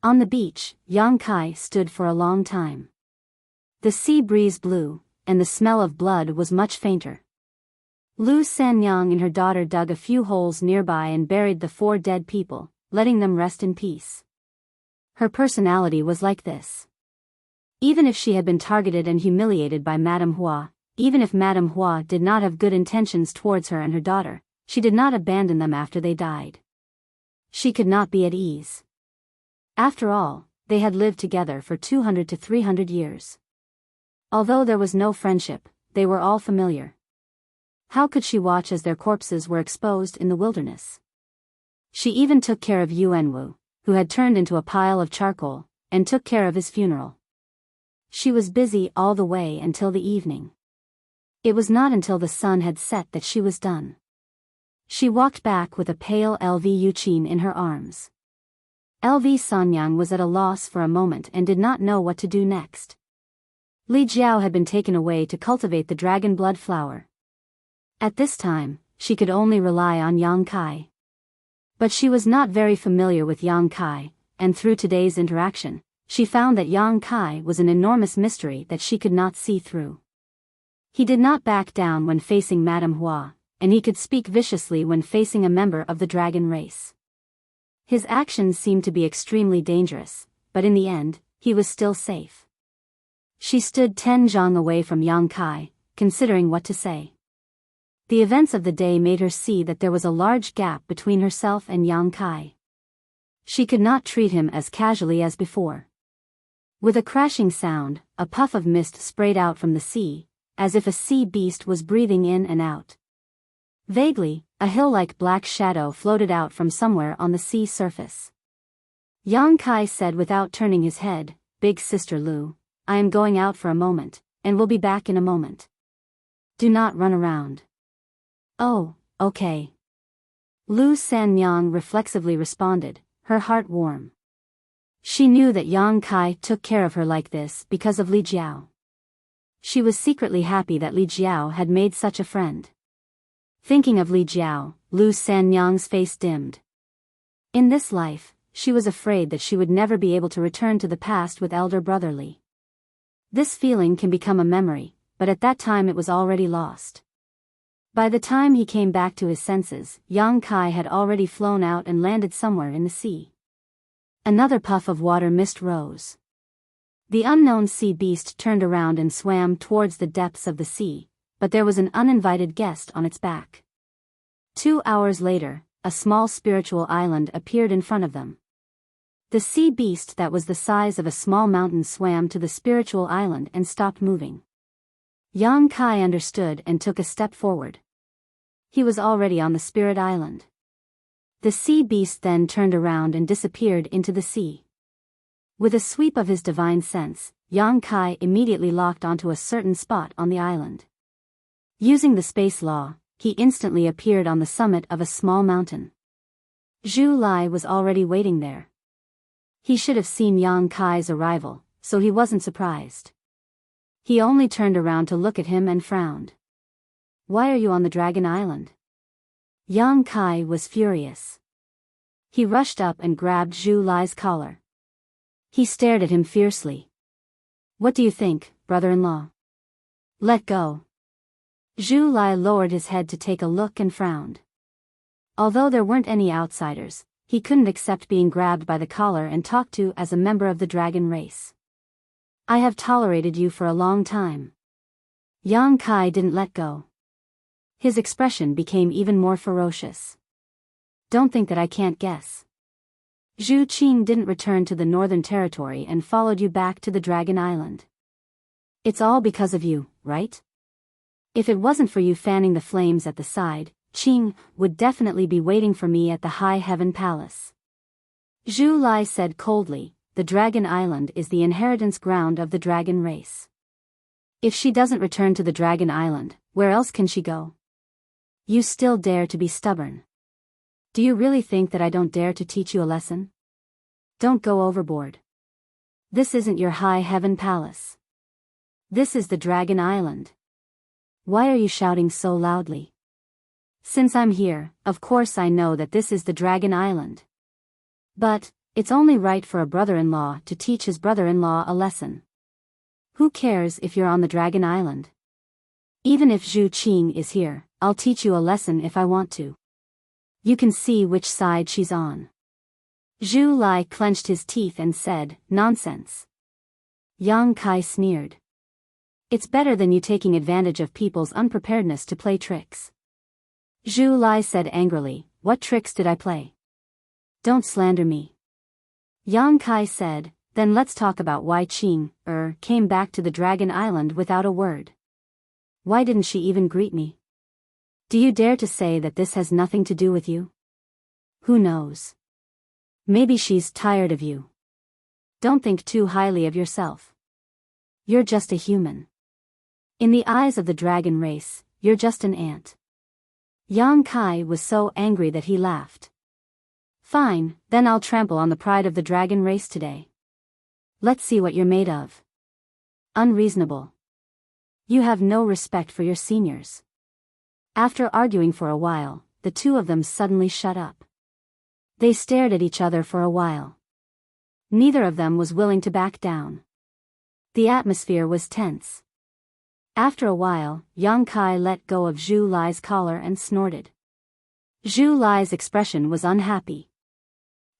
On the beach, Yang Kai stood for a long time. The sea breeze blew, and the smell of blood was much fainter. Lu Sanyang and her daughter dug a few holes nearby and buried the 4 dead people, letting them rest in peace. Her personality was like this. Even if she had been targeted and humiliated by Madame Hua, even if Madame Hua did not have good intentions towards her and her daughter, she did not abandon them after they died. She could not be at ease. After all, they had lived together for 200 to 300 years. Although there was no friendship, they were all familiar. How could she watch as their corpses were exposed in the wilderness? She even took care of Yuanwu, who had turned into a pile of charcoal, and took care of his funeral. She was busy all the way until the evening. It was not until the sun had set that she was done. She walked back with a pale LV Yuqin in her arms. LV Sanyang was at a loss for a moment and did not know what to do next. Li Jiao had been taken away to cultivate the dragon blood flower. At this time, she could only rely on Yang Kai. But she was not very familiar with Yang Kai, and through today's interaction, she found that Yang Kai was an enormous mystery that she could not see through. He did not back down when facing Madame Hua, and he could speak viciously when facing a member of the dragon race. His actions seemed to be extremely dangerous, but in the end, he was still safe. She stood 10 zhang away from Yang Kai, considering what to say. The events of the day made her see that there was a large gap between herself and Yang Kai. She could not treat him as casually as before. With a crashing sound, a puff of mist sprayed out from the sea, as if a sea beast was breathing in and out. Vaguely, a hill-like black shadow floated out from somewhere on the sea surface. Yang Kai said without turning his head, "Big Sister Lu, I am going out for a moment, and will be back in a moment. Do not run around." "Oh, okay." Lu Sanyang reflexively responded, her heart warm. She knew that Yang Kai took care of her like this because of Li Jiao. She was secretly happy that Li Jiao had made such a friend. Thinking of Li Jiao, Lu Sanyang's face dimmed. In this life, she was afraid that she would never be able to return to the past with elder brother Li. This feeling can become a memory, but at that time it was already lost. By the time he came back to his senses, Yang Kai had already flown out and landed somewhere in the sea. Another puff of water mist rose. The unknown sea beast turned around and swam towards the depths of the sea, but there was an uninvited guest on its back. 2 hours later, a small spiritual island appeared in front of them. The sea beast that was the size of a small mountain swam to the spiritual island and stopped moving. Yang Kai understood and took a step forward. He was already on the spirit island. The sea beast then turned around and disappeared into the sea. With a sweep of his divine sense, Yang Kai immediately locked onto a certain spot on the island. Using the space law, he instantly appeared on the summit of a small mountain. Zhu Lai was already waiting there. He should have seen Yang Kai's arrival, so he wasn't surprised. He only turned around to look at him and frowned. "Why are you on the Dragon Island?" Yang Kai was furious. He rushed up and grabbed Zhu Lai's collar. He stared at him fiercely. "What do you think, brother-in-law?" "Let go." Zhu Lai lowered his head to take a look and frowned. Although there weren't any outsiders, he couldn't accept being grabbed by the collar and talked to as a member of the dragon race. "I have tolerated you for a long time." Yang Kai didn't let go. His expression became even more ferocious. "Don't think that I can't guess." Zhu Qing didn't return to the Northern Territory and followed you back to the Dragon Island. It's all because of you, right? If it wasn't for you fanning the flames at the side, Qing would definitely be waiting for me at the High Heaven Palace. Zhu Lai said coldly, the Dragon Island is the inheritance ground of the dragon race. If she doesn't return to the Dragon Island, where else can she go? You still dare to be stubborn. Do you really think that I don't dare to teach you a lesson? Don't go overboard. This isn't your High Heaven Palace. This is the Dragon Island. Why are you shouting so loudly? Since I'm here, of course I know that this is the Dragon Island. But, it's only right for a brother-in-law to teach his brother-in-law a lesson. Who cares if you're on the Dragon Island? Even if Zhu Qing is here, I'll teach you a lesson if I want to. You can see which side she's on. Zhu Lai clenched his teeth and said, nonsense. Yang Kai sneered. It's better than you taking advantage of people's unpreparedness to play tricks. Zhu Lai said angrily, what tricks did I play? Don't slander me. Yang Kai said, then let's talk about why Qing came back to the Dragon Island without a word. Why didn't she even greet me? Do you dare to say that this has nothing to do with you? Who knows? Maybe she's tired of you. Don't think too highly of yourself. You're just a human. In the eyes of the dragon race, you're just an ant. Yang Kai was so angry that he laughed. Fine, then I'll trample on the pride of the dragon race today. Let's see what you're made of. Unreasonable. You have no respect for your seniors. After arguing for a while, the two of them suddenly shut up. They stared at each other for a while. Neither of them was willing to back down. The atmosphere was tense. After a while, Yang Kai let go of Zhu Lai's collar and snorted. Zhu Lai's expression was unhappy.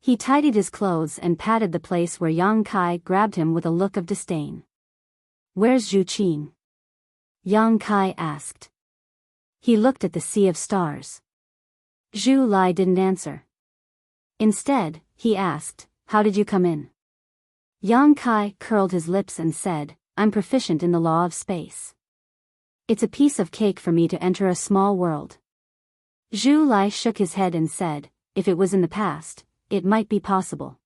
He tidied his clothes and patted the place where Yang Kai grabbed him with a look of disdain. Where's Zhu Qing? Yang Kai asked. He looked at the sea of stars. Zhu Lai didn't answer. Instead, he asked, how did you come in? Yang Kai curled his lips and said, I'm proficient in the law of space. It's a piece of cake for me to enter a small world. Zhu Lai shook his head and said, if it was in the past, it might be possible.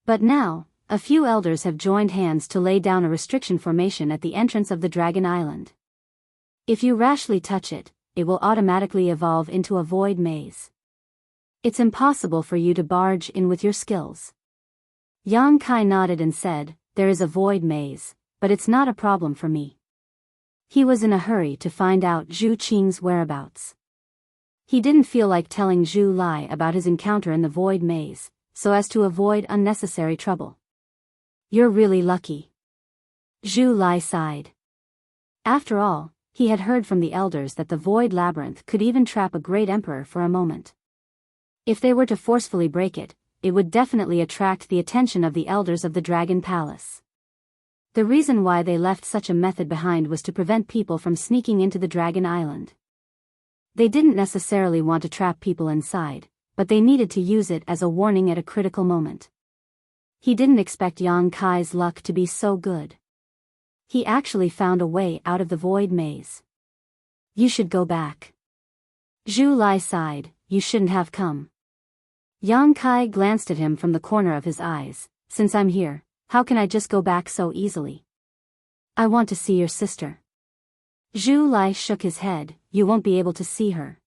But now, a few elders have joined hands to lay down a restriction formation at the entrance of the Dragon Island. If you rashly touch it, it will automatically evolve into a void maze. It's impossible for you to barge in with your skills. Yang Kai nodded and said, there is a void maze, but it's not a problem for me. He was in a hurry to find out Zhu Qing's whereabouts. He didn't feel like telling Zhu Lai about his encounter in the void maze, so as to avoid unnecessary trouble. You're really lucky. Zhu Lai sighed. After all, he had heard from the elders that the void labyrinth could even trap a great emperor for a moment. If they were to forcefully break it, it would definitely attract the attention of the elders of the Dragon Palace. The reason why they left such a method behind was to prevent people from sneaking into the Dragon Island. They didn't necessarily want to trap people inside, but they needed to use it as a warning at a critical moment. He didn't expect Yang Kai's luck to be so good. He actually found a way out of the void maze. You should go back. Zhu Lai sighed, you shouldn't have come. Yang Kai glanced at him from the corner of his eyes, since I'm here, how can I just go back so easily? I want to see your sister. Zhu Lai shook his head, you won't be able to see her.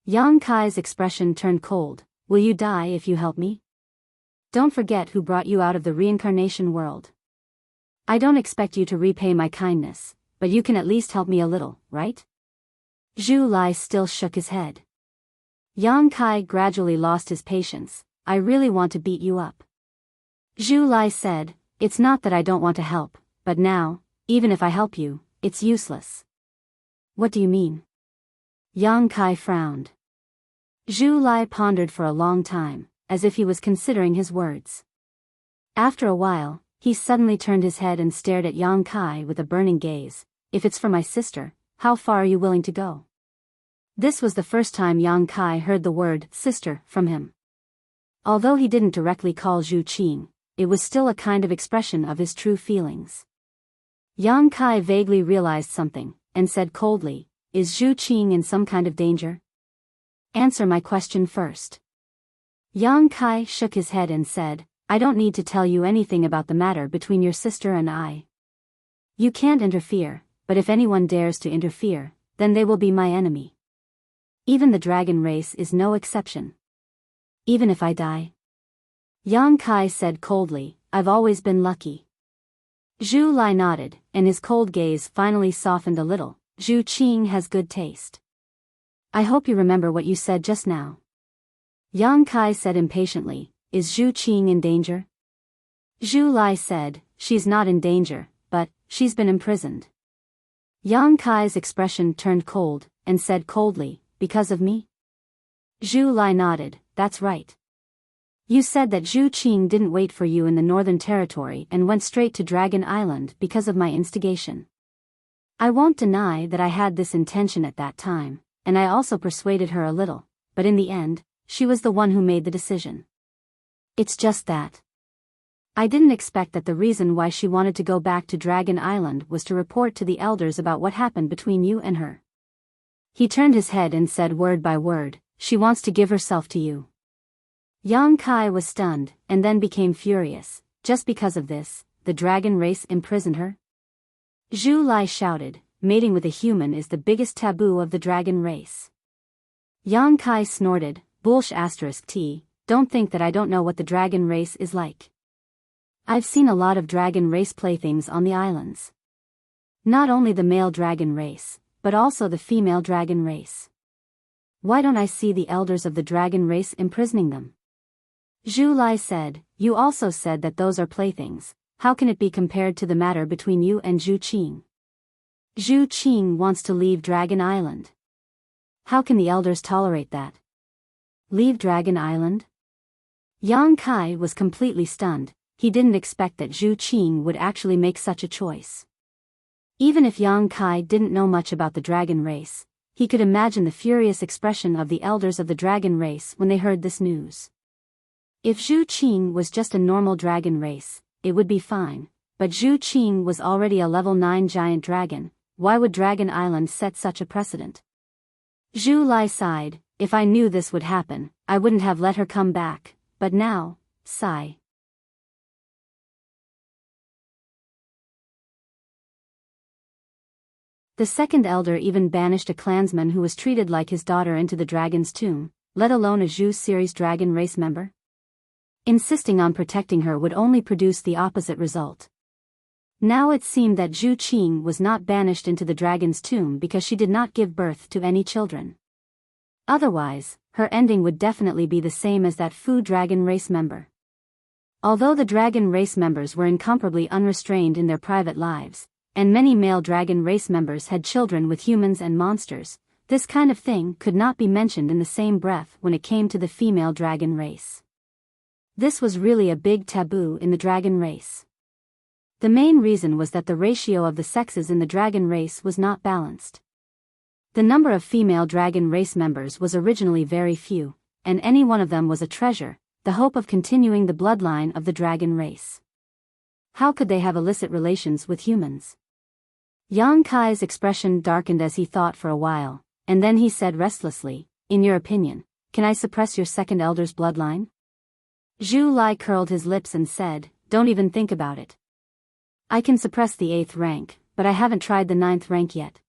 Yang Kai's expression turned cold, will you die if you help me? Don't forget who brought you out of the reincarnation world. I don't expect you to repay my kindness, but you can at least help me a little, right? Zhu Lai still shook his head. Yang Kai gradually lost his patience, I really want to beat you up. Zhu Lai said, it's not that I don't want to help, but now, even if I help you, it's useless. What do you mean? Yang Kai frowned. Zhu Lai pondered for a long time, as if he was considering his words. After a while, he suddenly turned his head and stared at Yang Kai with a burning gaze. If it's for my sister, how far are you willing to go? This was the first time Yang Kai heard the word sister from him. Although he didn't directly call Zhu Qing, it was still a kind of expression of his true feelings. Yang Kai vaguely realized something, and said coldly, "Is Zhu Qing in some kind of danger? Answer my question first." Yang Kai shook his head and said, "I don't need to tell you anything about the matter between your sister and I. You can't interfere, but if anyone dares to interfere, then they will be my enemy. Even the dragon race is no exception. Even if I die?" Yang Kai said coldly, "I've always been lucky." Zhu Lai nodded, and his cold gaze finally softened a little. "Zhu Qing has good taste. I hope you remember what you said just now." Yang Kai said impatiently, "Is Zhu Qing in danger?" Zhu Lai said, "She's not in danger, but she's been imprisoned." Yang Kai's expression turned cold, and said coldly, "Because of me?" Zhu Lai nodded, "That's right. You said that Zhu Qing didn't wait for you in the Northern Territory and went straight to Dragon Island because of my instigation. I won't deny that I had this intention at that time, and I also persuaded her a little, but in the end, she was the one who made the decision. It's just that I didn't expect that the reason why she wanted to go back to Dragon Island was to report to the elders about what happened between you and her." He turned his head and said word by word, "She wants to give herself to you." Yang Kai was stunned, and then became furious. Just because of this, the dragon race imprisoned her? Zhu Lai shouted, "Mating with a human is the biggest taboo of the dragon race." Yang Kai snorted, "Bullsh*t, don't think that I don't know what the dragon race is like. I've seen a lot of dragon race playthings on the islands. Not only the male dragon race, but also the female dragon race. Why don't I see the elders of the dragon race imprisoning them?" Zhu Lai said, "You also said that those are playthings. How can it be compared to the matter between you and Zhu Qing? Zhu Qing wants to leave Dragon Island. How can the elders tolerate that? Leave Dragon Island?" Yang Kai was completely stunned. He didn't expect that Zhu Qing would actually make such a choice. Even if Yang Kai didn't know much about the dragon race, he could imagine the furious expression of the elders of the dragon race when they heard this news. If Zhu Qing was just a normal dragon race, it would be fine, but Zhu Qing was already a level 9 giant dragon. Why would Dragon Island set such a precedent? Zhu Lai sighed, "If I knew this would happen, I wouldn't have let her come back, but now, sigh." The second elder even banished a clansman who was treated like his daughter into the dragon's tomb, let alone a Zhu series dragon race member. Insisting on protecting her would only produce the opposite result. Now it seemed that Zhu Qing was not banished into the dragon's tomb because she did not give birth to any children. Otherwise, her ending would definitely be the same as that Fu dragon race member. Although the dragon race members were incomparably unrestrained in their private lives, and many male dragon race members had children with humans and monsters, this kind of thing could not be mentioned in the same breath when it came to the female dragon race. This was really a big taboo in the dragon race. The main reason was that the ratio of the sexes in the dragon race was not balanced. The number of female dragon race members was originally very few, and any one of them was a treasure, the hope of continuing the bloodline of the dragon race. How could they have illicit relations with humans? Yang Kai's expression darkened as he thought for a while, and then he said restlessly, "In your opinion, can I suppress your second elder's bloodline?" Zhu Lai curled his lips and said, "Don't even think about it. I can suppress the 8th rank, but I haven't tried the 9th rank yet.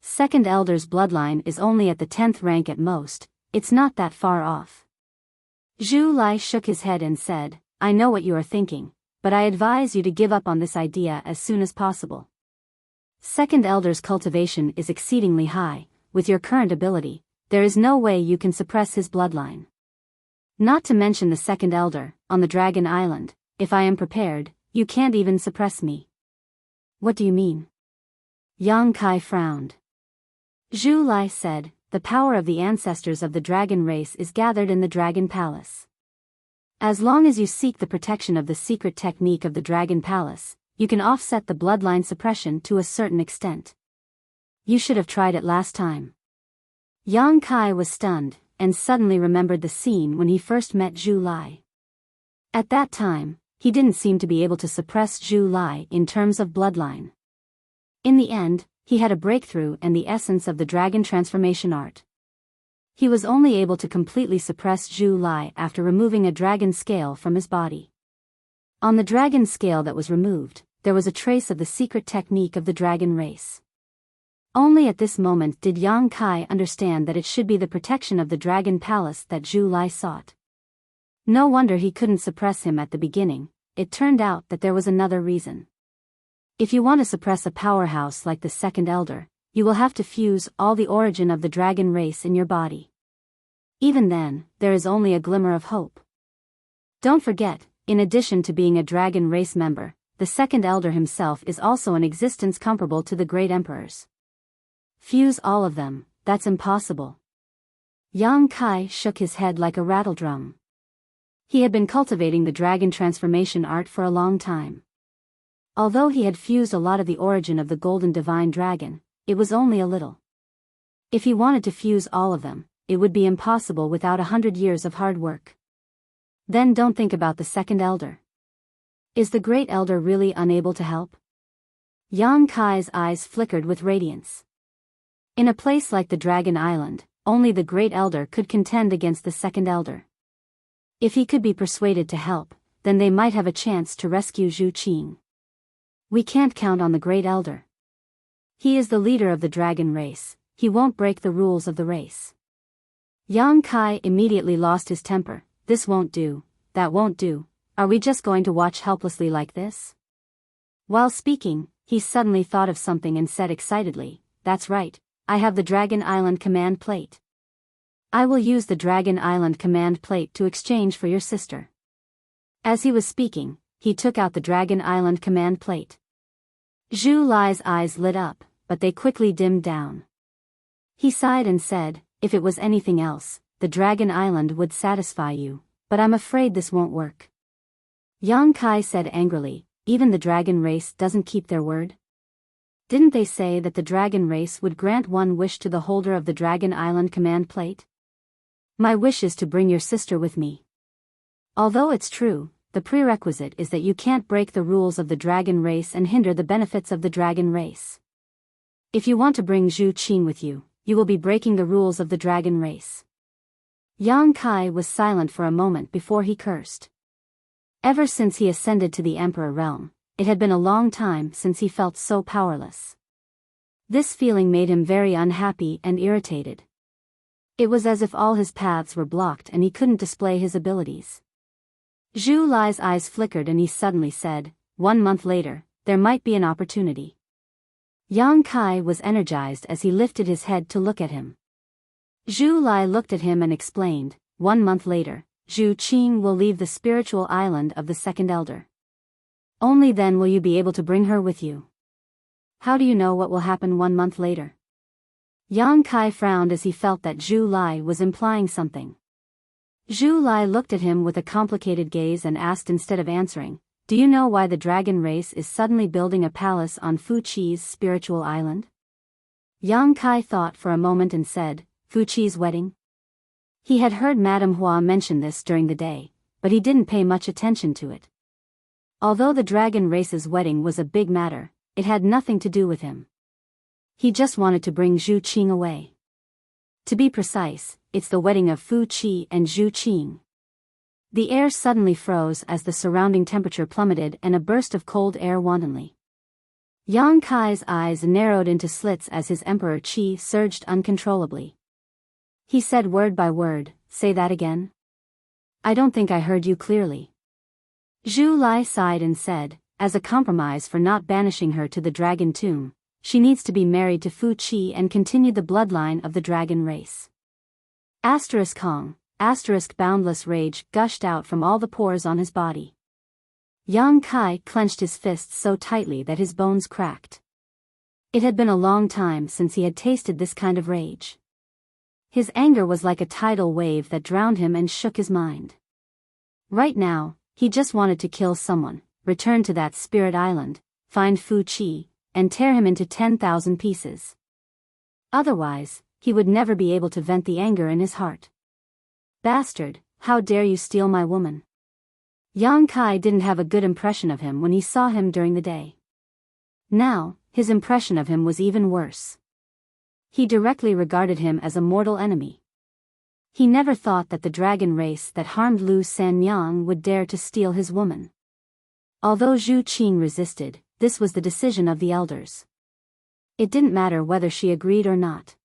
Second elder's bloodline is only at the 10th rank at most, it's not that far off." Zhu Lai shook his head and said, "I know what you are thinking, but I advise you to give up on this idea as soon as possible. Second elder's cultivation is exceedingly high. With your current ability, there is no way you can suppress his bloodline. Not to mention the second elder, on the Dragon Island, if I am prepared, you can't even suppress me." "What do you mean?" Yang Kai frowned. Zhu Lai said, "The power of the ancestors of the dragon race is gathered in the Dragon Palace. As long as you seek the protection of the secret technique of the Dragon Palace, you can offset the bloodline suppression to a certain extent. You should have tried it last time." Yang Kai was stunned, and suddenly remembered the scene when he first met Zhu Lai. At that time, he didn't seem to be able to suppress Zhu Lai in terms of bloodline. In the end, he had a breakthrough and the essence of the dragon transformation art. He was only able to completely suppress Zhu Lai after removing a dragon scale from his body. On the dragon scale that was removed, there was a trace of the secret technique of the dragon race. Only at this moment did Yang Kai understand that it should be the protection of the dragon palace that Zhu Lai sought. No wonder he couldn't suppress him at the beginning. It turned out that there was another reason. If you want to suppress a powerhouse like the second elder, you will have to fuse all the origin of the dragon race in your body. Even then, there is only a glimmer of hope. Don't forget, in addition to being a dragon race member, the second elder himself is also an existence comparable to the great emperors. Fuse all of them, that's impossible. Yang Kai shook his head like a rattledrum. He had been cultivating the dragon transformation art for a long time. Although he had fused a lot of the origin of the golden divine dragon, it was only a little. If he wanted to fuse all of them, it would be impossible without 100 years of hard work. Then don't think about the second elder. Is the great elder really unable to help? Yang Kai's eyes flickered with radiance. In a place like the Dragon Island, only the great elder could contend against the second elder. If he could be persuaded to help, then they might have a chance to rescue Zhu Qing. We can't count on the great elder. He is the leader of the dragon race, he won't break the rules of the race. Yang Kai immediately lost his temper. This won't do, that won't do, are we just going to watch helplessly like this? While speaking, he suddenly thought of something and said excitedly, that's right, I have the Dragon Island command plate. I will use the Dragon Island command plate to exchange for your sister. As he was speaking, he took out the Dragon Island command plate. Zhu Lai's eyes lit up, but they quickly dimmed down. He sighed and said, if it was anything else, the Dragon Island would satisfy you, but I'm afraid this won't work. Yang Kai said angrily, even the dragon race doesn't keep their word? Didn't they say that the dragon race would grant one wish to the holder of the Dragon Island command plate? My wish is to bring your sister with me. Although it's true, the prerequisite is that you can't break the rules of the dragon race and hinder the benefits of the dragon race. If you want to bring Zhu Qing with you, you will be breaking the rules of the dragon race. Yang Kai was silent for a moment before he cursed. Ever since he ascended to the Emperor realm, it had been a long time since he felt so powerless. This feeling made him very unhappy and irritated. It was as if all his paths were blocked and he couldn't display his abilities. Zhu Lai's eyes flickered and he suddenly said, 1 month later, there might be an opportunity. Yang Kai was energized as he lifted his head to look at him. Zhu Lai looked at him and explained, 1 month later, Zhu Qing will leave the spiritual island of the second elder. Only then will you be able to bring her with you. How do you know what will happen 1 month later? Yang Kai frowned as he felt that Zhu Lai was implying something. Zhu Lai looked at him with a complicated gaze and asked instead of answering, do you know why the dragon race is suddenly building a palace on Fu Chi's spiritual island? Yang Kai thought for a moment and said, Fu Chi's wedding? He had heard Madame Hua mention this during the day, but he didn't pay much attention to it. Although the dragon race's wedding was a big matter, it had nothing to do with him. He just wanted to bring Zhu Qing away. To be precise, it's the wedding of Fu Chi and Zhu Qing. The air suddenly froze as the surrounding temperature plummeted and a burst of cold air wantonly. Yang Kai's eyes narrowed into slits as his Emperor Qi surged uncontrollably. He said word by word, say that again? I don't think I heard you clearly. Zhu Lai sighed and said, as a compromise for not banishing her to the dragon tomb, she needs to be married to Fu Chi and continue the bloodline of the dragon race. Kong, boundless rage gushed out from all the pores on his body. Yang Kai clenched his fists so tightly that his bones cracked. It had been a long time since he had tasted this kind of rage. His anger was like a tidal wave that drowned him and shook his mind. Right now, he just wanted to kill someone, return to that spirit island, find Fu Chi, and tear him into 10,000 pieces. Otherwise, he would never be able to vent the anger in his heart. Bastard, how dare you steal my woman? Yang Kai didn't have a good impression of him when he saw him during the day. Now, his impression of him was even worse. He directly regarded him as a mortal enemy. He never thought that the dragon race that harmed Lu Sanyang would dare to steal his woman. Although Zhu Qing resisted, this was the decision of the elders. It didn't matter whether she agreed or not.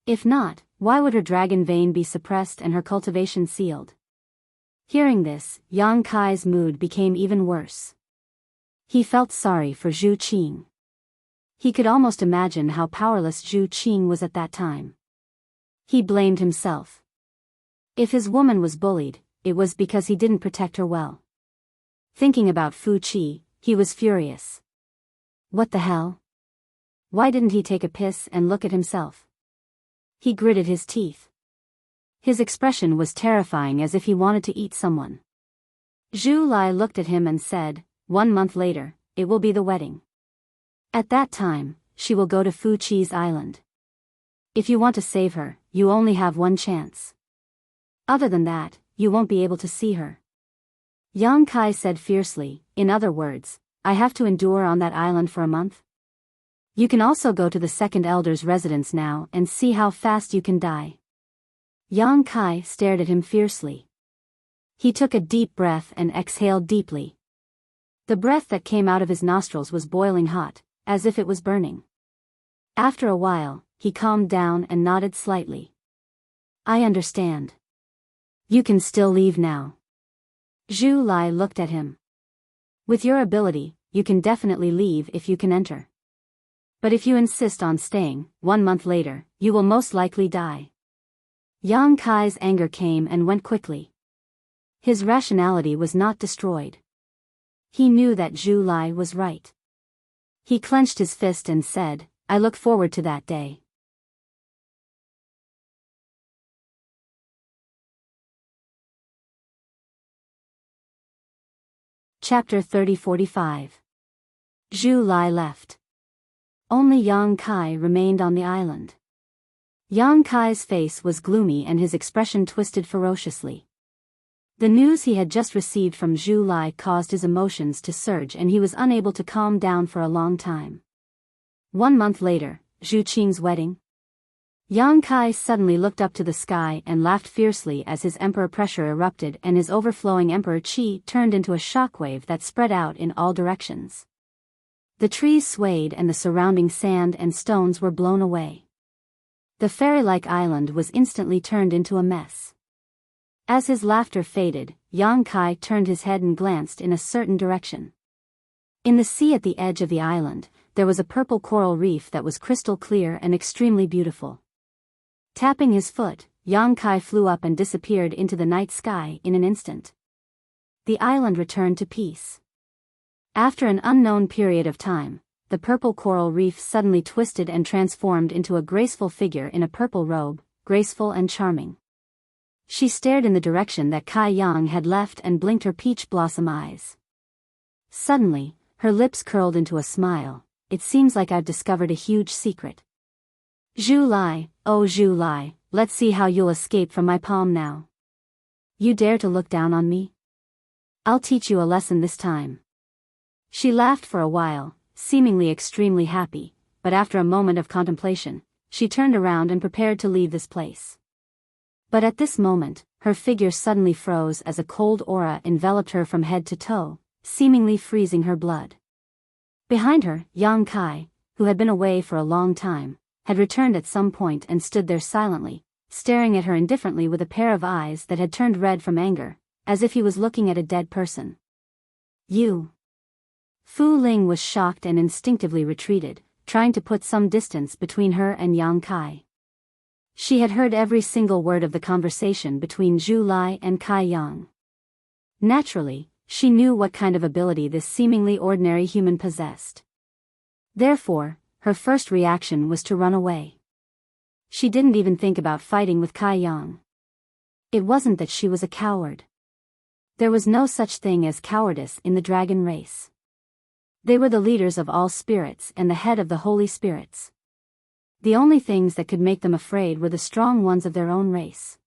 If not, why would her dragon vein be suppressed and her cultivation sealed? Hearing this, Yang Kai's mood became even worse. He felt sorry for Zhu Qing. He could almost imagine how powerless Zhu Qing was at that time. He blamed himself. If his woman was bullied, it was because he didn't protect her well. Thinking about Fu Qi, he was furious. What the hell? Why didn't he take a piss and look at himself? He gritted his teeth. His expression was terrifying, as if he wanted to eat someone. Zhu Lai looked at him and said, 1 month later, it will be the wedding. At that time, she will go to Fu Qi's island. If you want to save her, you only have one chance. Other than that, you won't be able to see her. Yang Kai said fiercely, in other words, I have to endure on that island for a month? You can also go to the second elder's residence now and see how fast you can die. Yang Kai stared at him fiercely. He took a deep breath and exhaled deeply. The breath that came out of his nostrils was boiling hot, as if it was burning. After a while, he calmed down and nodded slightly. I understand. You can still leave now. Zhu Lai looked at him. With your ability, you can definitely leave if you can enter. But if you insist on staying, 1 month later, you will most likely die. Yang Kai's anger came and went quickly. His rationality was not destroyed. He knew that Zhu Lai was right. He clenched his fist and said, I look forward to that day. Chapter 30-45. Zhu Lai left. Only Yang Kai remained on the island. Yang Kai's face was gloomy and his expression twisted ferociously. The news he had just received from Zhu Lai caused his emotions to surge and he was unable to calm down for a long time. 1 month later, Zhu Qing's wedding. Yang Kai suddenly looked up to the sky and laughed fiercely as his emperor pressure erupted and his overflowing emperor qi turned into a shockwave that spread out in all directions. The trees swayed and the surrounding sand and stones were blown away. The fairy-like island was instantly turned into a mess. As his laughter faded, Yang Kai turned his head and glanced in a certain direction. In the sea at the edge of the island, there was a purple coral reef that was crystal clear and extremely beautiful. Tapping his foot, Yang Kai flew up and disappeared into the night sky in an instant. The island returned to peace. After an unknown period of time, the purple coral reef suddenly twisted and transformed into a graceful figure in a purple robe, graceful and charming. She stared in the direction that Kai Yang had left and blinked her peach blossom eyes. Suddenly, her lips curled into a smile. It seems like I've discovered a huge secret. Zhu Lai, oh Zhu Lai, let's see how you'll escape from my palm now. You dare to look down on me? I'll teach you a lesson this time. She laughed for a while, seemingly extremely happy, but after a moment of contemplation, she turned around and prepared to leave this place. But at this moment, her figure suddenly froze as a cold aura enveloped her from head to toe, seemingly freezing her blood. Behind her, Yang Kai, who had been away for a long time, had returned at some point and stood there silently, staring at her indifferently with a pair of eyes that had turned red from anger, as if he was looking at a dead person. You. Fu Ling was shocked and instinctively retreated, trying to put some distance between her and Yang Kai. She had heard every single word of the conversation between Zhu Lai and Kai Yang. Naturally, she knew what kind of ability this seemingly ordinary human possessed. Therefore, her first reaction was to run away. She didn't even think about fighting with Kai Yang. It wasn't that she was a coward. There was no such thing as cowardice in the dragon race. They were the leaders of all spirits and the head of the holy spirits. The only things that could make them afraid were the strong ones of their own race.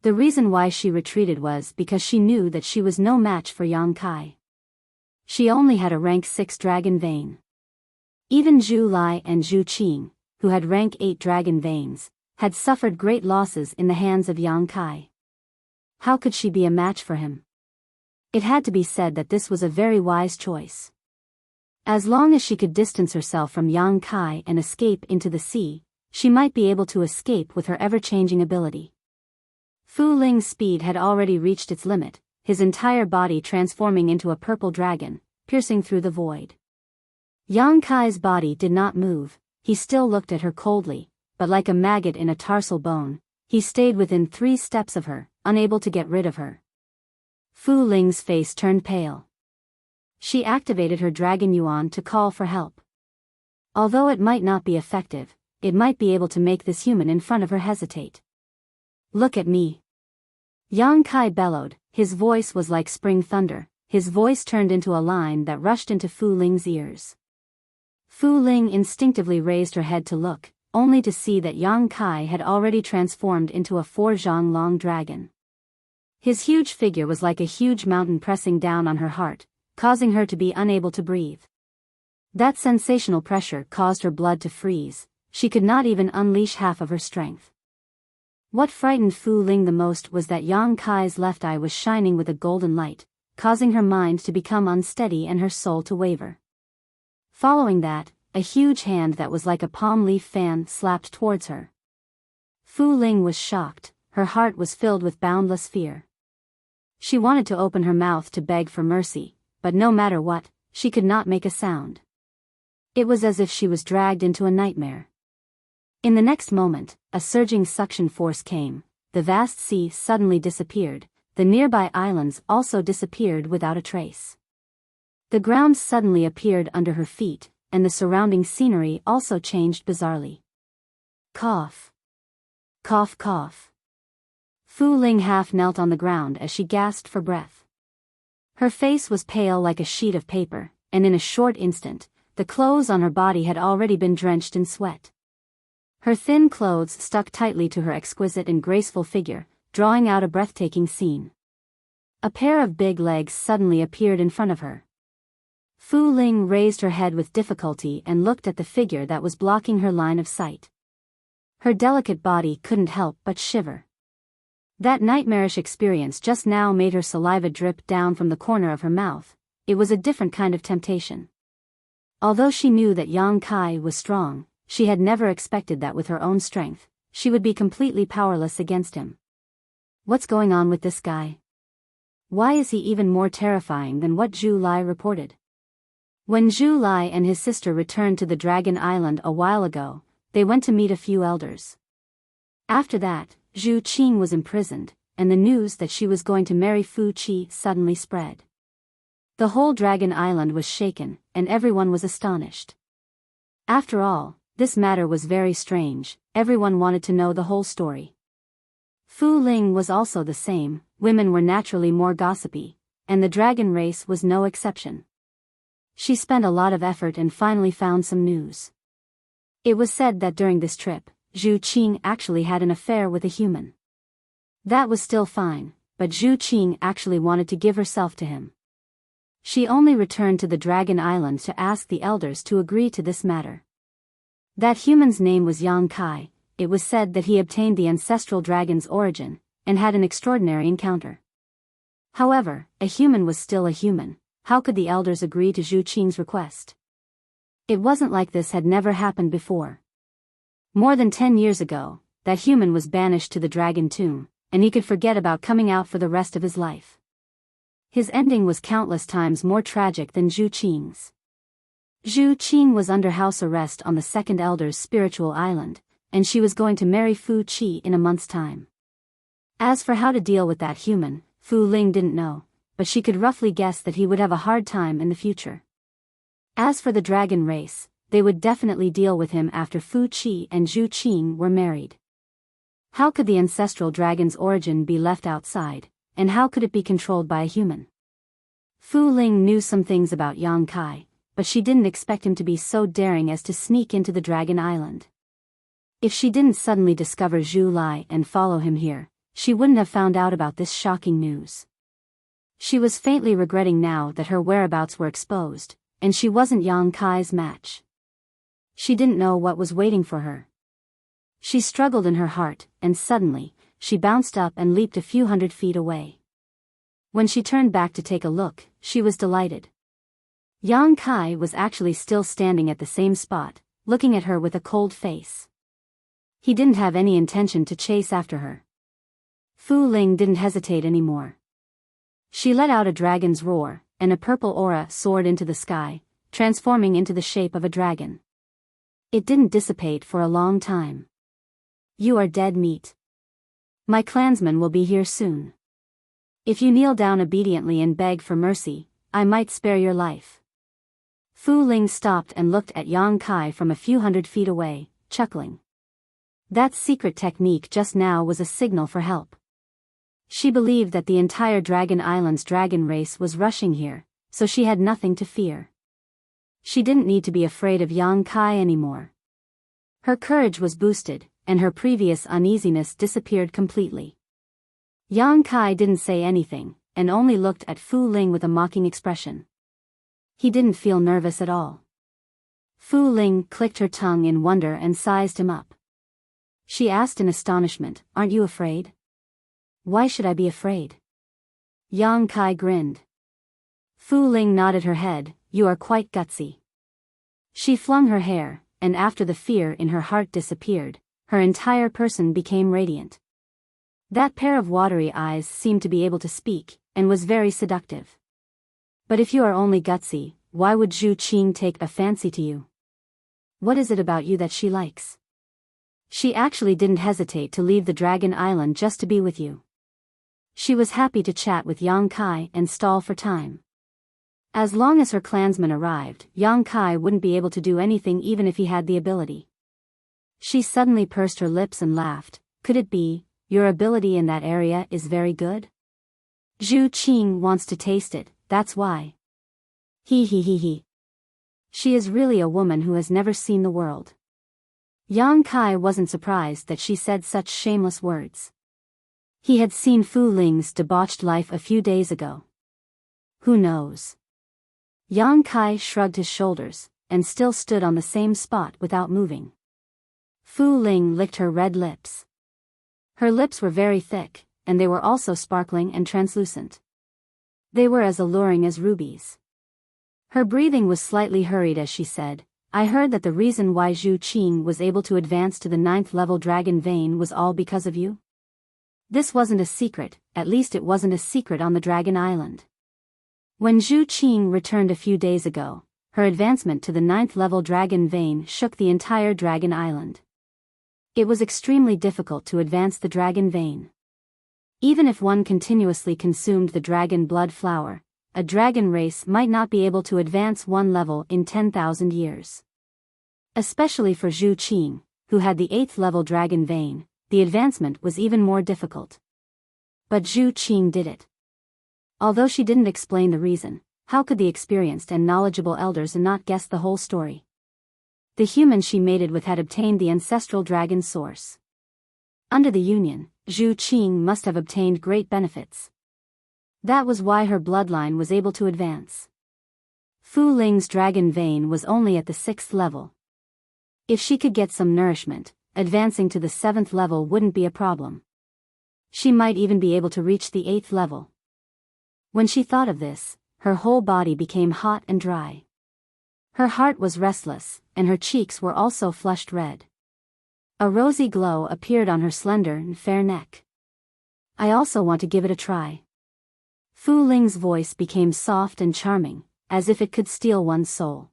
The reason why she retreated was because she knew that she was no match for Yang Kai. She only had a rank 6 dragon vein. Even Zhu Lai and Zhu Qing, who had rank 8 dragon veins, had suffered great losses in the hands of Yang Kai. How could she be a match for him? It had to be said that this was a very wise choice. As long as she could distance herself from Yang Kai and escape into the sea, she might be able to escape with her ever-changing ability. Fu Ling's speed had already reached its limit, his entire body transforming into a purple dragon, piercing through the void. Yang Kai's body did not move, he still looked at her coldly, but like a maggot in a tarsal bone, he stayed within 3 steps of her, unable to get rid of her. Fu Ling's face turned pale. She activated her Dragon Yuan to call for help. Although it might not be effective, it might be able to make this human in front of her hesitate. Look at me. Yang Kai bellowed, his voice was like spring thunder, his voice turned into a line that rushed into Fu Ling's ears. Fu Ling instinctively raised her head to look, only to see that Yang Kai had already transformed into a 4-zhang long dragon. His huge figure was like a huge mountain pressing down on her heart, causing her to be unable to breathe. That sensational pressure caused her blood to freeze, she could not even unleash half of her strength. What frightened Fu Ling the most was that Yang Kai's left eye was shining with a golden light, causing her mind to become unsteady and her soul to waver. Following that, a huge hand that was like a palm leaf fan slapped towards her. Fu Ling was shocked, her heart was filled with boundless fear. She wanted to open her mouth to beg for mercy, but no matter what, she could not make a sound. It was as if she was dragged into a nightmare. In the next moment, a surging suction force came, the vast sea suddenly disappeared, the nearby islands also disappeared without a trace. The ground suddenly appeared under her feet, and the surrounding scenery also changed bizarrely. Cough. Cough cough. Fu Ling half knelt on the ground as she gasped for breath. Her face was pale like a sheet of paper, and in a short instant, the clothes on her body had already been drenched in sweat. Her thin clothes stuck tightly to her exquisite and graceful figure, drawing out a breathtaking scene. A pair of big legs suddenly appeared in front of her. Fu Ling raised her head with difficulty and looked at the figure that was blocking her line of sight. Her delicate body couldn't help but shiver. That nightmarish experience just now made her saliva drip down from the corner of her mouth. It was a different kind of temptation. Although she knew that Yang Kai was strong, she had never expected that with her own strength, she would be completely powerless against him. What's going on with this guy? Why is he even more terrifying than what Zhu Lai reported? When Zhu Lai and his sister returned to the Dragon Island a while ago, they went to meet a few elders. After that, Zhu Qing was imprisoned, and the news that she was going to marry Fu Qi suddenly spread. The whole Dragon Island was shaken, and everyone was astonished. After all, this matter was very strange, everyone wanted to know the whole story. Fu Ling was also the same, women were naturally more gossipy, and the dragon race was no exception. She spent a lot of effort and finally found some news. It was said that during this trip, Zhu Qing actually had an affair with a human. That was still fine, but Zhu Qing actually wanted to give herself to him. She only returned to the Dragon Island to ask the elders to agree to this matter. That human's name was Yang Kai. It was said that he obtained the ancestral dragon's origin, and had an extraordinary encounter. However, a human was still a human. How could the elders agree to Zhu Qing's request? It wasn't like this had never happened before. More than 10 years ago, that human was banished to the dragon tomb, and he could forget about coming out for the rest of his life. His ending was countless times more tragic than Zhu Qing's. Zhu Qing was under house arrest on the second elder's spiritual island, and she was going to marry Fu Qi in a month's time. As for how to deal with that human, Fu Ling didn't know, but she could roughly guess that he would have a hard time in the future. As for the dragon race, they would definitely deal with him after Fu Qi and Zhu Qing were married. How could the ancestral dragon's origin be left outside, and how could it be controlled by a human? Fu Ling knew some things about Yang Kai, but she didn't expect him to be so daring as to sneak into the Dragon Island. If she didn't suddenly discover Zhu Lai and follow him here, she wouldn't have found out about this shocking news. She was faintly regretting now that her whereabouts were exposed, and she wasn't Yang Kai's match. She didn't know what was waiting for her. She struggled in her heart, and suddenly, she bounced up and leaped a few hundred feet away. When she turned back to take a look, she was delighted. Yang Kai was actually still standing at the same spot, looking at her with a cold face. He didn't have any intention to chase after her. Fu Ling didn't hesitate anymore. She let out a dragon's roar, and a purple aura soared into the sky, transforming into the shape of a dragon. It didn't dissipate for a long time. You are dead meat. My clansmen will be here soon. If you kneel down obediently and beg for mercy, I might spare your life. Fu Ling stopped and looked at Yang Kai from a few hundred feet away, chuckling. That secret technique just now was a signal for help. She believed that the entire Dragon Island's dragon race was rushing here, so she had nothing to fear. She didn't need to be afraid of Yang Kai anymore. Her courage was boosted, and her previous uneasiness disappeared completely. Yang Kai didn't say anything, and only looked at Fu Ling with a mocking expression. He didn't feel nervous at all. Fu Ling clicked her tongue in wonder and sized him up. She asked in astonishment, "Aren't you afraid?" "Why should I be afraid?" Yang Kai grinned. Fu Ling nodded her head, "You are quite gutsy." She flung her hair, and after the fear in her heart disappeared, her entire person became radiant. That pair of watery eyes seemed to be able to speak, and was very seductive. "But if you are only gutsy, why would Zhu Qing take a fancy to you? What is it about you that she likes? She actually didn't hesitate to leave the Dragon Island just to be with you." She was happy to chat with Yang Kai and stall for time. As long as her clansmen arrived, Yang Kai wouldn't be able to do anything even if he had the ability. She suddenly pursed her lips and laughed. "Could it be, your ability in that area is very good? Zhu Qing wants to taste it, that's why." He. She is really a woman who has never seen the world. Yang Kai wasn't surprised that she said such shameless words. He had seen Fu Ling's debauched life a few days ago. Who knows? Yang Kai shrugged his shoulders, and still stood on the same spot without moving. Fu Ling licked her red lips. Her lips were very thick, and they were also sparkling and translucent. They were as alluring as rubies. Her breathing was slightly hurried as she said, "I heard that the reason why Zhu Qing was able to advance to the 9th level dragon vein was all because of you?" This wasn't a secret, at least it wasn't a secret on the Dragon Island. When Zhu Qing returned a few days ago, her advancement to the 9th level dragon vein shook the entire Dragon Island. It was extremely difficult to advance the dragon vein. Even if one continuously consumed the dragon blood flower, a dragon race might not be able to advance one level in 10,000 years. Especially for Zhu Qing, who had the 8th level dragon vein, the advancement was even more difficult. But Zhu Qing did it. Although she didn't explain the reason, how could the experienced and knowledgeable elders not guess the whole story? The human she mated with had obtained the ancestral dragon source. Under the union, Zhu Qing must have obtained great benefits. That was why her bloodline was able to advance. Fu Ling's dragon vein was only at the 6th level. If she could get some nourishment, advancing to the 7th level wouldn't be a problem. She might even be able to reach the 8th level. When she thought of this, her whole body became hot and dry. Her heart was restless, and her cheeks were also flushed red. A rosy glow appeared on her slender and fair neck. "I also want to give it a try." Fu Ling's voice became soft and charming, as if it could steal one's soul.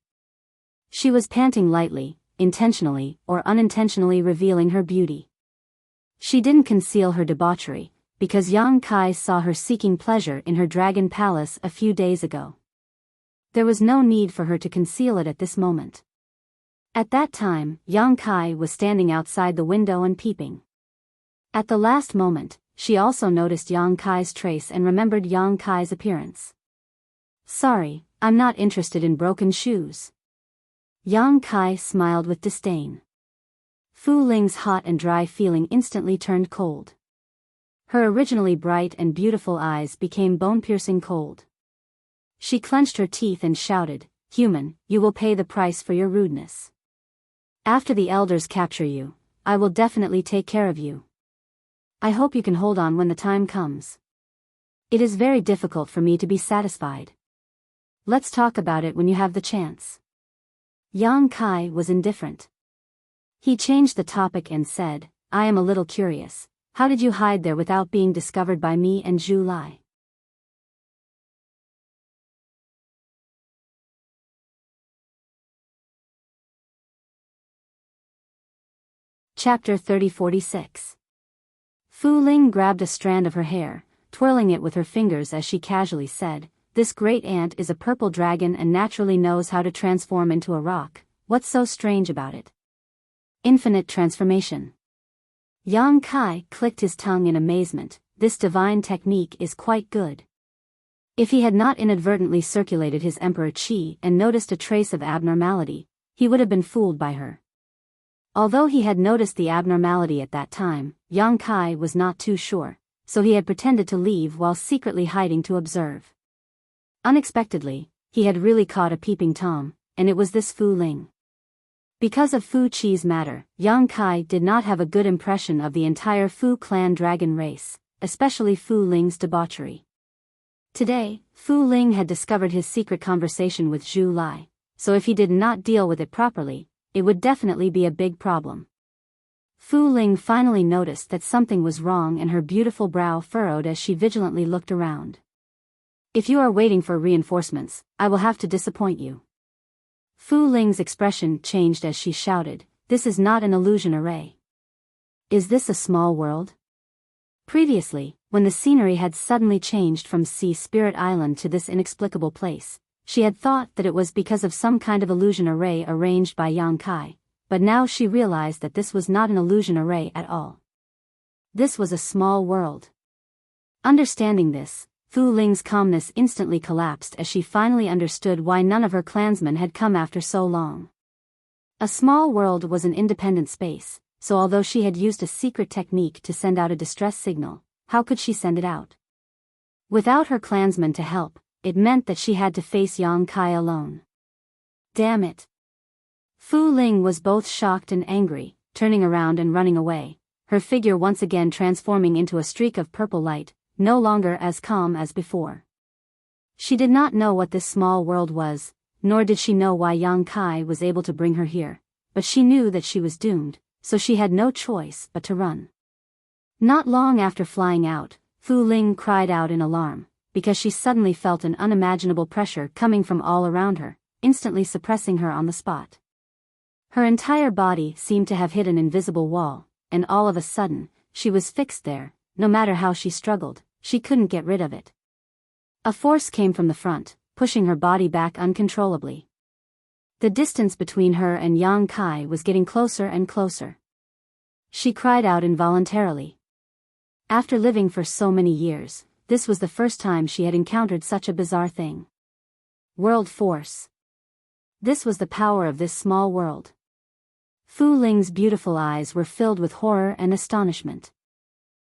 She was panting lightly, intentionally or unintentionally revealing her beauty. She didn't conceal her debauchery, because Yang Kai saw her seeking pleasure in her dragon palace a few days ago. There was no need for her to conceal it at this moment. At that time, Yang Kai was standing outside the window and peeping. At the last moment, she also noticed Yang Kai's trace and remembered Yang Kai's appearance. "Sorry, I'm not interested in broken shoes." Yang Kai smiled with disdain. Fu Ling's hot and dry feeling instantly turned cold. Her originally bright and beautiful eyes became bone-piercing cold. She clenched her teeth and shouted, "Human, you will pay the price for your rudeness. After the elders capture you, I will definitely take care of you. I hope you can hold on when the time comes. It is very difficult for me to be satisfied. Let's talk about it when you have the chance." Yang Kai was indifferent. He changed the topic and said, "I am a little curious. How did you hide there without being discovered by me and Zhu Lai?" Chapter 3046. Fu Ling grabbed a strand of her hair, twirling it with her fingers as she casually said, "This great ant is a purple dragon and naturally knows how to transform into a rock. What's so strange about it?" Infinite transformation. Yang Kai clicked his tongue in amazement. This divine technique is quite good. If he had not inadvertently circulated his emperor qi and noticed a trace of abnormality, he would have been fooled by her. Although he had noticed the abnormality at that time, Yang Kai was not too sure, so he had pretended to leave while secretly hiding to observe. Unexpectedly, he had really caught a peeping Tom, and it was this Fu Ling. Because of Fu Qi's matter, Yang Kai did not have a good impression of the entire Fu clan dragon race, especially Fu Ling's debauchery. Today, Fu Ling had discovered his secret conversation with Zhu Lai, so if he did not deal with it properly, it would definitely be a big problem. Fu Ling finally noticed that something was wrong and her beautiful brow furrowed as she vigilantly looked around. "If you are waiting for reinforcements, I will have to disappoint you." Fu Ling's expression changed as she shouted, "This is not an illusion array. Is this a small world?" Previously, when the scenery had suddenly changed from Sea Spirit Island to this inexplicable place, she had thought that it was because of some kind of illusion array arranged by Yang Kai, but now she realized that this was not an illusion array at all. This was a small world. Understanding this, Fu Ling's calmness instantly collapsed as she finally understood why none of her clansmen had come after so long. A small world was an independent space, so although she had used a secret technique to send out a distress signal, how could she send it out? Without her clansmen to help, it meant that she had to face Yang Kai alone. Damn it! Fu Ling was both shocked and angry, turning around and running away, her figure once again transforming into a streak of purple light, no longer as calm as before. She did not know what this small world was, nor did she know why Yang Kai was able to bring her here, but she knew that she was doomed, so she had no choice but to run. Not long after flying out, Fu Ling cried out in alarm, because she suddenly felt an unimaginable pressure coming from all around her, instantly suppressing her on the spot. Her entire body seemed to have hit an invisible wall, and all of a sudden, she was fixed there. No matter how she struggled, she couldn't get rid of it. A force came from the front, pushing her body back uncontrollably. The distance between her and Yang Kai was getting closer and closer. She cried out involuntarily. After living for so many years, this was the first time she had encountered such a bizarre thing. World force. This was the power of this small world. Fu Ling's beautiful eyes were filled with horror and astonishment.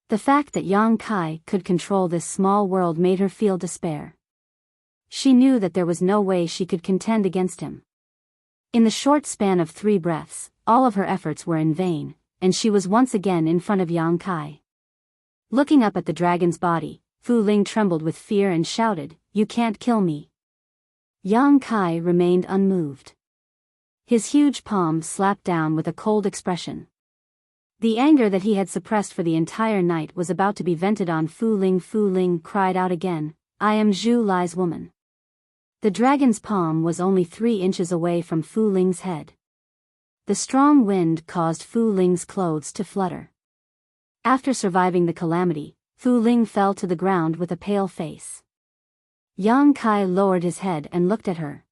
The fact that Yang Kai could control this small world made her feel despair. She knew that there was no way she could contend against him. In the short span of 3 breaths, all of her efforts were in vain, and she was once again in front of Yang Kai. Looking up at the dragon's body, Fu Ling trembled with fear and shouted, "You can't kill me." Yang Kai remained unmoved. His huge palm slapped down with a cold expression. The anger that he had suppressed for the entire night was about to be vented on Fu Ling. Fu Ling cried out again, "I am Zhu Lai's woman." The dragon's palm was only 3 inches away from Fu Ling's head. The strong wind caused Fu Ling's clothes to flutter. After surviving the calamity, Fu Ling fell to the ground with a pale face. Yang Kai lowered his head and looked at her.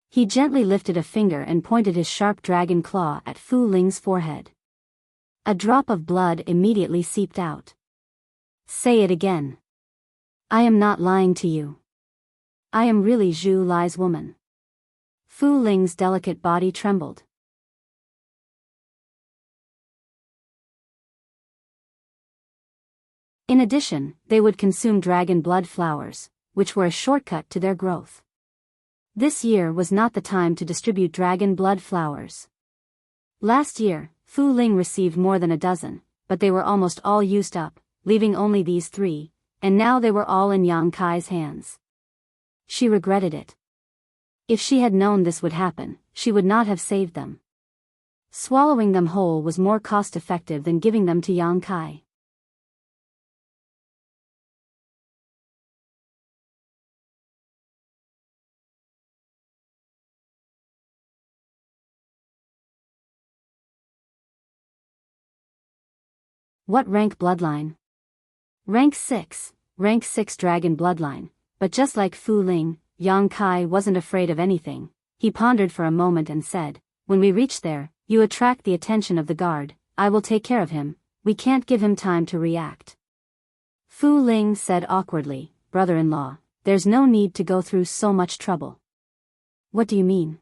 He gently lifted a finger and pointed his sharp dragon claw at Fu Ling's forehead. A drop of blood immediately seeped out. "Say it again. I am not lying to you. I am really Zhu Lai's woman." Fu Ling's delicate body trembled. In addition, they would consume dragon blood flowers, which were a shortcut to their growth. This year was not the time to distribute dragon blood flowers. Last year, Fu Ling received more than a dozen, but they were almost all used up, leaving only these 3, and now they were all in Yang Kai's hands. She regretted it. If she had known this would happen, she would not have saved them. Swallowing them whole was more cost-effective than giving them to Yang Kai. What rank bloodline? Rank 6 dragon bloodline, but just like Fu Ling, Yang Kai wasn't afraid of anything. He pondered for a moment and said, "When we reach there, you attract the attention of the guard. I will take care of him. We can't give him time to react." Fu Ling said awkwardly, "Brother-in-law, there's no need to go through so much trouble." "What do you mean?"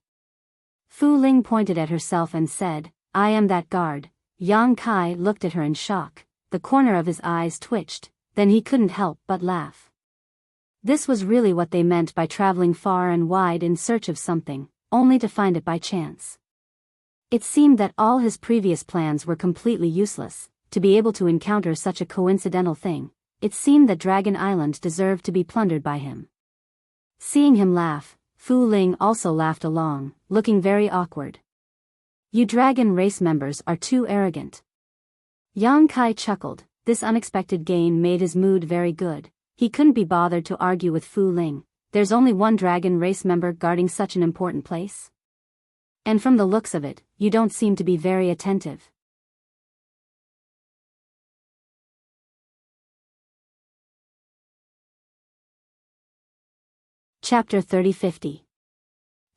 Fu Ling pointed at herself and said, "I am that guard." Yang Kai looked at her in shock. The corner of his eyes twitched, then he couldn't help but laugh. This was really what they meant by traveling far and wide in search of something, only to find it by chance. It seemed that all his previous plans were completely useless. To be able to encounter such a coincidental thing, it seemed that Dragon Island deserved to be plundered by him. Seeing him laugh, Fu Ling also laughed along, looking very awkward. "You dragon race members are too arrogant." Yang Kai chuckled. This unexpected gain made his mood very good. He couldn't be bothered to argue with Fu Ling. There's only one dragon race member guarding such an important place. And from the looks of it, you don't seem to be very attentive. Chapter 30-50.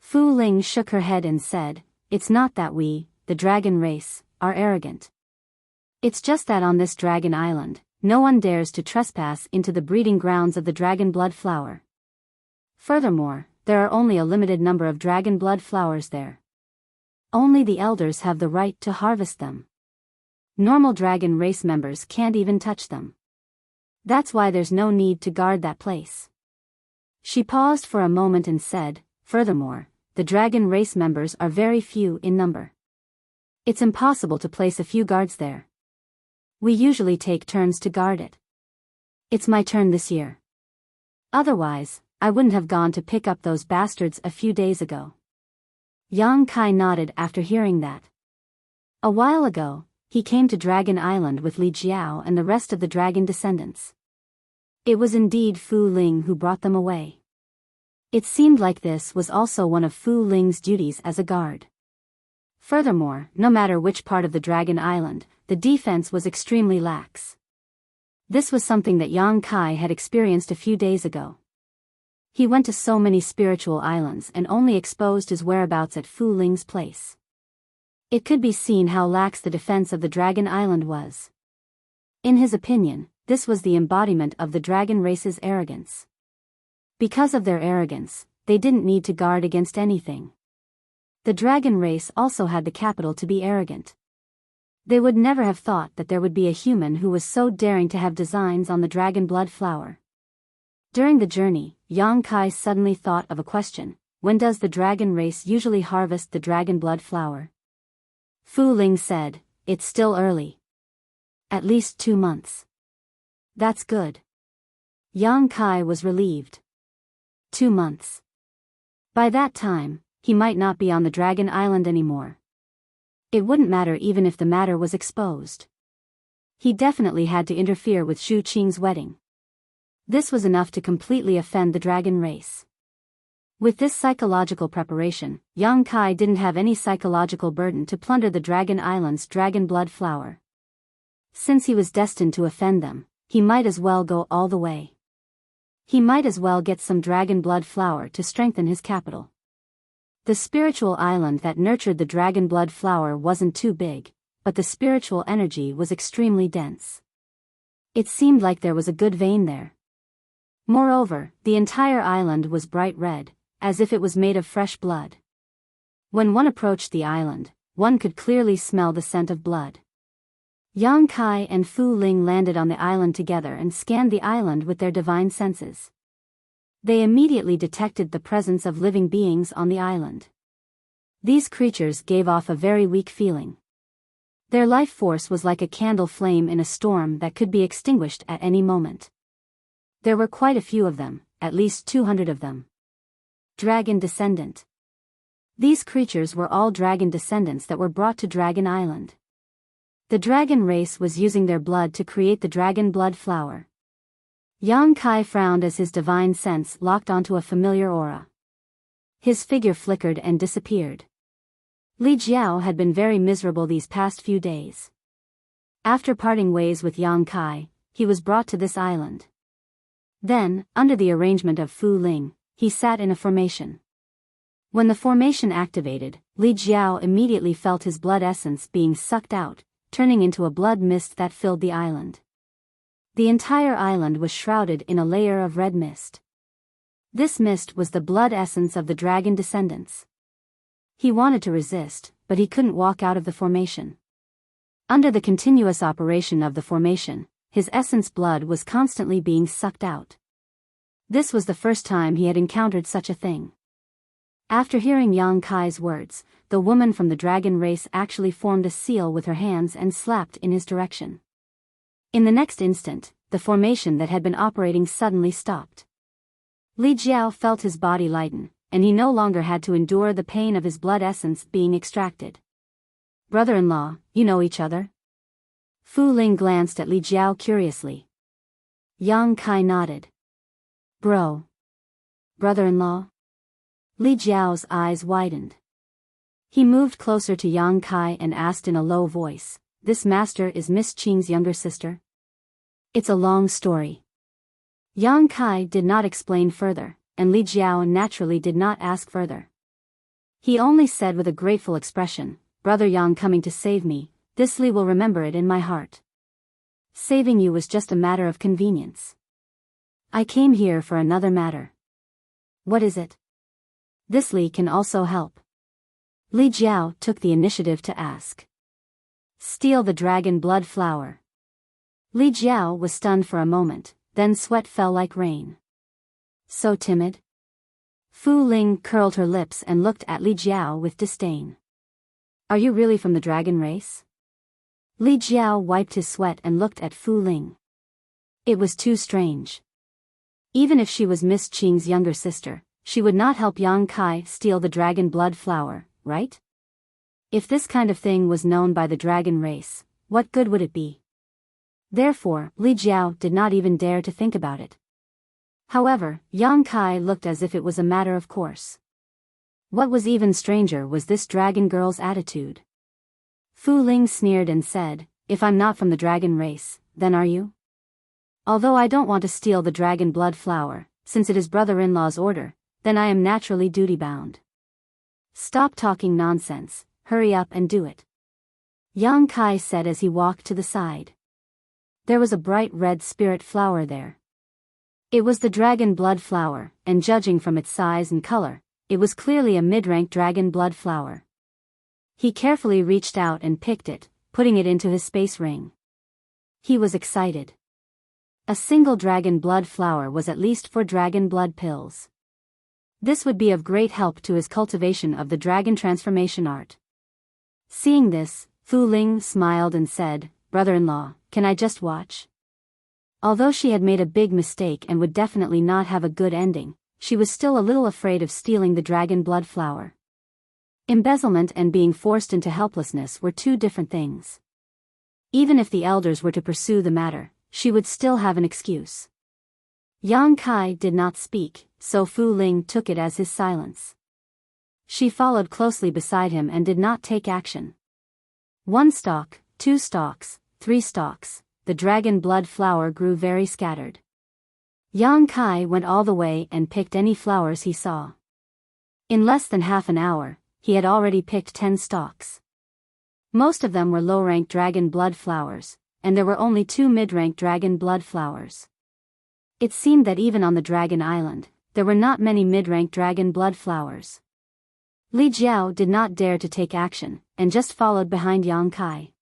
Fu Ling shook her head and said, "It's not that we, the dragon race, are arrogant. It's just that on this dragon island, no one dares to trespass into the breeding grounds of the dragon blood flower. Furthermore, there are only a limited number of dragon blood flowers there. Only the elders have the right to harvest them. Normal dragon race members can't even touch them. That's why there's no need to guard that place." She paused for a moment and said, "Furthermore, the dragon race members are very few in number. It's impossible to place a few guards there. We usually take turns to guard it. It's my turn this year. Otherwise, I wouldn't have gone to pick up those bastards a few days ago." Yang Kai nodded after hearing that. A while ago, he came to Dragon Island with Li Jiao and the rest of the dragon descendants. It was indeed Fu Ling who brought them away. It seemed like this was also one of Fu Ling's duties as a guard. Furthermore, no matter which part of the Dragon Island, the defense was extremely lax. This was something that Yang Kai had experienced a few days ago. He went to so many spiritual islands and only exposed his whereabouts at Fu Ling's place. It could be seen how lax the defense of the Dragon Island was. In his opinion, this was the embodiment of the dragon race's arrogance. Because of their arrogance, they didn't need to guard against anything. The dragon race also had the capital to be arrogant. They would never have thought that there would be a human who was so daring to have designs on the dragon blood flower. During the journey, Yang Kai suddenly thought of a question: when does the dragon race usually harvest the dragon blood flower? Fu Ling said, "It's still early. At least 2 months. That's good." Yang Kai was relieved. 2 months. By that time, he might not be on the Dragon Island anymore. It wouldn't matter even if the matter was exposed. He definitely had to interfere with Xu Qing's wedding. This was enough to completely offend the dragon race. With this psychological preparation, Yang Kai didn't have any psychological burden to plunder the Dragon Island's dragon blood flower. Since he was destined to offend them, he might as well go all the way. He might as well get some dragon blood flower to strengthen his capital. The spiritual island that nurtured the dragon blood flower wasn't too big, but the spiritual energy was extremely dense. It seemed like there was a good vein there. Moreover, the entire island was bright red, as if it was made of fresh blood. When one approached the island, one could clearly smell the scent of blood. Yang Kai and Fu Ling landed on the island together and scanned the island with their divine senses. They immediately detected the presence of living beings on the island. These creatures gave off a very weak feeling. Their life force was like a candle flame in a storm that could be extinguished at any moment. There were quite a few of them, at least 200 of them. Dragon descendant. These creatures were all dragon descendants that were brought to Dragon Island. The dragon race was using their blood to create the dragon blood flower. Yang Kai frowned as his divine sense locked onto a familiar aura. His figure flickered and disappeared. Li Jiao had been very miserable these past few days. After parting ways with Yang Kai, he was brought to this island. Then, under the arrangement of Fu Ling, he sat in a formation. When the formation activated, Li Jiao immediately felt his blood essence being sucked out, turning into a blood mist that filled the island. The entire island was shrouded in a layer of red mist. This mist was the blood essence of the dragon descendants. He wanted to resist, but he couldn't walk out of the formation. Under the continuous operation of the formation, his essence blood was constantly being sucked out. This was the first time he had encountered such a thing. After hearing Yang Kai's words, the woman from the dragon race actually formed a seal with her hands and slapped in his direction. In the next instant, the formation that had been operating suddenly stopped. Li Jiao felt his body lighten, and he no longer had to endure the pain of his blood essence being extracted. "Brother-in-law, you know each other?" Fu Ling glanced at Li Jiao curiously. Yang Kai nodded. "Bro. Brother-in-law?" Li Jiao's eyes widened. He moved closer to Yang Kai and asked in a low voice, "This master is Miss Qing's younger sister?" "It's a long story." Yang Kai did not explain further, and Li Jiao naturally did not ask further. He only said with a grateful expression, "Brother Yang coming to save me, this Li will remember it in my heart. Saving you was just a matter of convenience. I came here for another matter." "What is it?" "This Li can also help." Li Jiao took the initiative to ask. "Steal the dragon blood flower." Li Jiao was stunned for a moment, then sweat fell like rain. "So timid?" Fu Ling curled her lips and looked at Li Jiao with disdain. "Are you really from the dragon race?" Li Jiao wiped his sweat and looked at Fu Ling. It was too strange. Even if she was Miss Qing's younger sister, she would not help Yang Kai steal the dragon blood flower, right? If this kind of thing was known by the dragon race, what good would it be? Therefore, Li Jiao did not even dare to think about it. However, Yang Kai looked as if it was a matter of course. What was even stranger was this dragon girl's attitude. Fu Ling sneered and said, "If I'm not from the dragon race, then are you? Although I don't want to steal the dragon blood flower, since it is brother-in-law's order, then I am naturally duty-bound. Stop talking nonsense, hurry up and do it," Yang Kai said as he walked to the side. There was a bright red spirit flower there. It was the dragon blood flower, and judging from its size and color, it was clearly a mid-rank dragon blood flower. He carefully reached out and picked it, putting it into his space ring. He was excited. A single dragon blood flower was at least 4 dragon blood pills. This would be of great help to his cultivation of the dragon transformation art. Seeing this, Fu Ling smiled and said, "Brother-in-law, can I just watch?" Although she had made a big mistake and would definitely not have a good ending, she was still a little afraid of stealing the dragon blood flower. Embezzlement and being forced into helplessness were two different things. Even if the elders were to pursue the matter, she would still have an excuse. Yang Kai did not speak, so Fu Ling took it as his silence. She followed closely beside him and did not take action. 1 stalk, 2 stalks, 3 stalks, the dragon blood flower grew very scattered. Yang Kai went all the way and picked any flowers he saw. In less than half an hour, he had already picked 10 stalks. Most of them were low-rank dragon blood flowers, and there were only 2 mid-rank dragon blood flowers. It seemed that even on the Dragon Island, there were not many mid-rank dragon blood flowers. Li Jiao did not dare to take action, and just followed behind Yang Kai.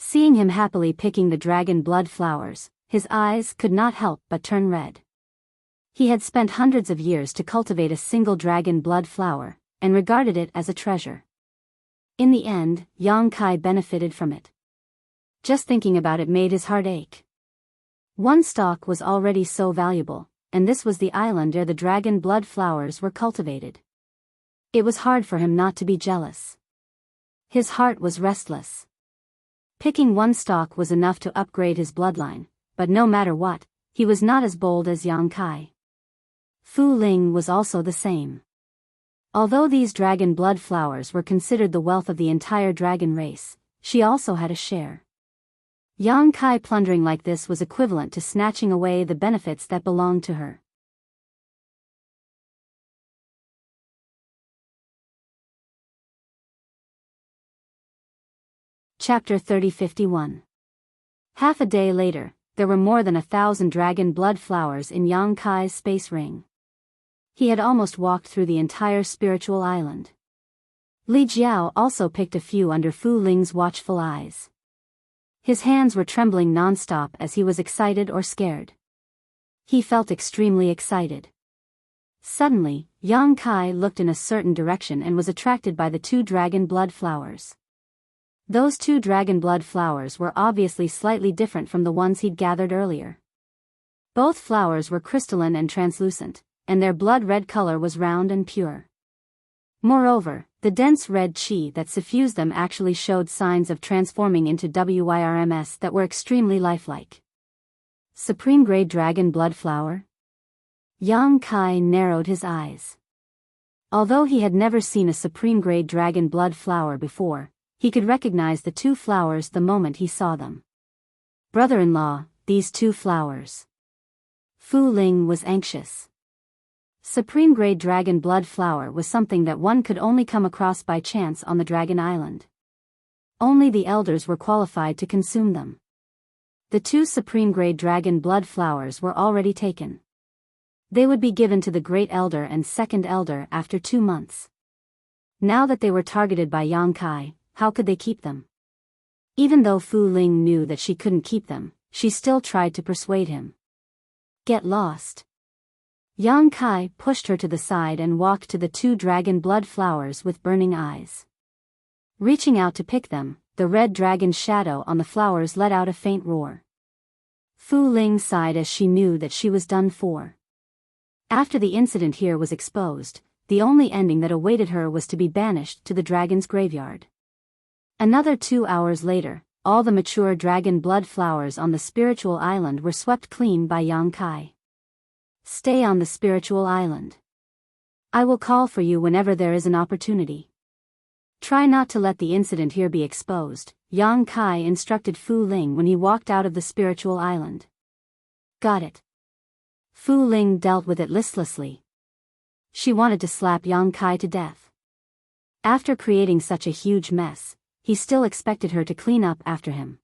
Seeing him happily picking the dragon blood flowers, his eyes could not help but turn red. He had spent hundreds of years to cultivate a single dragon blood flower, and regarded it as a treasure. In the end, Yang Kai benefited from it. Just thinking about it made his heart ache. One stalk was already so valuable, and this was the island where the dragon blood flowers were cultivated. It was hard for him not to be jealous. His heart was restless. Picking one stalk was enough to upgrade his bloodline, but no matter what, he was not as bold as Yang Kai. Fu Ling was also the same. Although these dragon blood flowers were considered the wealth of the entire dragon race, she also had a share. Yang Kai plundering like this was equivalent to snatching away the benefits that belonged to her. Chapter 3051. Half a day later, there were more than 1,000 dragon blood flowers in Yang Kai's space ring. He had almost walked through the entire spiritual island. Li Jiao also picked a few under Fu Ling's watchful eyes. His hands were trembling non-stop as he was excited or scared. He felt extremely excited. Suddenly, Yang Kai looked in a certain direction and was attracted by the 2 dragon blood flowers. Those 2 dragon blood flowers were obviously slightly different from the ones he'd gathered earlier. Both flowers were crystalline and translucent, and their blood-red color was round and pure. Moreover, the dense red qi that suffused them actually showed signs of transforming into WYRMS that were extremely lifelike. Supreme-grade dragon blood flower? Yang Kai narrowed his eyes. Although he had never seen a supreme-grade dragon blood flower before, he could recognize the 2 flowers the moment he saw them. Brother-in-law, these 2 flowers. Fu Ling was anxious. Supreme-grade dragon blood flower was something that one could only come across by chance on the Dragon Island. Only the elders were qualified to consume them. The 2 supreme-grade dragon blood flowers were already taken. They would be given to the Great Elder and Second Elder after 2 months. Now that they were targeted by Yang Kai, how could they keep them? Even though Fu Ling knew that she couldn't keep them, she still tried to persuade him. Get lost. Yang Kai pushed her to the side and walked to the 2 dragon blood flowers with burning eyes. Reaching out to pick them, the red dragon's shadow on the flowers let out a faint roar. Fu Ling sighed as she knew that she was done for. After the incident here was exposed, the only ending that awaited her was to be banished to the dragon's graveyard. Another 2 hours later, all the mature dragon blood flowers on the spiritual island were swept clean by Yang Kai. Stay on the spiritual island. I will call for you whenever there is an opportunity. Try not to let the incident here be exposed, Yang Kai instructed Fu Ling when he walked out of the spiritual island. Got it. Fu Ling dealt with it listlessly. She wanted to slap Yang Kai to death. After creating such a huge mess, he still expected her to clean up after him.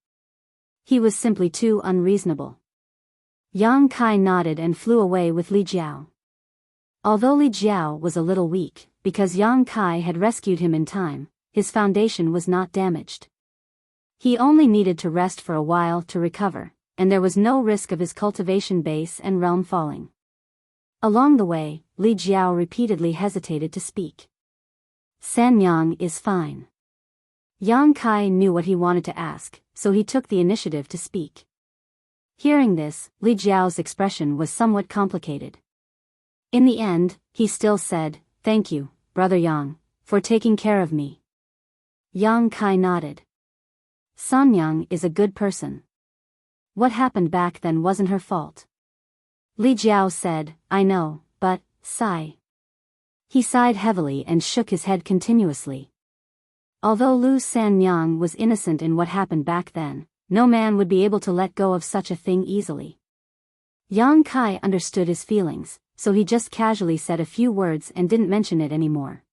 He was simply too unreasonable. Yang Kai nodded and flew away with Li Jiao. Although Li Jiao was a little weak, because Yang Kai had rescued him in time, his foundation was not damaged. He only needed to rest for a while to recover, and there was no risk of his cultivation base and realm falling. Along the way, Li Jiao repeatedly hesitated to speak. Sanyang is fine. Yang Kai knew what he wanted to ask, so he took the initiative to speak. Hearing this, Li Jiao's expression was somewhat complicated. In the end, he still said, "Thank you, Brother Yang, for taking care of me." Yang Kai nodded. Sanyang is a good person. What happened back then wasn't her fault. Li Jiao said, "I know, but, sigh." He sighed heavily and shook his head continuously. Although Lu Sanyang was innocent in what happened back then, no man would be able to let go of such a thing easily. Yang Kai understood his feelings, so he just casually said a few words and didn't mention it anymore.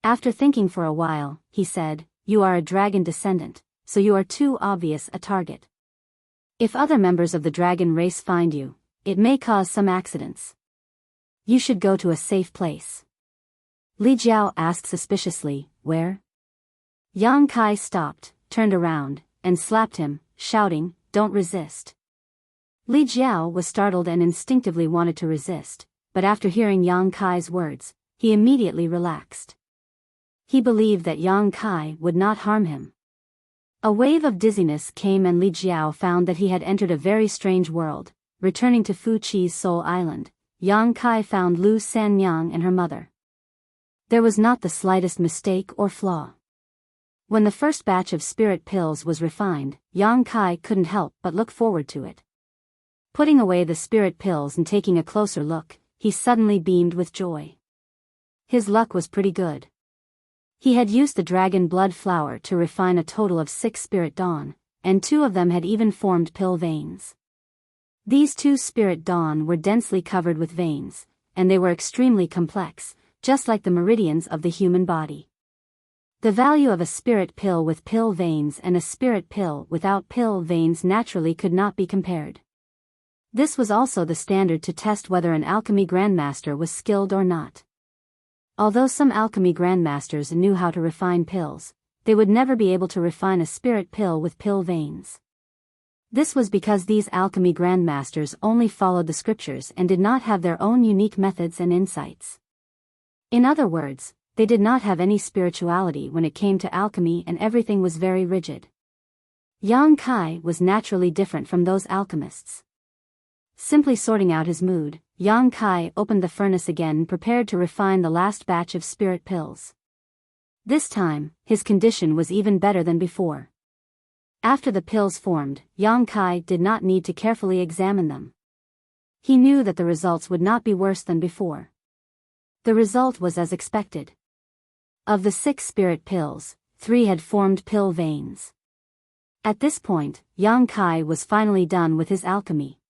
After thinking for a while, he said, "You are a dragon descendant, so you are too obvious a target. If other members of the dragon race find you, it may cause some accidents. You should go to a safe place." Li Jiao asked suspiciously, "Where?" Yang Kai stopped, turned around, and slapped him, shouting, "Don't resist." Li Jiao was startled and instinctively wanted to resist, but after hearing Yang Kai's words, he immediately relaxed. He believed that Yang Kai would not harm him. A wave of dizziness came and Li Jiao found that he had entered a very strange world. Returning to Fu Chi's Soul Island, Yang Kai found Lu Sanyang and her mother. There was not the slightest mistake or flaw. When the first batch of spirit pills was refined, Yang Kai couldn't help but look forward to it. Putting away the spirit pills and taking a closer look, he suddenly beamed with joy. His luck was pretty good. He had used the dragon blood flower to refine a total of 6 spirit dawn, and 2 of them had even formed pill veins. These 2 spirit dawn were densely covered with veins, and they were extremely complex, just like the meridians of the human body. The value of a spirit pill with pill veins and a spirit pill without pill veins naturally could not be compared. This was also the standard to test whether an alchemy grandmaster was skilled or not. Although some alchemy grandmasters knew how to refine pills, they would never be able to refine a spirit pill with pill veins. This was because these alchemy grandmasters only followed the scriptures and did not have their own unique methods and insights. In other words, they did not have any spirituality when it came to alchemy, and everything was very rigid. Yang Kai was naturally different from those alchemists. Simply sorting out his mood, Yang Kai opened the furnace again and prepared to refine the last batch of spirit pills. This time, his condition was even better than before. After the pills formed, Yang Kai did not need to carefully examine them. He knew that the results would not be worse than before. The result was as expected. Of the 6 spirit pills, 3 had formed pill veins. At this point, Yang Kai was finally done with his alchemy.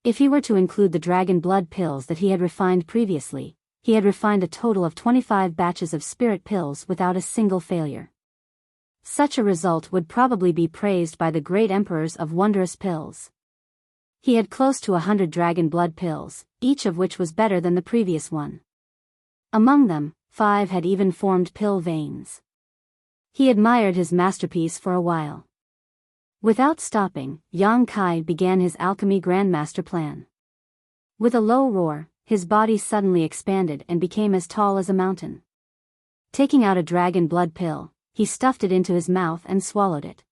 If he were to include the dragon blood pills that he had refined previously, he had refined a total of 25 batches of spirit pills without a single failure. Such a result would probably be praised by the great emperors of wondrous pills. He had close to 100 dragon blood pills, each of which was better than the previous one. Among them, 5 had even formed pill veins. He admired his masterpiece for a while. Without stopping, Yang Kai began his alchemy grandmaster plan. With a low roar, his body suddenly expanded and became as tall as a mountain. Taking out a dragon blood pill, he stuffed it into his mouth and swallowed it.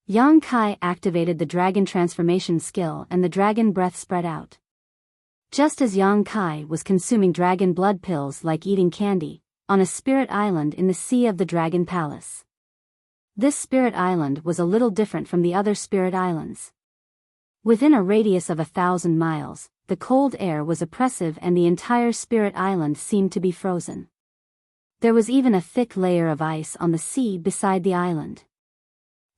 Yang Kai activated the dragon transformation skill and the dragon breath spread out. Just as Yang Kai was consuming dragon blood pills like eating candy, on a spirit island in the sea of the Dragon Palace. This spirit island was a little different from the other spirit islands. Within a radius of 1,000 miles, the cold air was oppressive and the entire spirit island seemed to be frozen. There was even a thick layer of ice on the sea beside the island.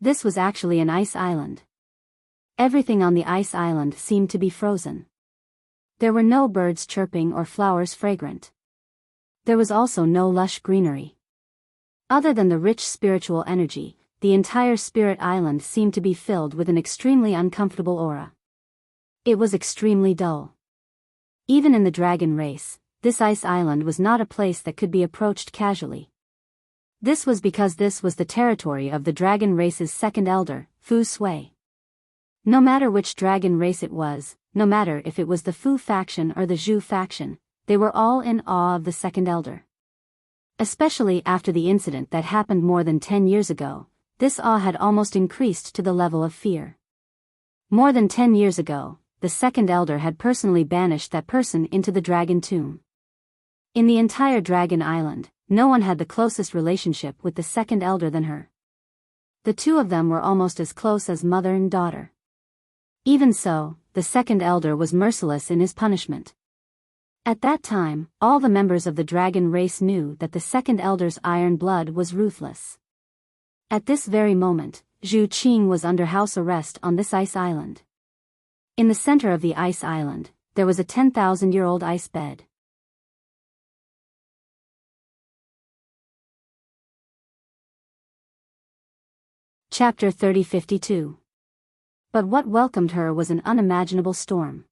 This was actually an ice island. Everything on the ice island seemed to be frozen. There were no birds chirping or flowers fragrant. There was also no lush greenery. Other than the rich spiritual energy, the entire spirit island seemed to be filled with an extremely uncomfortable aura. It was extremely dull. Even in the dragon race, this ice island was not a place that could be approached casually. This was because this was the territory of the dragon race's second elder, Fu Sui. No matter which dragon race it was, no matter if it was the Fu faction or the Zhu faction, they were all in awe of the second elder. Especially after the incident that happened more than 10 years ago, this awe had almost increased to the level of fear. More than 10 years ago, the second elder had personally banished that person into the dragon tomb. In the entire Dragon Island, no one had the closest relationship with the second elder than her. The 2 of them were almost as close as mother and daughter. Even so, the second elder was merciless in his punishment. At that time, all the members of the dragon race knew that the second elder's iron blood was ruthless. At this very moment, Zhu Qing was under house arrest on this ice island. In the center of the ice island, there was a 10,000-year-old ice bed. Chapter 3052. But what welcomed her was an unimaginable storm.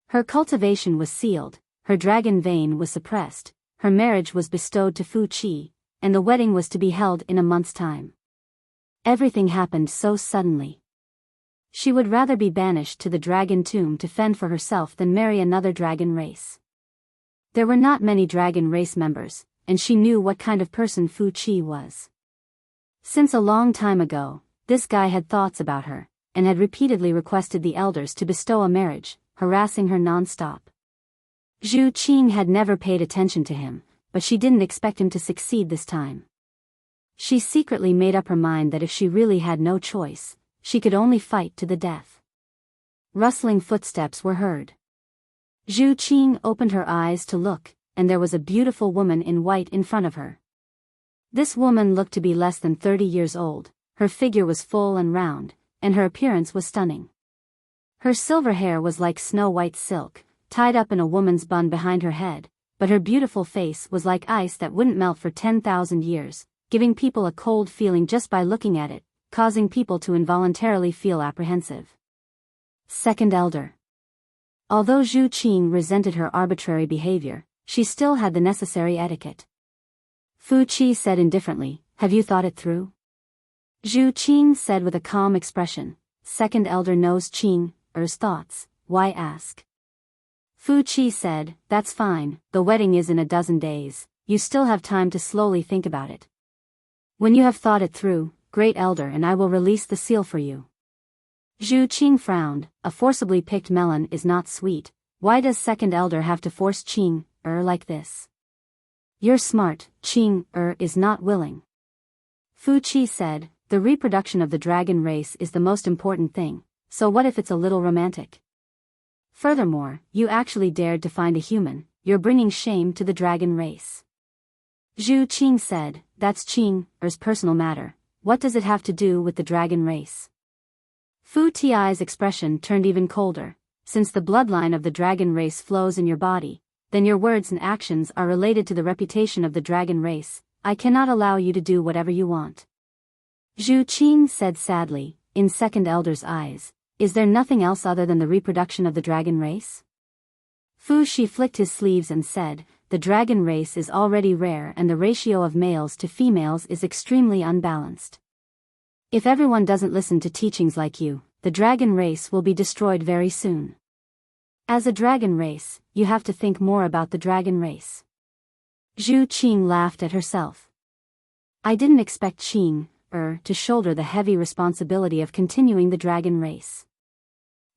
Her cultivation was sealed, her dragon vein was suppressed, her marriage was bestowed to Fu Qi, and the wedding was to be held in a month's time. Everything happened so suddenly. She would rather be banished to the dragon tomb to fend for herself than marry another dragon race. There were not many dragon race members, and she knew what kind of person Fu Qi was. Since a long time ago, this guy had thoughts about her, and had repeatedly requested the elders to bestow a marriage, harassing her non-stop. Zhu Qing had never paid attention to him, but she didn't expect him to succeed this time. She secretly made up her mind that if she really had no choice, she could only fight to the death. Rustling footsteps were heard. Zhu Qing opened her eyes to look, and there was a beautiful woman in white in front of her. This woman looked to be less than 30 years old, her figure was full and round, and her appearance was stunning. Her silver hair was like snow-white silk, tied up in a woman's bun behind her head, but her beautiful face was like ice that wouldn't melt for 10,000 years, giving people a cold feeling just by looking at it, causing people to involuntarily feel apprehensive. Second Elder. Although Zhu Qing resented her arbitrary behavior, she still had the necessary etiquette. Fu Qi said indifferently, "Have you thought it through?" Zhu Qing said with a calm expression, "Second Elder knows Qing's thoughts, why ask?" Fu Qi said, "That's fine, the wedding is in a dozen days, you still have time to slowly think about it. When you have thought it through, Great Elder and I will release the seal for you." Zhu Qing frowned, "A forcibly picked melon is not sweet, why does Second Elder have to force Qing like this? You're smart, Qing is not willing." Fu Qi said, "The reproduction of the dragon race is the most important thing, so what if it's a little romantic? Furthermore, you actually dared to find a human, you're bringing shame to the dragon race." Zhu Qing said, "That's Qing's personal matter, what does it have to do with the dragon race?" Fu Ti's expression turned even colder. "Since the bloodline of the dragon race flows in your body, then your words and actions are related to the reputation of the dragon race, I cannot allow you to do whatever you want." Zhu Qing said sadly, "In Second Elder's eyes, is there nothing else other than the reproduction of the dragon race?" Fu Shi flicked his sleeves and said, "The dragon race is already rare and the ratio of males to females is extremely unbalanced. If everyone doesn't listen to teachings like you, the dragon race will be destroyed very soon. As a dragon race, you have to think more about the dragon race." Zhu Qing laughed at herself. "I didn't expect Qing to shoulder the heavy responsibility of continuing the dragon race.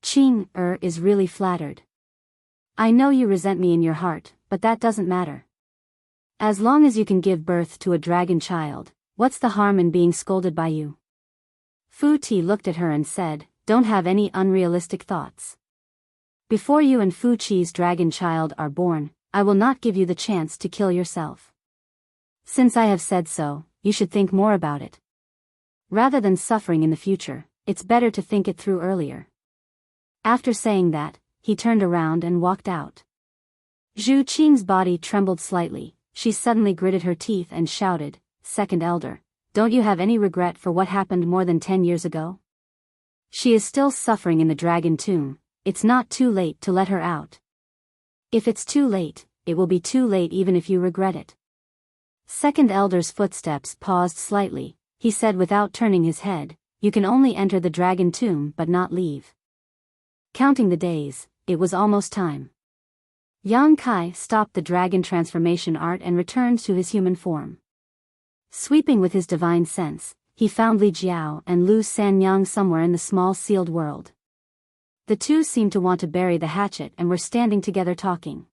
Qing is really flattered. I know you resent me in your heart, but that doesn't matter. As long as you can give birth to a dragon child, what's the harm in being scolded by you?" Fu Ti looked at her and said, "Don't have any unrealistic thoughts. Before you and Fu Qi's dragon child are born, I will not give you the chance to kill yourself. Since I have said so, you should think more about it. Rather than suffering in the future, it's better to think it through earlier." After saying that, he turned around and walked out. Zhu Qing's body trembled slightly, she suddenly gritted her teeth and shouted, "Second Elder, don't you have any regret for what happened more than 10 years ago? She is still suffering in the dragon tomb, it's not too late to let her out. If it's too late, it will be too late even if you regret it." Second Elder's footsteps paused slightly, he said without turning his head, "You can only enter the dragon tomb but not leave." Counting the days, it was almost time. Yang Kai stopped the dragon transformation art and returned to his human form. Sweeping with his divine sense, he found Li Jiao and Lu Sanyang somewhere in the small sealed world. The two seemed to want to bury the hatchet and were standing together talking.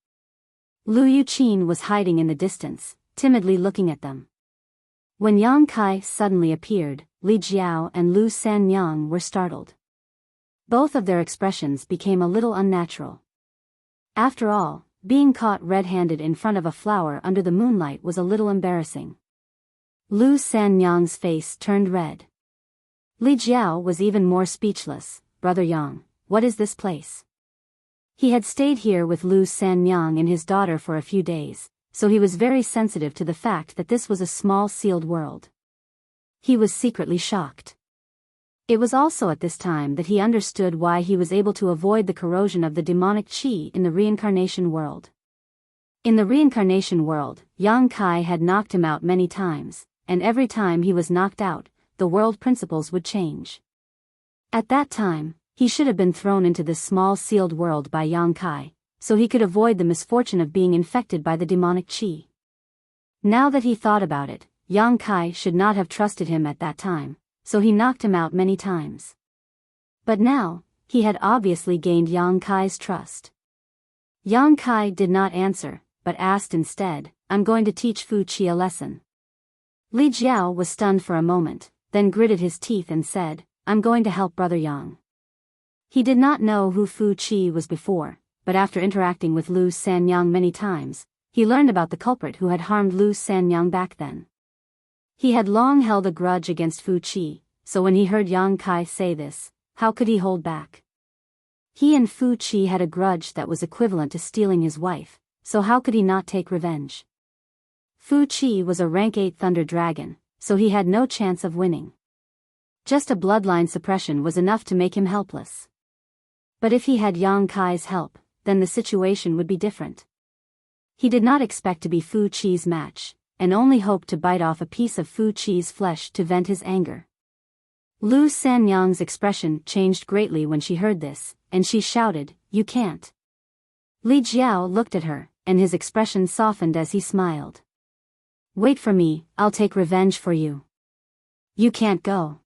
Lu Yuqin was hiding in the distance, timidly looking at them. When Yang Kai suddenly appeared, Li Jiao and Lu Sanyang were startled. Both of their expressions became a little unnatural. After all, being caught red-handed in front of a flower under the moonlight was a little embarrassing. Lu Sanyang's face turned red. Li Jiao was even more speechless. "Brother Yang, what is this place?" He had stayed here with Lu Sanyang and his daughter for a few days, so he was very sensitive to the fact that this was a small sealed world. He was secretly shocked. It was also at this time that he understood why he was able to avoid the corrosion of the demonic qi in the reincarnation world. In the reincarnation world, Yang Kai had knocked him out many times, and every time he was knocked out, the world principles would change. At that time, he should have been thrown into this small sealed world by Yang Kai, so he could avoid the misfortune of being infected by the demonic qi. Now that he thought about it, Yang Kai should not have trusted him at that time, so he knocked him out many times. But now, he had obviously gained Yang Kai's trust. Yang Kai did not answer, but asked instead, "I'm going to teach Fu Qi a lesson." Li Jiao was stunned for a moment, then gritted his teeth and said, "I'm going to help Brother Yang." He did not know who Fu Qi was before, but after interacting with Lu Sanyang many times, he learned about the culprit who had harmed Lu Sanyang back then. He had long held a grudge against Fu Qi, so when he heard Yang Kai say this, how could he hold back? He and Fu Qi had a grudge that was equivalent to stealing his wife, so how could he not take revenge? Fu Qi was a rank 8 thunder dragon, so he had no chance of winning. Just a bloodline suppression was enough to make him helpless. But if he had Yang Kai's help, then the situation would be different. He did not expect to be Fu Qi's match, and only hoped to bite off a piece of Fu Qi's flesh to vent his anger. Lu Sanyang's expression changed greatly when she heard this, and she shouted, "You can't." Li Jiao looked at her, and his expression softened as he smiled. "Wait for me, I'll take revenge for you." "You can't go."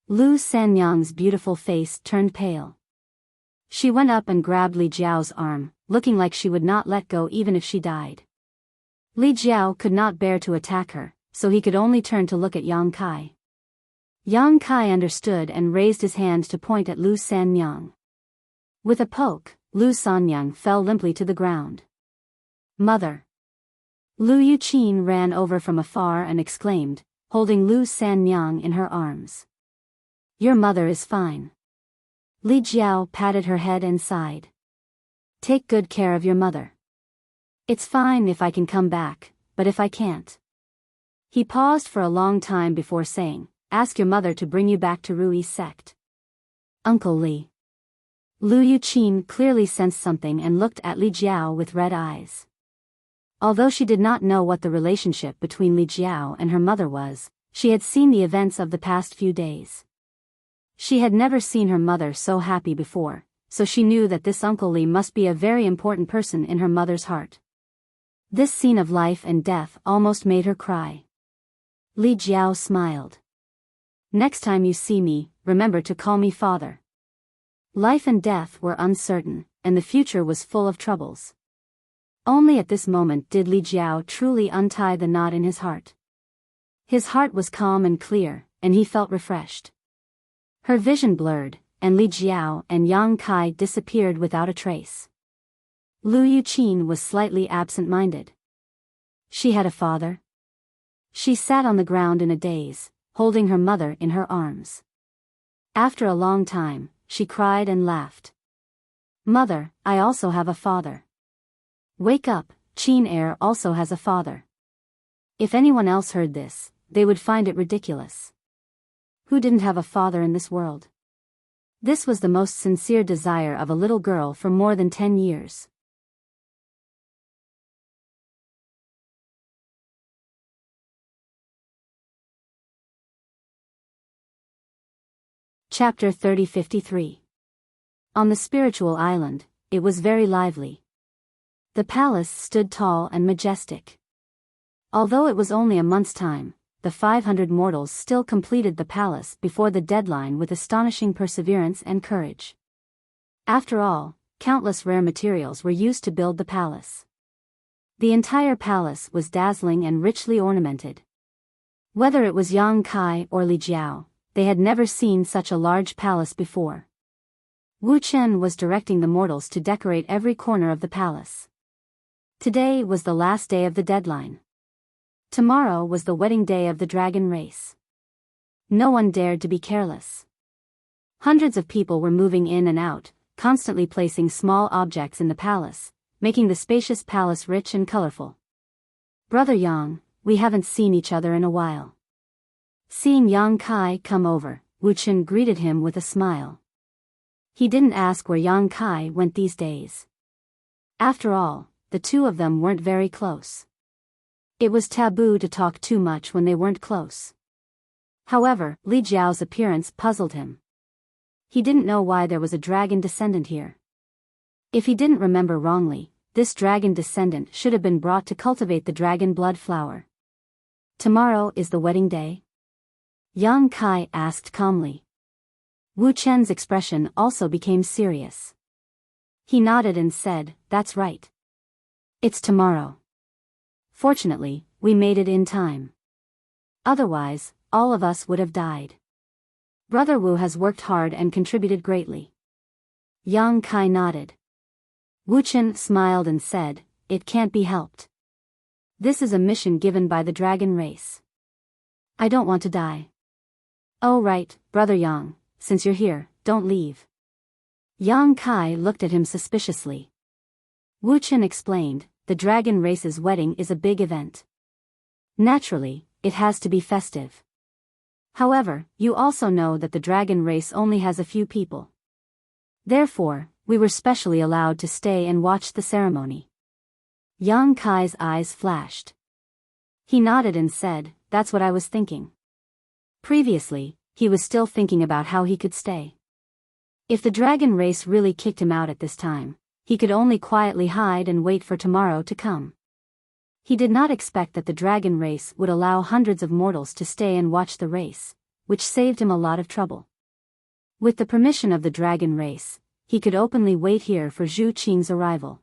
Lu Sanyang's beautiful face turned pale. She went up and grabbed Li Jiao's arm, looking like she would not let go even if she died. Li Jiao could not bear to attack her, so he could only turn to look at Yang Kai. Yang Kai understood and raised his hand to point at Lu Sanyang. With a poke, Lu Sanyang fell limply to the ground. "Mother!" Lu Yuqin ran over from afar and exclaimed, holding Lu Sanyang in her arms. "Your mother is fine." Li Jiao patted her head and sighed. "Take good care of your mother. It's fine if I can come back, but if I can't." He paused for a long time before saying, "Ask your mother to bring you back to Rui's sect." "Uncle Li." Lu Yuqin clearly sensed something and looked at Li Jiao with red eyes. Although she did not know what the relationship between Li Jiao and her mother was, she had seen the events of the past few days. She had never seen her mother so happy before, so she knew that this Uncle Li must be a very important person in her mother's heart. This scene of life and death almost made her cry. Li Jiao smiled. "Next time you see me, remember to call me father." Life and death were uncertain, and the future was full of troubles. Only at this moment did Li Jiao truly untie the knot in his heart. His heart was calm and clear, and he felt refreshed. Her vision blurred, and Li Jiao and Yang Kai disappeared without a trace. Lu Yuqin was slightly absent-minded. She had a father? She sat on the ground in a daze, holding her mother in her arms. After a long time, she cried and laughed. "Mother, I also have a father." "Wake up, Qin Heir also has a father." If anyone else heard this, they would find it ridiculous. Who didn't have a father in this world? This was the most sincere desire of a little girl for more than 10 years. Chapter 3053. On the spiritual island, it was very lively. The palace stood tall and majestic. Although it was only a month's time, the 500 mortals still completed the palace before the deadline with astonishing perseverance and courage. After all, countless rare materials were used to build the palace. The entire palace was dazzling and richly ornamented. Whether it was Yang Kai or Li Jiao, they had never seen such a large palace before. Wu Chen was directing the mortals to decorate every corner of the palace. Today was the last day of the deadline. Tomorrow was the wedding day of the dragon race. No one dared to be careless. Hundreds of people were moving in and out, constantly placing small objects in the palace, making the spacious palace rich and colorful. "Brother Yang, we haven't seen each other in a while." Seeing Yang Kai come over, Wu Chen greeted him with a smile. He didn't ask where Yang Kai went these days. After all, the two of them weren't very close. It was taboo to talk too much when they weren't close. However, Li Jiao's appearance puzzled him. He didn't know why there was a dragon descendant here. If he didn't remember wrongly, this dragon descendant should have been brought to cultivate the dragon blood flower. Tomorrow is the wedding day? Yang Kai asked calmly. Wu Chen's expression also became serious. He nodded and said, "That's right. It's tomorrow. Fortunately, we made it in time. Otherwise, all of us would have died. Brother Wu has worked hard and contributed greatly." Yang Kai nodded. Wu Chen smiled and said, "It can't be helped. This is a mission given by the dragon race. I don't want to die." "Oh right, Brother Yang, since you're here, don't leave." Yang Kai looked at him suspiciously. Wu Chen explained, "The dragon race's wedding is a big event. Naturally, it has to be festive. However, you also know that the dragon race only has a few people. Therefore, we were specially allowed to stay and watch the ceremony." Yang Kai's eyes flashed. He nodded and said, "That's what I was thinking." Previously, he was still thinking about how he could stay. If the dragon race really kicked him out at this time, he could only quietly hide and wait for tomorrow to come. He did not expect that the dragon race would allow hundreds of mortals to stay and watch the race, which saved him a lot of trouble. With the permission of the dragon race, he could openly wait here for Zhu Qing's arrival.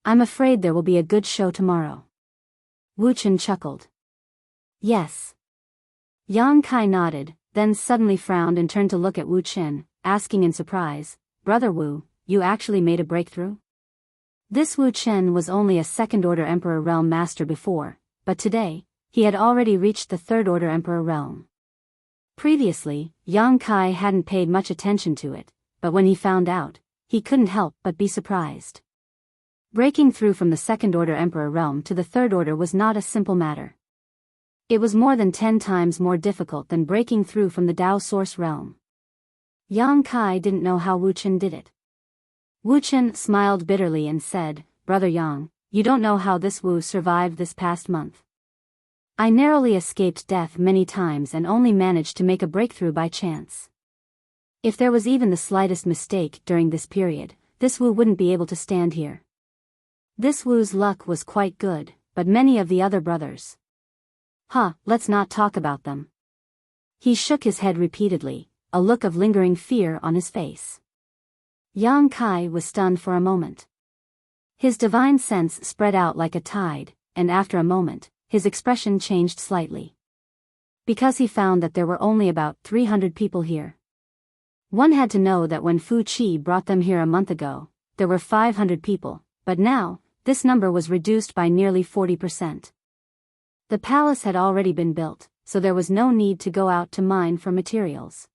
"I'm afraid there will be a good show tomorrow." Wu Chen chuckled. "Yes." Yang Kai nodded, then suddenly frowned and turned to look at Wu Chen, asking in surprise, "Brother Wu, you actually made a breakthrough?" This Wu Chen was only a second-order Emperor Realm Master before, but today, he had already reached the third-order Emperor Realm. Previously, Yang Kai hadn't paid much attention to it, but when he found out, he couldn't help but be surprised. Breaking through from the second-order Emperor Realm to the third order was not a simple matter. It was more than 10 times more difficult than breaking through from the Dao Source Realm. Yang Kai didn't know how Wu Chen did it. Wu Chen smiled bitterly and said, "Brother Yang, you don't know how this Wu survived this past month. I narrowly escaped death many times and only managed to make a breakthrough by chance. If there was even the slightest mistake during this period, this Wu wouldn't be able to stand here." This Wu's luck was quite good, but many of the other brothers. Let's not talk about them. He shook his head repeatedly, a look of lingering fear on his face. Yang Kai was stunned for a moment. His divine sense spread out like a tide, and after a moment, his expression changed slightly. Because he found that there were only about 300 people here. One had to know that when Fu Qi brought them here a month ago, there were 500 people, but now, this number was reduced by nearly 40%. The palace had already been built, so there was no need to go out to mine for materials.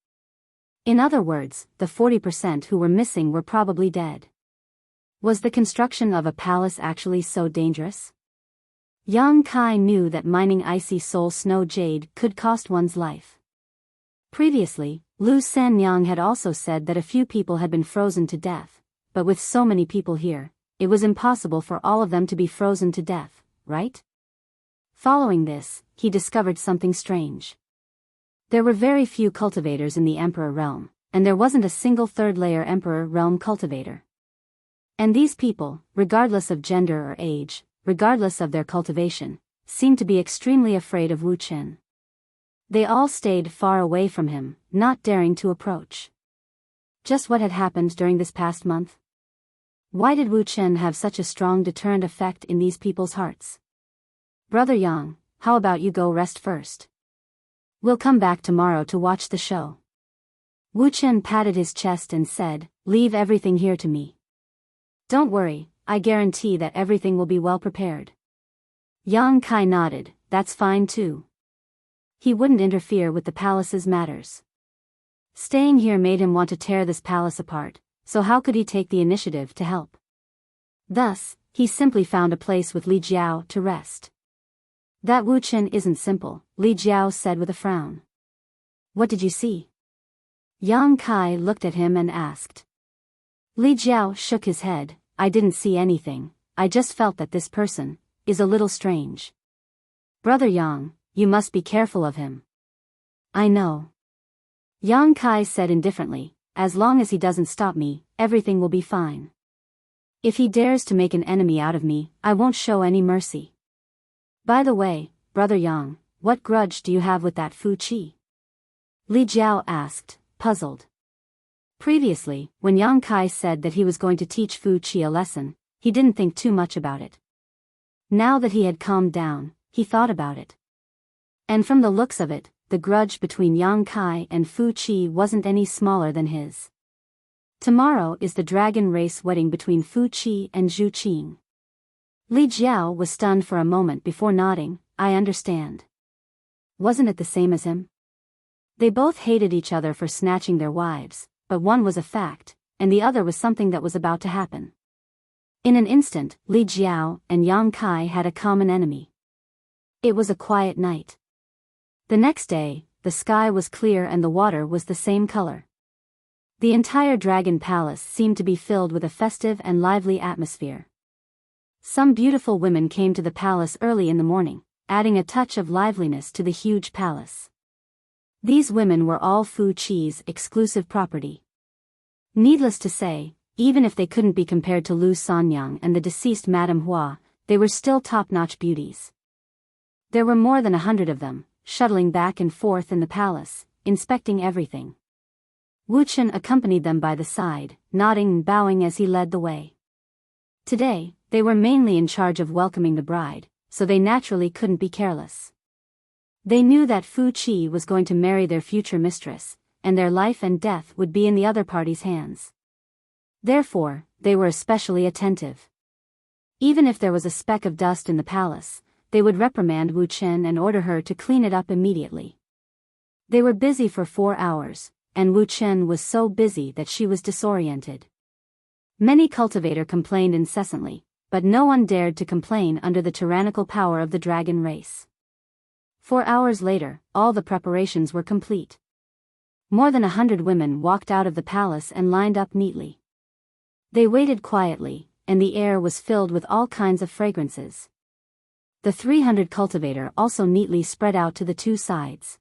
In other words, the 40% who were missing were probably dead. Was the construction of a palace actually so dangerous? Yang Kai knew that mining icy soul snow jade could cost one's life. Previously, Lu Sanyang had also said that a few people had been frozen to death, but with so many people here, it was impossible for all of them to be frozen to death, right? Following this, he discovered something strange. There were very few cultivators in the Emperor Realm, and there wasn't a single third-layer Emperor Realm cultivator. And these people, regardless of gender or age, regardless of their cultivation, seemed to be extremely afraid of Wu Chen. They all stayed far away from him, not daring to approach. Just what had happened during this past month? Why did Wu Chen have such a strong deterrent effect in these people's hearts? "Brother Yang, how about you go rest first? We'll come back tomorrow to watch the show." Wu Chen patted his chest and said, "Leave everything here to me. Don't worry, I guarantee that everything will be well prepared." Yang Kai nodded, "That's fine too." He wouldn't interfere with the palace's matters. Staying here made him want to tear this palace apart, so how could he take the initiative to help? Thus, he simply found a place with Li Jiao to rest. "That Wu Chen isn't simple," Li Jiao said with a frown. "What did you see?" Yang Kai looked at him and asked. Li Jiao shook his head, "I didn't see anything, I just felt that this person is a little strange. Brother Yang, you must be careful of him." I know. Yang Kai said indifferently, as long as he doesn't stop me, everything will be fine. If he dares to make an enemy out of me, I won't show any mercy. By the way, Brother Yang, what grudge do you have with that Fu Qi? Li Jiao asked, puzzled. Previously, when Yang Kai said that he was going to teach Fu Qi a lesson, he didn't think too much about it. Now that he had calmed down, he thought about it. And from the looks of it, the grudge between Yang Kai and Fu Qi wasn't any smaller than his. Tomorrow is the dragon race wedding between Fu Qi and Zhu Qing. Li Jiao was stunned for a moment before nodding, I understand. Wasn't it the same as him? They both hated each other for snatching their wives, but one was a fact, and the other was something that was about to happen. In an instant, Li Jiao and Yang Kai had a common enemy. It was a quiet night. The next day, the sky was clear and the water was the same color. The entire dragon palace seemed to be filled with a festive and lively atmosphere. Some beautiful women came to the palace early in the morning, adding a touch of liveliness to the huge palace. These women were all Fu Qi's exclusive property. Needless to say, even if they couldn't be compared to Lu Sanyang and the deceased Madame Hua, they were still top-notch beauties. There were more than 100 of them, shuttling back and forth in the palace, inspecting everything. Wu Chen accompanied them by the side, nodding and bowing as he led the way. Today, they were mainly in charge of welcoming the bride, so they naturally couldn't be careless. They knew that Fu Qi was going to marry their future mistress, and their life and death would be in the other party's hands. Therefore, they were especially attentive. Even if there was a speck of dust in the palace, they would reprimand Wu Chen and order her to clean it up immediately. They were busy for 4 hours, and Wu Chen was so busy that she was disoriented. Many cultivators complained incessantly, but no one dared to complain under the tyrannical power of the dragon race. 4 hours later, all the preparations were complete. More than 100 women walked out of the palace and lined up neatly. They waited quietly, and the air was filled with all kinds of fragrances. The 300 cultivators also neatly spread out to the two sides.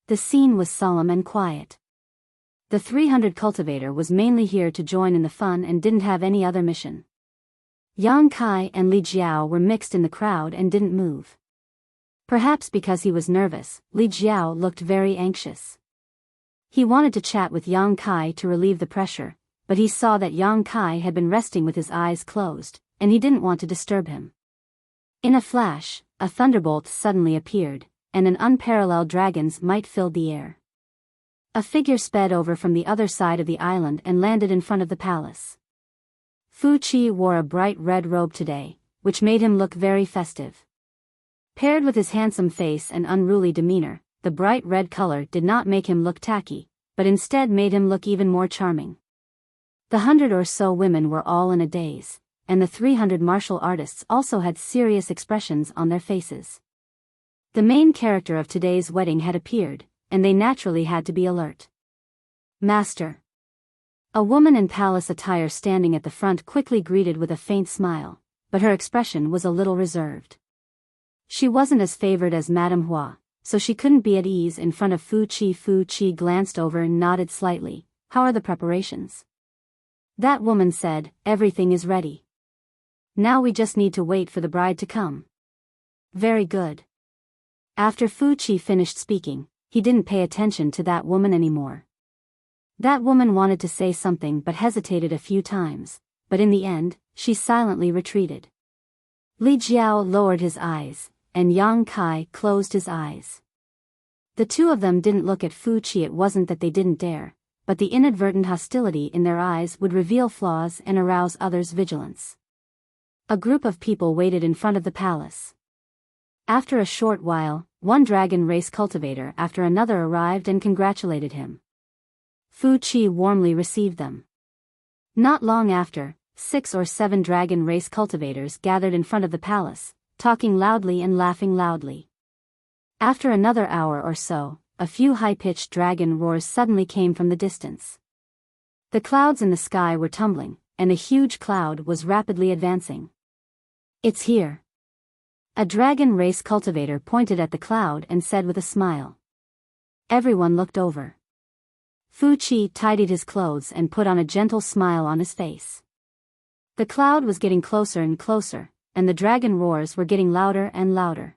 The scene was solemn and quiet. The 300 cultivator was mainly here to join in the fun and didn't have any other mission. Yang Kai and Li Jiao were mixed in the crowd and didn't move. Perhaps because he was nervous, Li Jiao looked very anxious. He wanted to chat with Yang Kai to relieve the pressure, but he saw that Yang Kai had been resting with his eyes closed, and he didn't want to disturb him. In a flash, a thunderbolt suddenly appeared, and an unparalleled dragon's might filled the air. A figure sped over from the other side of the island and landed in front of the palace. Fu Qi wore a bright red robe today, which made him look very festive. Paired with his handsome face and unruly demeanor, the bright red color did not make him look tacky, but instead made him look even more charming. The 100 or so women were all in a daze, and the 300 martial artists also had serious expressions on their faces. The main character of today's wedding had appeared, and they naturally had to be alert. Master. A woman in palace attire standing at the front quickly greeted with a faint smile, but her expression was a little reserved. She wasn't as favored as Madame Hua, so she couldn't be at ease in front of Fu Qi. Fu Qi glanced over and nodded slightly. How are the preparations? That woman said, everything is ready. Now we just need to wait for the bride to come. Very good. After Fu Qi finished speaking, he didn't pay attention to that woman anymore. That woman wanted to say something but hesitated a few times, but in the end, she silently retreated. Li Jiao lowered his eyes, and Yang Kai closed his eyes. The two of them didn't look at Fu Qi. It wasn't that they didn't dare, but the inadvertent hostility in their eyes would reveal flaws and arouse others' vigilance. A group of people waited in front of the palace. After a short while, one dragon race cultivator after another arrived and congratulated him. Fu Qi warmly received them. Not long after, 6 or 7 dragon race cultivators gathered in front of the palace, talking loudly and laughing loudly. After another hour or so, a few high-pitched dragon roars suddenly came from the distance. The clouds in the sky were tumbling, and a huge cloud was rapidly advancing. It's here. A dragon race cultivator pointed at the cloud and said with a smile. Everyone looked over. Fu Qi tidied his clothes and put on a gentle smile on his face. The cloud was getting closer and closer, and the dragon roars were getting louder and louder.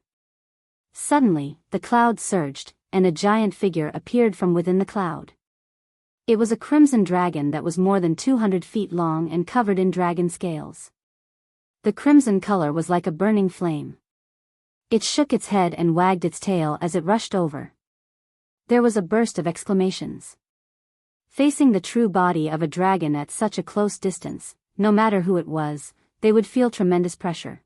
Suddenly, the cloud surged, and a giant figure appeared from within the cloud. It was a crimson dragon that was more than 200 feet long and covered in dragon scales. The crimson color was like a burning flame. It shook its head and wagged its tail as it rushed over. There was a burst of exclamations. Facing the true body of a dragon at such a close distance, no matter who it was, they would feel tremendous pressure.